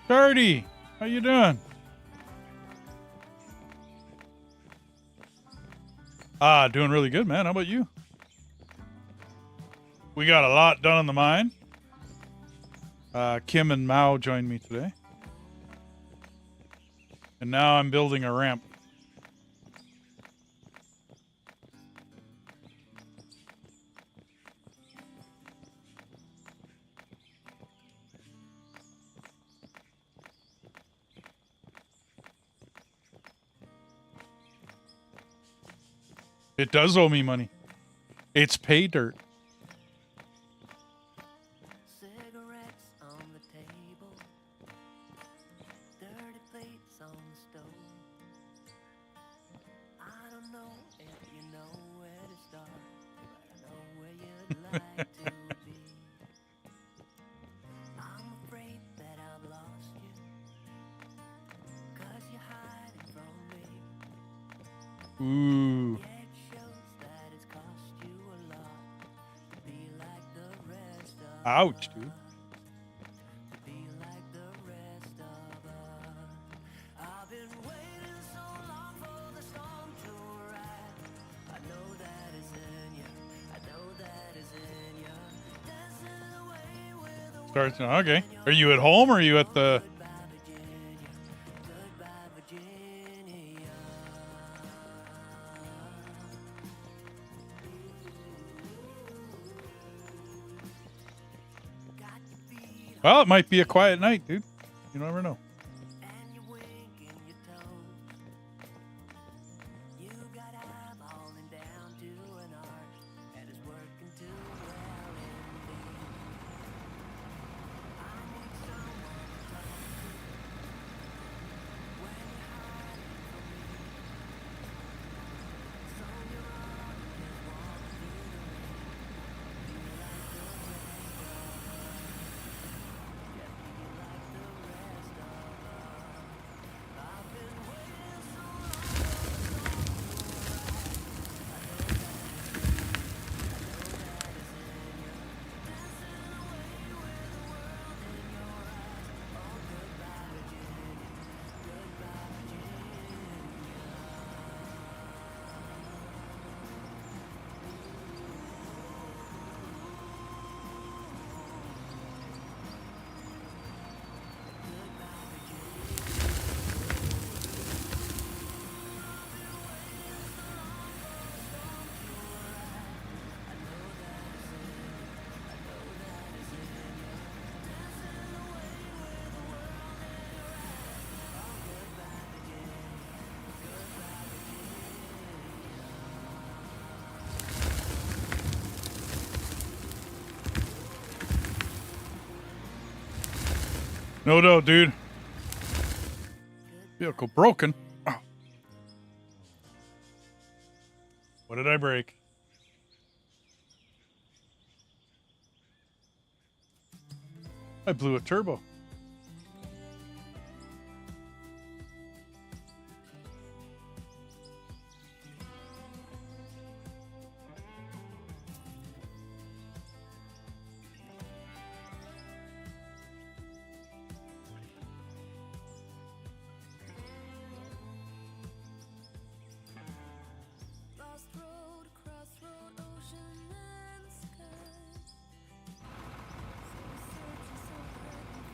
Cardi, how you doing? Doing really good, man. How about you? We got a lot done on the mine. Kim and Mao joined me today. And now I'm building a ramp. It does owe me money. It's pay dirt. Cigarettes on the table, dirty plates on the stove. I don't know if you know where to start, but I know where you'd like to be. I'm afraid that I've lost you, 'cause you're hiding from me. Ooh. Yeah, it shows that it's cost you a lot to be like the rest of Ouch, dude. to be like the rest of us. I've been waiting so long for the storm to arrive. I know that it's in you. I know that it's in you. Dancing away with the Starts now. Okay. Are you at home or are you at the... goodbye, Virginia. Goodbye, Virginia. Got your feet Well, it might be a quiet night, dude. You never know. and you're winking your toes. You got eyeballing down to an art, and it's working too well indeed. I need someone to talk to when you're hiding from me. So you're on just walk through the rain. Be like the rest of us. Yeah, be like the rest of us. I've been waiting so long for the storm to arrive. I know that it's in you. I know that it's in you. Dancing away with the world in your eyes. Oh, goodbye, Virginia. Goodbye, No doubt, dude. Vehicle broken. Oh. What did I break? I blew a turbo. Lost road, crossroad, ocean and sky. So searching, so hurt and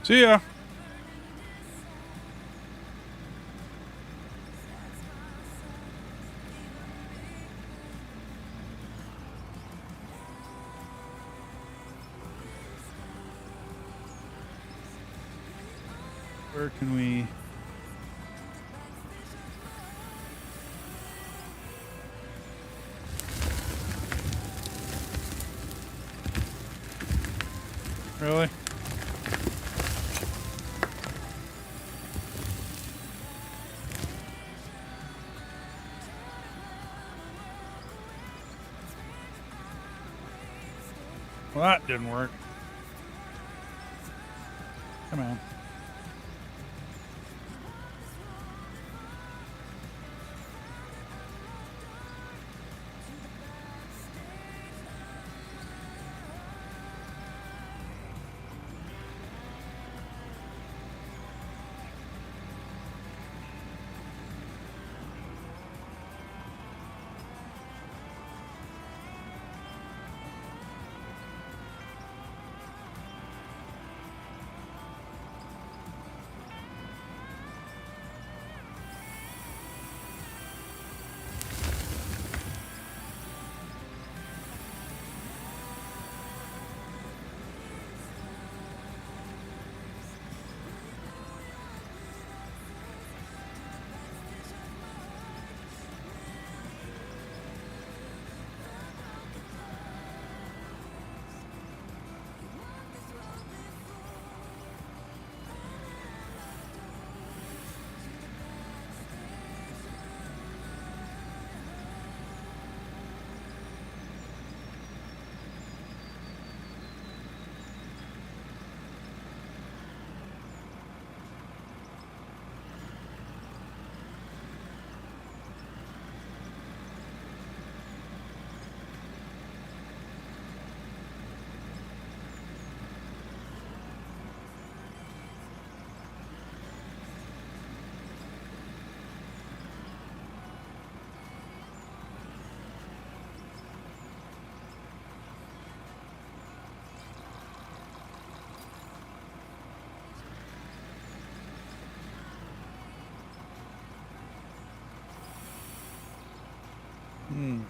See ya. Where can we? Really? Well, that didn't work. Come on. Hmm.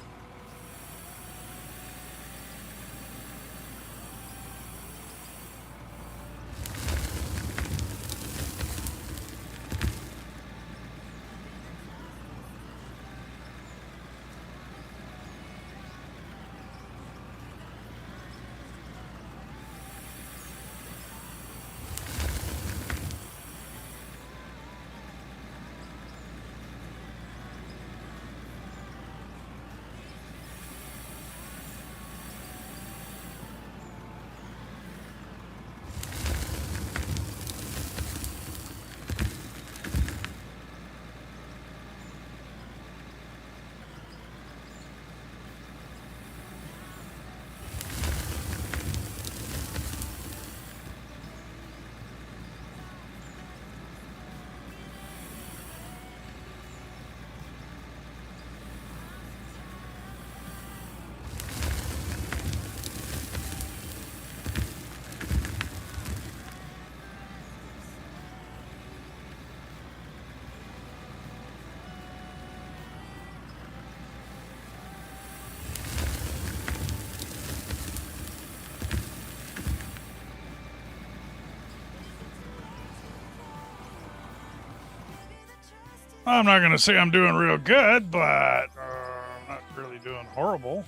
I'm not going to say I'm doing real good, but I'm not really doing horrible.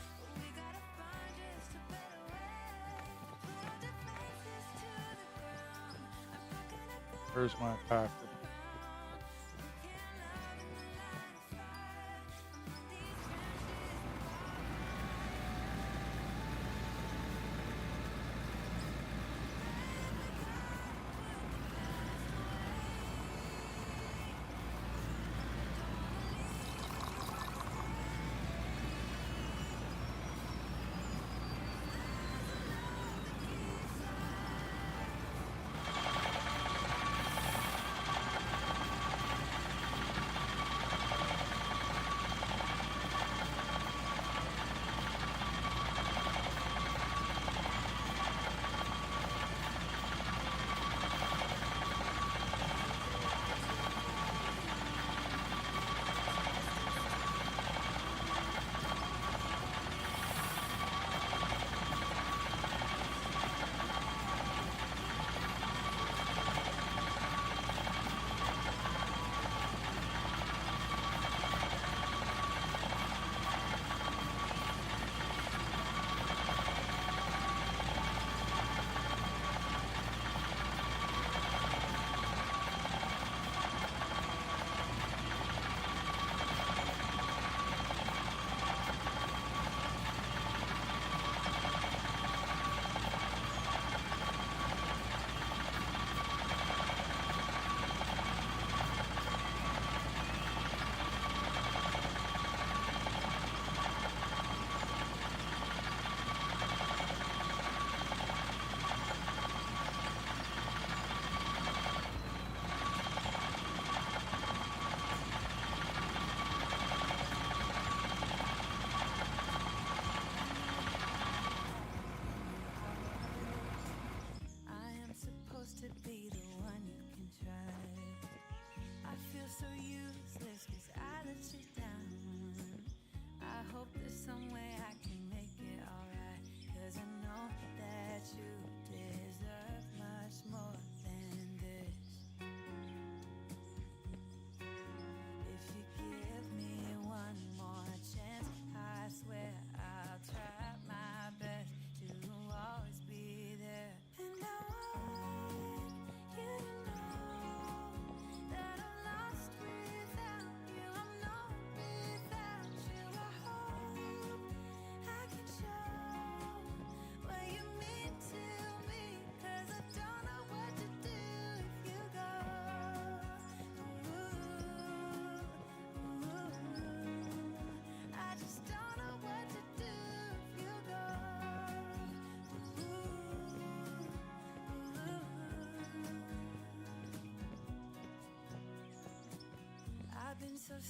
Where's my pack?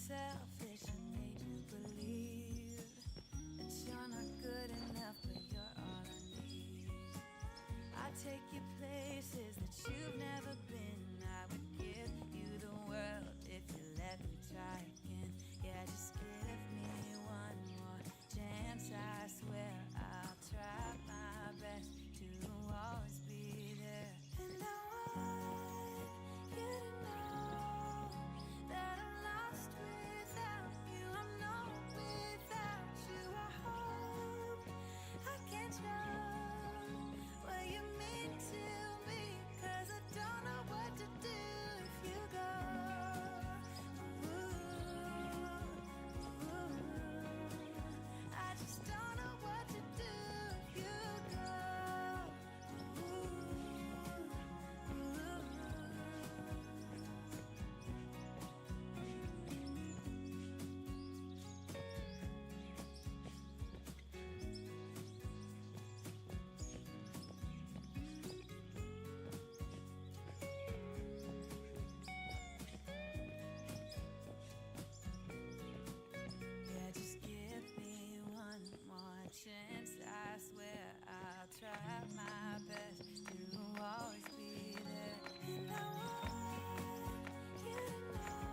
selfish and made you believe that you're not good enough, but you're all I need. I take you places that you've never been. I would give you the world if you let me try again. Yeah, just give me one more chance. I swear I'll try my best to always be there. And I want you to know that I'm lost without you. I'm no without you. I hope I can show what you mean to me, 'cause I don't know what to do if you go. I just don't know what to do if you go. Yeah, just give me one more chance. I swear I'll try my best to always be there. And I want you to know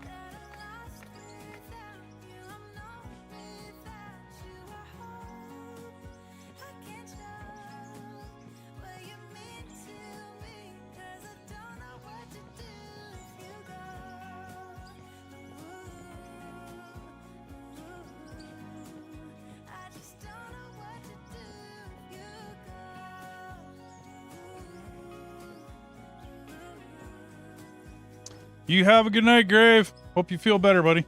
that I'm lost without you. I'm no without you. I hope I can show what you mean to me, 'cause I don't know what to do if you go. I just don't know what to do if you go. You have a good night, Grave. Hope you feel better, buddy.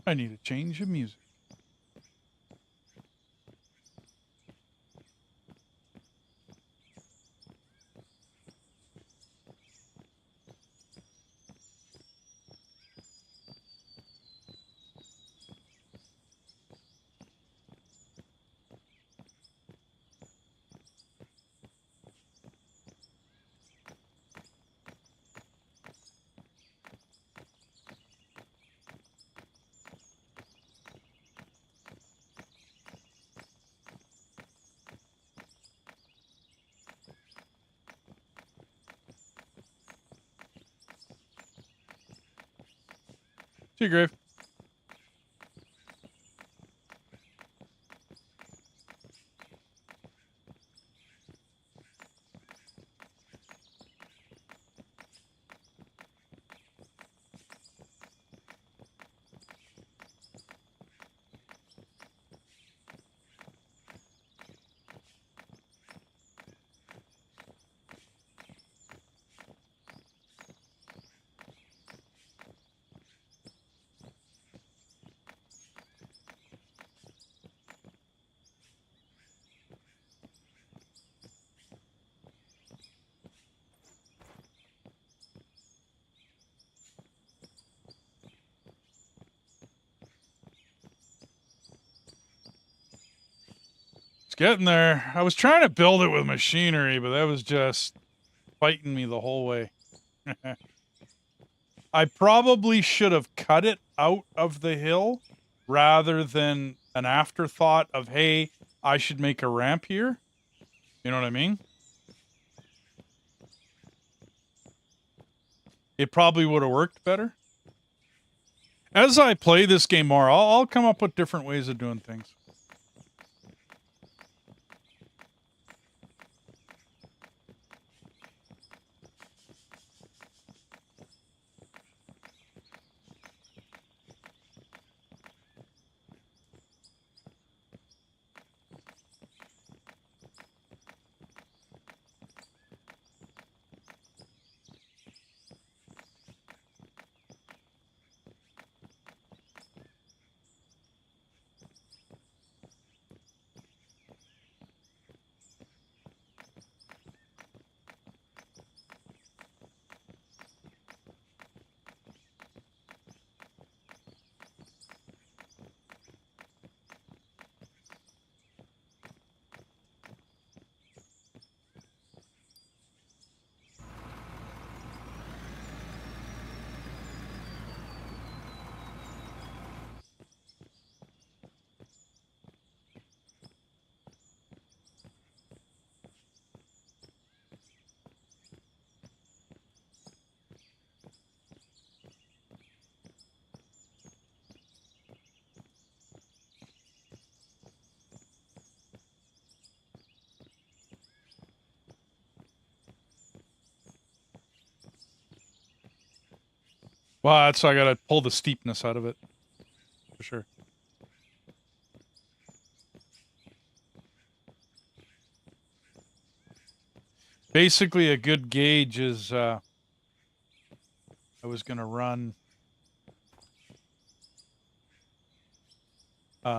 I need a change of music. See you, Grave. It's getting there. I was trying to build it with machinery, but that was just fighting me the whole way. I probably should have cut it out of the hill rather than an afterthought of, hey, I should make a ramp here. You know what I mean? It probably would have worked better. As I play this game more, I'll come up with different ways of doing things. Well, that's why I gotta pull the steepness out of it. For sure. Basically, a good gauge is, I was gonna run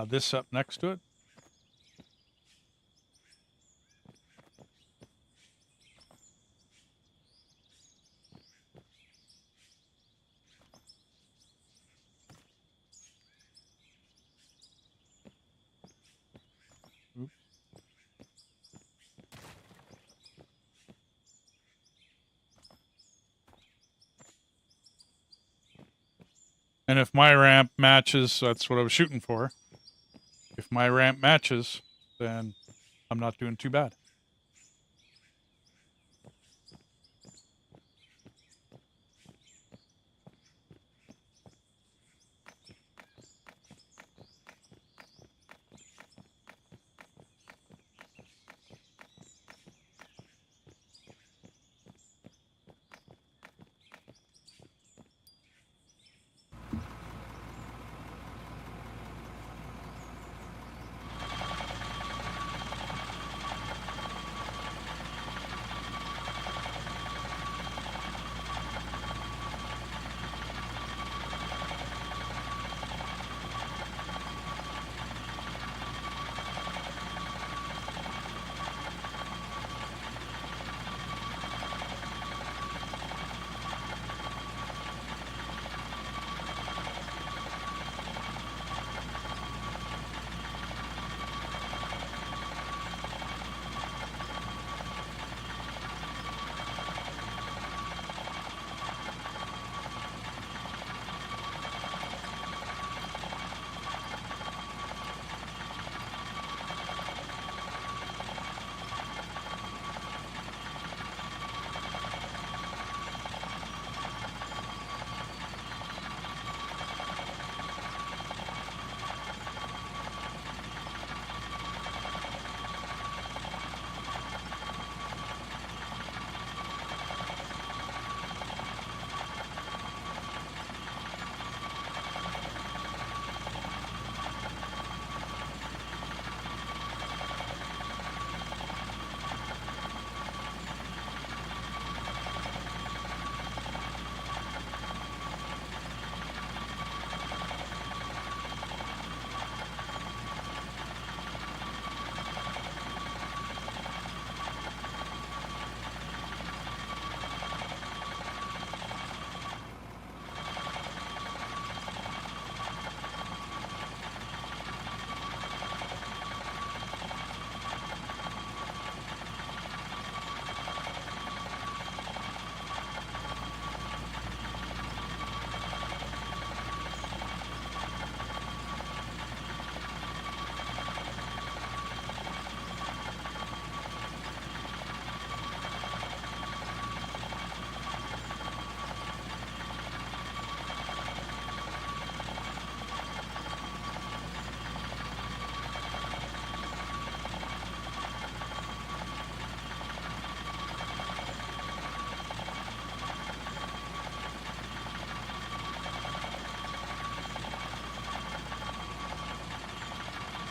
this up next to it. And if my ramp matches, that's what I was shooting for. If my ramp matches, then I'm not doing too bad.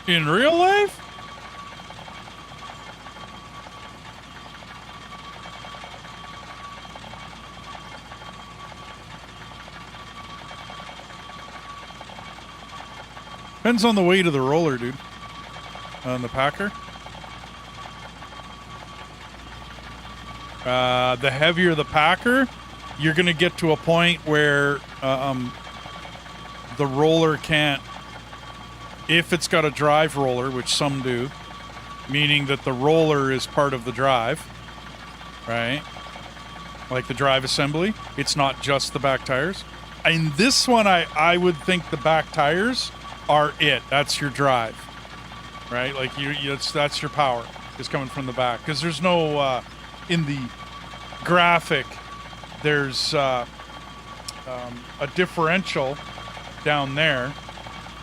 In real life? Depends on the weight of the roller, dude. On the packer. The heavier the packer, you're going to get to a point where the roller can't, if it's got a drive roller, which some do, meaning that the roller is part of the drive, right? Like the drive assembly. It's not just the back tires. In this one, I would think the back tires are it. That's your drive, right? Like that's your power is coming from the back, because there's no in the graphic there's a differential down there,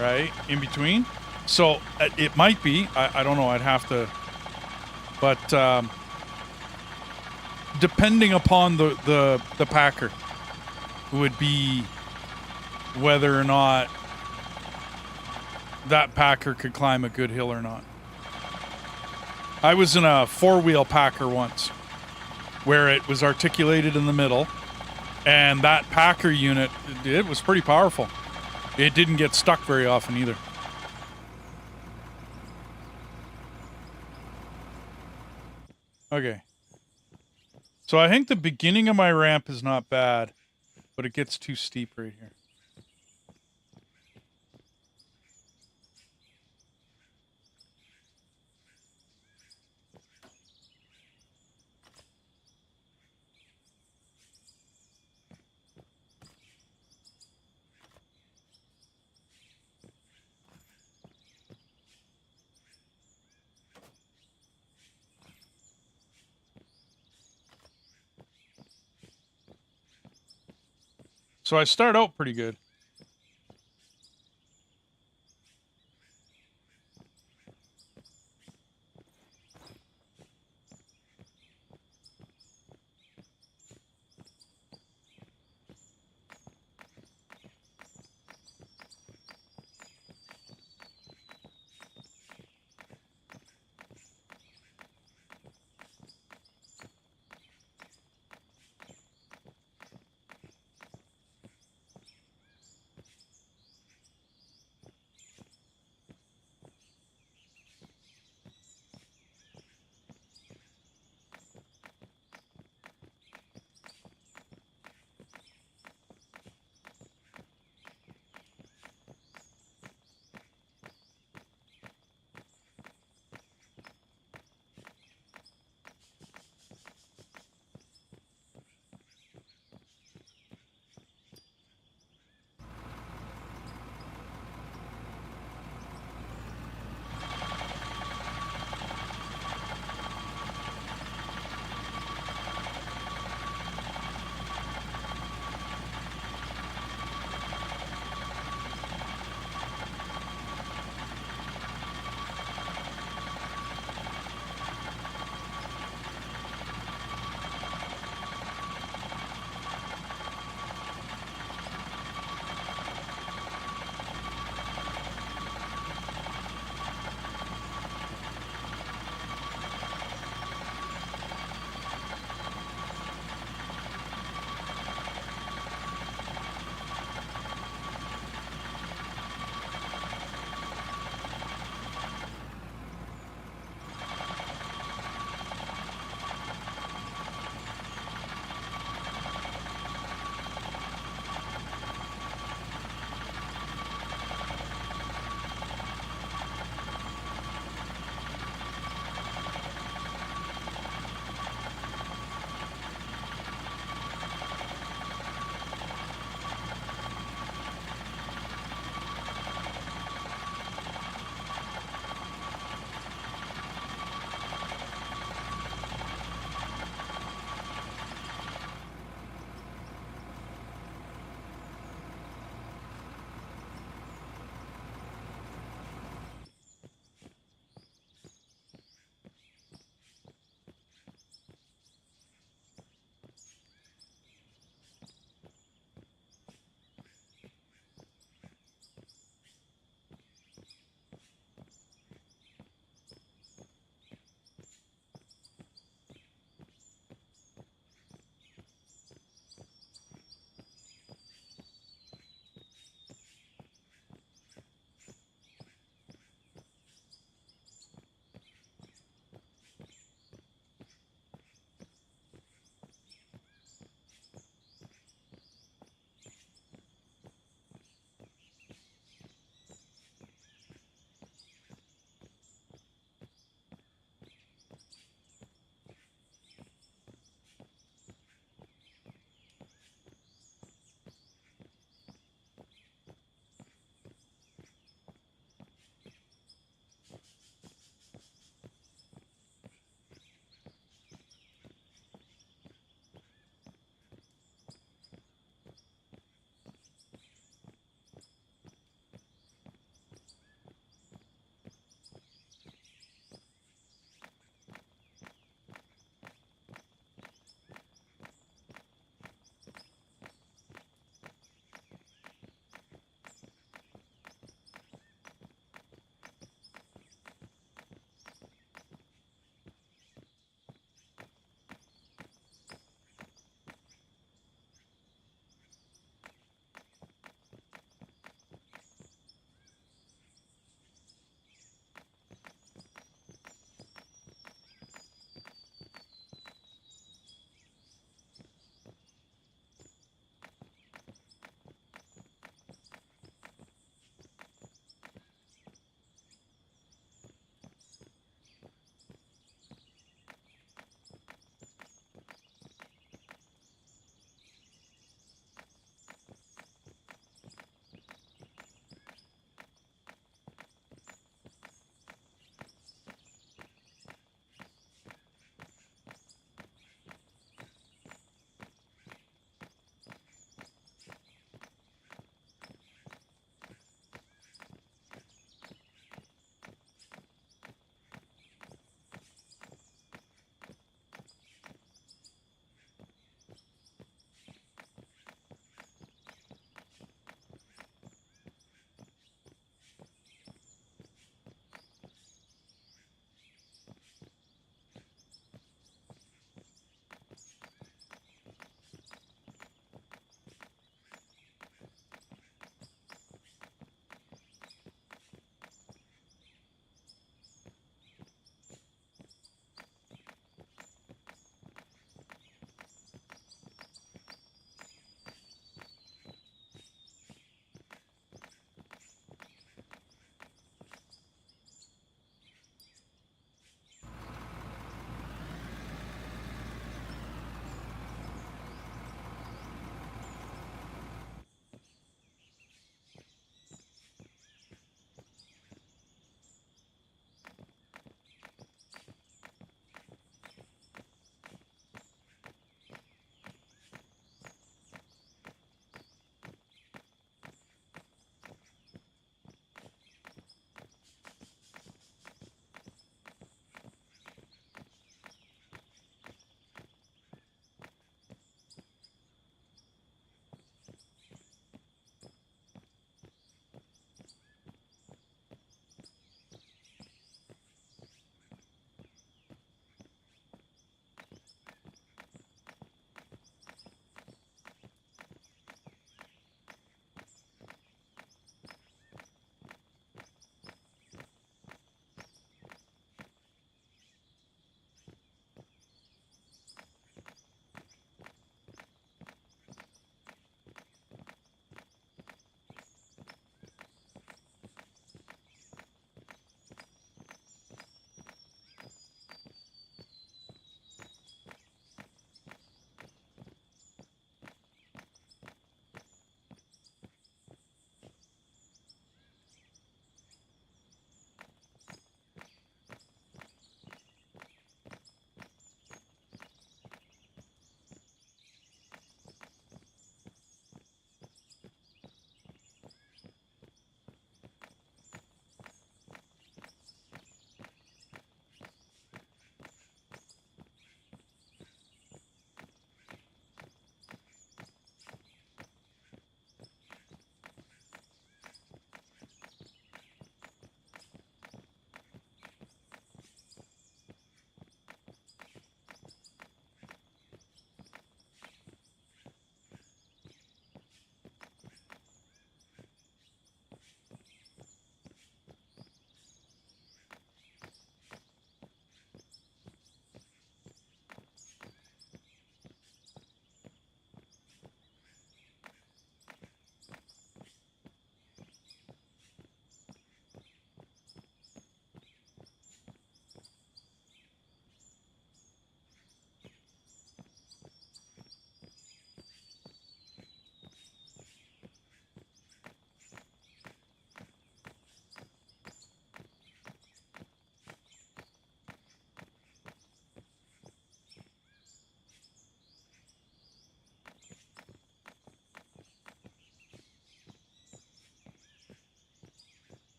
right, in between. So it might be, I don't know, I'd have to, but depending upon the packer would be whether or not that packer could climb a good hill or not. I was in a 4-wheel packer once where it was articulated in the middle, and that packer unit, it was pretty powerful. It didn't get stuck very often either. Okay. So I think the beginning of my ramp is not bad, but it gets too steep right here. So I start out pretty good.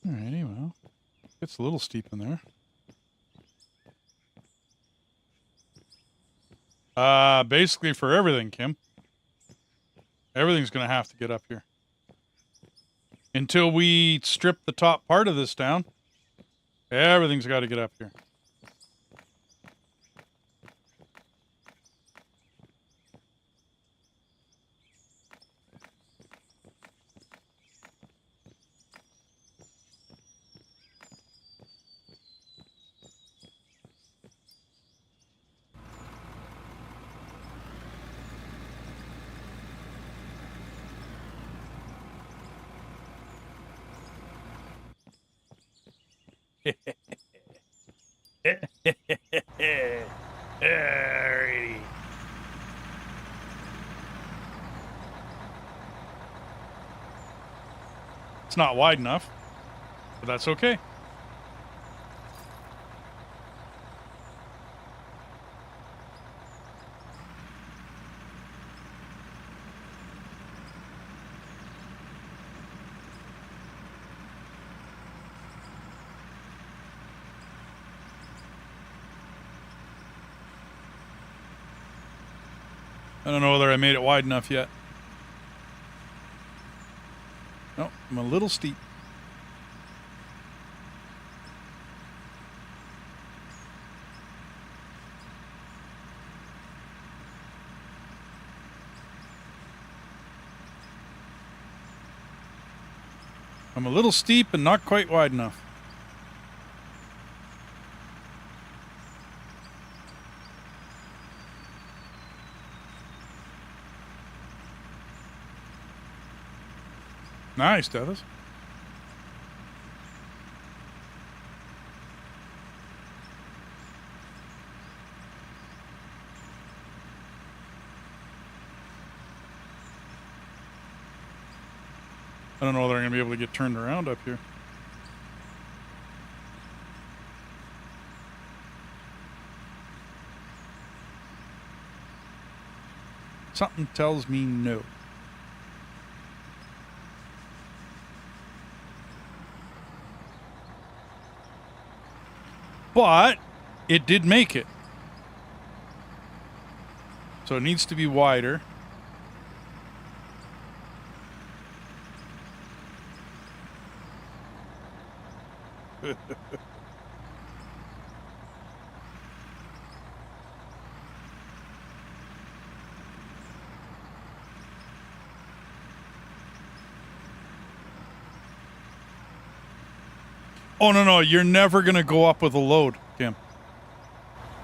Alrighty, well, it's a little steep in there. Basically for everything, Kim. Everything's gonna have to get up here. Until we strip the top part of this down, everything's got to get up here. Alrighty. It's not wide enough, but that's okay. I don't know whether I made it wide enough yet. No, I'm a little steep. I'm a little steep and not quite wide enough. Nice, Dennis. I don't know whether I'm going to be able to get turned around up here. Something tells me no. But it did make it. So it needs to be wider. Oh, no, you're never going to go up with a load, Kim.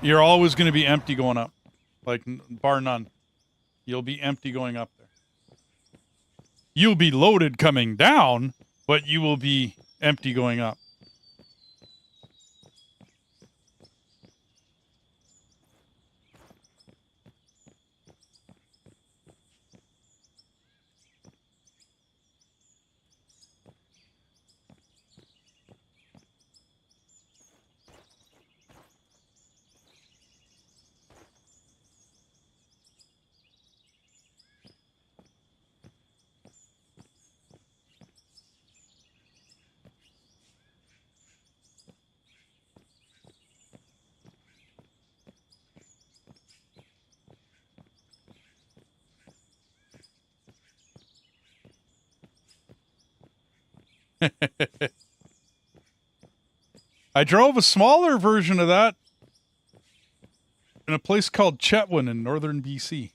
You're always going to be empty going up. Like, bar none. You'll be empty going up there. You'll be loaded coming down, but you will be empty going up. I drove a smaller version of that in a place called Chetwynd in northern BC.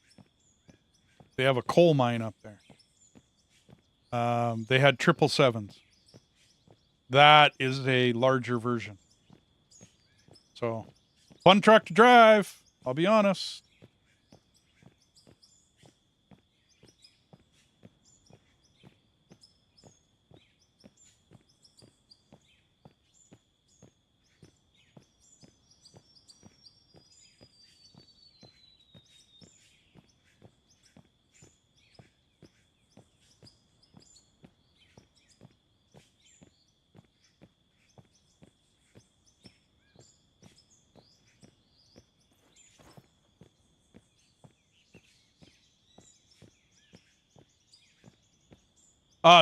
They have a coal mine up there. They had 777s. That is a larger version. So, fun truck to drive, I'll be honest.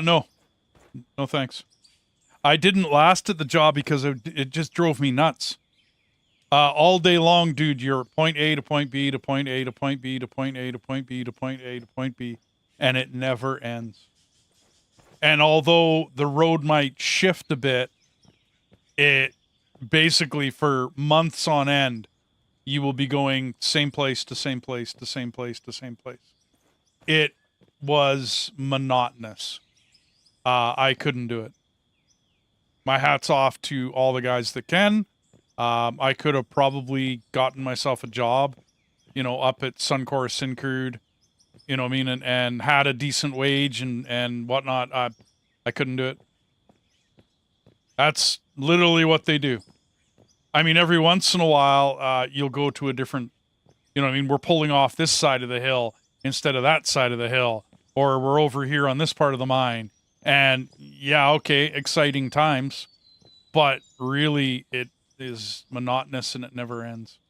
No. No thanks. I didn't last at the job because it just drove me nuts. All day long, dude, you're point A to point B to point A to point B to point A to point B to point A to point B, and it never ends. And although the road might shift a bit, it basically for months on end, you will be going same place to same place to same place to same place. It was monotonous. I couldn't do it. My hat's off to all the guys that can. I could have probably gotten myself a job, you know, up at Suncor Syncrude, you know what I mean, and had a decent wage and whatnot. I couldn't do it. That's literally what they do. I mean, every once in a while, you'll go to a different, you know what I mean, we're pulling off this side of the hill instead of that side of the hill, or we're over here on this part of the mine. And yeah, okay, exciting times, but really it is monotonous and it never ends.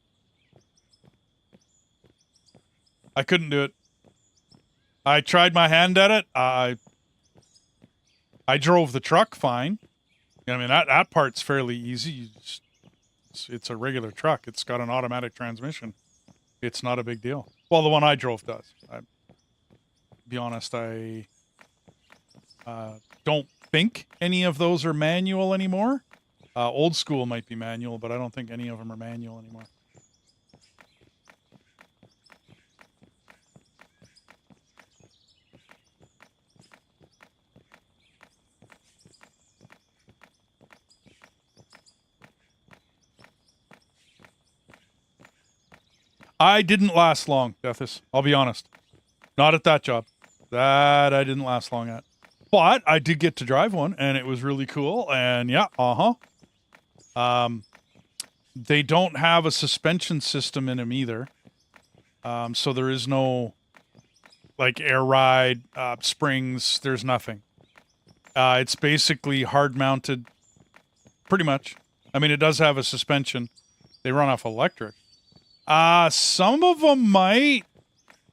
I couldn't do it. I tried my hand at it. I drove the truck fine. I mean, that part's fairly easy. You just, it's a regular truck. It's got an automatic transmission. It's not a big deal. Well, the one I drove does. Be honest, I don't think any of those are manual anymore. Old school might be manual, but I don't think any of them are manual anymore. I didn't last long, Deathis. I'll be honest. Not at that job. That I didn't last long at. But I did get to drive one, and it was really cool. And yeah, they don't have a suspension system in them either. So there is no, like, air ride, springs. There's nothing. It's basically hard-mounted, pretty much. I mean, it does have a suspension. They run off electric. Some of them might.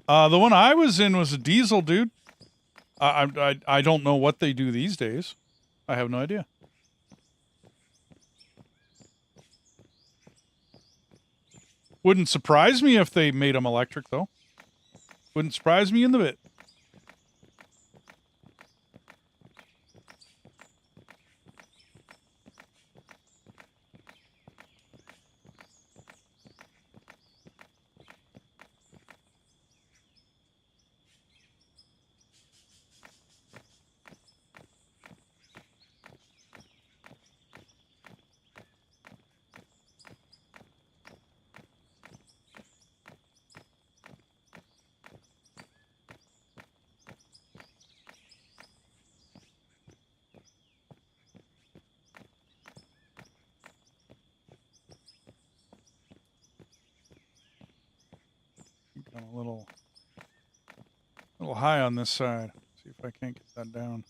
The one I was in was a diesel, dude. I don't know what they do these days. I have no idea. Wouldn't surprise me if they made them electric, though. Wouldn't surprise me in the bit. Got a little high on this side. See if I can't get that down.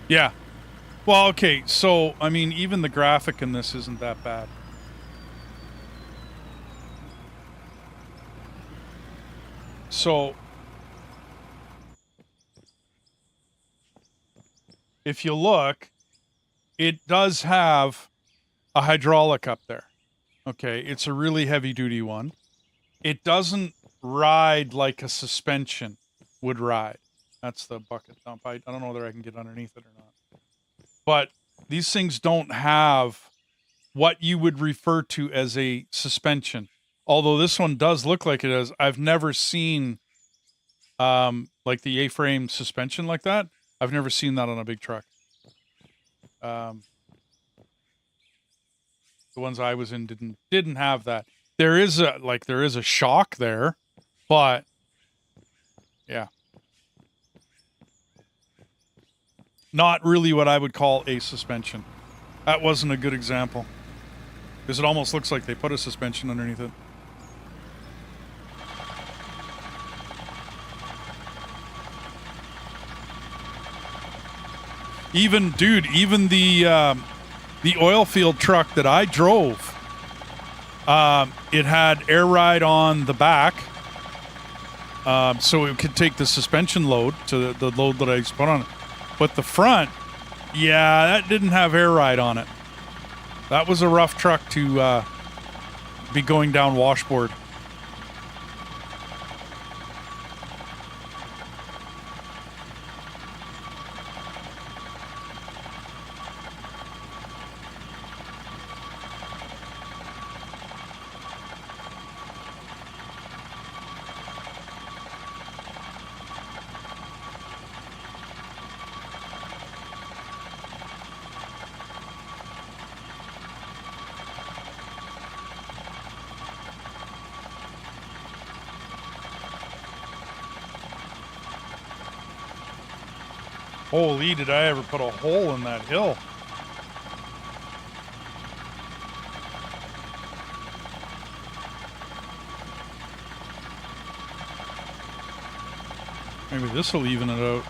Yeah. Well, okay, so, I mean, even the graphic in this isn't that bad. So, if you look, it does have a hydraulic up there. Okay, it's a really heavy-duty one. It doesn't ride like a suspension would ride. That's the bucket dump. I don't know whether I can get underneath it or not. But these things don't have what you would refer to as a suspension. Although this one does look like it is. I've never seen like the A-frame suspension like that. I've never seen that on a big truck. The ones I was in didn't have that. There is a shock there, but yeah. Not really what I would call a suspension. That wasn't a good example. Because it almost looks like they put a suspension underneath it. Even the oil field truck that I drove, It had air ride on the back, so it could take the suspension load to the load that I just put on it. But the front, yeah, that didn't have air ride on it. That was a rough truck to be going down washboard. Holy, did I ever put a hole in that hill? Maybe this will even it out.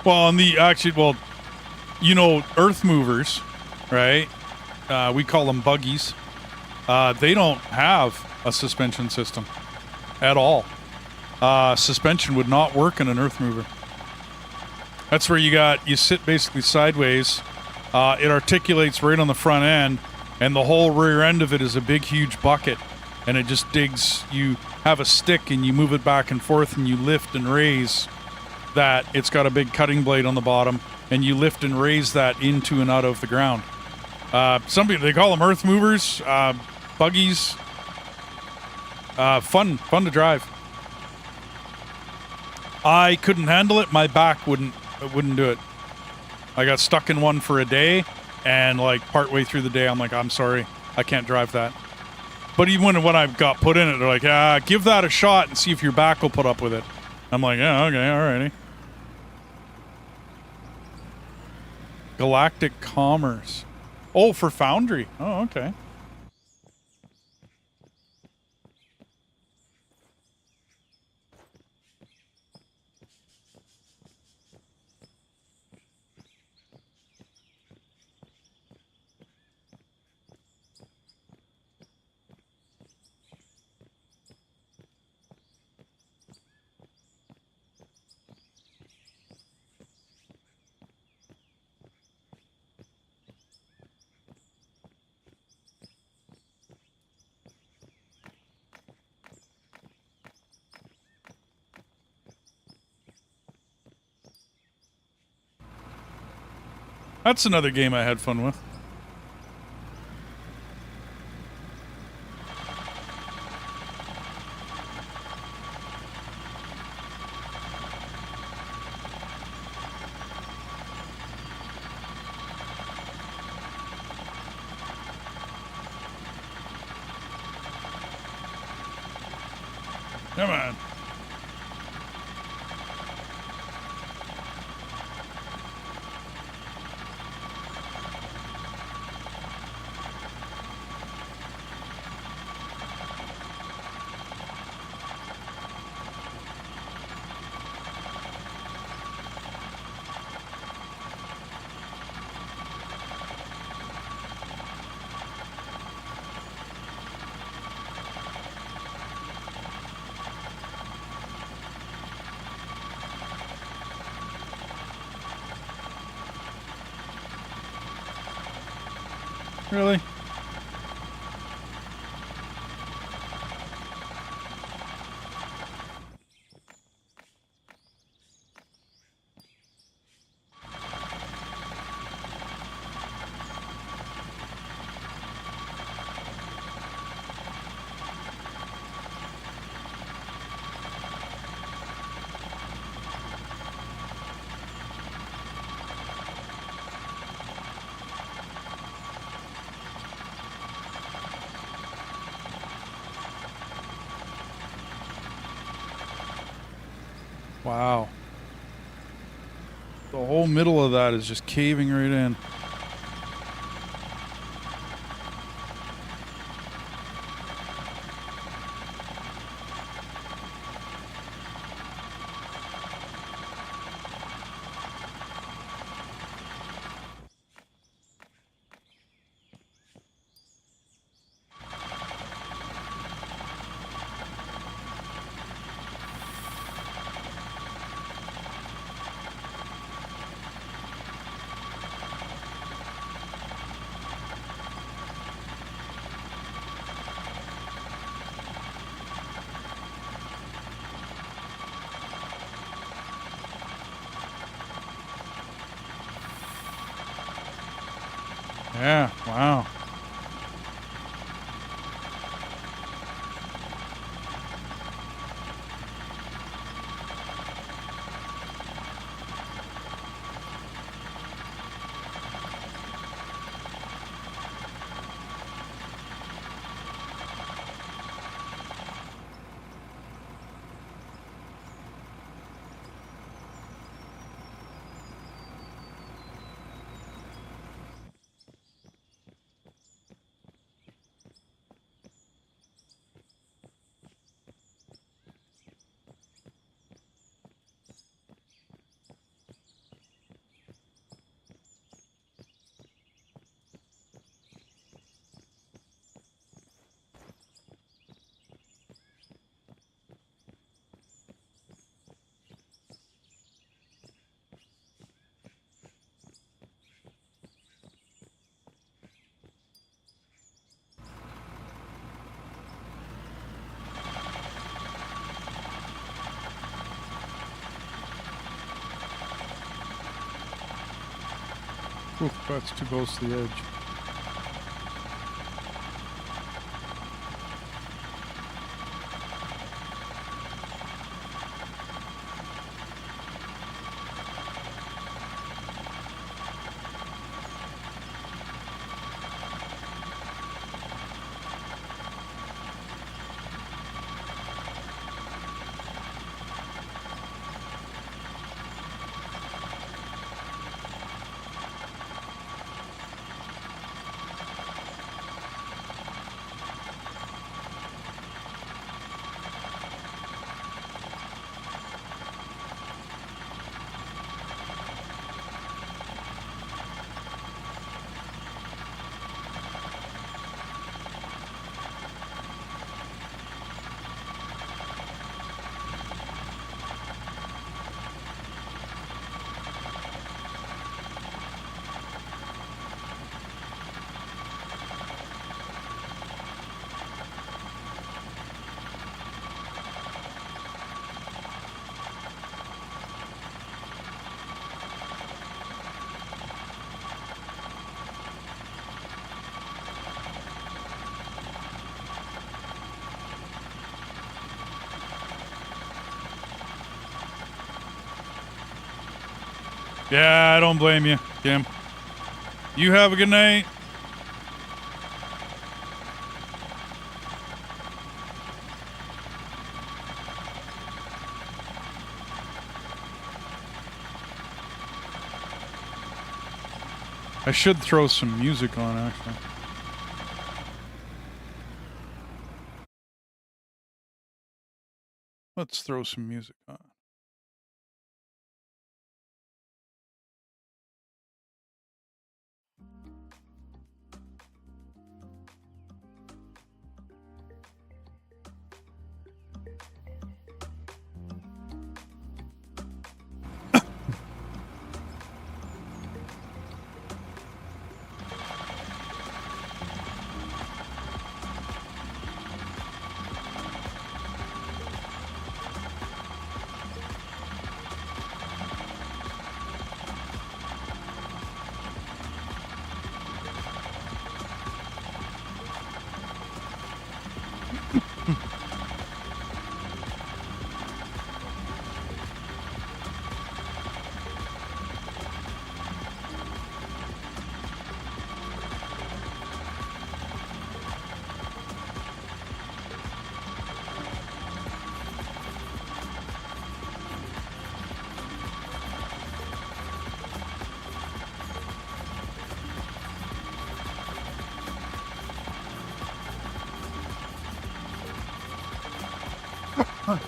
Well, on the earth movers, right? We call them buggies. They don't have a suspension system at all. Suspension would not work in an earth mover. That's where you sit basically sideways. It articulates right on the front end, and the whole rear end of it is a big, huge bucket, and it just digs. You have a stick, and you move it back and forth, and you lift and raise that. It's got a big cutting blade on the bottom, and you lift and raise that into and out of the ground. Some people, they call them earth movers, buggies. Fun to drive. I couldn't handle it. My back wouldn't do it. I got stuck in one for a day, and like partway through the day, I'm like, I'm sorry, I can't drive that. But even when I got put in it, they're like, give that a shot and see if your back will put up with it. I'm like, yeah, okay, alrighty. Galactic Commerce. Oh, for Foundry. Oh, okay. That's another game I had fun with. Come on. Really? Wow. The whole middle of that is just caving right in. Yeah, wow. Oof, that's too close to the edge. Yeah, I don't blame you, Kim. You have a good night. I should throw some music on, actually. Let's throw some music on. Wow.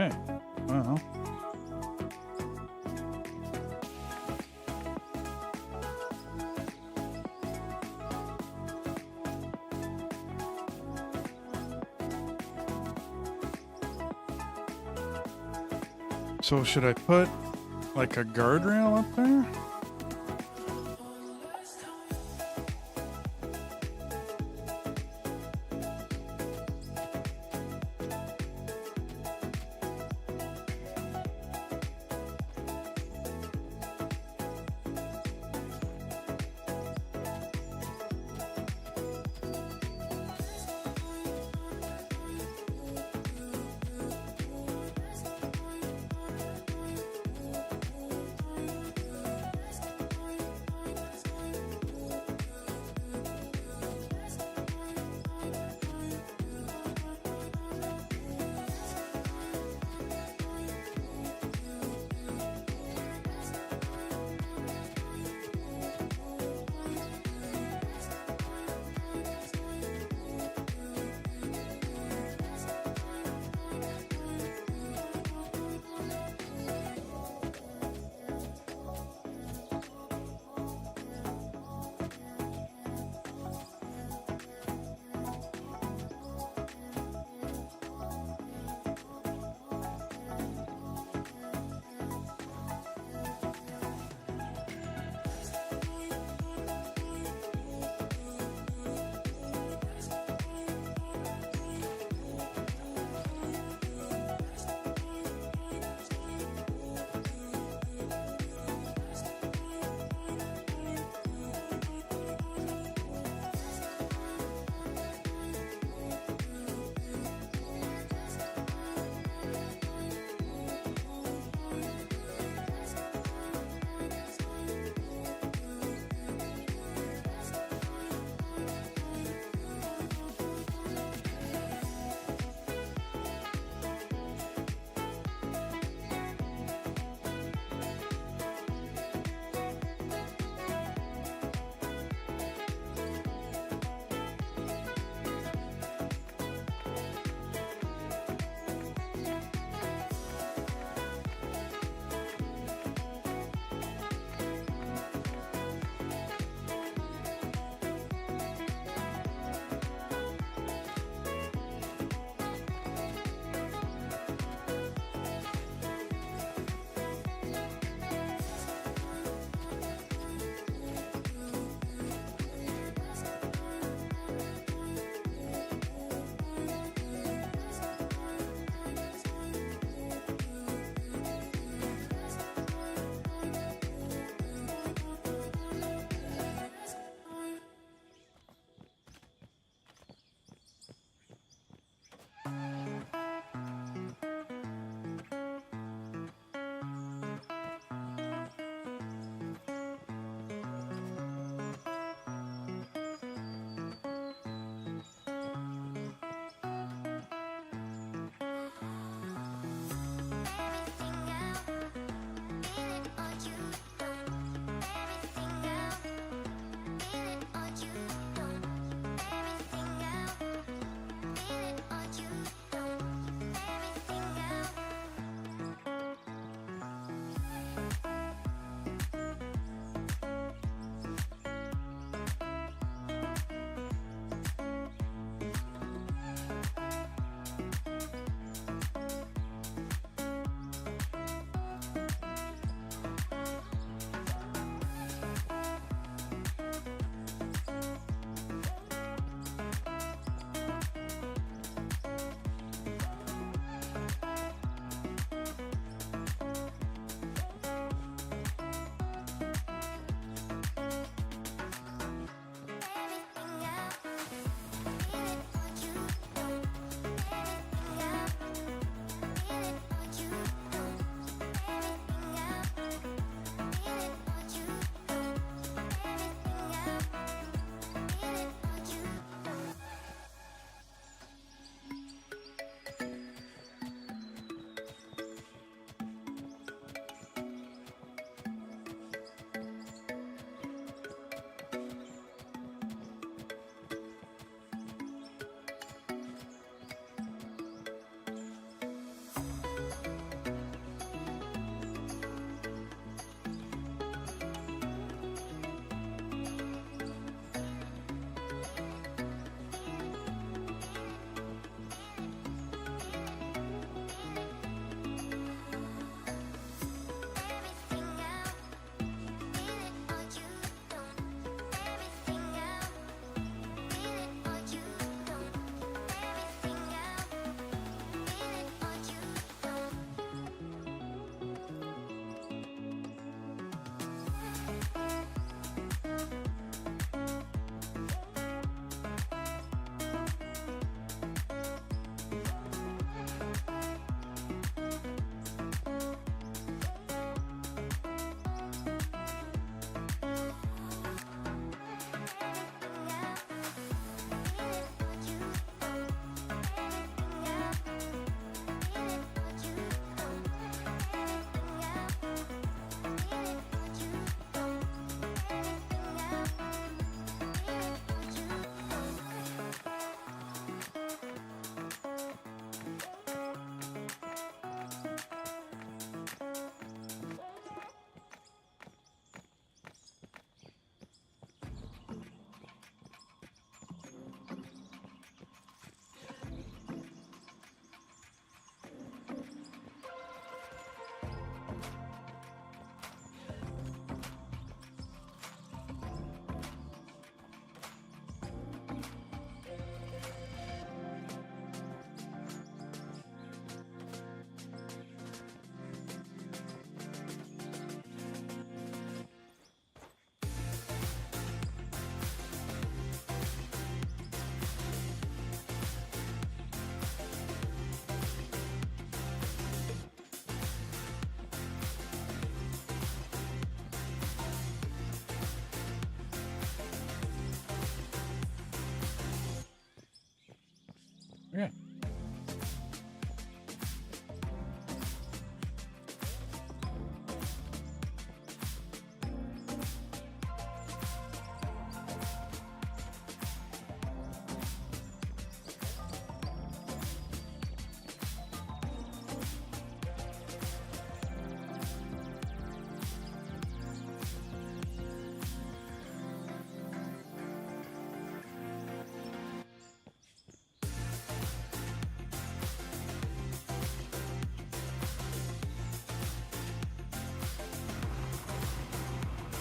Okay. Well. So should I put like a guardrail up there?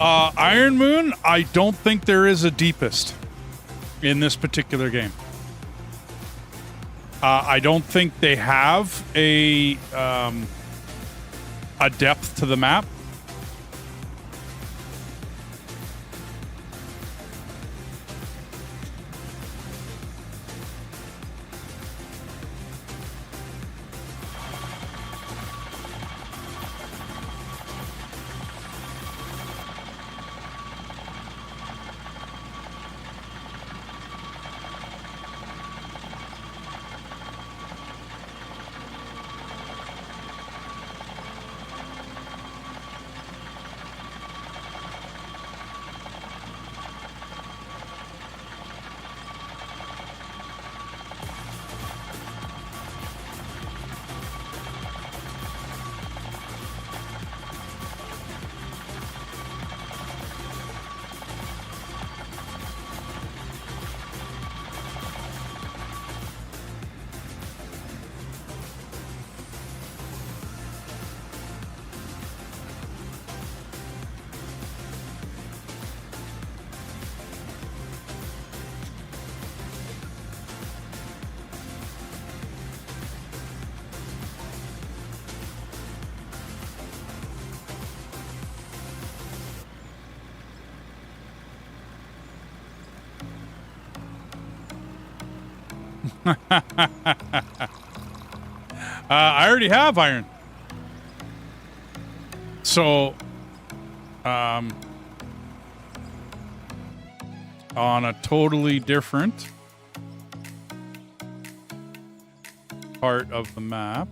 Iron Moon, I don't think there is a deepest in this particular game. I don't think they have a depth to the map. I already have iron. So, on a totally different part of the map.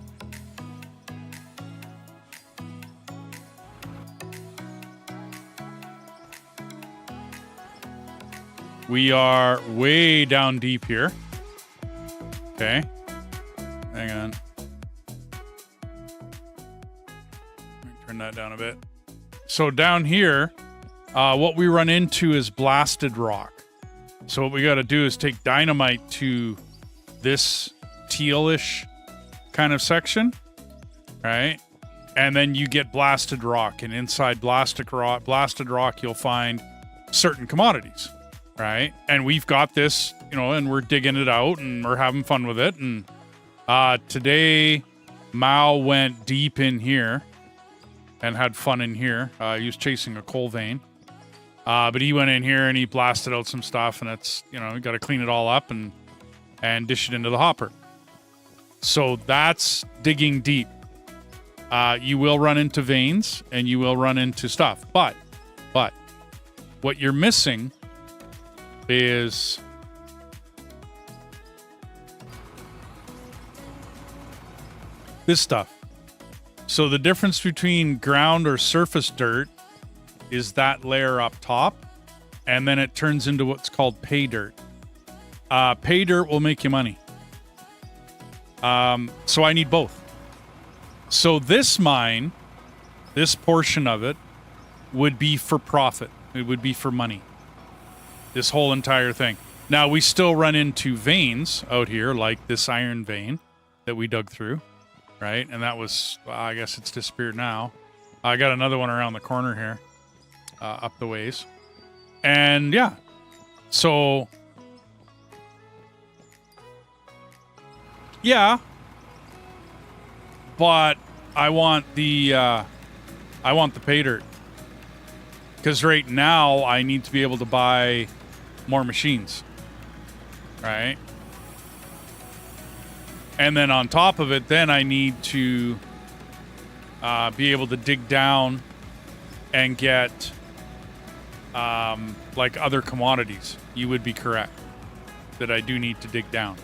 We are way down deep here. Okay. Hang on. Turn that down a bit. So down here, what we run into is blasted rock. So what we got to do is take dynamite to this tealish kind of section, right? And then you get blasted rock, and inside blasted rock, you'll find certain commodities, right? And we've got this, you know, and we're digging it out and we're having fun with it. And today, Mao went deep in here and had fun in here. He was chasing a coal vein. But he went in here and he blasted out some stuff, and it's, you know, you got to clean it all up and dish it into the hopper. So that's digging deep. You will run into veins and you will run into stuff. But what you're missing is this stuff. So the difference between ground or surface dirt is that layer up top, and then it turns into what's called pay dirt. Pay dirt will make you money. So I need both. So this mine, this portion of it, would be for profit. It would be for money. This whole entire thing. Now, we still run into veins out here, like this iron vein that we dug through, right? And that was, I guess it's disappeared now. I got another one around the corner here, up the ways. And yeah, so yeah, but I want the pay dirt, because right now I need to be able to buy more machines, right? And then on top of it, then I need to be able to dig down and get like other commodities. You would be correct that I do need to dig down.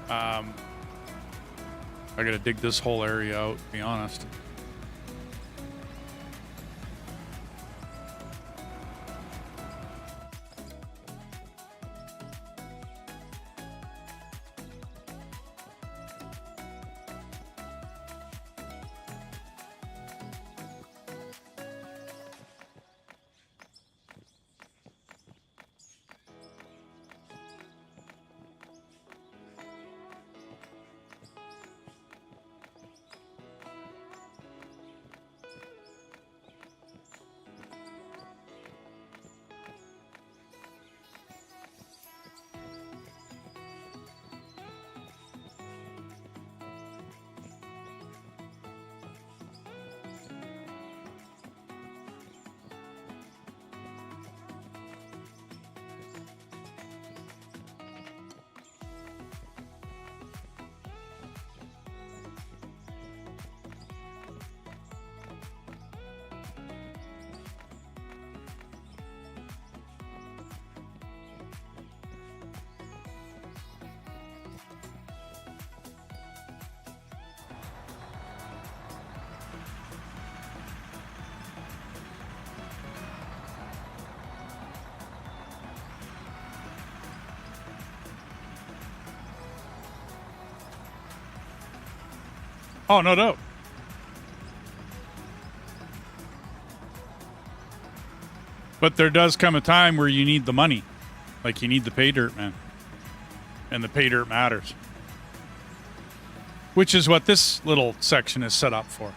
I gotta dig this whole area out, to be honest. Oh, no doubt. But there does come a time where you need the money. Like, you need the pay dirt, man. And the pay dirt matters. Which is what this little section is set up for.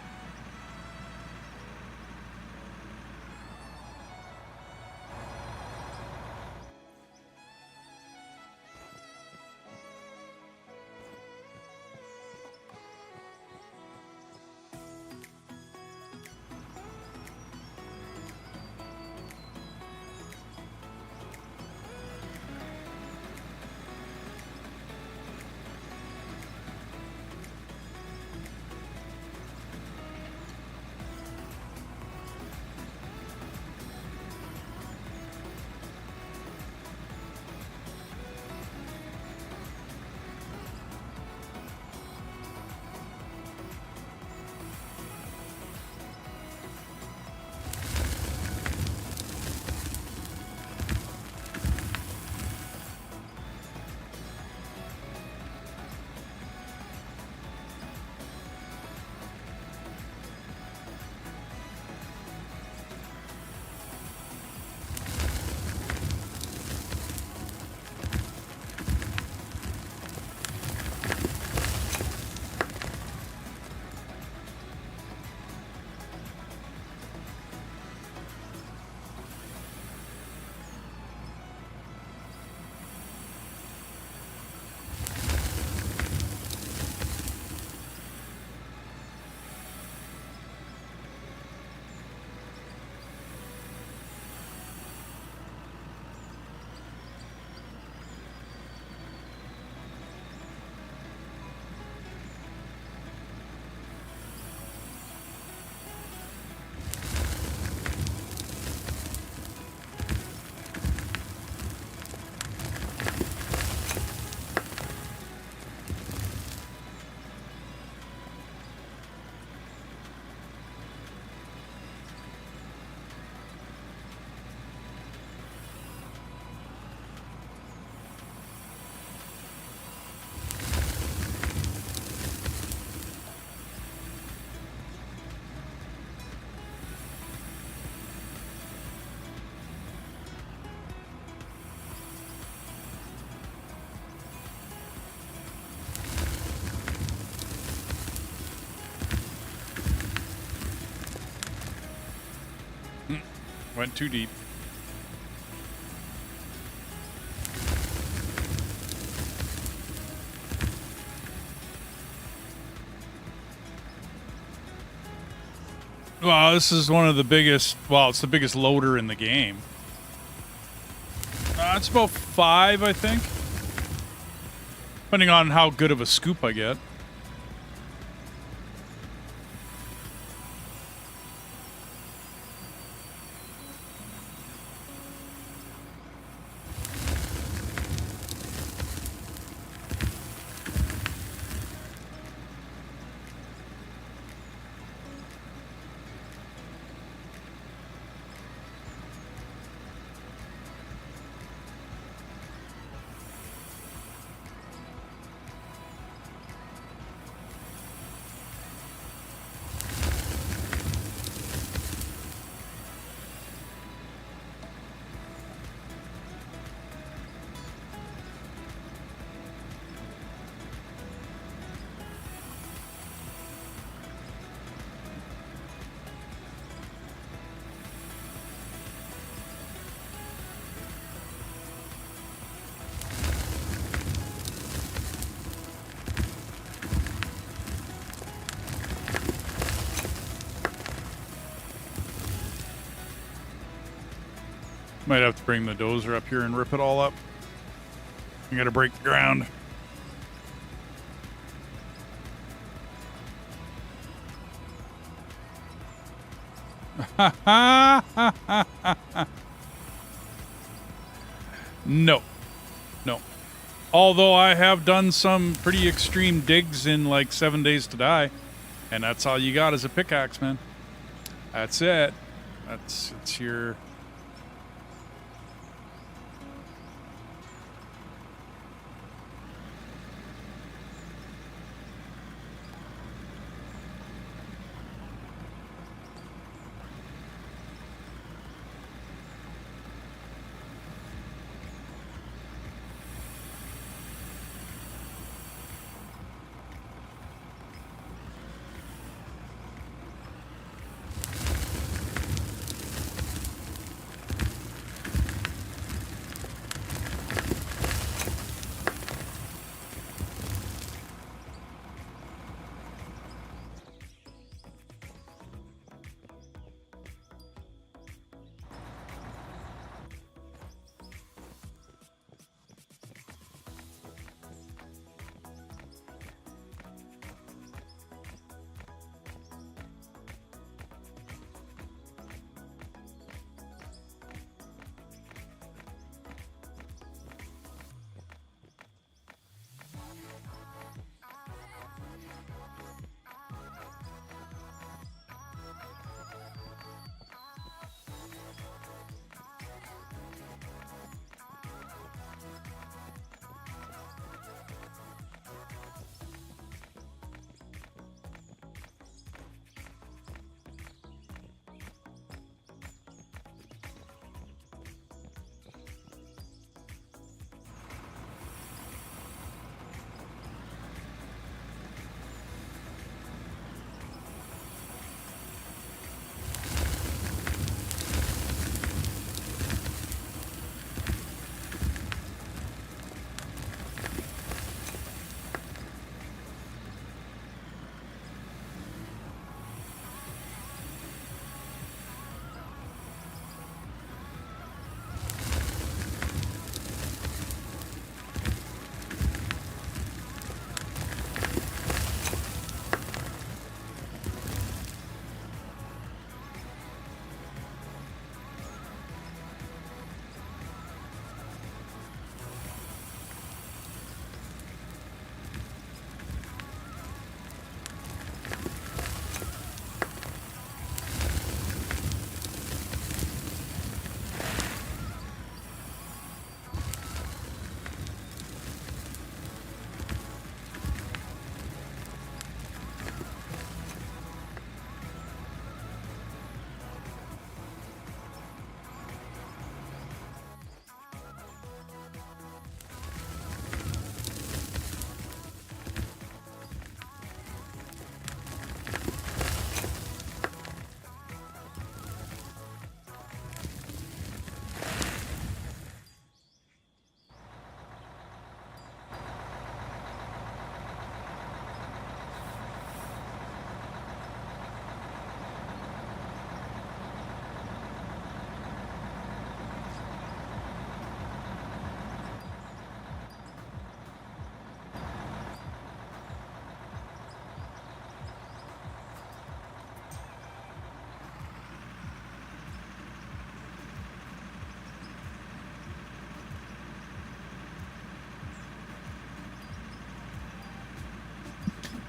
Went too deep. Well, this is one of the biggest, well, it's the biggest loader in the game. It's about 5, I think. Depending on how good of a scoop I get. Might have to bring the dozer up here and rip it all up. You gotta break the ground. No. No. Although I have done some pretty extreme digs in like 7 days to die. And that's all you got is a pickaxe, man. That's it. It's your...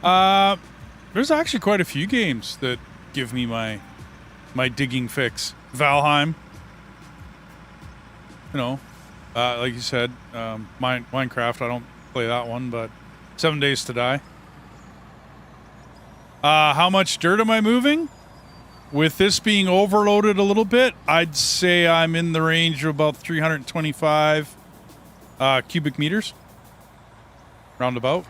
There's actually quite a few games that give me my digging fix. Valheim. You know, like you said, Minecraft. I don't play that one, but 7 Days to Die. How much dirt am I moving? With this being overloaded a little bit, I'd say I'm in the range of about 325 cubic meters. Roundabout.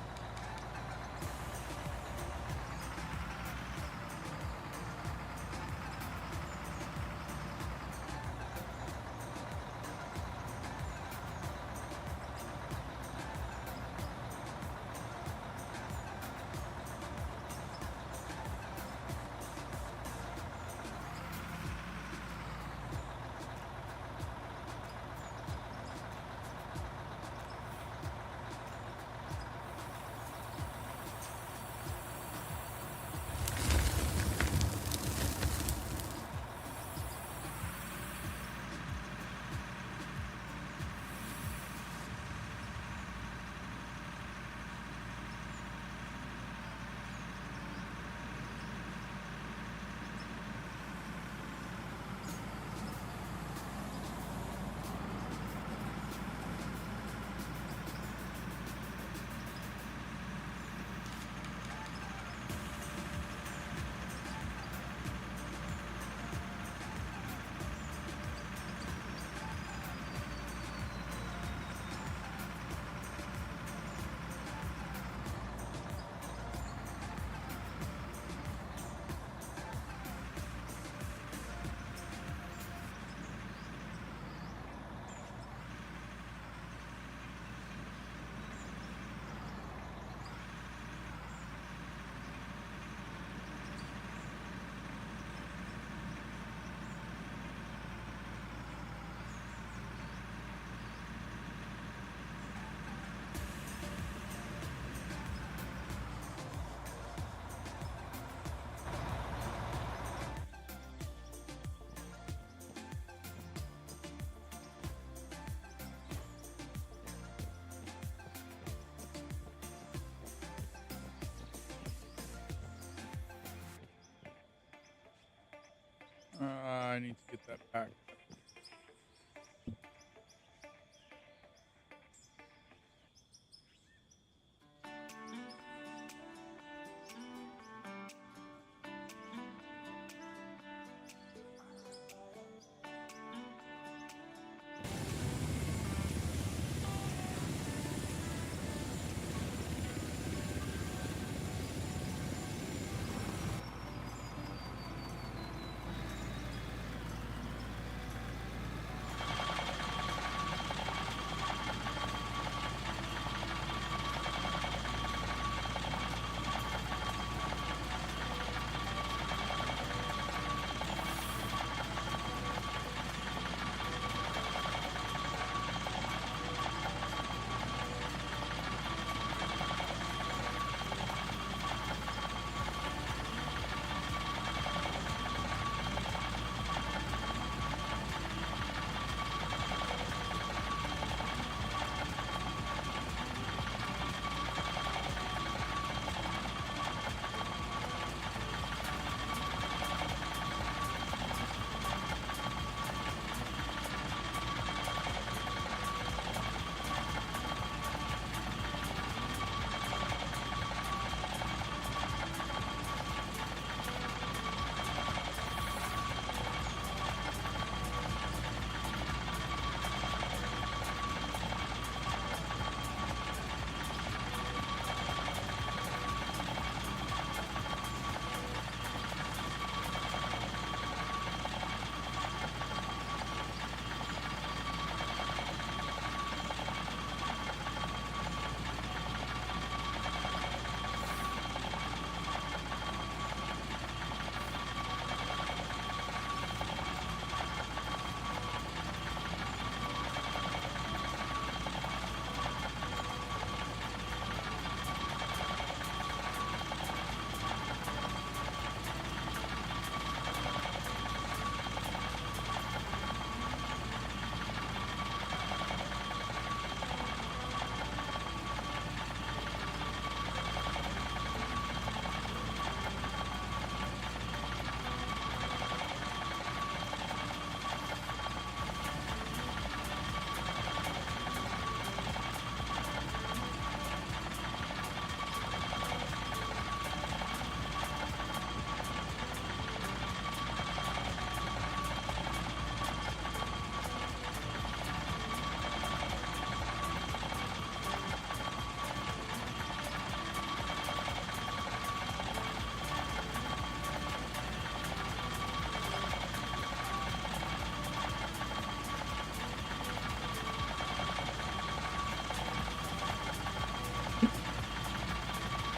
I need to get that back.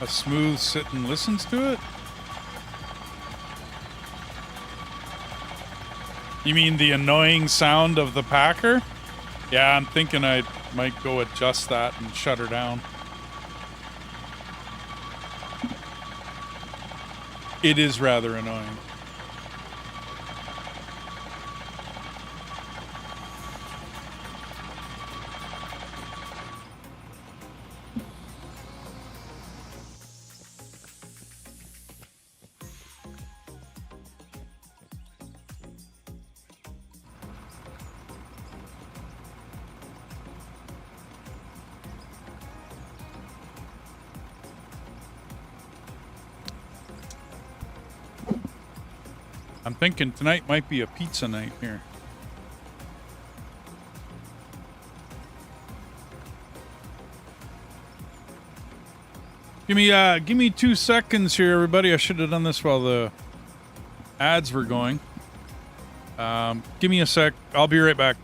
A smooth sit and listens to it? You mean the annoying sound of the packer? Yeah, I'm thinking I might go adjust that and shut her down. It is rather annoying. I'm thinking tonight might be a pizza night here. Give me 2 seconds here, everybody. I should have done this while the ads were going. Give me a sec. I'll be right back.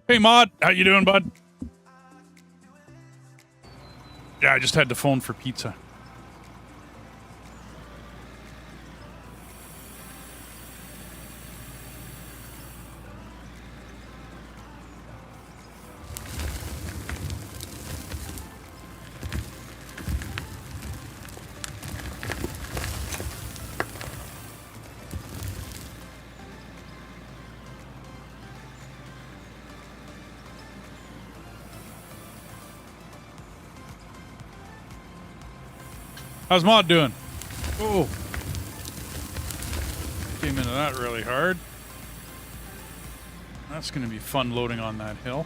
Hey, Mod. How you doing, bud? Yeah, I just had to phone for pizza. How's Mod doing? Oh. Came into that really hard. That's going to be fun loading on that hill.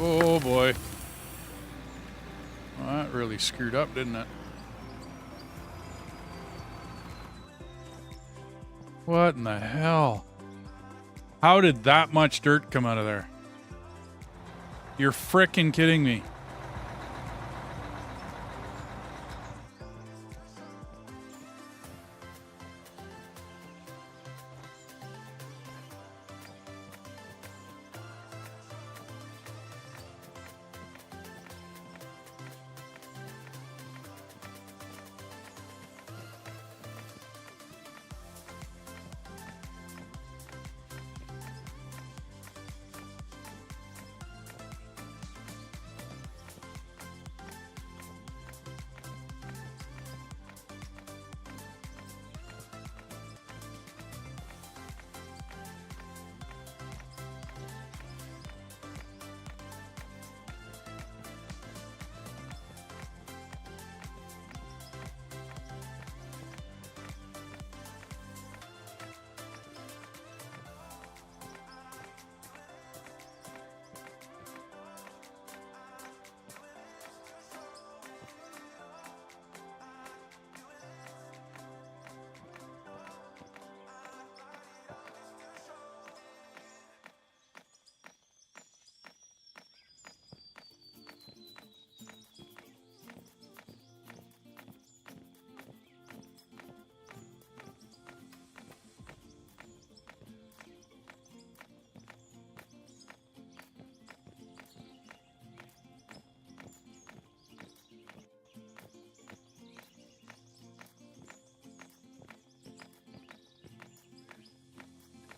Oh boy. Well, that really screwed up, didn't it? What in the hell? How did that much dirt come out of there? You're frickin' kidding me.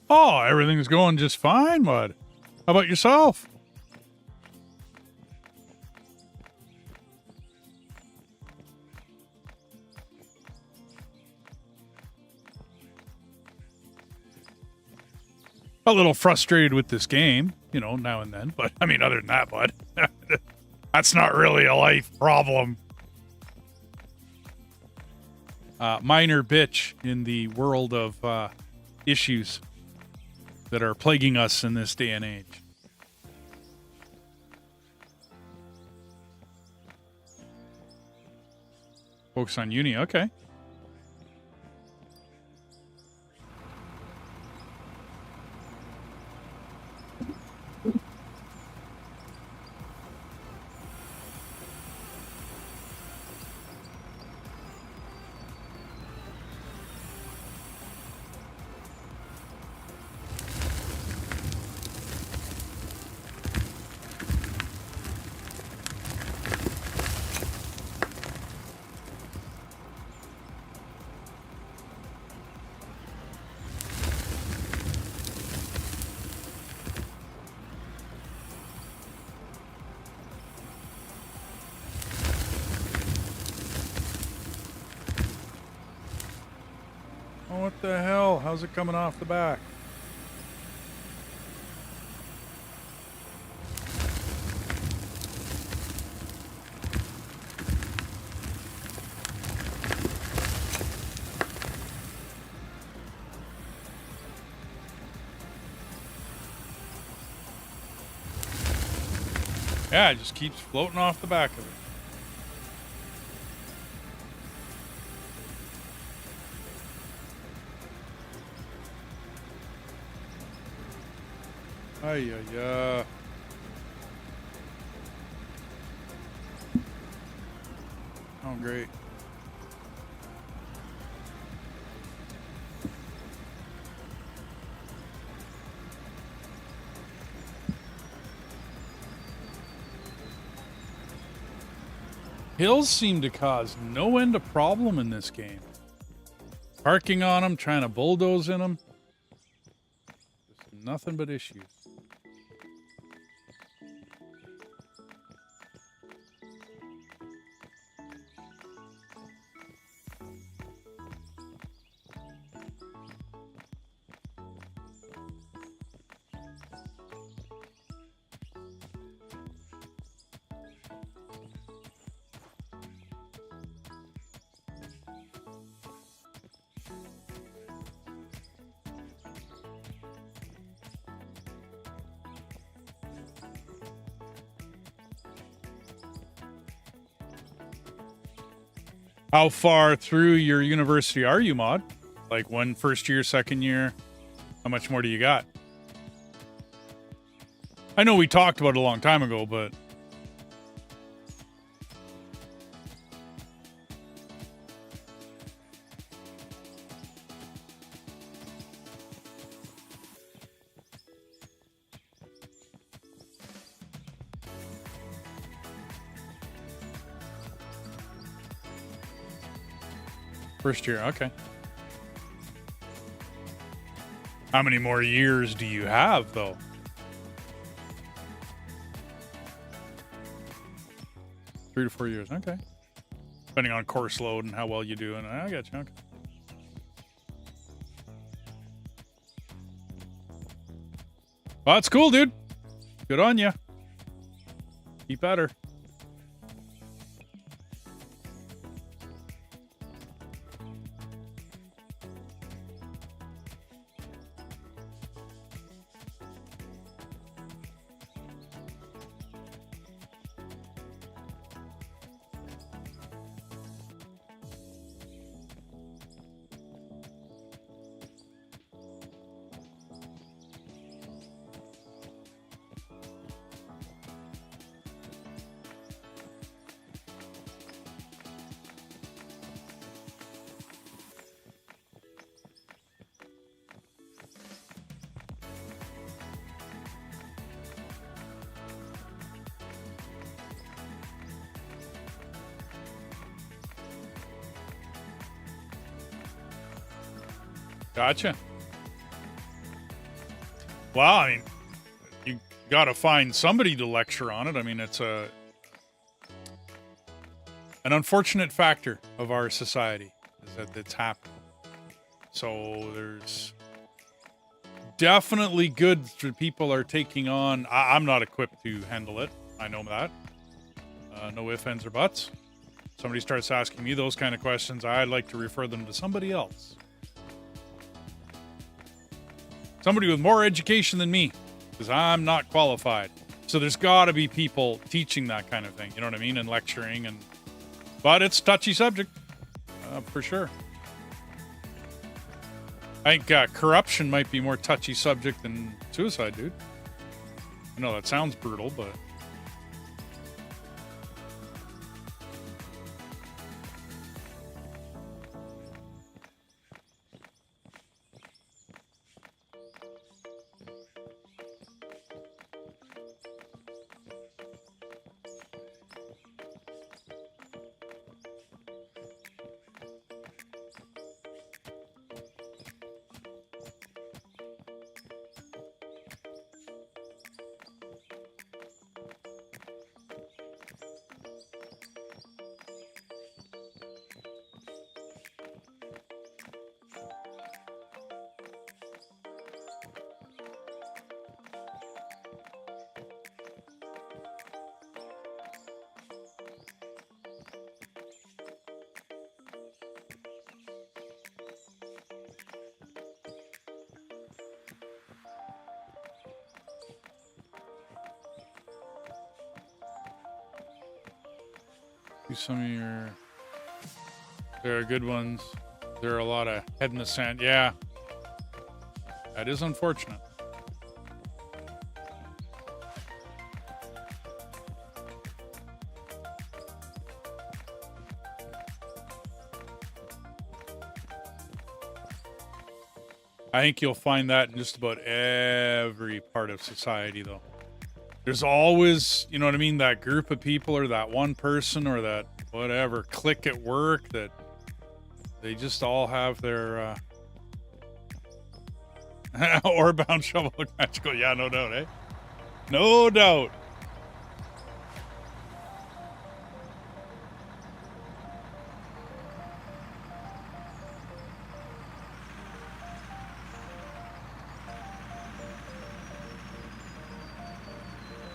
Oh, everything's going just fine, bud. How about yourself? A little frustrated with this game, you know, now and then. But, I mean, other than that, bud, that's not really a life problem. Minor bitch in the world of issues that are plaguing us in this day and age. Focus on uni, okay. Oh, what the hell? How's it coming off the back? Yeah, it just keeps floating off the back of it. Ay, ay, ay. Oh, great. Hills seem to cause no end of problem in this game. Parking on them, trying to bulldoze in them. Just nothing but issues. How far through your university are you, Mod? Like one first year, second year? How much more do you got? I know we talked about it a long time ago, but... First year, okay. How many more years do you have, though? Three to 4 years, okay. Depending on course load and how well you do, and I got you, okay. Well, that's cool, dude. Good on you. Keep at her. Gotcha. Well, I mean, you got to find somebody to lecture on it. I mean, it's an unfortunate factor of our society is that it's happening. So there's definitely good that people are taking on. I'm not equipped to handle it. I know that. No ifs, ands, or buts. Somebody starts asking me those kind of questions, I'd like to refer them to somebody else. Somebody with more education than me, because I'm not qualified. So there's got to be people teaching that kind of thing, you know what I mean, and lecturing. But it's a touchy subject, for sure. I think corruption might be more touchy subject than suicide, dude. I know that sounds brutal, but... Some of your... There are good ones. There are a lot of head in the sand. Yeah. That is unfortunate. I think you'll find that in just about every part of society, though. There's always, you know what I mean, that group of people or that one person or that whatever clique at work that they just all have their ore-bound shovel look magical. Yeah, no doubt, eh? No doubt.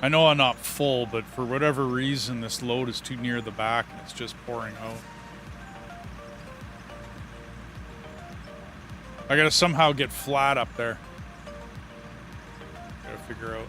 I know I'm not full, but for whatever reason, this load is too near the back and it's just pouring out. I gotta somehow get flat up there. Gotta figure out.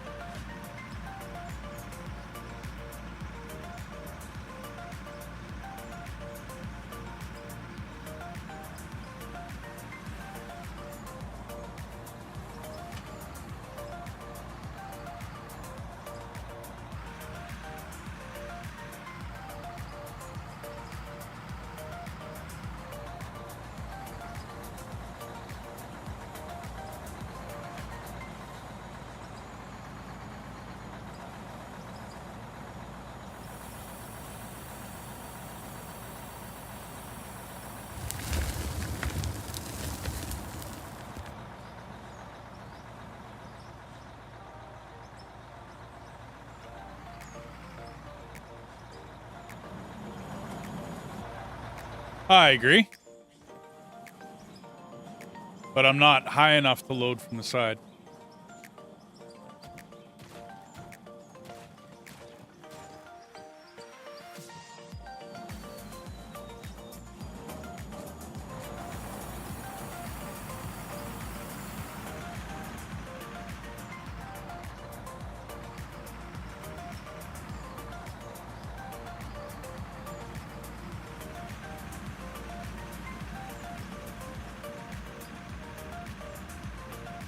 I agree. But I'm not high enough to load from the side.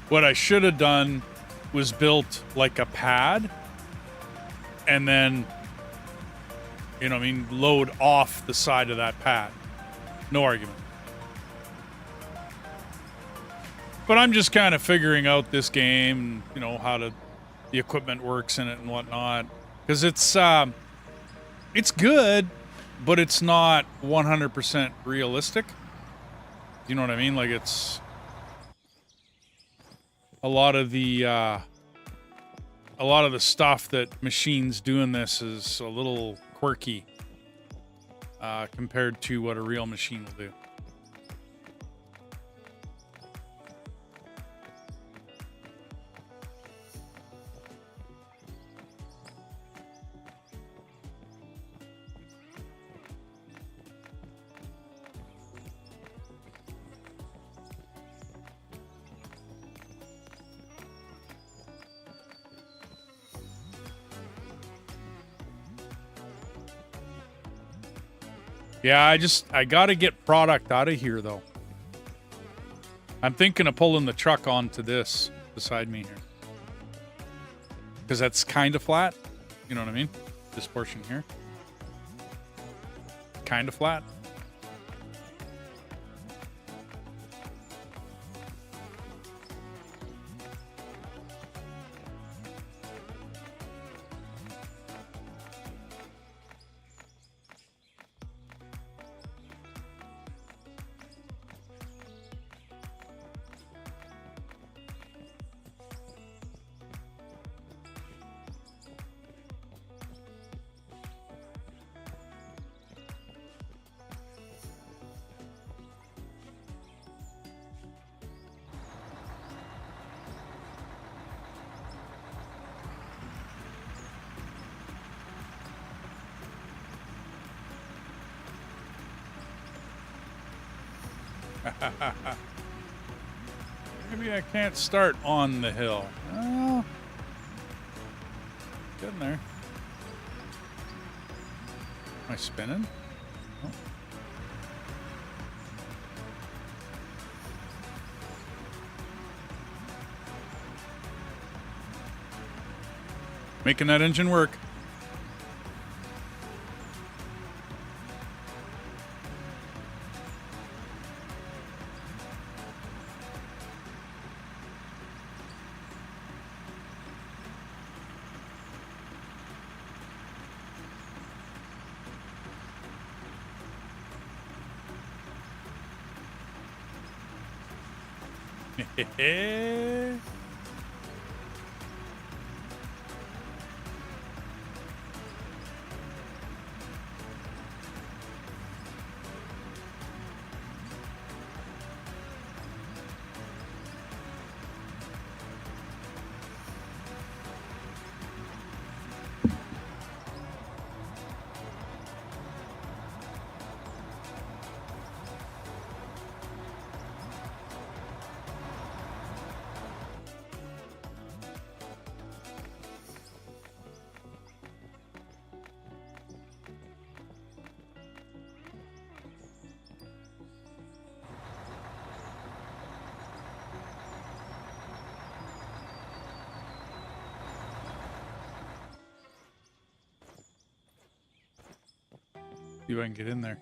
What I should have done was built like a pad and then, you know what I mean, load off the side of that pad. No argument. But I'm just kind of figuring out this game, you know, how the equipment works in it and whatnot. Because it's good, but it's not 100% realistic. You know what I mean? Like it's... a lot of the stuff that machines do in this is a little quirky compared to what a real machine will do. Yeah, I gotta get product out of here though. I'm thinking of pulling the truck onto this beside me here. Because that's kind of flat. You know what I mean? This portion here. Kind of flat. Maybe I can't start on the hill. Well, getting there. Am I spinning? Oh. Making that engine work. See if I can get in there.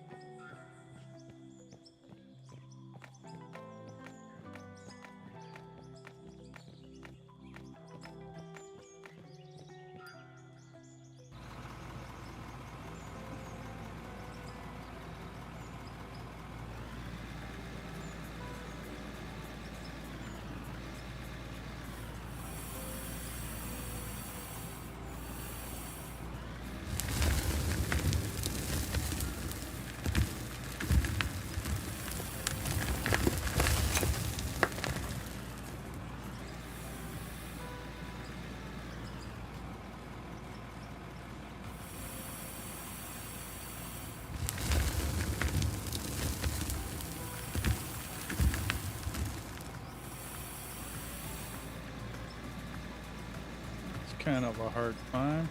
Kind of a hard climb.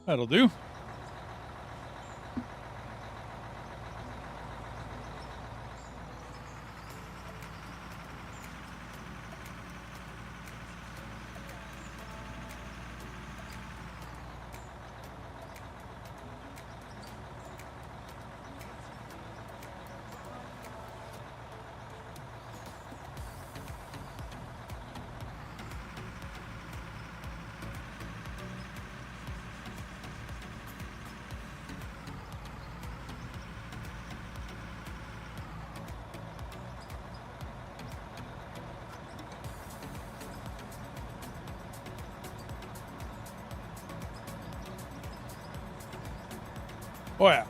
That'll do. Oh yeah.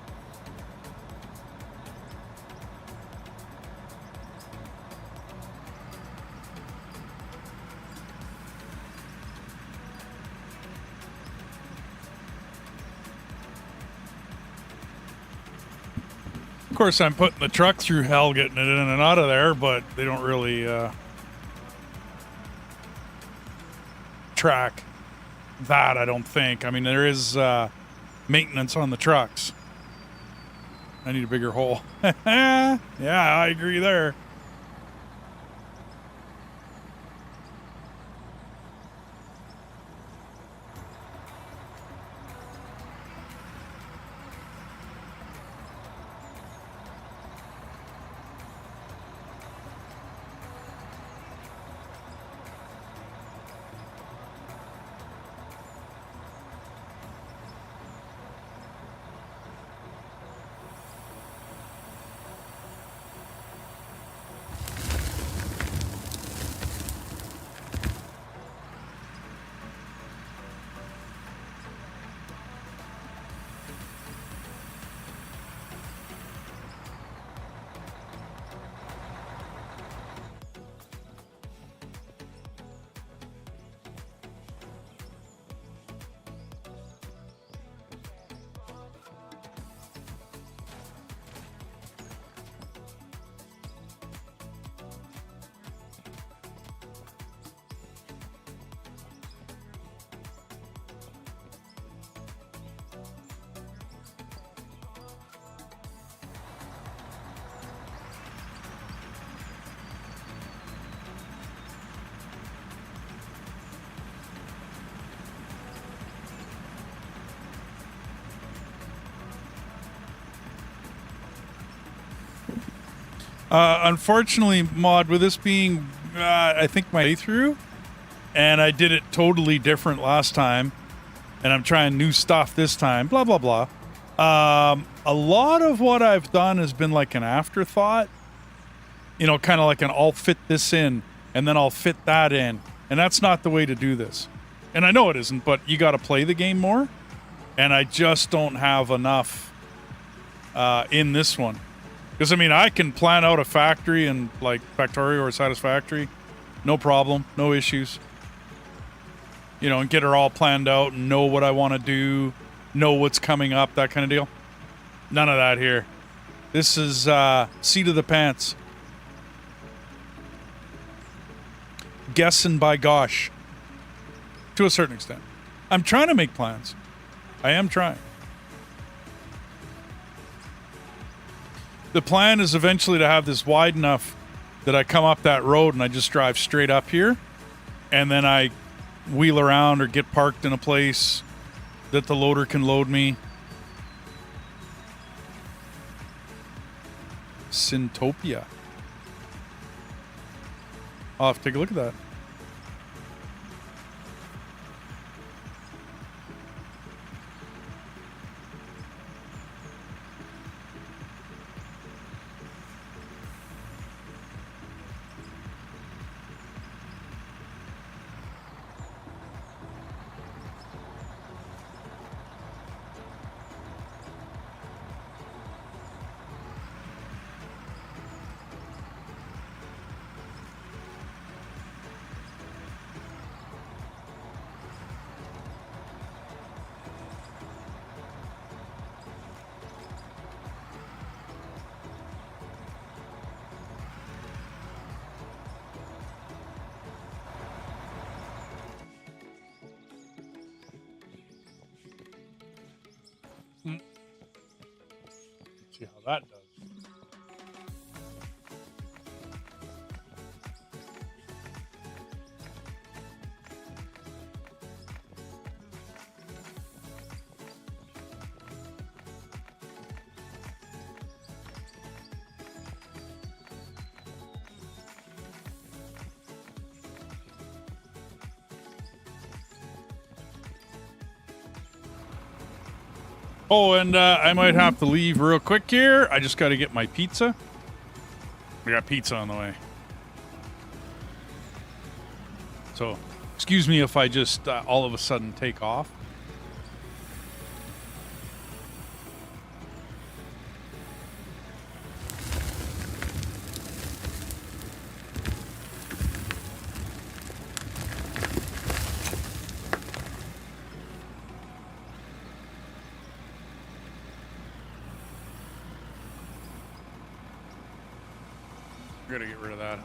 Of course, I'm putting the truck through hell getting it in and out of there, but they don't really track that, I don't think. I mean, there is maintenance on the trucks. I need a bigger hole. Yeah, I agree there. Unfortunately, Mod, with this being, I think, my playthrough, and I did it totally different last time, and I'm trying new stuff this time, blah, blah, blah. A lot of what I've done has been like an afterthought, you know, kind of like an I'll fit this in, and then I'll fit that in, and that's not the way to do this. And I know it isn't, but you got to play the game more, and I just don't have enough in this one. Because, I mean, I can plan out a factory and, like, Factorio or Satisfactory. No problem. No issues. You know, and get her all planned out and know what I want to do. Know what's coming up, that kind of deal. None of that here. This is seat of the pants. Guessing by gosh. To a certain extent. I'm trying to make plans. I am trying. The plan is eventually to have this wide enough that I come up that road and I just drive straight up here, and then I wheel around or get parked in a place that the loader can load me. Syntopia. I'll have to take a look at that. See how that does. Oh, and I might have to leave real quick here. I just got to get my pizza. We got pizza on the way. So, excuse me if I just all of a sudden take off. I gotta get rid of that.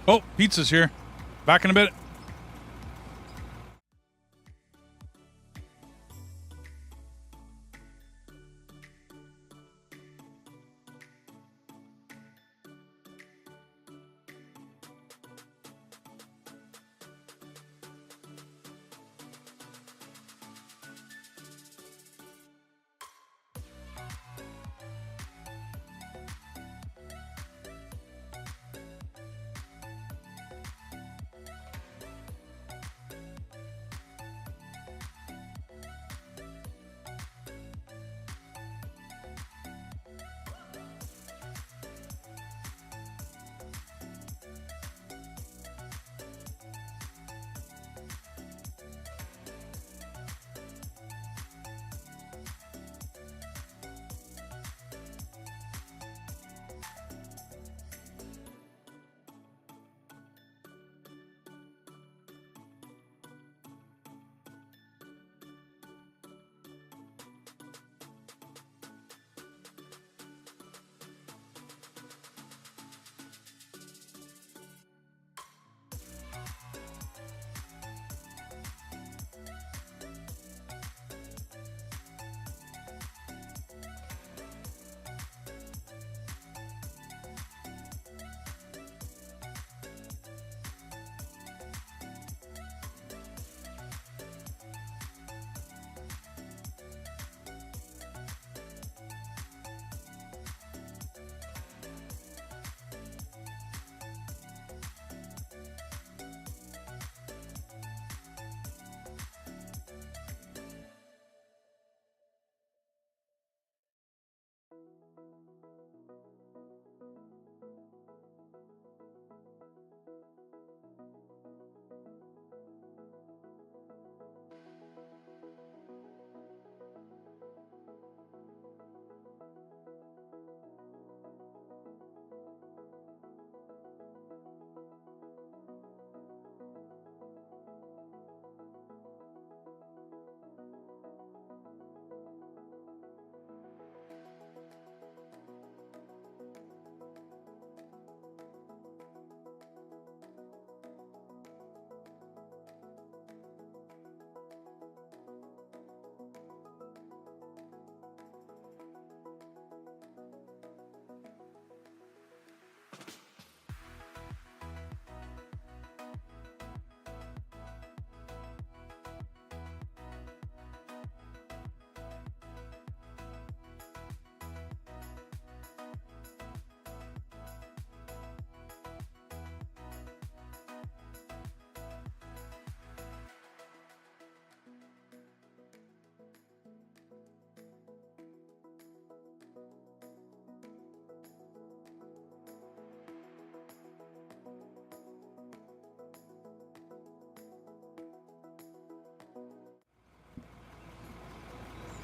Oh, pizza's here. Back in a bit.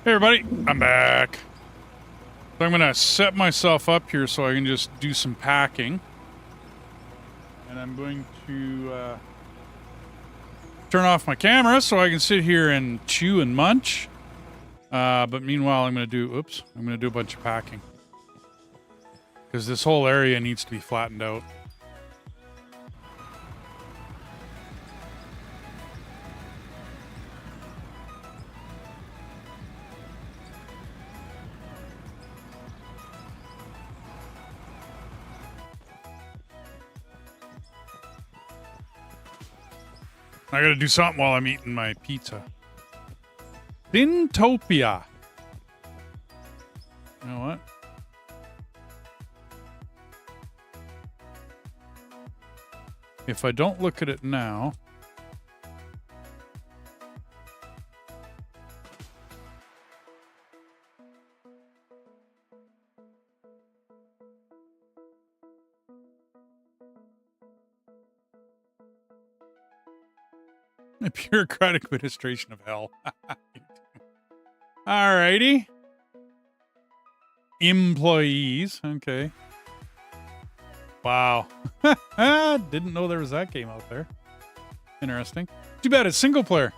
Hey everybody, I'm back. So I'm gonna set myself up here so I can just do some packing. And I'm going to turn off my camera so I can sit here and chew and munch. But meanwhile, I'm gonna do a bunch of packing. Because this whole area needs to be flattened out. I gotta do something while I'm eating my pizza. Dintopia. You know what? If I don't look at it now... The bureaucratic administration of hell. Alrighty. Employees. Okay. Wow. Didn't know there was that game out there. Interesting. Too bad it's single player.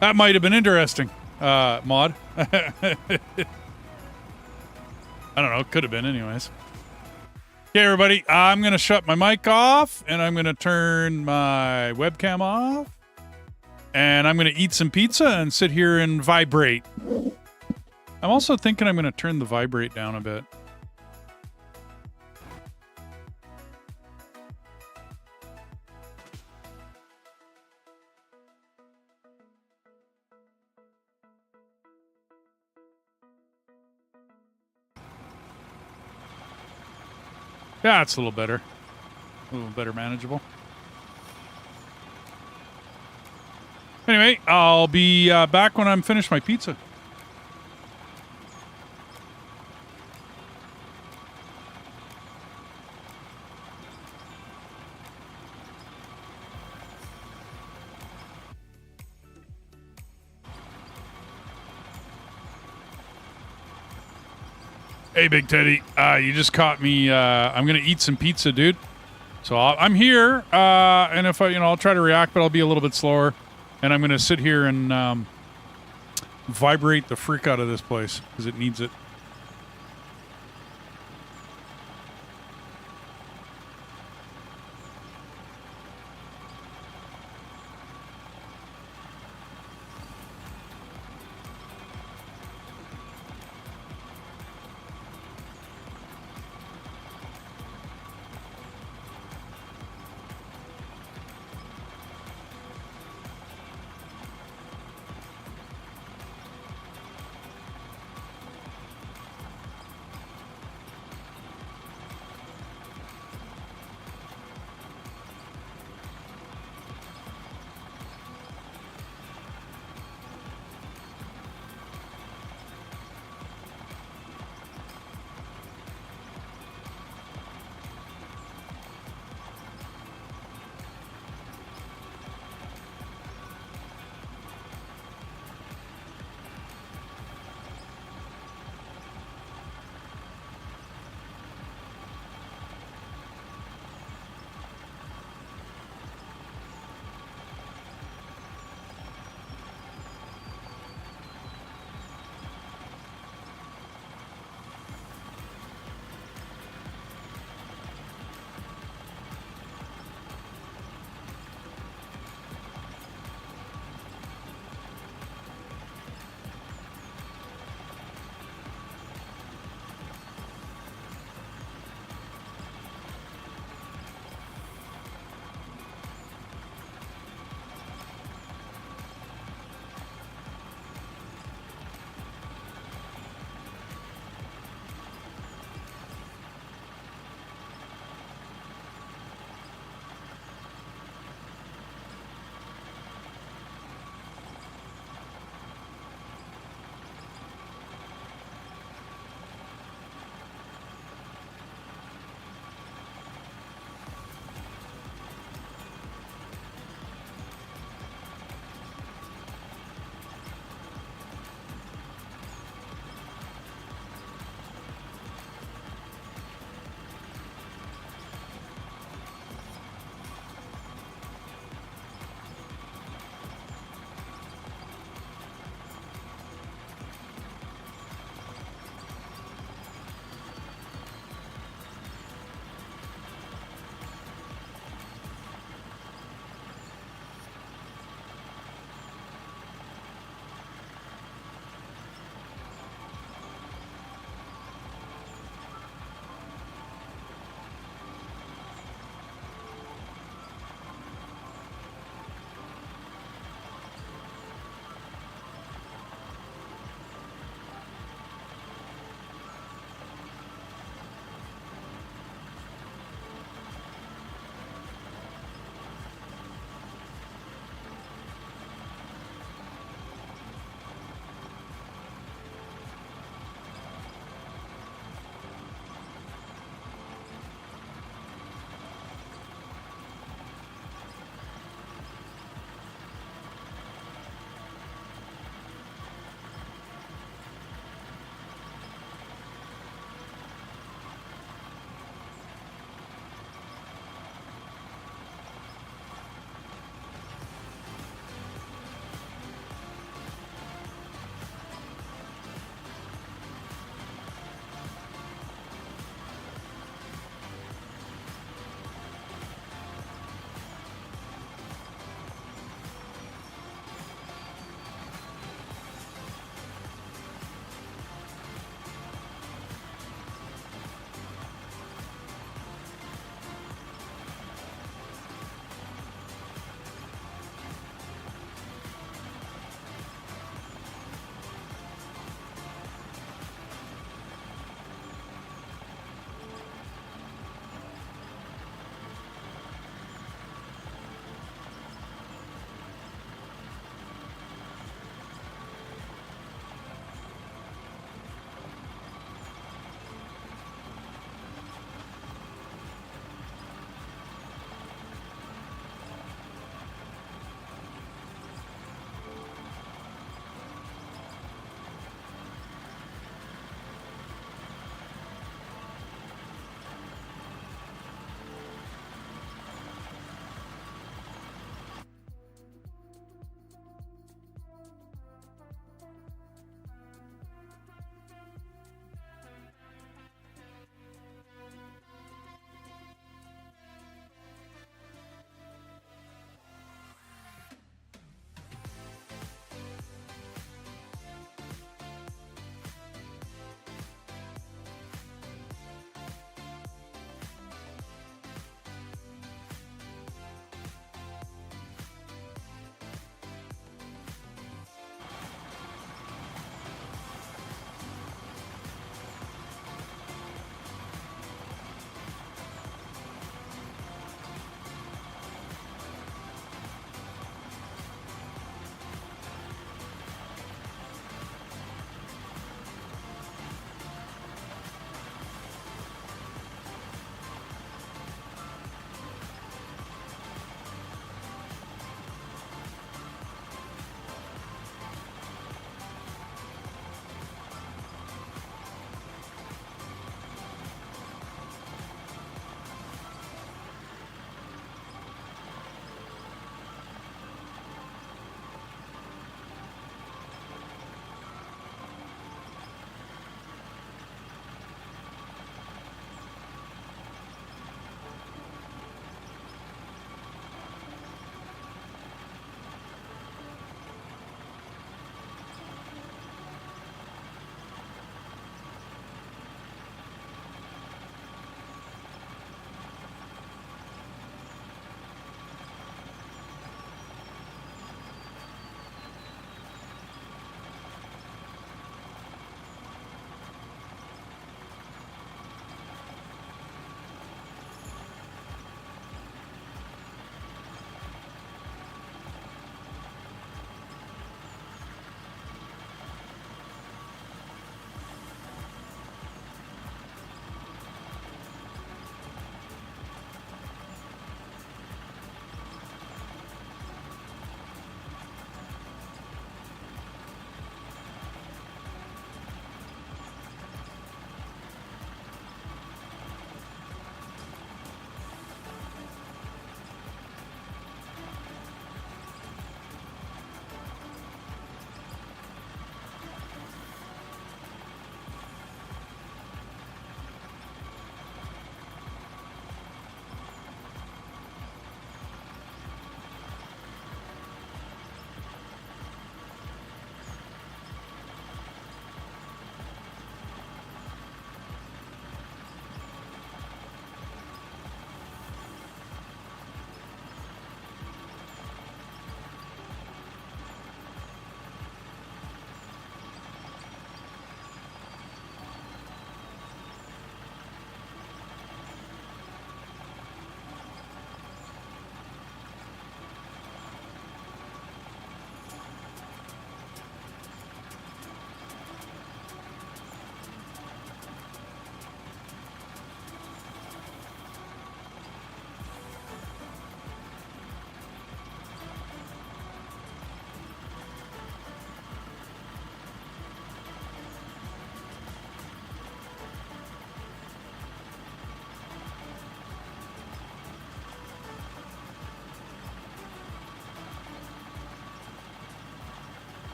That might have been interesting. Mod. I don't know. Could have been anyways. Okay, everybody, I'm going to shut my mic off, and I'm going to turn my webcam off, and I'm going to eat some pizza and sit here and vibrate. I'm also thinking I'm going to turn the vibrate down a bit. Yeah, it's a little better. A little better manageable. Anyway, I'll be back when I'm finished my pizza. Hey, Big Teddy, you just caught me. I'm gonna eat some pizza, dude. So I'm here, and if I'll try to react, but I'll be a little bit slower. And I'm gonna sit here and vibrate the frick out of this place because it needs it.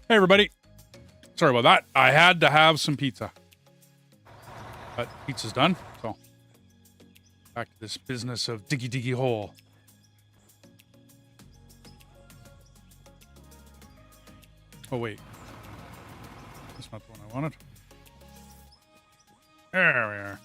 Hey, everybody. Sorry about that. I had to have some pizza. But pizza's done, so back to this business of diggy hole. Oh, wait. That's not the one I wanted. There we are.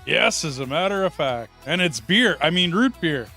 Yes, as a matter of fact. And it's beer. I mean, root beer.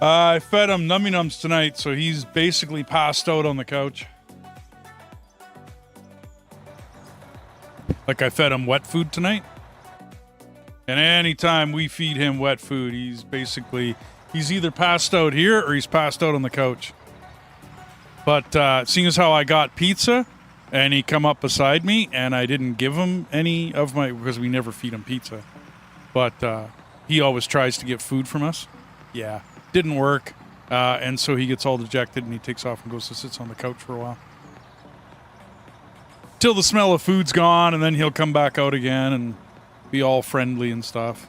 I fed him nummy nums tonight, so he's basically passed out on the couch. Like I fed him wet food tonight. And anytime we feed him wet food, he's either passed out here or he's passed out on the couch. But seeing as how I got pizza and he come up beside me and I didn't give him any of my, because we never feed him pizza. But he always tries to get food from us. Yeah. Didn't work, and so he gets all dejected and he takes off and goes to sit on the couch for a while. Till the smell of food's gone, and then he'll come back out again and be all friendly and stuff.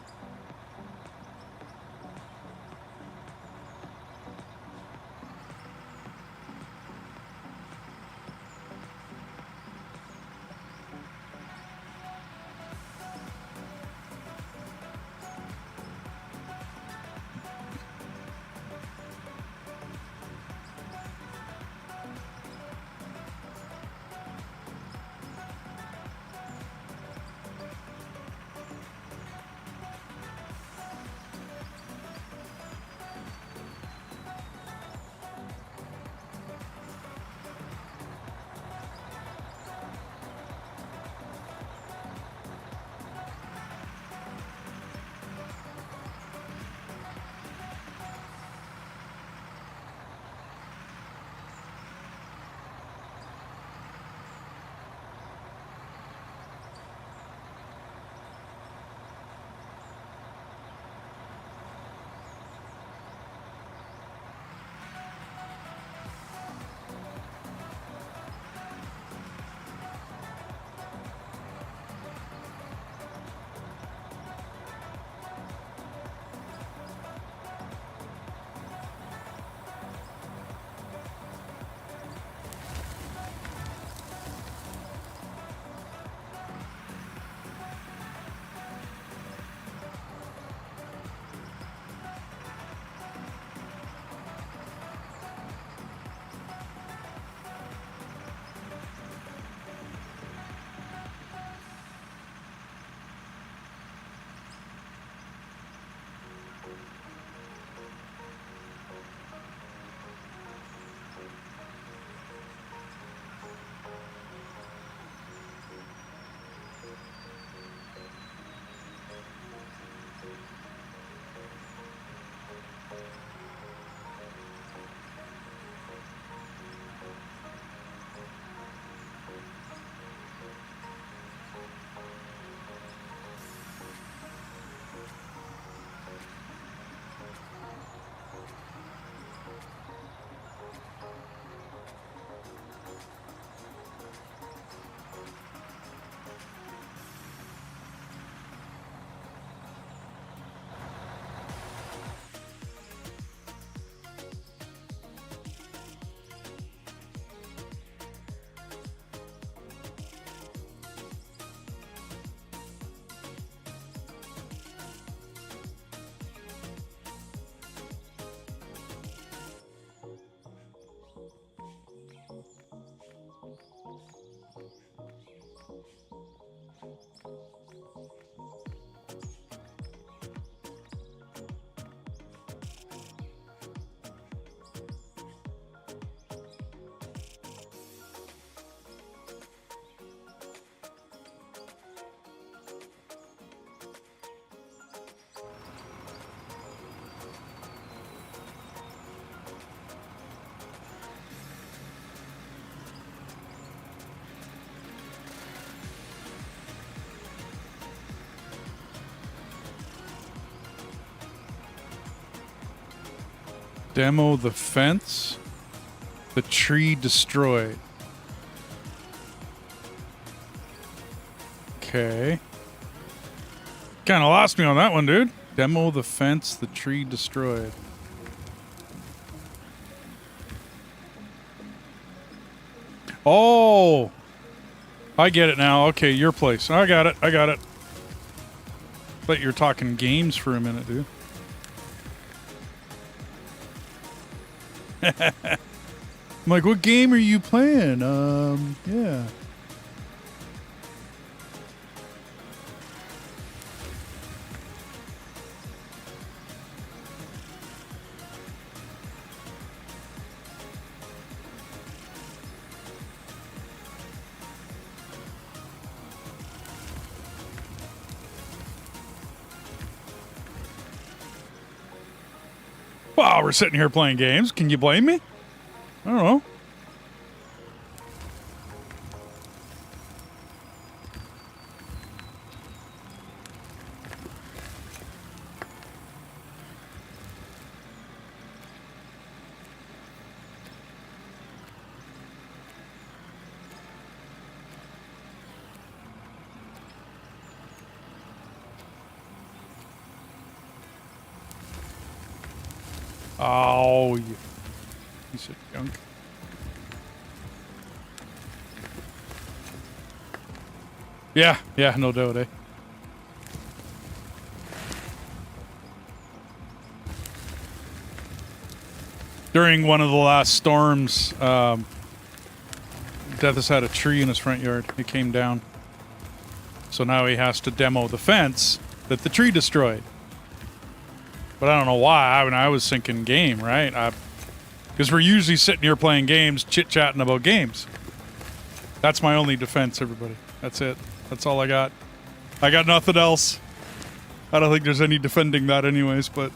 Demo the fence. The tree destroyed. Okay. Kind of lost me on that one, dude. Demo the fence. The tree destroyed. Oh, I get it now. Okay, your place. I got it. I got it. Thought you were talking games for a minute, dude. I'm like, what game are you playing? Yeah. Well, we're sitting here playing games. Can you blame me? I don't know. Oh, you piece of junk. Yeah, no doubt, eh? During one of the last storms, Death has had a tree in his front yard. It came down. So now he has to demo the fence that the tree destroyed. But I don't know why. I mean, I was thinking game, right? Because we're usually sitting here playing games, chit-chatting about games. That's my only defense, everybody. That's it. That's all I got. I got nothing else. I don't think there's any defending that anyways, but...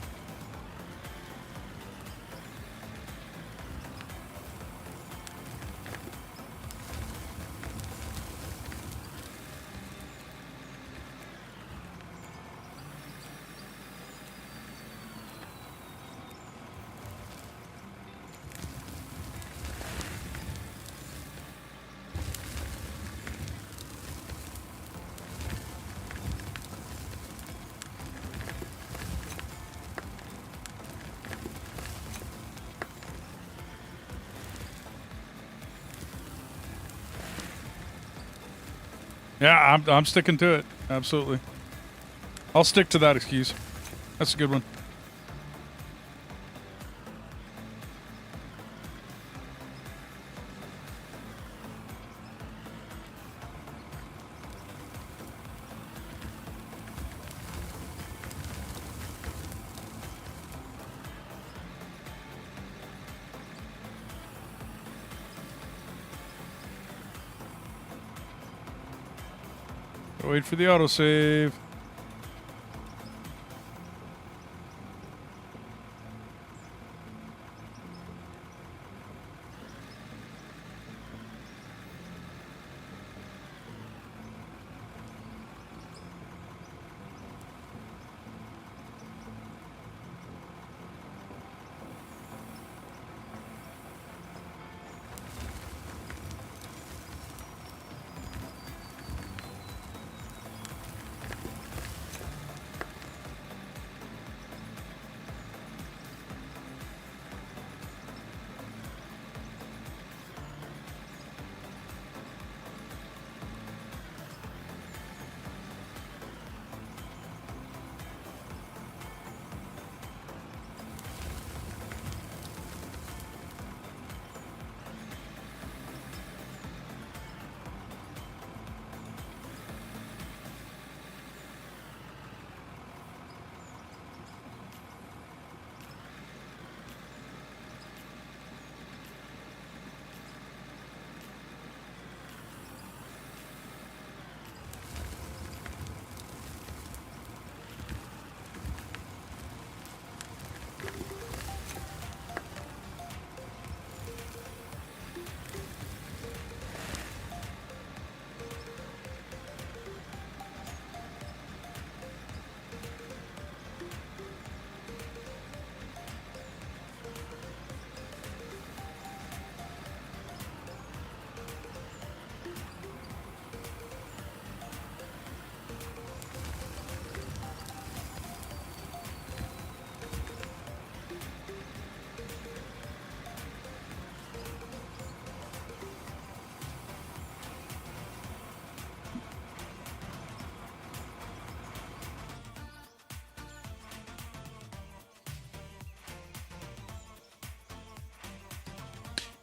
Yeah, I'm sticking to it. Absolutely. I'll stick to that excuse. That's a good one. Wait for the autosave.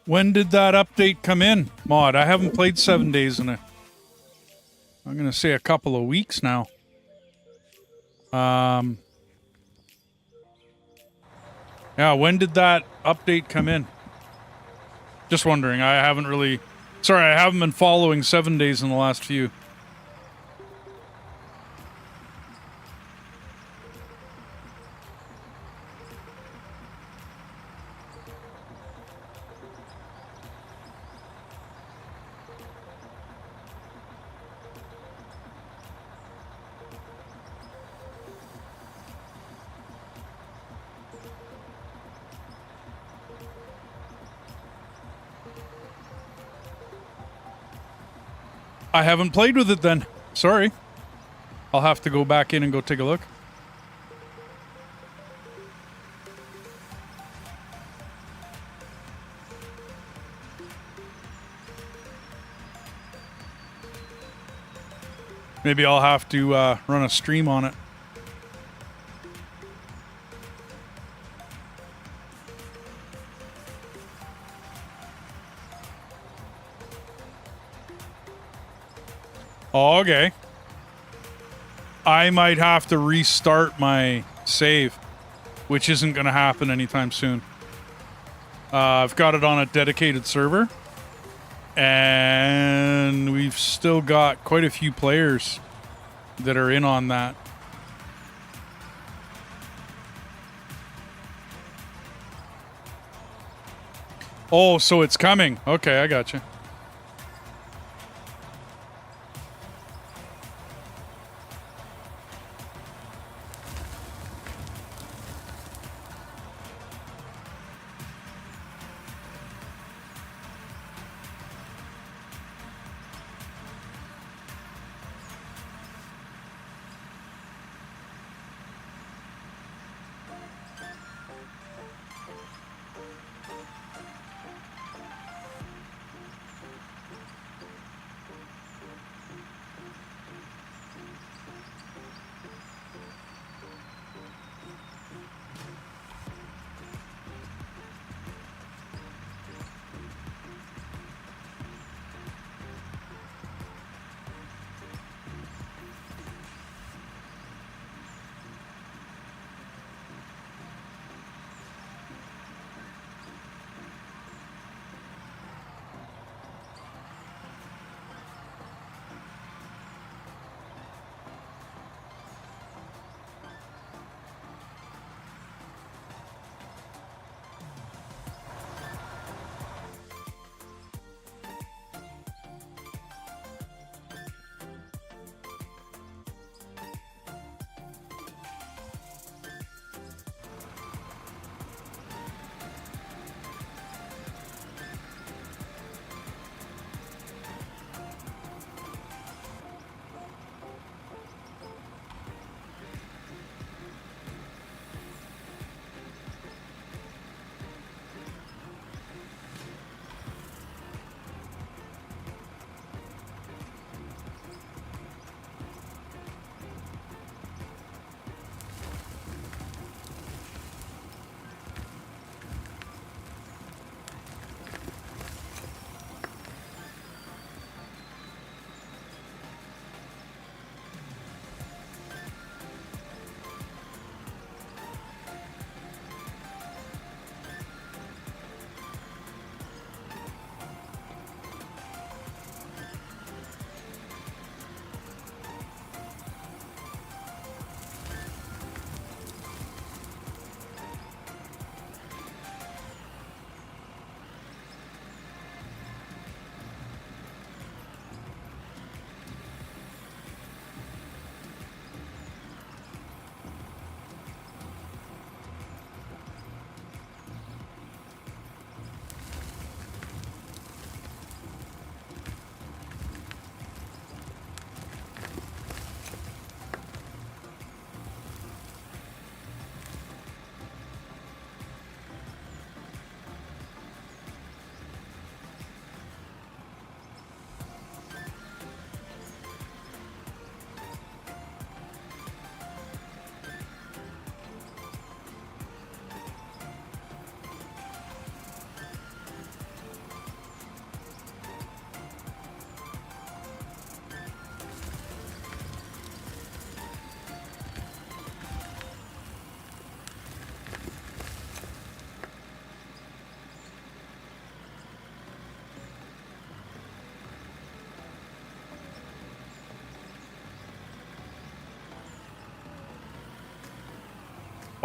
When did that update come in, Mod? I haven't played 7 days in I'm going to say a couple of weeks now. Yeah, when did that update come in? Just wondering. I haven't really... Sorry, I haven't been following 7 days in the last few. I haven't played with it then. Sorry. I'll have to go back in and go take a look. Maybe I'll have to run a stream on it. Oh, okay. I might have to restart my save, which isn't going to happen anytime soon. I've got it on a dedicated server, and we've still got quite a few players that are in on that. Oh, so it's coming. Okay, I gotcha.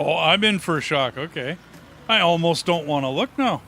Oh, I'm in for a shock. Okay. I almost don't want to look now.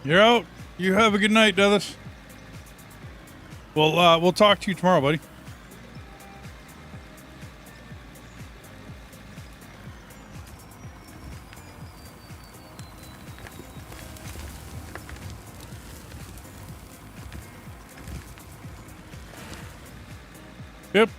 You're out. You have a good night, Deathis. We'll talk to you tomorrow, buddy. Yep.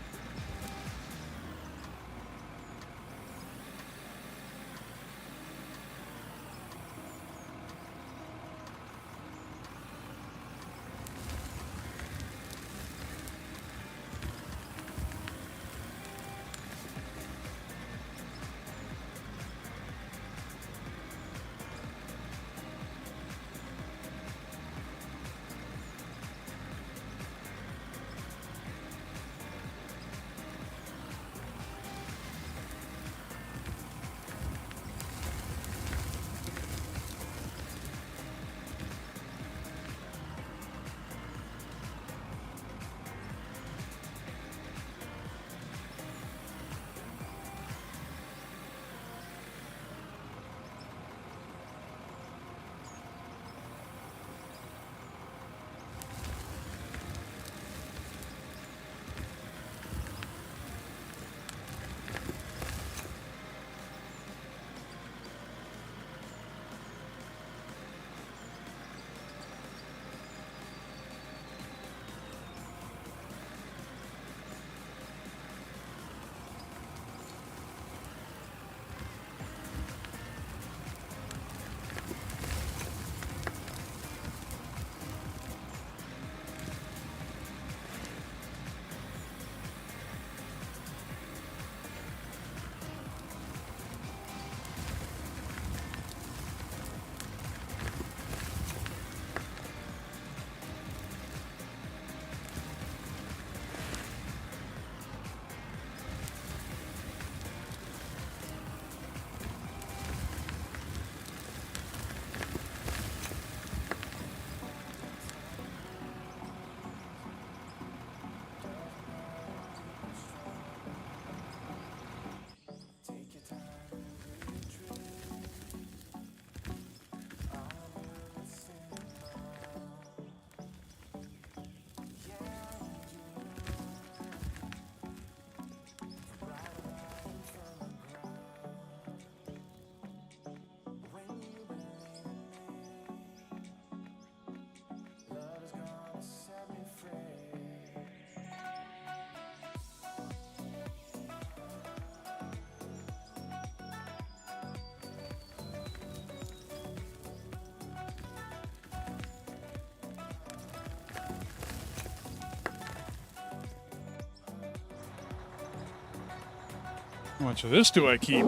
How much of this do I keep?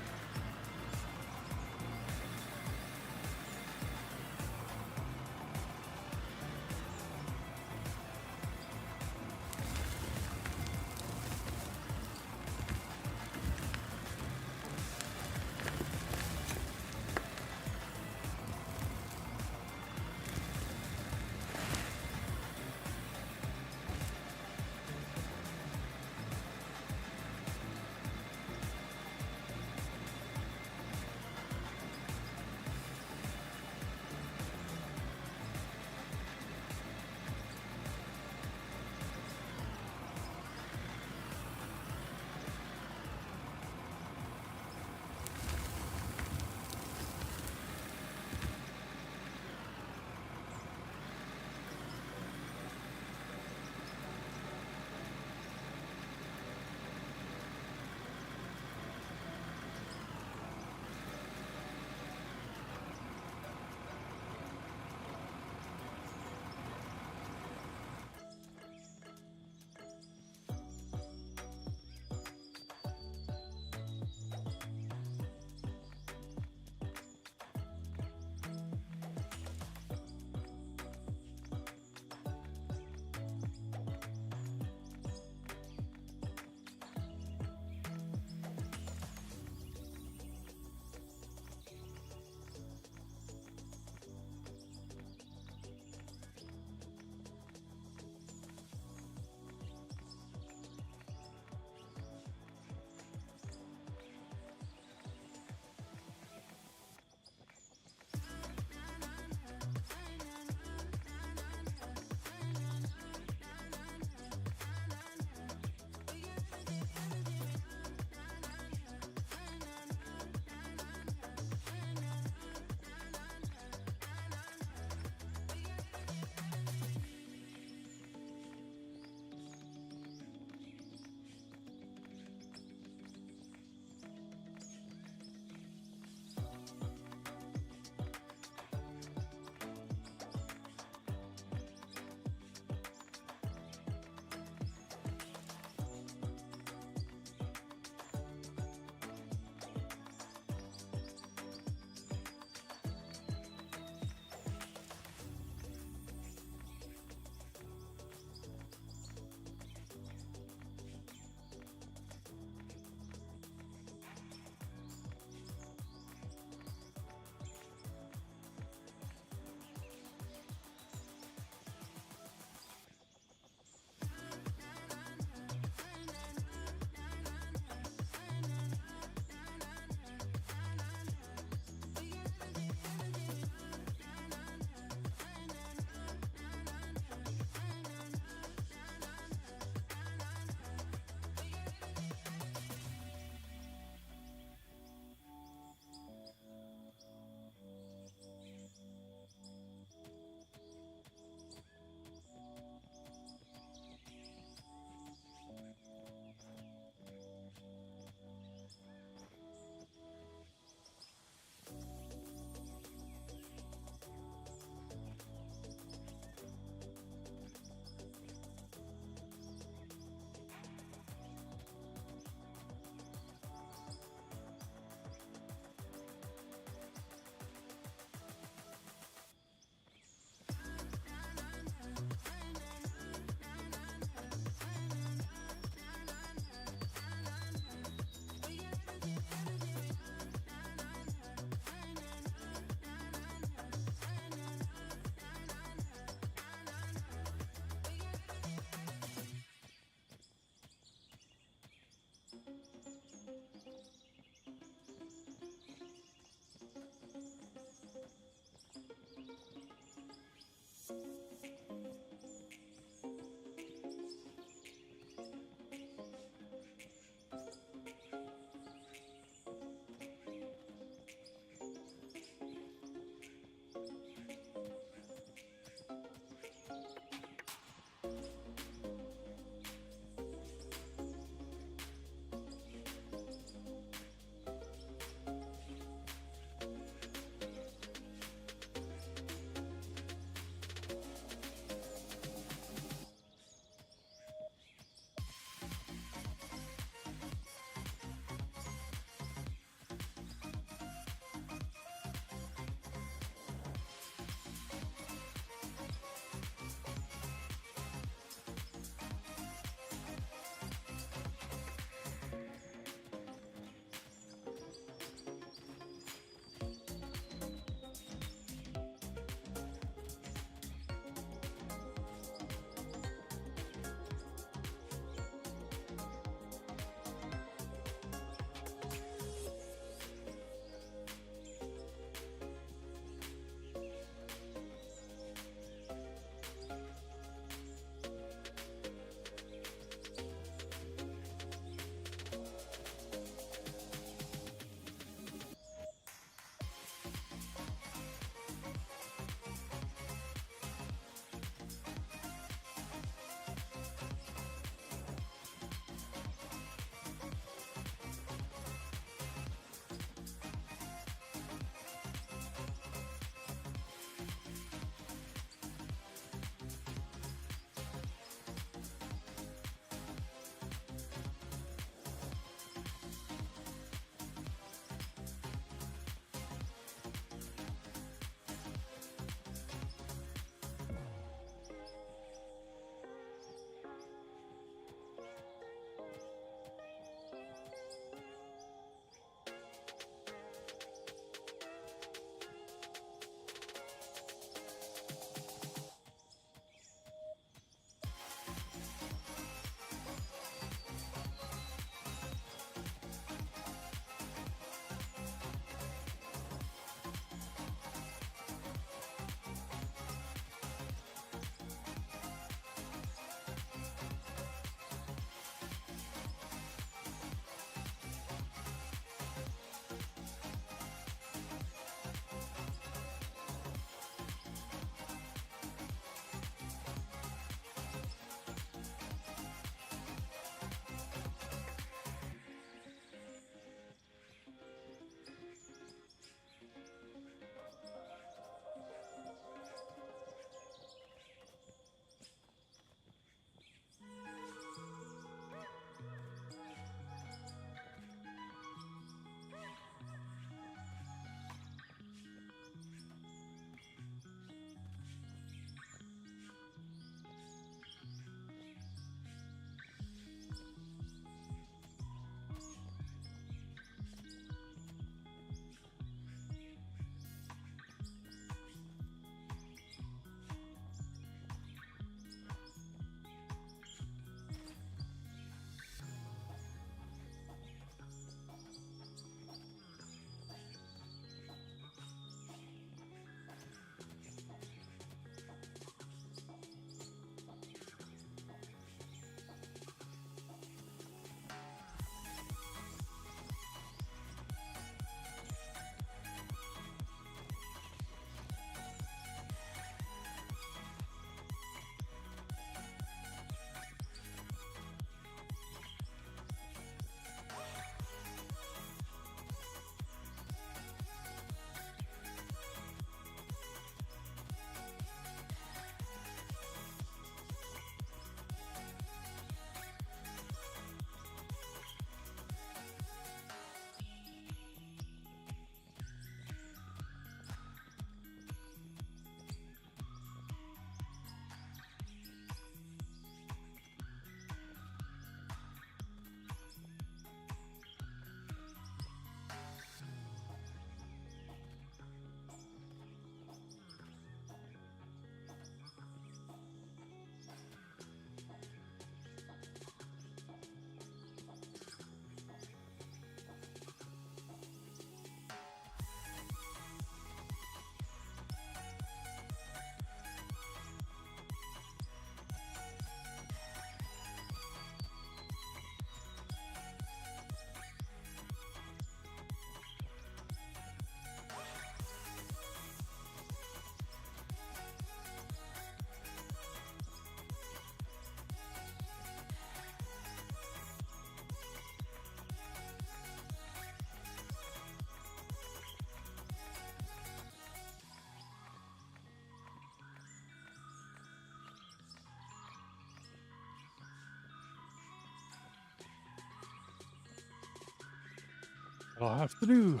I'll have to do.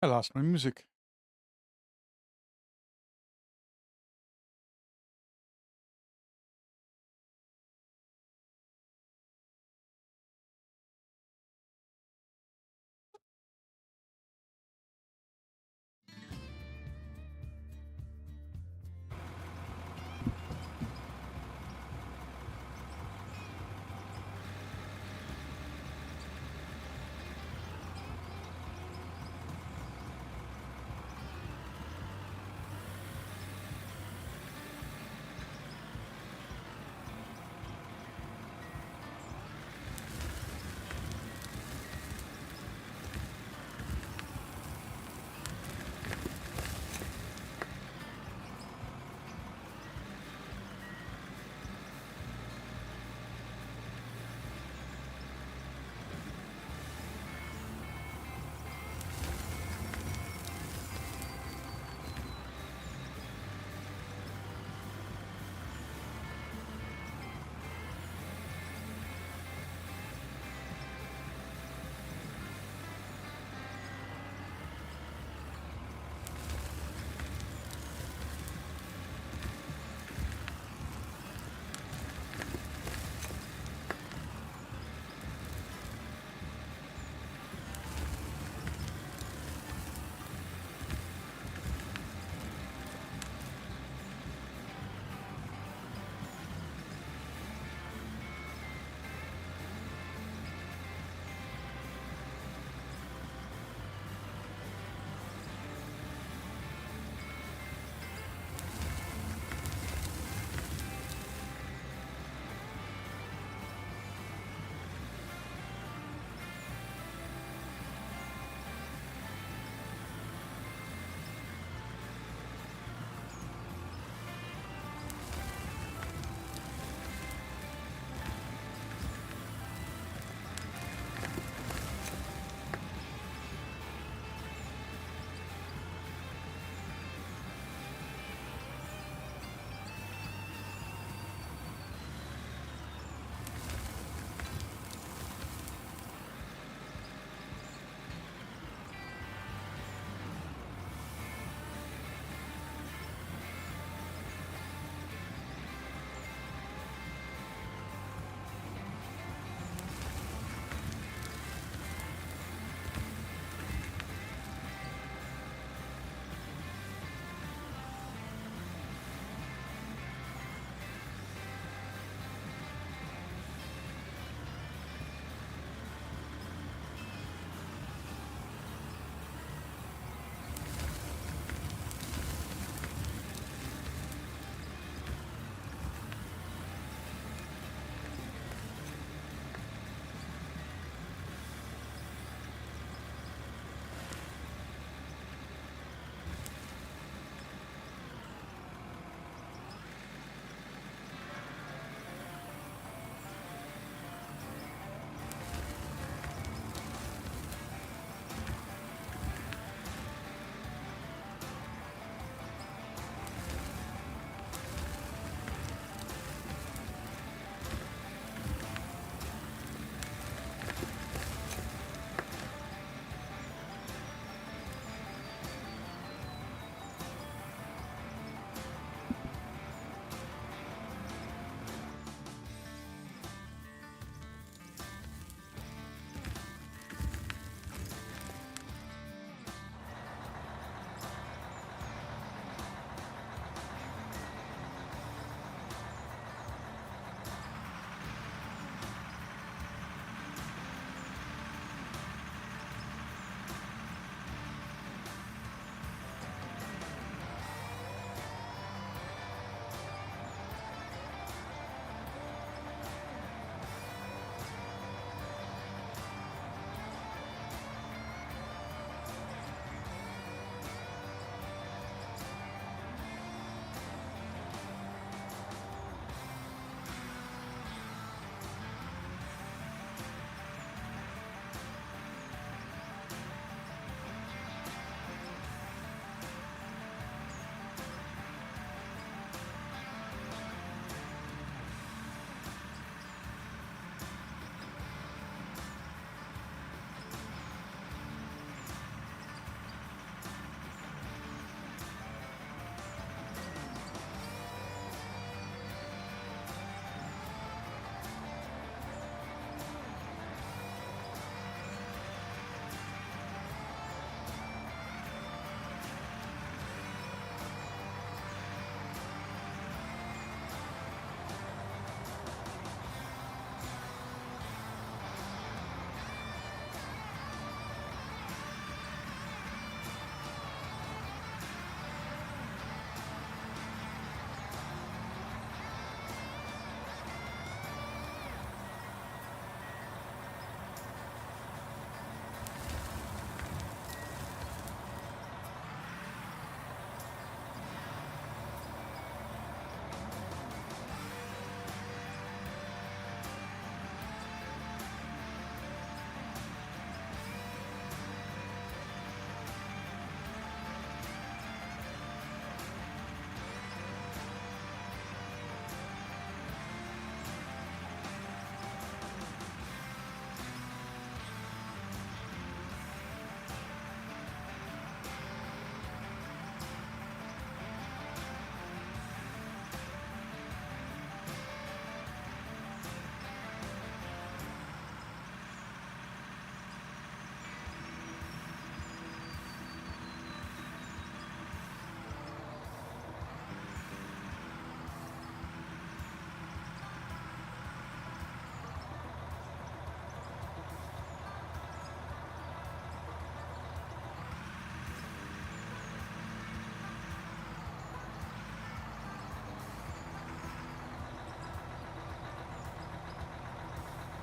I lost my music.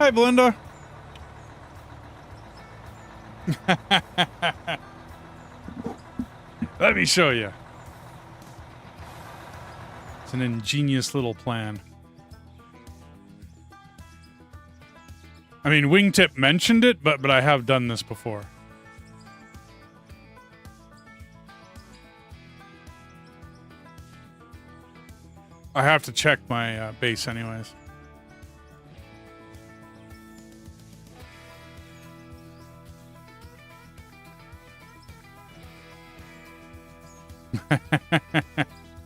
Hi, Belinda. Let me show you. It's an ingenious little plan. I mean, Wingtip mentioned it, but I have done this before. I have to check my base anyways.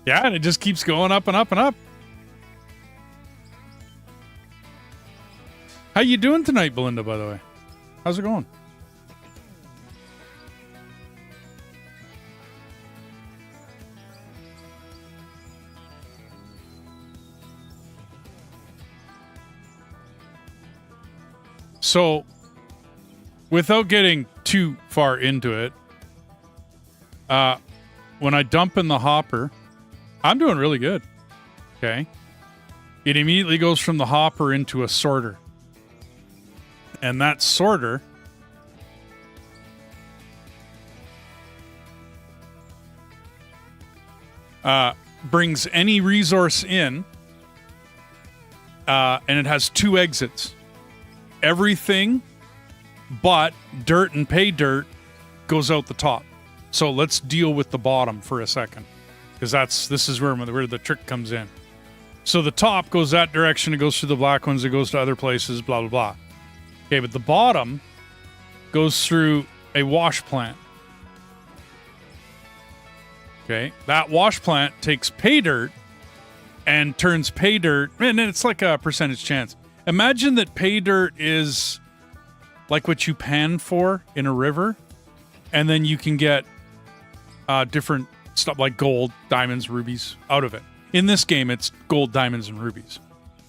Yeah, and it just keeps going up and up and up. How you doing tonight, Belinda, by the way? How's it going? So, without getting too far into it, when I dump in the hopper, I'm doing really good. Okay. It immediately goes from the hopper into a sorter. And that sorter brings any resource in, and it has 2 exits. Everything but dirt and pay dirt goes out the top. So let's deal with the bottom for a second, because this is where the trick comes in. So the top goes that direction, it goes through the black ones, it goes to other places, blah blah blah. Okay, but the bottom goes through a wash plant. Okay, that wash plant takes pay dirt and turns pay dirt, and it's like a percentage chance. Imagine that pay dirt is like what you pan for in a river, and then you can get different stuff like gold, diamonds, rubies out of it. In this game, it's gold, diamonds, and rubies.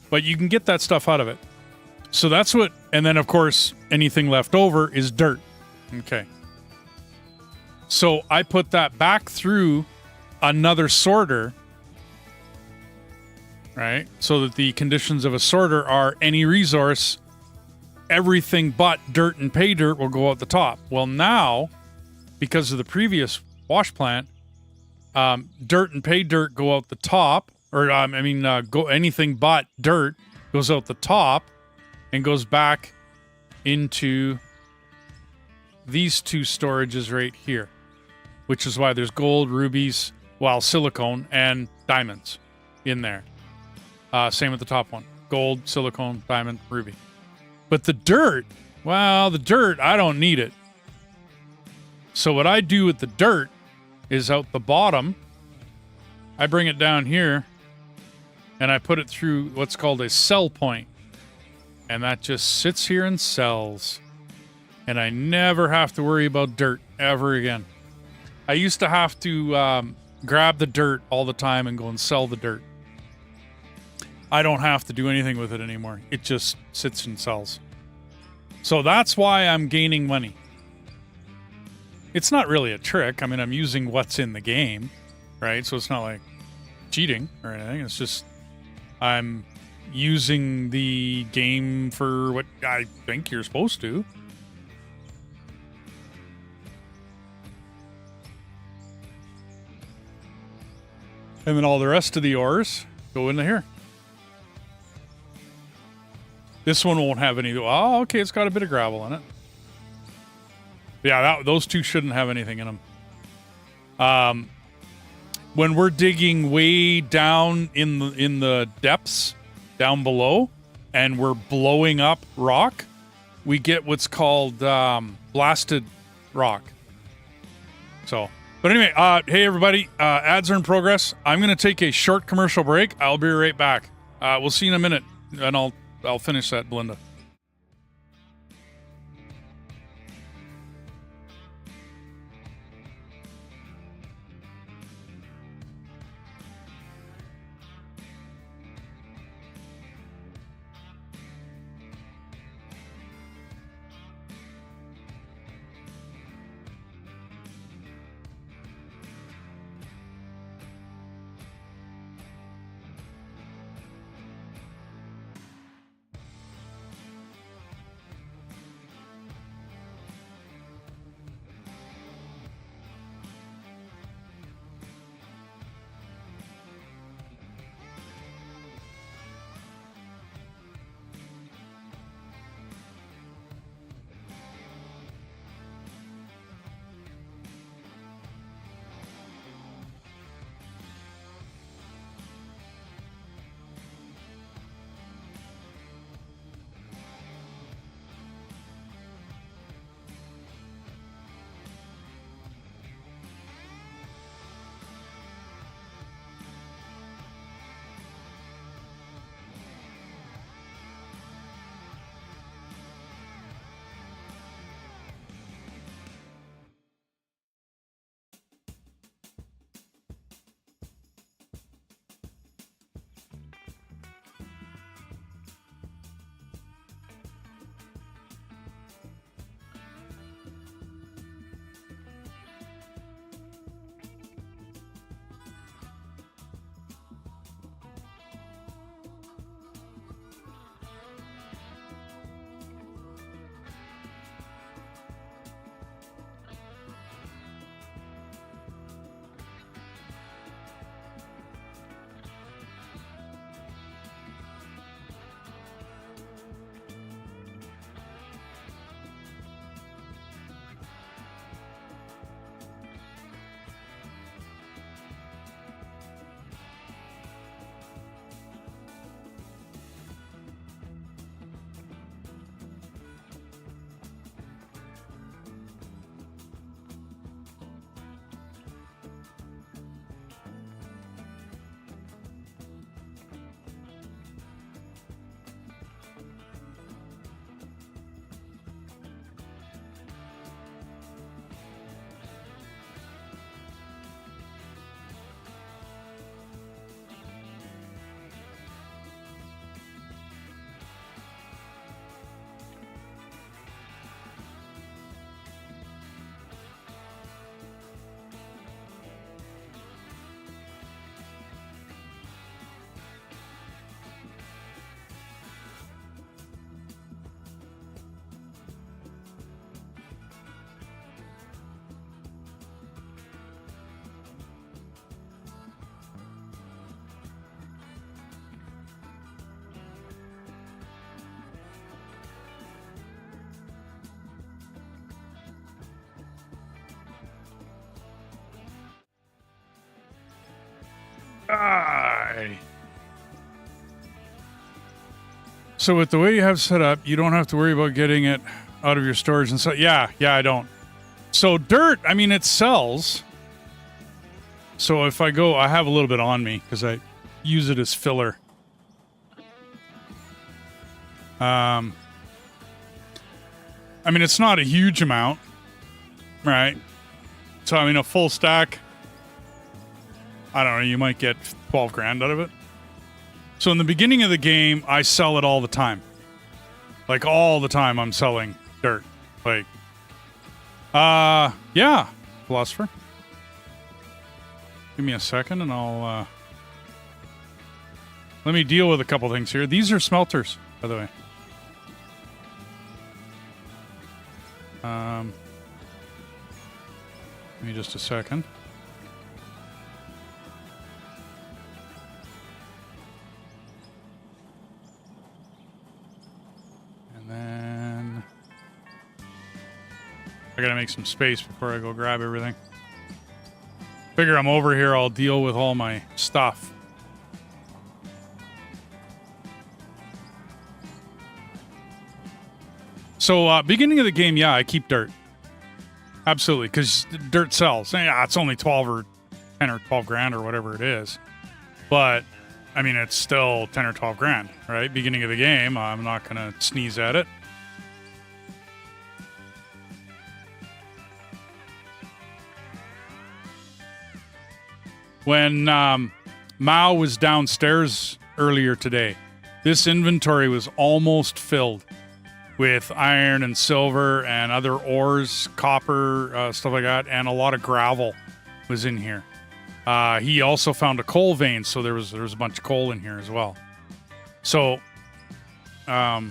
But you can get that stuff out of it. So that's what, and then of course, anything left over is dirt. Okay. So I put that back through another sorter, right? So that the conditions of a sorter are any resource, everything but dirt and pay dirt will go out the top. Well, now, because of the previous wash plant, dirt and pay dirt go out the top, or go anything but dirt goes out the top and goes back into these 2 storages right here, which is why there's gold, rubies, silicone, and diamonds in there. Same with the top one. Gold, silicone, diamond, ruby. But the dirt, I don't need it. So what I do with the dirt is out the bottom, I bring it down here, and I put it through what's called a sell point. And that just sits here and sells. And I never have to worry about dirt ever again. I used to have to grab the dirt all the time and go and sell the dirt. I don't have to do anything with it anymore. It just sits and sells. So that's why I'm gaining money. It's not really a trick. I mean, I'm using what's in the game, right? So it's not like cheating or anything. It's just I'm using the game for what I think you're supposed to. And then all the rest of the ores go into here. This one won't have any. Oh, okay, it's got a bit of gravel in it. Yeah, those 2 shouldn't have anything in them. When we're digging way down in the depths, down below, and we're blowing up rock, we get what's called blasted rock. So, but anyway, hey everybody, ads are in progress. I'm going to take a short commercial break. I'll be right back. We'll see you in a minute, and I'll finish that, Belinda. Aye. So with the way you have set up, you don't have to worry about getting it out of your storage and so yeah, I don't. So dirt, I mean, it sells. So if I go, I have a little bit on me because I use it as filler. I mean, it's not a huge amount, right? So, I mean, a full stack, I don't know, you might get 12 grand out of it. So in the beginning of the game, I sell it all the time. Like, all the time I'm selling dirt. Like, yeah, philosopher. Give me a second and I'll, let me deal with a couple things here. These are smelters, by the way. Give me just a second. And then I gotta make some space before I go grab everything. Figure I'm over here, I'll deal with all my stuff. So, beginning of the game, yeah, I keep dirt. Absolutely, because dirt sells. Yeah, it's only 12 or 10 or 12 grand or whatever it is. But, I mean, it's still 10 or 12 grand, right? Beginning of the game, I'm not going to sneeze at it. When Mao was downstairs earlier today, this inventory was almost filled with iron and silver and other ores, copper, stuff like that, and a lot of gravel was in here. He also found a coal vein, so there was a bunch of coal in here as well. So, now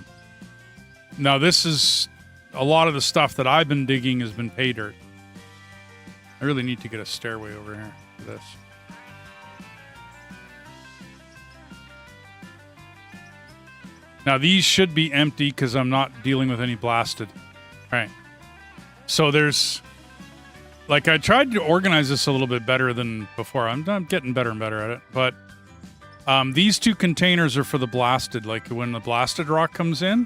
this is a lot of the stuff that I've been digging has been pay dirt. I really need to get a stairway over here for this. Now, these should be empty because I'm not dealing with any blasted. All right. So there's... Like, I tried to organize this a little bit better than before. I'm getting better and better at it. But these two containers are for the blasted. Like, when the blasted rock comes in...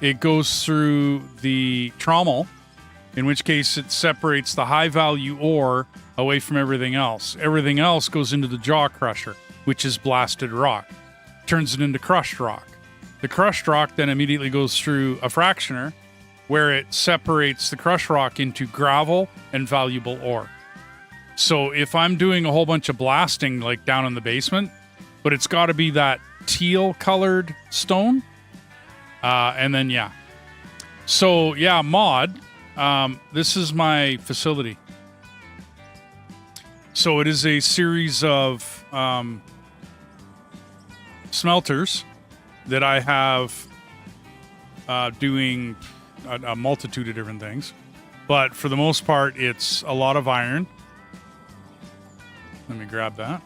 it goes through the trommel, in which case it separates the high-value ore away from everything else. Everything else goes into the jaw crusher, which is blasted rock. Turns it into crushed rock. The crushed rock then immediately goes through a fractioner, where it separates the crushed rock into gravel and valuable ore. So if I'm doing a whole bunch of blasting, like down in the basement, but it's got to be that teal-colored stone, and then, yeah. So, yeah, mod, this is my facility. So it is a series of smelters that I have doing a multitude of different things. But for the most part, it's a lot of iron. Let me grab that.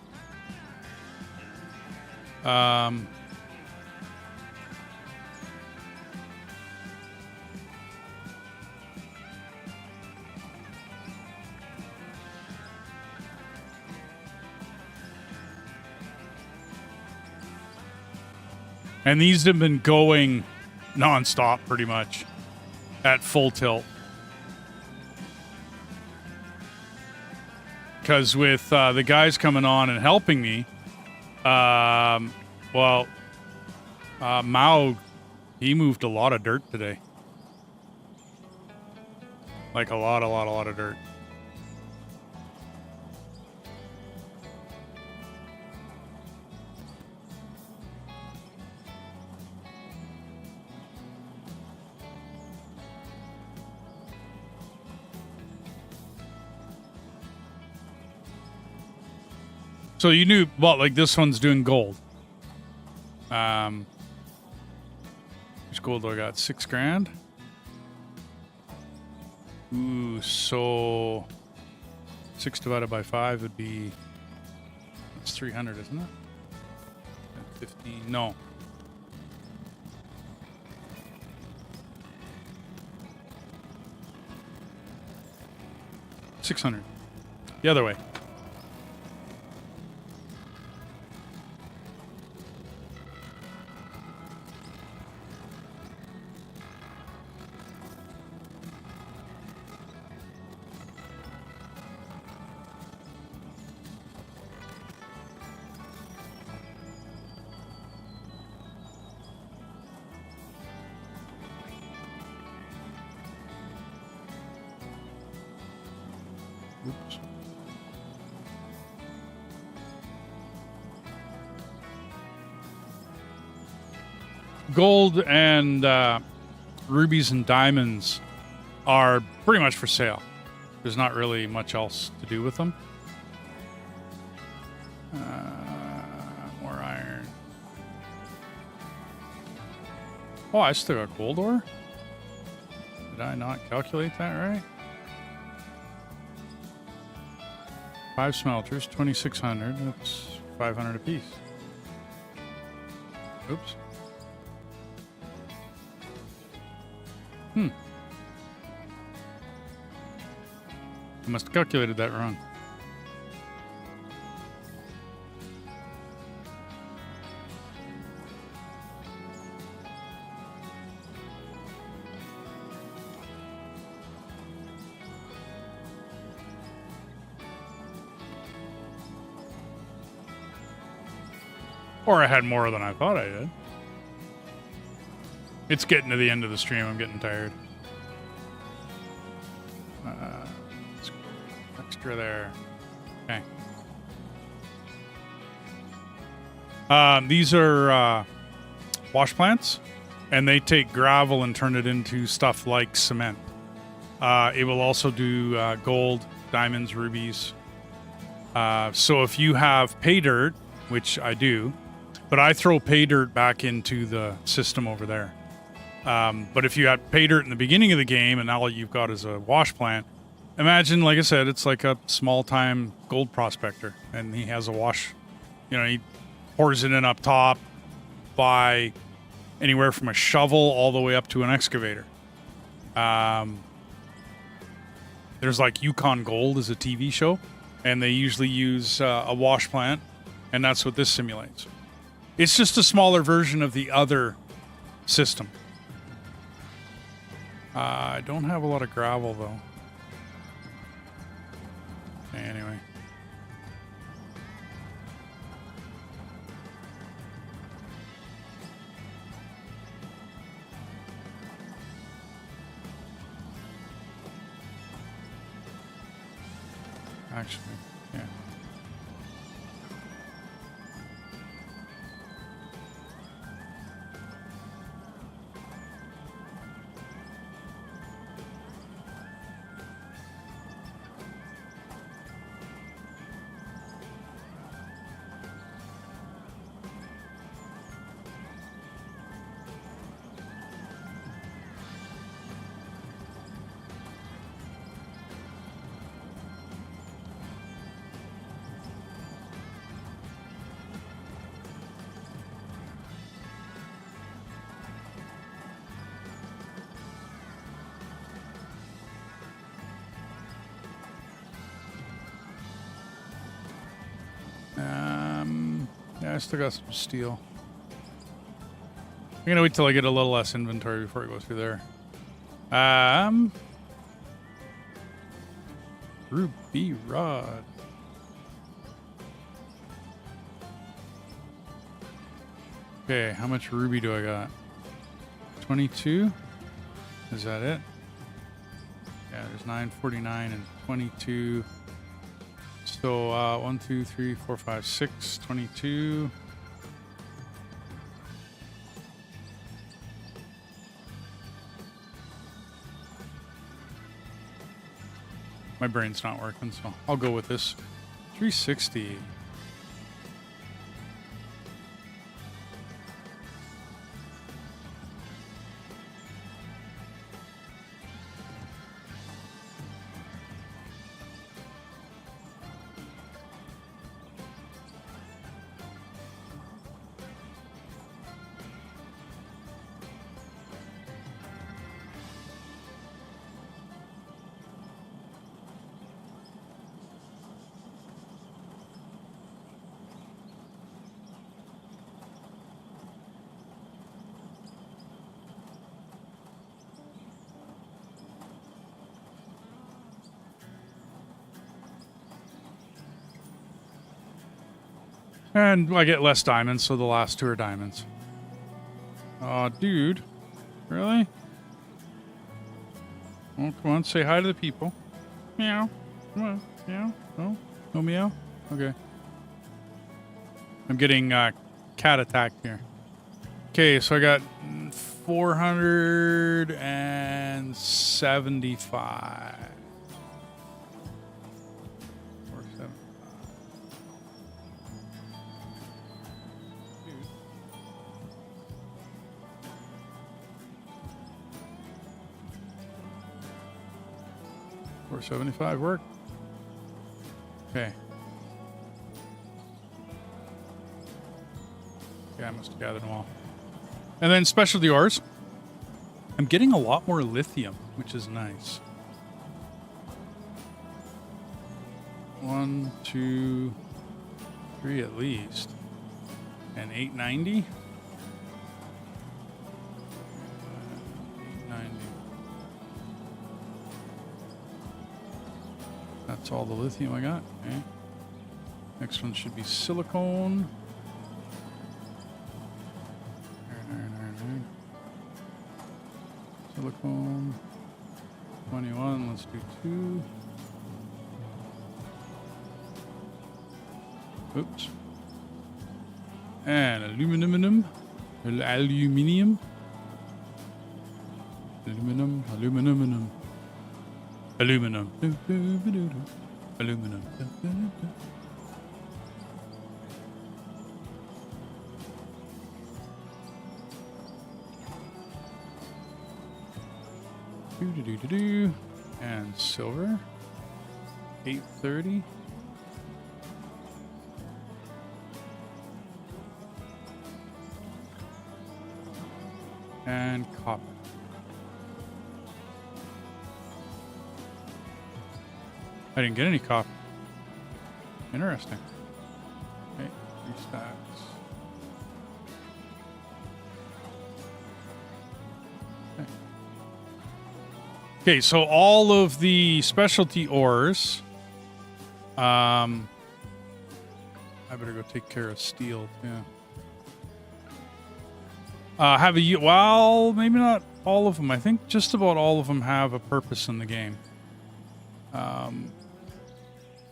And these have been going nonstop pretty much at full tilt. Because with the guys coming on and helping me, Mao, he moved a lot of dirt today. Like a lot of dirt. So you knew, well, like this one's doing gold. Which gold do I got? 6 grand. Ooh, so 6 divided by 5 would be, that's 300, isn't it? 15, no. 600. The other way. Oops. Gold and rubies and diamonds are pretty much for sale. There's not really much else to do with them. More iron. Oh, I still got gold ore? Did I not calculate that right? 5 smelters, 2,600. That's 500 apiece. Oops. I must have calculated that wrong. Or I had more than I thought I did. It's getting to the end of the stream. I'm getting tired. Extra there. Okay. These are wash plants, and they take gravel and turn it into stuff like cement. It will also do gold, diamonds, rubies. So if you have pay dirt, which I do, but I throw pay dirt back into the system over there. But if you had pay dirt in the beginning of the game and all you've got is a wash plant, imagine, like I said, it's like a small-time gold prospector, and he has a wash. You know, he pours it in up top by anywhere from a shovel all the way up to an excavator. There's like Yukon Gold is a TV show, and they usually use a wash plant, and that's what this simulates. It's just a smaller version of the other system. I don't have a lot of gravel, though. Anyway. Actually, yeah. Yeah, I still got some steel. I'm gonna wait till I get a little less inventory before I go through there. Ruby rod. Okay, how much ruby do I got? 22? Is that it? Yeah, there's 949 and 22. So, 1, 2, 3, 4, 5, 6, 22. My brain's not working, so I'll go with this. 360. And I get less diamonds, so the last 2 are diamonds. Aw, dude. Really? Oh, come on, say hi to the people. Meow. Come on. Meow. No? No meow? Okay. I'm getting cat attack here. Okay, so I got 475. 475. $475 work. Okay. Yeah, I must have gathered them all. And then specialty ores. I'm getting a lot more lithium, which is nice. 1, 2, 3 at least. And 890? 890. That's all the lithium I got. Okay. Next one should be silicone. Iron. Silicone. 21. Let's do 2. Oops. And aluminum. Aluminum. And silver. 830. And copper. I didn't get any copper. Interesting. Okay, 3 stacks. Okay, so all of the specialty ores. I better go take care of steel. Yeah. Well, maybe not all of them. I think just about all of them have a purpose in the game.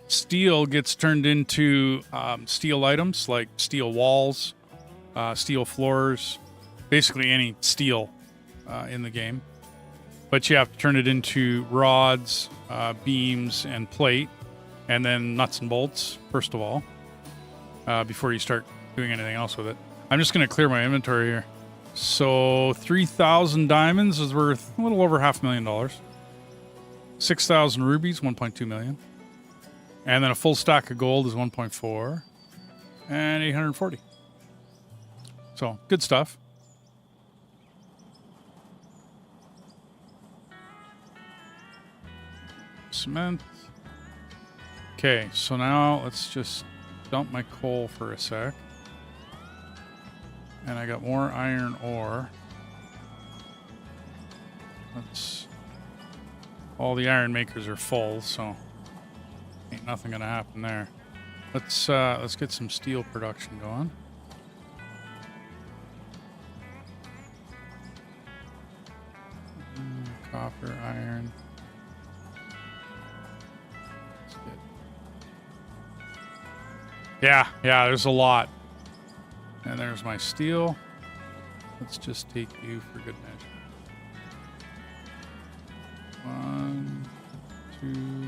Steel gets turned into steel items like steel walls, steel floors, basically any steel in the game. But you have to turn it into rods, beams, and plate, and then nuts and bolts, first of all, before you start doing anything else with it. I'm just going to clear my inventory here. So 3,000 diamonds is worth a little over $500,000. 6,000 rubies, 1.2 million. And then a full stack of gold is 1.4. And 840. So, good stuff. Cement. Okay, so now let's just dump my coal for a sec. And I got more iron ore. All the iron makers are full, so ain't nothing gonna happen there. Let's get some steel production going. Copper, iron. Yeah, there's a lot. And there's my steel. Let's just take you for good measure. 1, 2,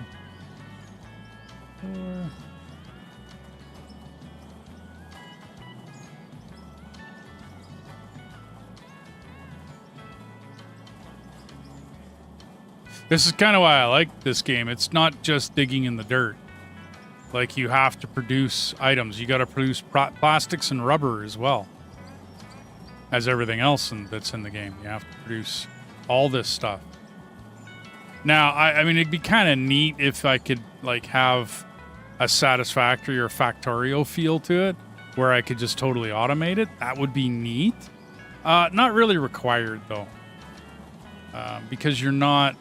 4. This is kind of why I like this game. It's not just digging in the dirt. Like, you have to produce items. You got to produce plastics and rubber as well as everything else that's in the game. You have to produce all this stuff. Now, I mean, it'd be kind of neat if I could, like, have a satisfactory or factorio feel to it where I could just totally automate it. That would be neat. Not really required, though, because you're not...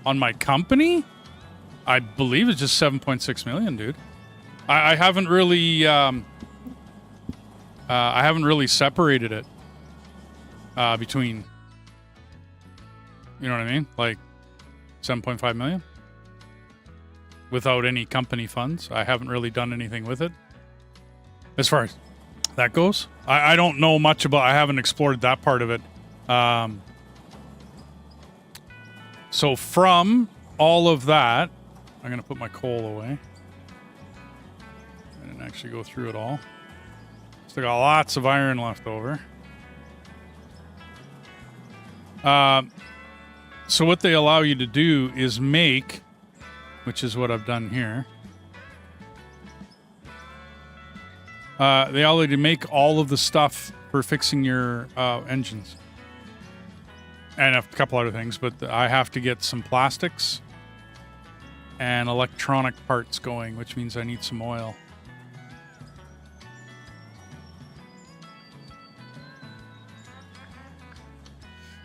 On my company, I believe it's just 7.6 million, dude. I haven't really separated it between, you know what I mean? Like 7.5 million without any company funds. I haven't really done anything with it as far as that goes. I don't know much about, I haven't explored that part of it. So from all of that, I'm going to put my coal away. I didn't actually go through it all. Still got lots of iron left over. So what they allow you to do is make, which is what I've done here. They allow you to make all of the stuff for fixing your engines. And a couple other things, but I have to get some plastics and electronic parts going, which means I need some oil.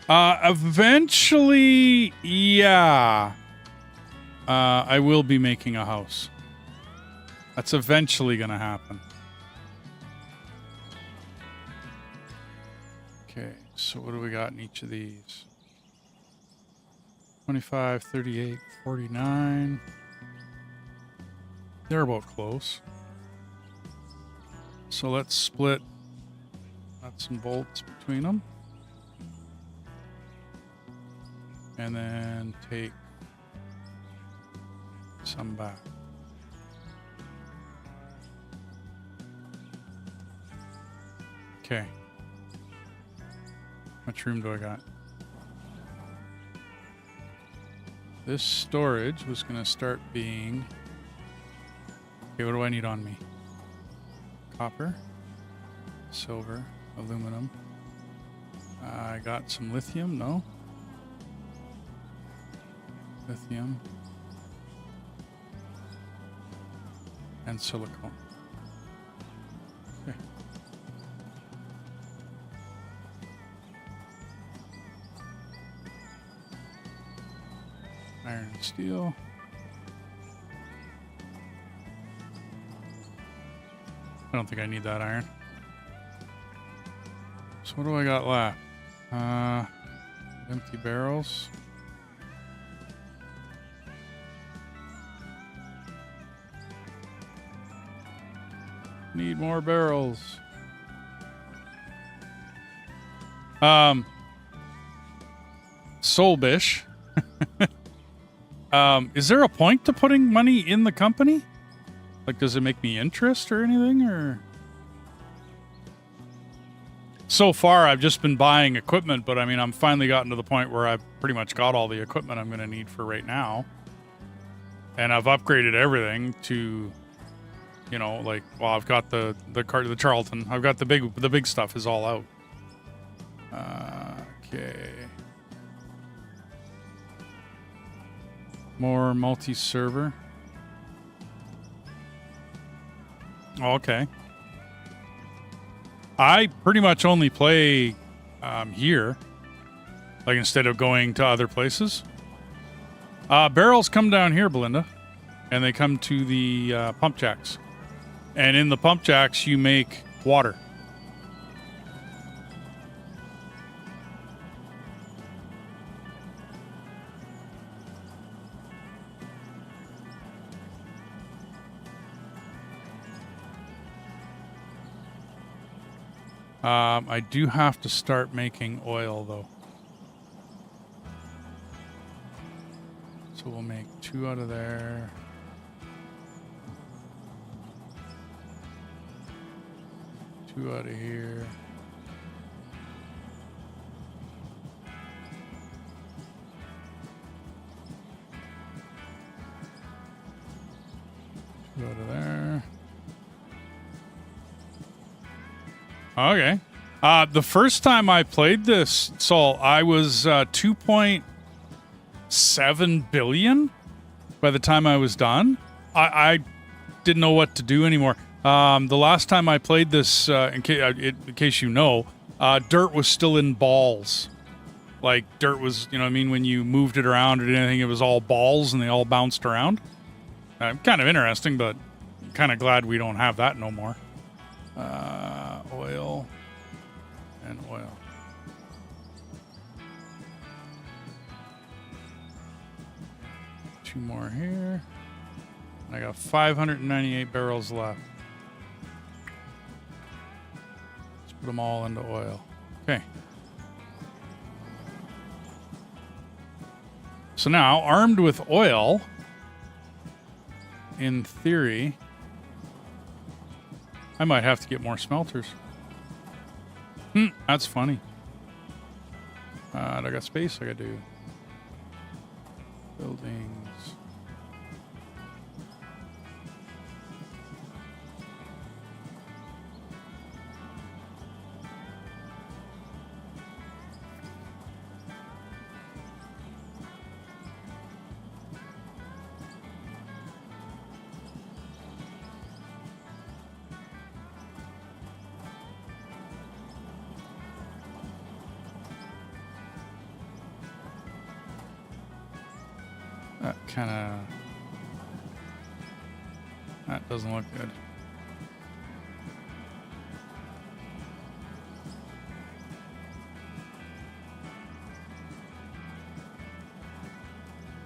Eventually, yeah. I will be making a house. That's eventually going to happen. Okay, so what do we got in each of these? 25, 38, 49. They're about close. So let's split nuts and bolts between them. And then take some back. Okay. How much room do I got? This storage was going to start being... Okay, what do I need on me? Copper, silver, aluminum. I got some lithium, no? Lithium. And silicone. Okay. Iron and steel. I don't think I need that iron. So what do I got left? Empty barrels. Need more barrels. Soulbish. Is there a point to putting money in the company? Like, does it make me interest or anything, or? So far, I've just been buying equipment, but I mean, I'm finally gotten to the point where I've pretty much got all the equipment I'm going to need for right now. And I've upgraded everything to, you know, like, well, I've got the Charlton. I've got the big stuff is all out. Okay. More multi-server. Oh, okay. I pretty much only play here, like instead of going to other places. Barrels come down here, Belinda, and they come to the pump jacks. And in the pump jacks, you make water. I do have to start making oil, though. So we'll make 2 out of there. Two out of here. Two out of there. Okay. The first time I played this, Saul, I was 2.7 billion by the time I was done. I didn't know what to do anymore. The last time I played this, in case you know, dirt was still in balls. like dirt was, you know what I mean, when you moved it around or did anything, it was all balls and they all bounced around. Kind of interesting, but kind of glad we don't have that no more. Oil and oil. Two more here. I got 598 barrels left. Let's put them all into oil. Okay. So now, armed with oil, in theory, I might have to get more smelters. That's funny. I got space I gotta do. Buildings. That doesn't look good.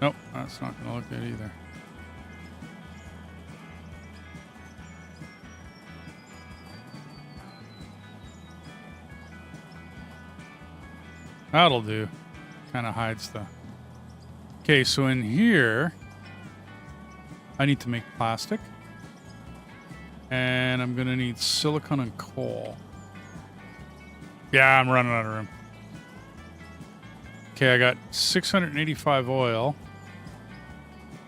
Nope, that's not going to look good either. That'll do. Kind of hides the... Okay, so in here, I need to make plastic. And I'm going to need silicone and coal. Yeah, I'm running out of room. Okay, I got 685 oil.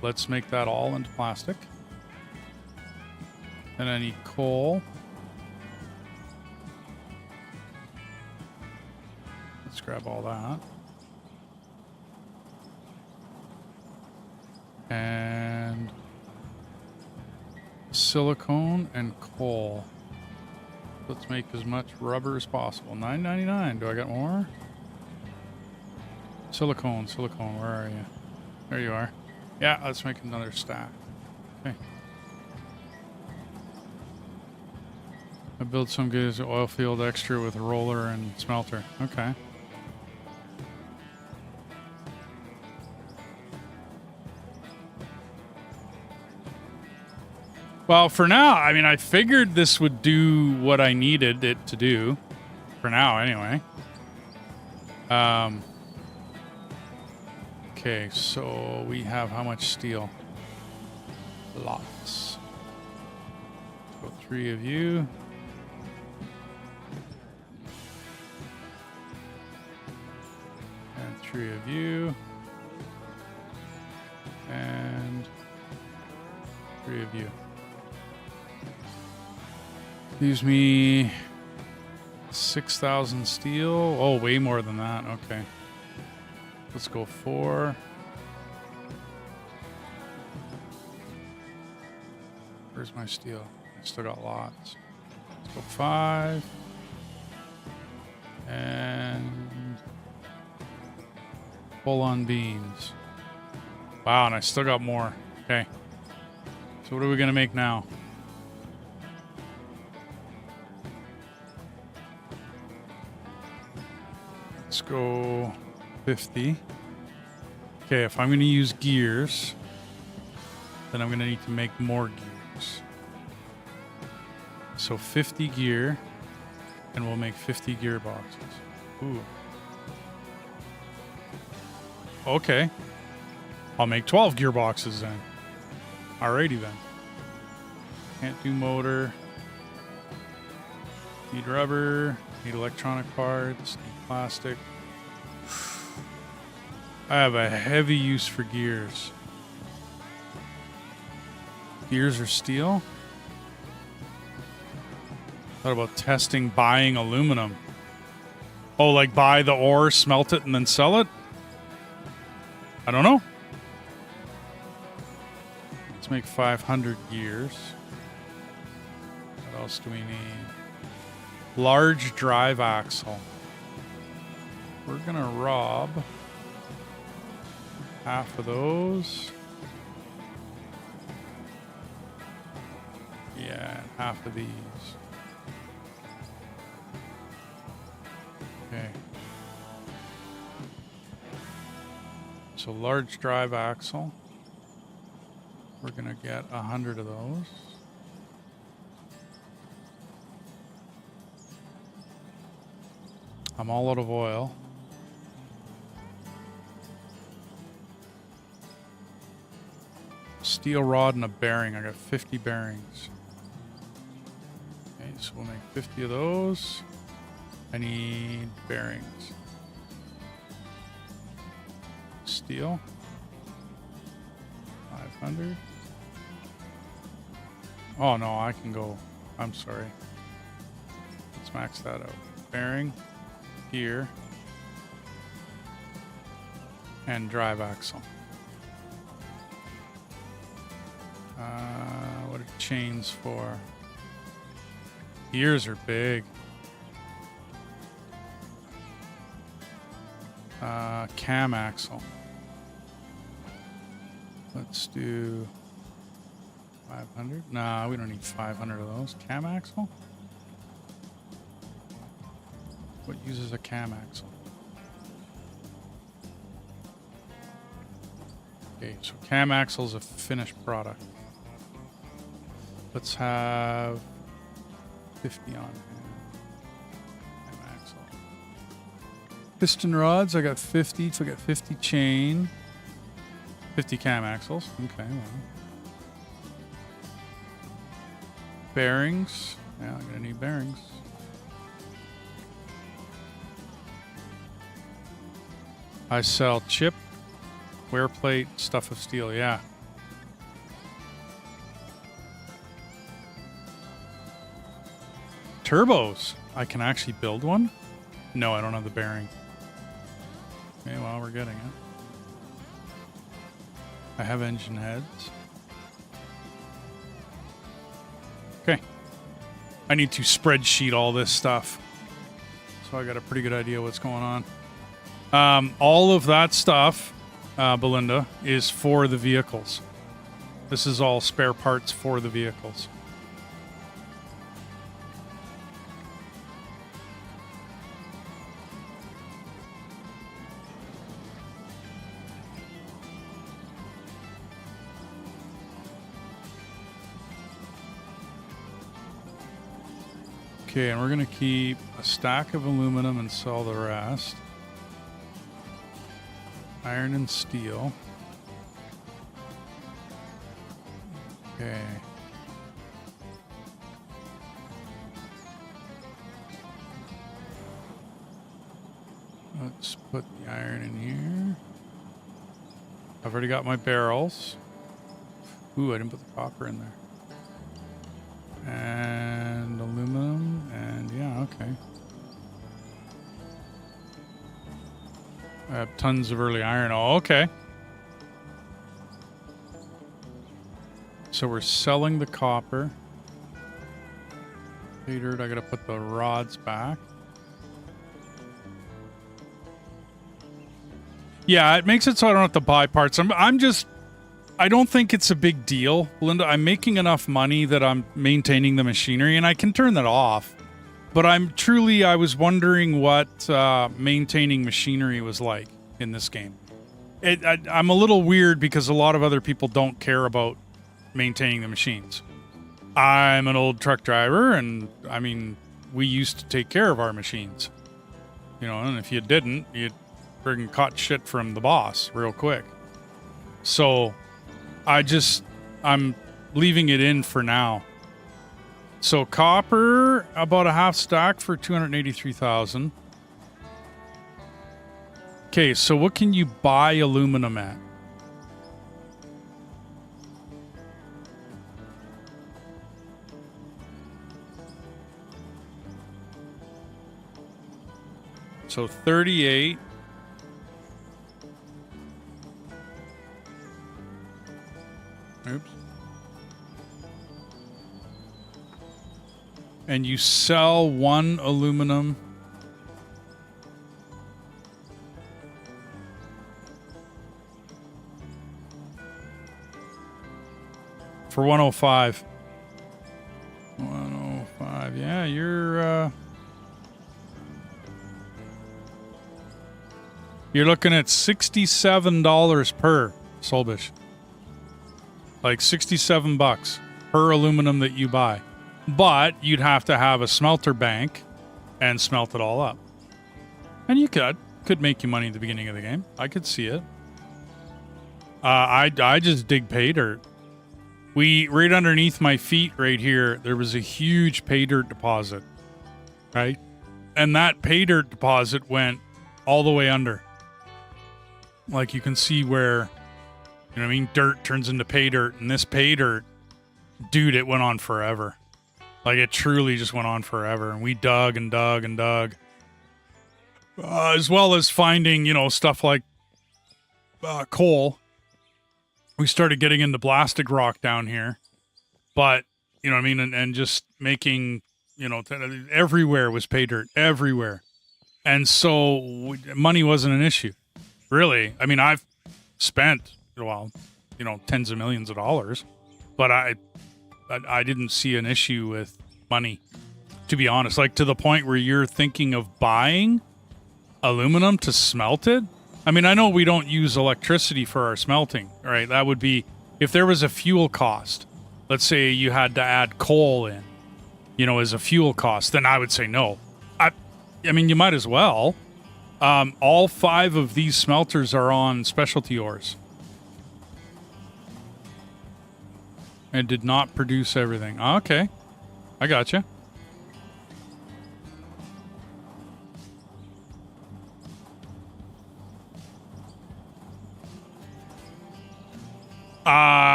Let's make that all into plastic. And I need coal. Let's grab all that. And silicone and coal. Let's make as much rubber as possible. $9.99. Do I got more? Silicone, where are you? There you are. Yeah, let's make another stack. Okay. I built some good as an oil field extra with a roller and smelter. Okay. Well, for now, I mean, I figured this would do what I needed it to do. For now, anyway. Okay, so we have how much steel? Lots. So 3 of you. And 3 of you. And 3 of you. Leaves me 6,000 steel. Oh, way more than that. Okay. Let's go 4. Where's my steel? I still got lots. Let's go 5. And full on beans. Wow, and I still got more. Okay. So what are we going to make now? Let's go 50. Okay, if I'm going to use gears, then I'm going to need to make more gears. So 50 gear, and we'll make 50 gearboxes. Ooh. Okay. I'll make 12 gearboxes then. Alrighty then. Can't do motor. Need rubber. Need electronic parts. Need plastic. I have a heavy use for gears. Gears or steel? Thought about testing buying aluminum. Oh, like buy the ore, smelt it, and then sell it? I don't know. Let's make 500 gears. What else do we need? Large drive axle. we're gonna rob half of those. Yeah, and half of these. Okay. So large drive axle. We're gonna get 100 of those. I'm all out of oil. Steel rod and a bearing. I got 50 bearings. Okay, so we'll make 50 of those. I need bearings. Steel. 500. Oh no, I can go. I'm sorry. Let's max that out. Bearing. Here. And drive axle. What are chains for? Ears are big. Cam axle. Let's do 500. Nah, we don't need 500 of those. Cam axle? What uses a cam axle? Okay, so cam axle is a finished product. Let's have 50 on hand. Cam axle. Piston rods, I got 50, so I got 50 chain. 50 cam axles. Okay, well. Bearings. Yeah, I'm gonna need bearings. I sell chip, wear plate, stuff of steel, yeah. Turbos. I can actually build one? No, I don't have the bearing. Okay, well, we're getting it. I have engine heads. Okay. I need to spreadsheet all this stuff. So I got a pretty good idea what's going on. All of that stuff, Belinda, is for the vehicles. This is all spare parts for the vehicles. Okay, and we're going to keep a stack of aluminum and sell the rest. Iron and steel. Okay. Let's put the iron in here. I've already got my barrels. Ooh, I didn't put the copper in there. And aluminum, and yeah, okay. I have tons of early iron. Oh, okay. So we're selling the copper. Hey, dirt, I gotta put the rods back. Yeah, it makes it so I don't have to buy parts. I don't think it's a big deal, Linda. I'm making enough money that I'm maintaining the machinery, and I can turn that off. But I was wondering what maintaining machinery was like in this game. I'm a little weird because a lot of other people don't care about maintaining the machines. I'm an old truck driver, and I mean, we used to take care of our machines. You know, and if you didn't, you'd friggin' caught shit from the boss real quick. So I'm leaving it in for now. So copper, about a half stack for 283,000. Okay, so what can you buy aluminum at? So 38. Oops. And you sell one aluminum for 105. 105. Yeah, you're looking at $67 per Solbish. Like 67 bucks per aluminum that you buy. But you'd have to have a smelter bank and smelt it all up. And you could make you money at the beginning of the game. I could see it. I just dig pay dirt. Right underneath my feet right here, there was a huge pay dirt deposit. Right? And that pay dirt deposit went all the way under. Like you can see where, you know what I mean, dirt turns into pay dirt, and this pay dirt, dude, it went on forever. Like it truly just went on forever, and we dug and dug and dug, as well as finding, you know, stuff like coal. We started getting into blasted rock down here, but you know what I mean, and just making, you know, everywhere was pay dirt, everywhere, and so money wasn't an issue. Really, I mean, I've spent, well, you know, tens of millions of dollars, but I didn't see an issue with money, to be honest. Like to the point where you're thinking of buying aluminum to smelt it. I mean, I know we don't use electricity for our smelting, right? That would be if there was a fuel cost. Let's say you had to add coal in, you know, as a fuel cost, then I would say no. I mean, you might as well. All 5 of these smelters are on specialty ores. And did not produce everything. Okay. I gotcha.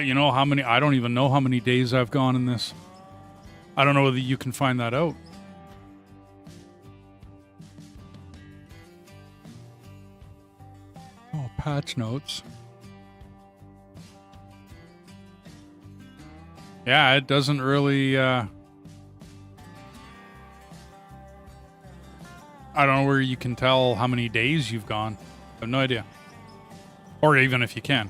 You know how many, I don't even know how many days I've gone in this. I don't know whether you can find that out. Oh, patch notes. Yeah, it doesn't really, I don't know where you can tell how many days you've gone. I have no idea. Or even if you can.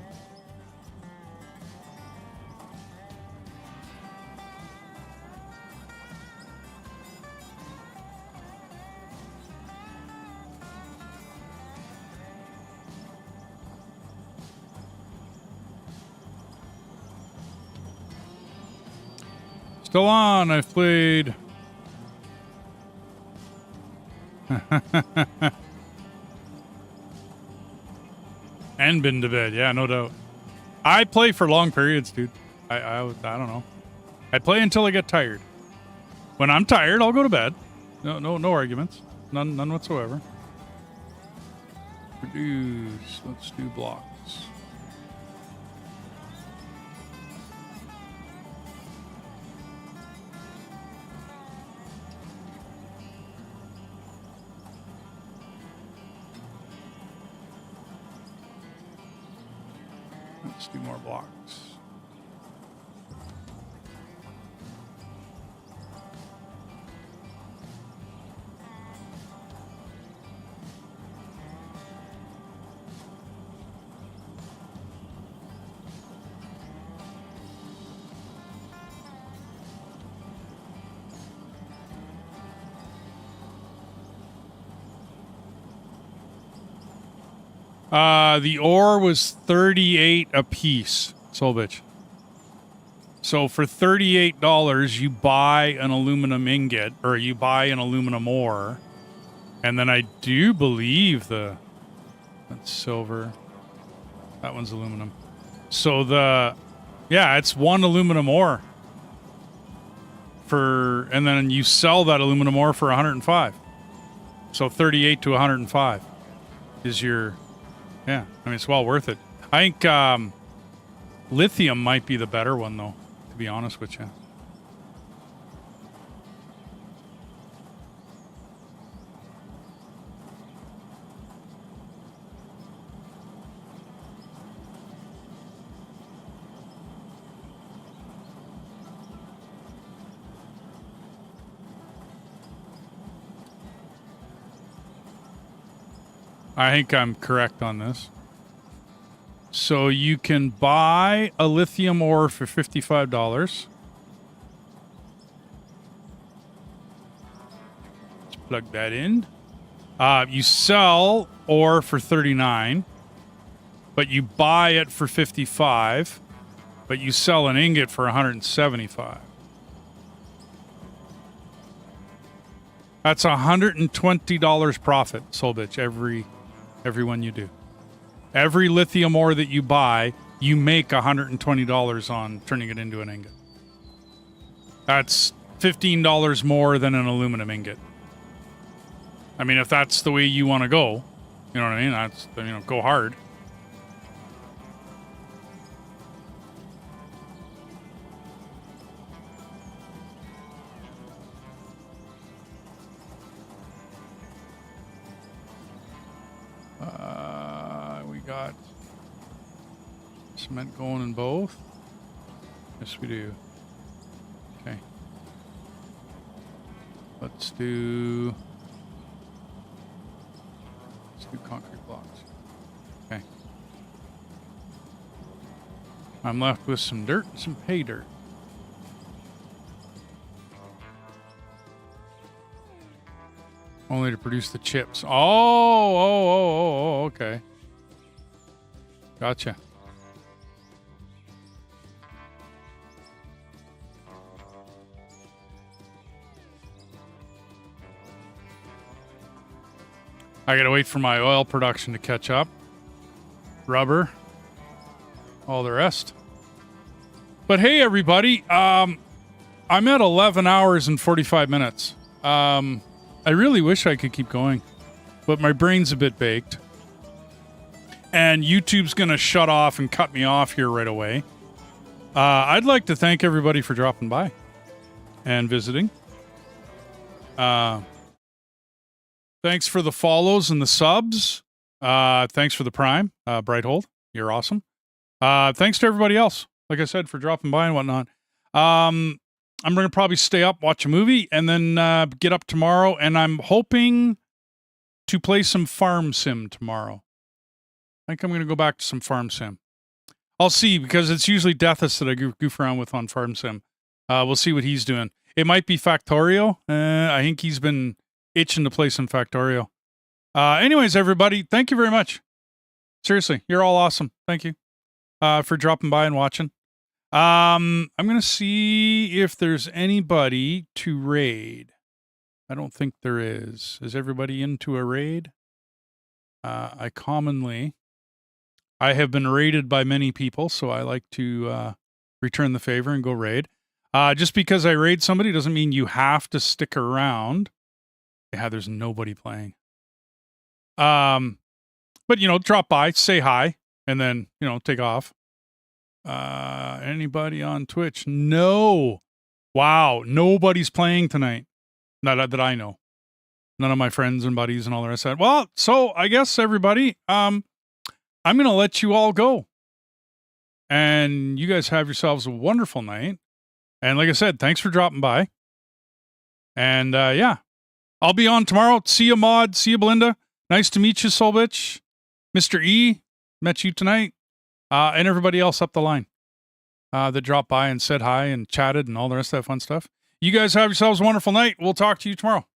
Still on. I've played. And been to bed. Yeah, no doubt. I play for long periods, dude. I don't know. I play until I get tired. When I'm tired, I'll go to bed. No arguments. None whatsoever. Produce. Let's do blocks. Let's do more blocks. The ore was 38 a piece, Solbich. So for $38, you buy an aluminum ingot, or you buy an aluminum ore, and then I do believe that's silver. That one's aluminum. So it's one aluminum ore and then you sell that aluminum ore for 105. So 38 to 105 is your. Yeah, I mean, it's well worth it. I think lithium might be the better one, though, to be honest with you. I think I'm correct on this. So you can buy a lithium ore for $55. Let's plug that in. You sell ore for $39, but you buy it for $55, but you sell an ingot for $175. That's $120 profit, soul bitch, every one you do. Every lithium ore that you buy, you make $120 on turning it into an ingot. That's $15 more than an aluminum ingot. I mean, if that's the way you want to go, you know what I mean? That's, you know, go hard. We got cement going in both. Yes, we do. Okay. Let's do concrete blocks. Okay. I'm left with some dirt and some pay dirt. Only to produce the chips. Oh, okay. Gotcha. I gotta wait for my oil production to catch up. Rubber. All the rest. But hey, everybody. I'm at 11 hours and 45 minutes. I really wish I could keep going, but my brain's a bit baked. And YouTube's going to shut off and cut me off here right away. I'd like to thank everybody for dropping by and visiting. Thanks for the follows and the subs. Thanks for the Prime, Brighthold. You're awesome. Thanks to everybody else, like I said, for dropping by and whatnot. I'm going to probably stay up, watch a movie, and then get up tomorrow. And I'm hoping to play some Farm Sim tomorrow. I think I'm going to go back to some Farm Sim. I'll see, because it's usually Deathus that I goof around with on Farm Sim. We'll see what he's doing. It might be Factorio. I think he's been itching to play some Factorio. Anyways, everybody, thank you very much. Seriously, you're all awesome. Thank you for dropping by and watching. I'm going to see if there's anybody to raid. I don't think there is. Is everybody into a raid? I have been raided by many people, so I like to return the favor and go raid. Just because I raid somebody doesn't mean you have to stick around. Yeah, there's nobody playing. But, you know, drop by, say hi, and then, you know, take off. Anybody on Twitch? No. Wow, nobody's playing tonight. Not that I know. None of my friends and buddies and all the rest of that. Well, so I guess everybody, I'm going to let you all go. And you guys have yourselves a wonderful night. And like I said, thanks for dropping by. And yeah, I'll be on tomorrow. See you, Maud. See you, Belinda. Nice to meet you, Soul Bitch. Mr. E, met you tonight. And everybody else up the line that dropped by and said hi and chatted and all the rest of that fun stuff. You guys have yourselves a wonderful night. We'll talk to you tomorrow.